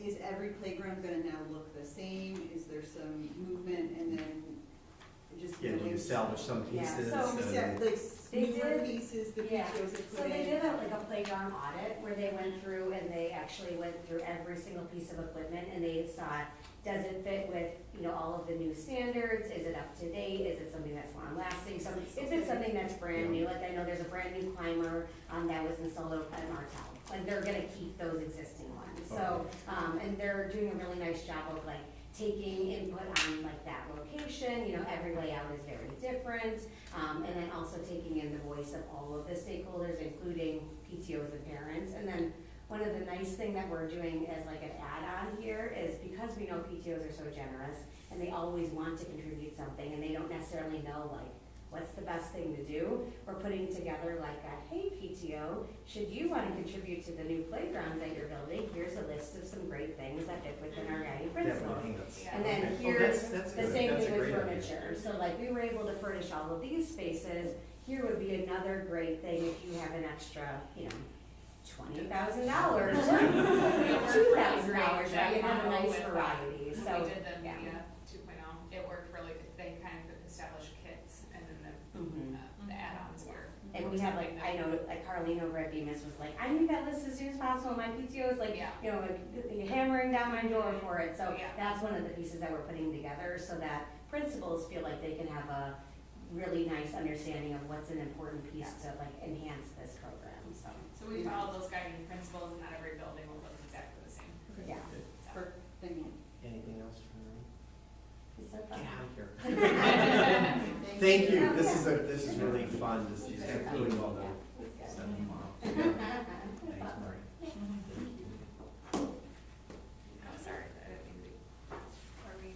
is every playground gonna now look the same? Is there some movement and then just? Yeah, do you salvage some Yeah, pieces? so- Yeah, like They newer did- pieces the Yeah, PTOs have so put in. they did like a playground audit where they went through and they actually went through every single piece of equipment and they saw, does it fit with, you know, all of the new standards? Is it up to date? Is it something that's long lasting? So if it's something that's brand new, like I know there's a brand new climber, that was installed at Martel. Like they're gonna keep those existing ones. So, and they're doing a really nice job of like taking input on like that location, you know, every layout is very different. And then also taking in the voice of all of the stakeholders, including PTOs and parents. And then one of the nice thing that we're doing as like an add-on here is because we know PTOs are so generous and they always want to contribute something and they don't necessarily know like what's the best thing to do, we're putting together like a, hey PTO, should you want to contribute to the new playgrounds that you're building, here's a list of some great things that fit within our guiding principles. And then Okay. Oh, here's that's the good. same That's thing a with great idea. furniture. So like we were able to furnish all of these spaces. Here would be another great thing if you have an extra, you know, $20,000, $2,000, right? You have a nice variety. So We did the yeah. media 2.0, it worked really good, they kind of established kits and then the add-ons were. And we have like, I know, like Carlene over at Bemis was like, I need that list as soon as possible. My PTO is like, you know, like, hammering down my door for it. So that's one of the pieces that we're putting together so that principals feel like they can have a really nice understanding of what's an important piece to like enhance this program, so. So we followed those guiding principles and not every building will look exactly the same. Yeah. Anything else from me? Is that Get fun? out of here. Thank you, this is really fun, this is really well done. Thanks, Marty. Oh, sorry, I didn't mean to. Are we?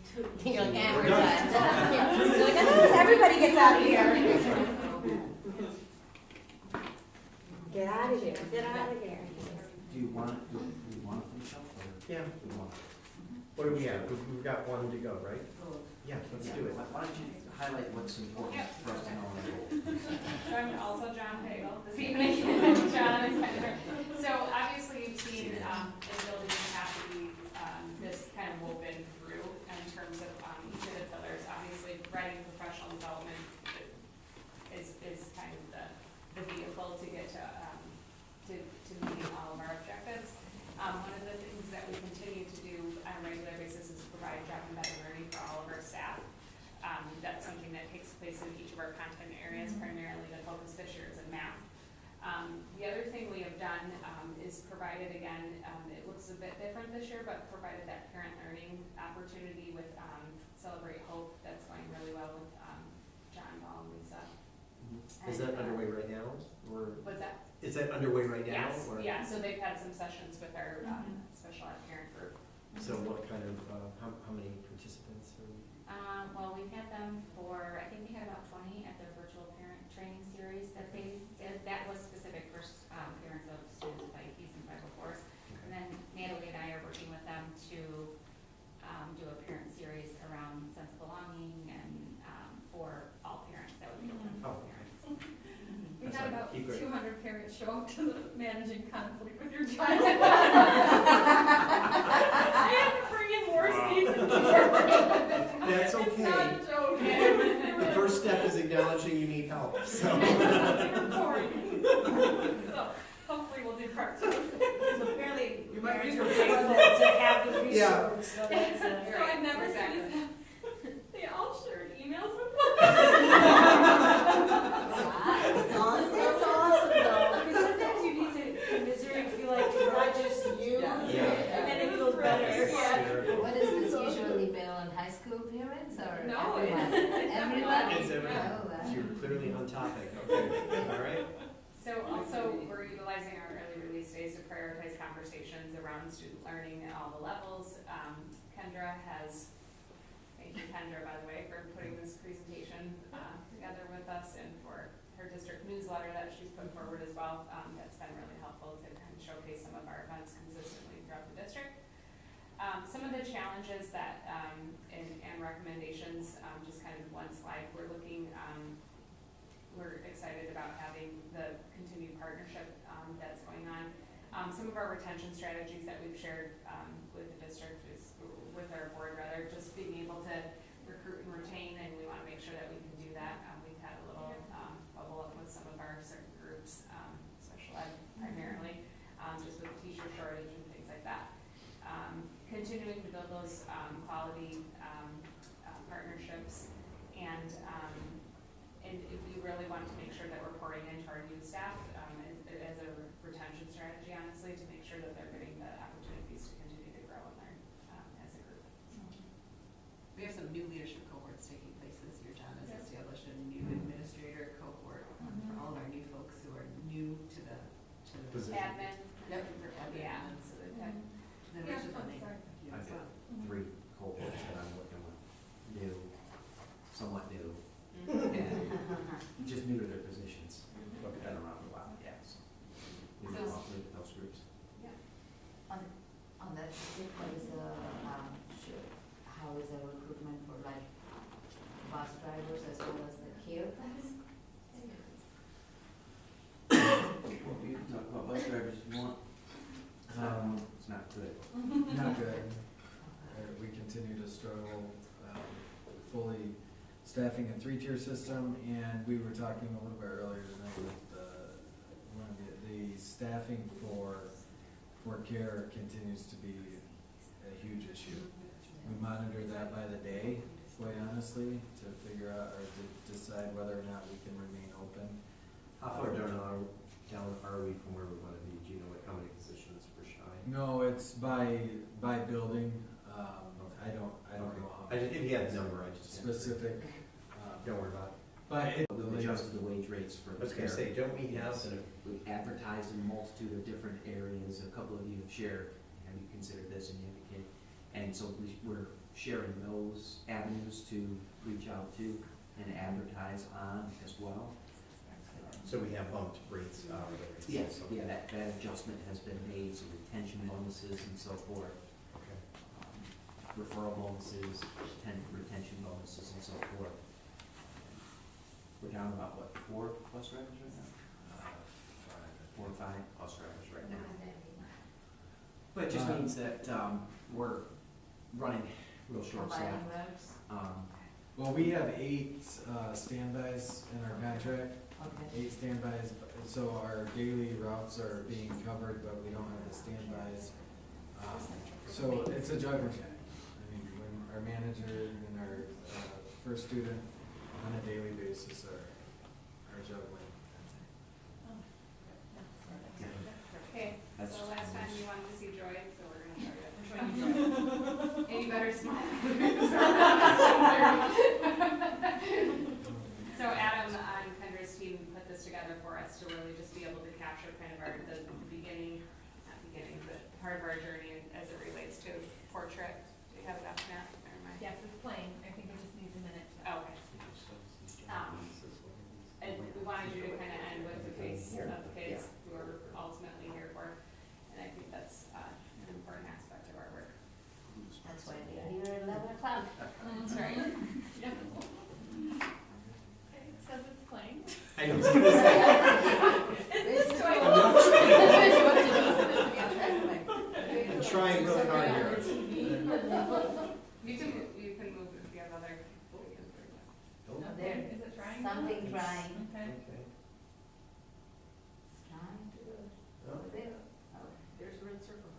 You're like, yeah, We're we're done. done. You're like, as soon as everybody gets out of here. Get out of here, get out of here. Do you want to finish up or? Yeah. What do we have? We've got one to go, right? Yeah, let's do it. Why don't you highlight what's important for us to know? So I'm also John Pagel this evening, John and Kendra. So obviously you've seen the building capacity, this kind of woven through in terms of each of its others. Obviously, writing professional development is kind of the vehicle to get to meeting all of our objectives. One of the things that we continue to do on a regular basis is provide job embedded learning for all of our staff. That's something that takes place in each of our content areas, primarily the focus this year is in math. The other thing we have done is provided, again, it looks a bit different this year, but provided that parent learning opportunity with Celebrate Hope. That's going really well with John, Paul, and Lisa. Is that underway right now, or? What's that? Is that underway right now? Yes, or? yeah, so they've had some sessions with our special ed parent group. So what kind of, how many participants are we? Well, we've had them for, I think we had about 20 at their virtual parent training series that they did. That was specific for parents of students with IEPs and 504s. And then Natalie and I are working with them to do a parent series around sense of belonging and for all parents. That would be open to all parents. We That's had right. about Keep going. 200 parents show up to the managing conflict with your child. I had to bring in more seats and more. That's It's okay. not a joke. The first step is acknowledging you need help, so. So hopefully we'll do part two. So apparently, You might parents be are grateful to have the Yeah. resource, so that's So I've never Exactly. seen this. They all shared emails with That's awesome though, because sometimes you need to commiserate and feel like it's not just you, activity? Oh, wow. You're clearly on topic, okay, all right. So also, we're utilizing our early release days to prioritize conversations around student learning at all the levels. Kendra has, thank you Kendra, by the way, for putting this presentation together with us and for her district newsletter that she's put forward as well. That's been really helpful to kind of showcase some of our events consistently throughout the district. Some of the challenges that, and recommendations, just kind of one slide, we're excited about having the continued partnership that's going on. Some of our retention strategies that we've shared with the district is, with our board rather, just being able to recruit and retain, and we want to make sure that we can do that. We've had a little bubble up with some of our certain groups, special ed primarily, just with teacher shortage and things like that. Continuing to build those quality partnerships, and we really want to make sure that we're pouring into our new staff as a retention strategy, honestly, to make sure that they're getting the opportunities to continue to grow and learn as a group. We have some new leadership cohorts taking place this year. John has established a new administrator cohort for all of our new folks who are new to the Position. Admin. Yep, for admin. Yeah. So then we should probably. I've got 3 cohorts that I'm working with, new, somewhat new, and just new to their positions, but been around a while, yeah, so. We So- know all 3 of those groups. On that tip, what is the, how is the recruitment for like bus drivers as well as the care class? Well, we can talk about bus drivers if you want. It's not good. Not good. We continue to struggle fully staffing a 3-tier system, and we were talking a little bit earlier tonight with one of the staffing for care continues to be a huge issue. We monitor that by the day, quite honestly, to figure out or to decide whether or not we can remain open. How far down are we from where we want to be? Do you know how many positions we're shy? No, it's by building. I don't know how. If you have the number, I just. Specific. Don't worry about it. But We've adjusted the wage rates for I was gonna say, don't we have sort of, We've advertised in a multitude of different areas. A couple of you have shared, have you considered this, and you indicate. And so we're sharing those avenues to reach out to and advertise on as well. so we have bumped rates, rates. Yes, yeah, that adjustment has been made, so retention bonuses and so forth. Okay. Referral bonuses, retention bonuses and so forth. We're down about, what, 4 bus drivers right now? 4 or 5 bus drivers right now. But it just means that we're running real short staffed. Well, we have 8 standbys in our contract. Okay. 8 standbys, so our daily routes are being covered, but we don't have the standbys. So it's a juggling act. I mean, when our manager and our first student on a daily basis are juggling. Okay, That's so just last time nice. you wanted to see Joy, so we're gonna show you Joy. And you better smile. So Adam on Kendra's team put this together for us to really just be able to capture kind of the beginning, not beginning, but part of our journey as it relates to portrait. Do you have it up now? Never mind. Yes, it's playing. I think it just needs a minute. Oh, okay. And we wanted you to kind of end with the face of the kids who are ultimately here for, and I think that's an important aspect of our work. That's why they're here at 11 o'clock. That's right. Yep. Okay, it says it's playing. I know, I was gonna say. Is this joyful? I'm trying really hard here. You can move if you have other. There, Is it trying? something trying. Okay. Okay. It's trying to do it. Oh. Over there. Oh, there's a red circle.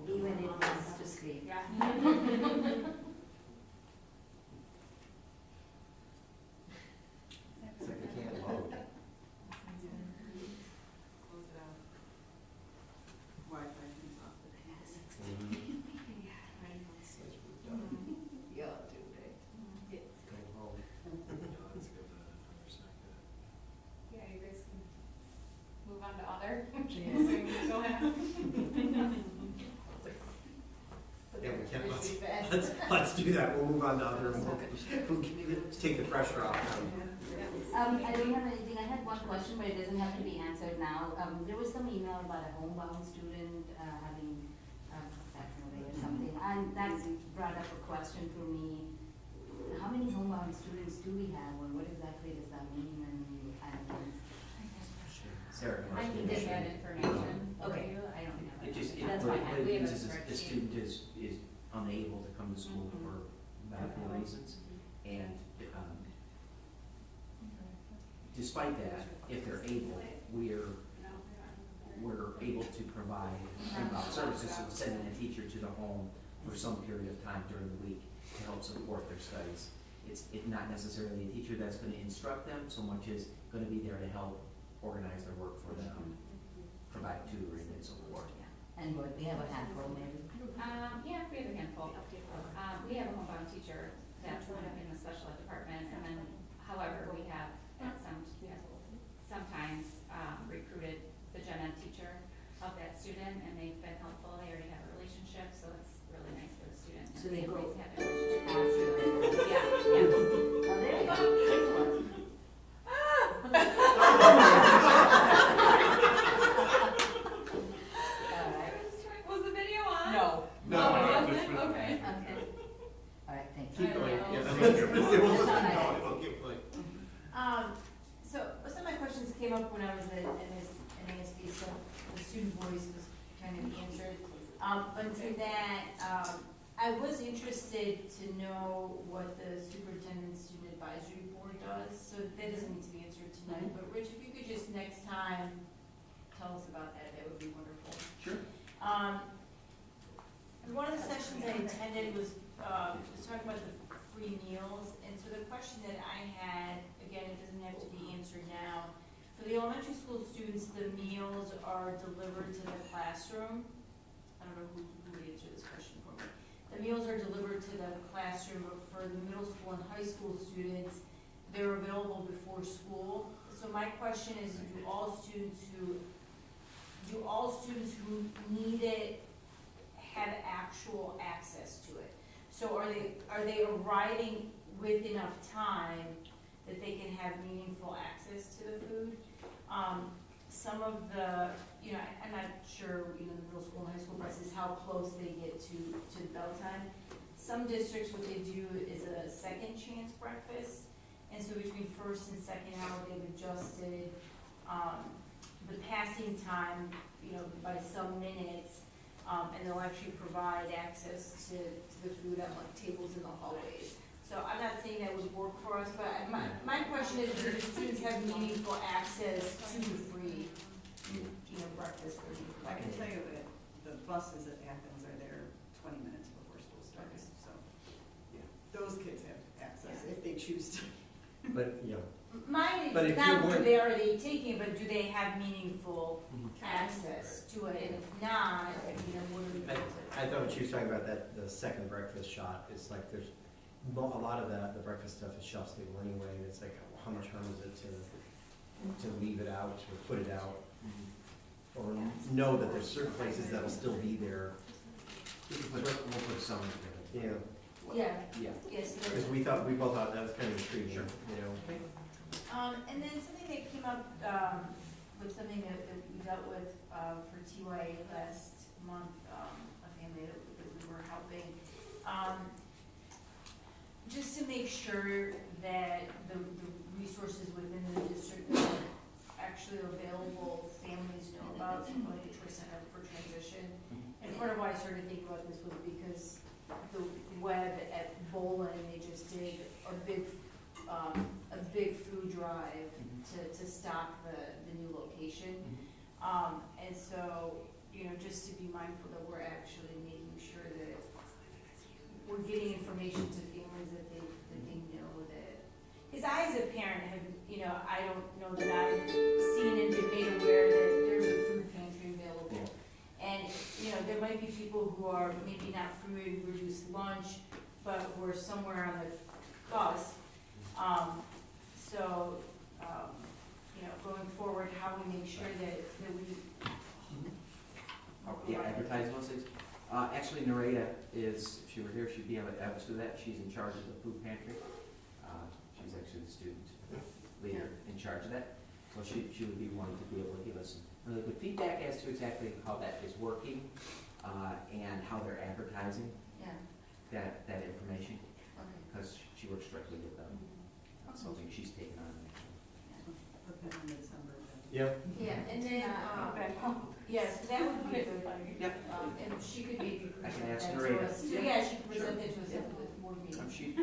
Even it wants to sleep. Yeah. It's like I can't load. Close it out. Wi-Fi turns off. let's do that, we'll move on to other, we'll take the pressure off. I don't have anything, I had one question, but it doesn't have to be answered now. There was some email about a homebound student, having, FMLA or something, and that's brought up a question for me. How many homebound students do we have, and what exactly does that mean, and, Sarah, I can get that information for you, I don't have it. It just, That's what fine, it we have means a is the spreadsheet. student is unable to come to school for medical reasons. And, despite that, if they're able, we're able to provide inbound services, so sending a teacher to the home for some period of time during the week to help support their studies. It's not necessarily a teacher that's gonna instruct them, so much as gonna be there to help organize their work for them, provide tutoring and so forth. And what, we have a handful maybe? Yeah, we have a handful. We have a homebound teacher that's in the special ed department, and then, however, we have sometimes recruited the gen ed teacher of that student, and they've been helpful. They already have a relationship, so it's really nice for the student. So they go always have a relationship. after. Yeah, yeah. Oh, there you go. Was the video on? No. No, it wasn't? Okay. Okay. All right, thank you. Keep going. I Yeah, know. So some of my questions came up when I was at NASB, so the student voice was kind of answered. But to that, I was interested to know what the superintendent student advisory board does, so that doesn't need to be answered tonight, but Rich, if you could just next time tell us about that, that would be wonderful. Sure. One of the sessions I attended was talking about the free meals, and so the question that I had, again, it doesn't have to be answered now. For the elementary school students, the meals are delivered to the classroom. I don't know who would answer this question for me. The meals are delivered to the classroom, but for the middle school and high school students, they're available before school. So my question is, do all students who need it have actual access to it? So are they arriving with enough time that they can have meaningful access to the food? Some of the, I'm not sure, the middle school and high school buses, how close they get to bell time. Some districts, what they do is a second chance breakfast, and so between first and second hour, they've adjusted the passing time, by some minutes, and they'll actually provide access to the food at like tables in the hallways. So I'm not saying that would work for us, but my question is, do the students have meaningful access to the free, breakfast? I can tell you that the buses at Athens are there 20 minutes before school starts, so those kids have access if they choose to. But, Mine But is if not you do were- they already taking, but do they have meaningful access to it? And if not, what are we going to? I thought what she was talking about, that the second breakfast shot, it's like there's a lot of the breakfast stuff is shelf stable anyway, and it's like, how much harm is it to leave it out, or put it out? Or know that there's certain places that'll still be there. We'll put some in it. Yeah. Yeah. Yes. Because we both thought that was kind of intriguing, And then something that came up, with something that we dealt with, for TYA last month, a family that we were helping. Just to make sure that the resources within the district that are actually available, families know about, something like the Choice Center for Transition. And part of why I started thinking about this was because the web at Bolin, they just did a big food drive to stock the new location. And so, just to be mindful that we're actually making sure that we're getting information to families that they know that. Because I, as a parent, have, I don't know that I've seen and been made aware that there's a food pantry available. And, there might be people who are maybe not food reduced lunch, but who are somewhere on the cusp. Going forward, how we make sure that we. Yeah, advertise those things. Actually, Nareda is, if she were here, she'd be able to answer that. She's in charge of the food pantry. She's actually the student leader in charge of that. So she would be one to be able to give us some really good feedback as to exactly how that is working and how they're advertising that information. Because she works directly with them. That's something she's taken on. Put that in December. Yeah. Yeah, and then, yes, that would be good. Yep. And she could maybe I can present ask that Nareda. to us too. Yeah, she could Sure. present that to us at the board meeting. She'd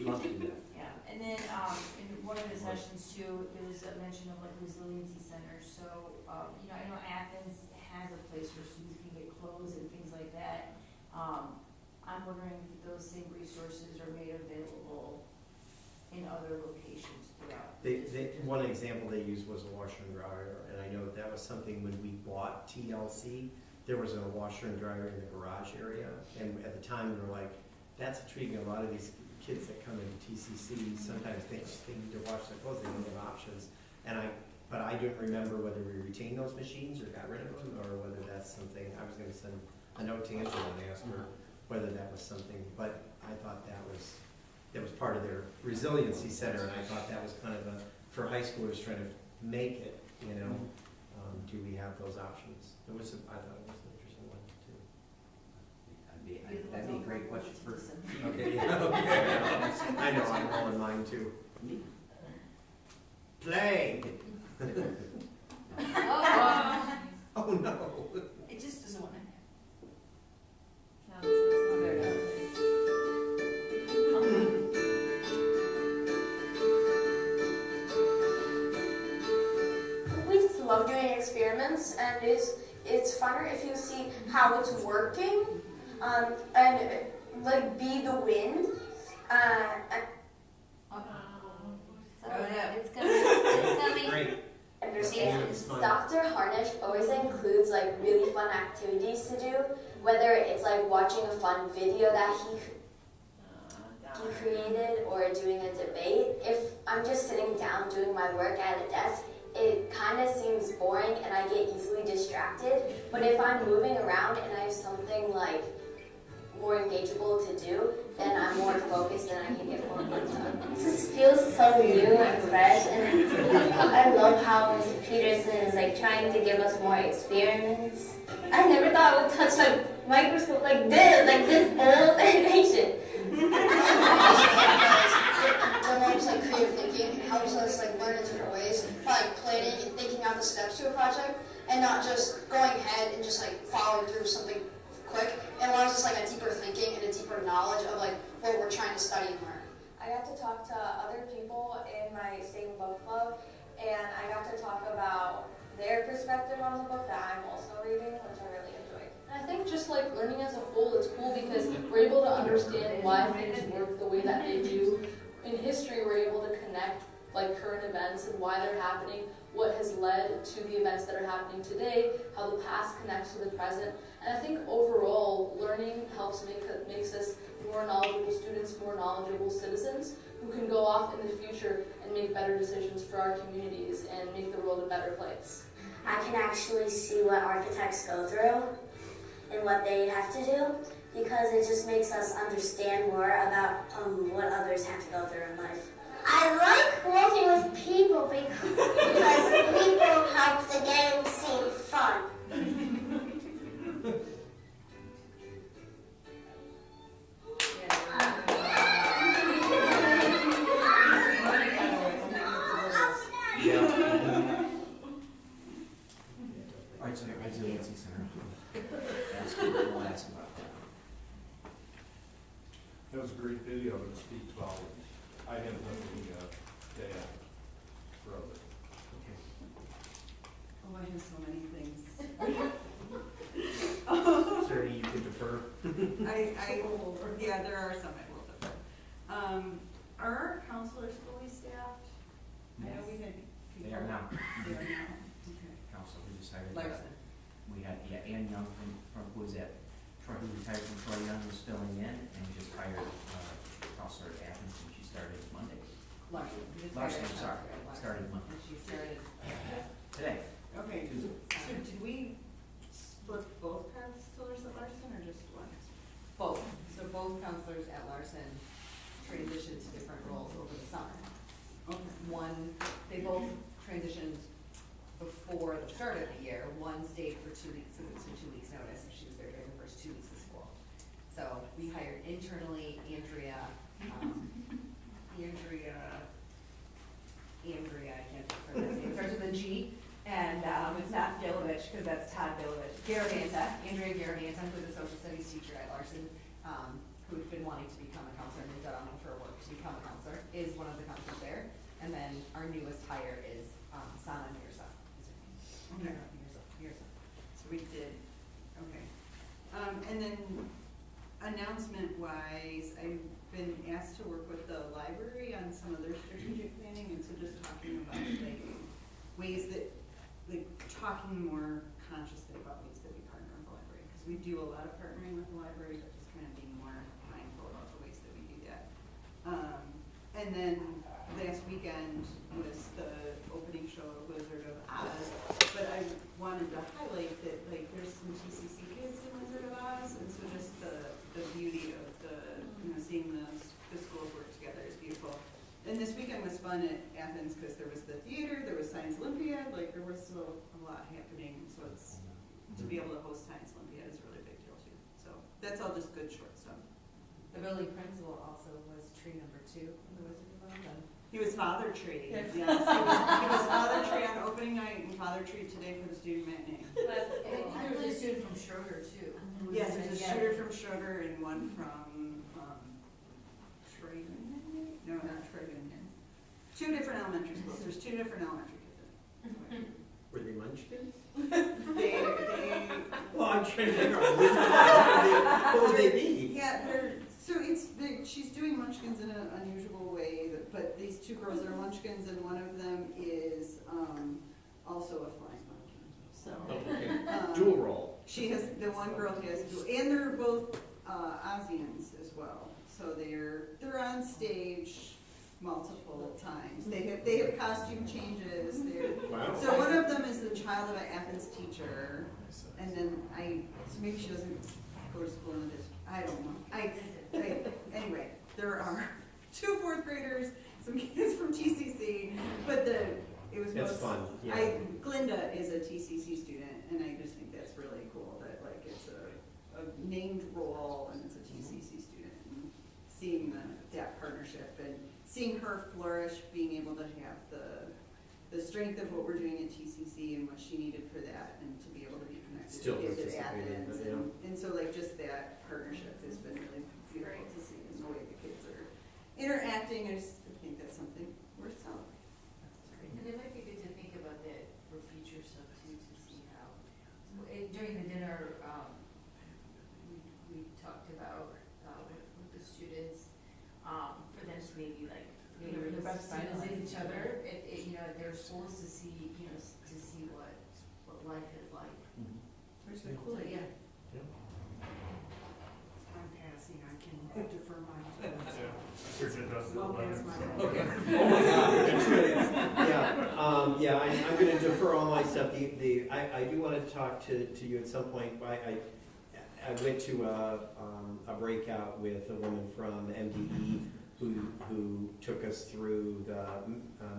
love to do that. Yeah, and then, in one of the sessions too, there was a mention of like resiliency centers, so, you know, I know Athens has a place where students can get clothes and things like that. I'm wondering if those same resources are made available in other locations throughout. One example they used was a washer and dryer, and I know that was something when we bought TLC, there was a washer and dryer in the garage area, and at the time we were like, that's intriguing. A lot of these kids that come into TCC sometimes think they need to wash their clothes, they don't have options. But I don't remember whether we retained those machines or got rid of them, or whether that's something, I was gonna send a note to Angela and ask her whether that was something, but I thought that was part of their resiliency center, and I thought that was kind of for high schoolers trying to make it, you know, do we have those options? I thought it was an interesting one too. That'd be a great question for. Okay, yeah, okay. I know, I'm all in mine too. Play! Oh no. It just doesn't want to. We just love doing experiments, and it's funner if you see how it's working, and like be the wind. It's coming. Great. Understand. Dr. Harnish always includes like really fun activities to do, whether it's like watching a fun video that he created or doing a debate. If I'm just sitting down doing my work at a desk, it kind of seems boring and I get easily distracted. But if I'm moving around and I have something like more engageable to do, then I'm more focused and I can get more work done. This feels so new and fresh, and I love how Mr. Peterson is like trying to give us more experiments. I never thought I would touch a microscope like this old animation. It helps like creative thinking. It helps us like learn in different ways by like planning and thinking out the steps to a project, and not just going ahead and just like following through something quick. It allows us like a deeper thinking and a deeper knowledge of like what we're trying to study and learn. I got to talk to other people in my same book club, and I got to talk about their perspective on the book that I'm also reading, which I really enjoyed. And I think just like learning as a whole, it's cool because we're able to understand why things work the way that they do. In history, we're able to connect like current events and why they're happening, what has led to the events that are happening today, how the past connects to the present. And I think overall, learning helps makes us more knowledgeable students, more knowledgeable citizens who can go off in the future and make better decisions for our communities and make the world a better place. I can actually see what architects go through and what they have to do, because it just makes us understand more about what others have to go through in life. I like working with people because people help the game seem fun. Alright, so the resiliency center. We'll ask about that. That was a great video that speaks volumes. I ended up being dad brother. Oh, I have so many things. Is there any you could defer? Yeah, there are some I will defer. Are our counselors fully staffed? I know we had people. They are now. They are now, okay. Council, we just hired. Larson. We had, Ann Young from who was at Troy, who retired from Troy Young, was filling in, and we just hired Counselor Athens, and she started Monday. Larson. Larson, I'm sorry, started Monday. And she started Today. Okay, so did we split both counselors at Larson, or counselors at Larson transitioned to different roles over the summer. They both transitioned before the start of the year. One stayed for 2 weeks, so it was a 2 weeks notice, and she was there during the first 2 weeks of school. So we hired internally Andrea, I can't remember her name, it starts with a G, and it's not Gilovich, because that's Todd Gilovich. Andrea Garavanta, who's a social studies teacher at Larson, who's been wanting to become a counselor and moved out on her work to become a counselor, is one of the counselors there. And then our newest hire is Sana Mirza. Okay. Mirza. So we did, okay. And then announcement wise, I've been asked to work with the library on some of their strategic planning, and so just talking about like ways that, like talking more consciously about ways that we partner with the library. Because we do a lot of partnering with the library, but just kind of being more mindful about the ways that we do that. And then last weekend was the opening show of Wizard of Oz, but I wanted to highlight that like there's some TCC kids in Wizard of Oz, and so just the beauty of seeing the schools work together is beautiful. And this weekend was fun at Athens because there was the theater, there was Science Olympiad, like there was still a lot happening, so it's to be able to host Science Olympiad is a really big deal too. So that's all just good short stuff. The building principal also was tree number 2 in the Wizard of Oz. He was Father Tree. Yes, he was Father Tree on opening night and Father Tree today for the student matinee. And I think there was a student from Schroeder too. Yes, there's a shooter from Schroeder and one from Schraden. No, not Schraden. 2 different elementary schools. There's 2 different elementary kids in it. Were they munchkins? They Well, I'm trying to figure out what would they be? Yeah, she's doing munchkins in an unusual way, but these 2 girls are munchkins, and one of them is also a flying munchkin. So Dual role. She has the one girl has dual, and they're both Ozians as well. So they're on stage multiple times. They have costume changes. Wow. So one of them is the child of an Athens teacher, and then so maybe she doesn't go to school in this. I don't know. Anyway, there are 2 4th graders, some kids from TCC, but it was It's most fun. Yeah. Glinda is a TCC student, and I just think that's really cool that like it's a named role and it's a TCC student, and seeing that partnership and seeing her flourish, being able to have the strength of what we're doing at TCC and what she needed for that, and to be able to be connected Still to kids at participating, Athens, but, yeah. and so like just that partnership has been really beautiful to see, and the way the kids are interacting. I think that's something worth celebrating. And it might be good to think about that for future stuff too, to see how, during the dinner, we talked about, with the students, for them to maybe like, the best students in each other, at their schools to see, to see what life is like. Where's the cool idea? I'm passing, I can defer mine. Well, past mine. Okay. Oh my God. 2 minutes. Yeah. I'm going to defer all my stuff. I do want to talk to you at some point. I went to a breakout with a woman from MDE who took us through the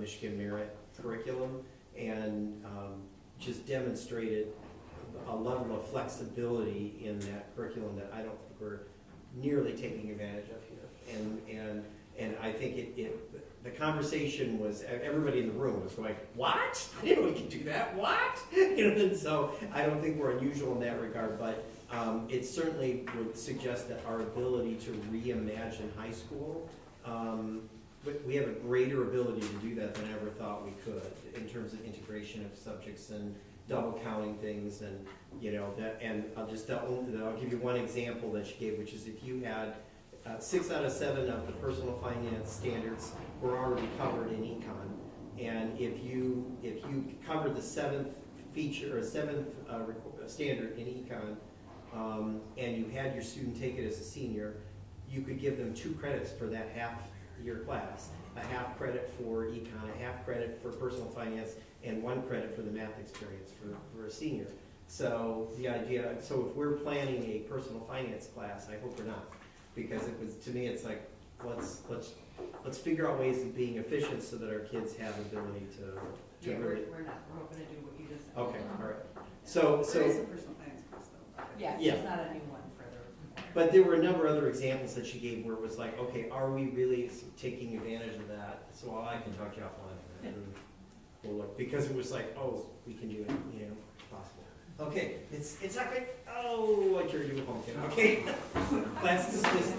Michigan Merit curriculum and just demonstrated a level of flexibility in that curriculum that I don't think we're nearly taking advantage of here. And I think the conversation was, everybody in the room was going, what? I didn't know we could do that, what? And so I don't think we're unusual in that regard, but it certainly would suggest that our ability to reimagine high school, we have a greater ability to do that than I ever thought we could in terms of integration of subjects and double counting things, and and I'll give you one example that she gave, which is if you had 6 out of 7 of the personal finance standards were already covered in econ, and if you covered the 7th feature or 7th standard in econ, and you had your student take it as a senior, you could give them 2 credits for that half-year class, a half credit for econ, a half credit for personal finance, and 1 credit for the math experience for a senior. So the idea, if we're planning a personal finance class, I hope we're not, because it was, to me, it's like, let's figure out ways of being efficient so that our kids have ability to Yeah, really. we're hoping to do what you just said. Okay, all right. So. There is a personal finance course though. Yes, Yeah. it's not a new one for the. But there were a number of other examples that she gave where it was like, okay, are we really taking advantage of that? So I can talk to you offline. And we'll look, because it was like, oh, we can do it, you know, possible. Okay, it's not great. Oh, I carried you home, kid. Okay. Class dismissed.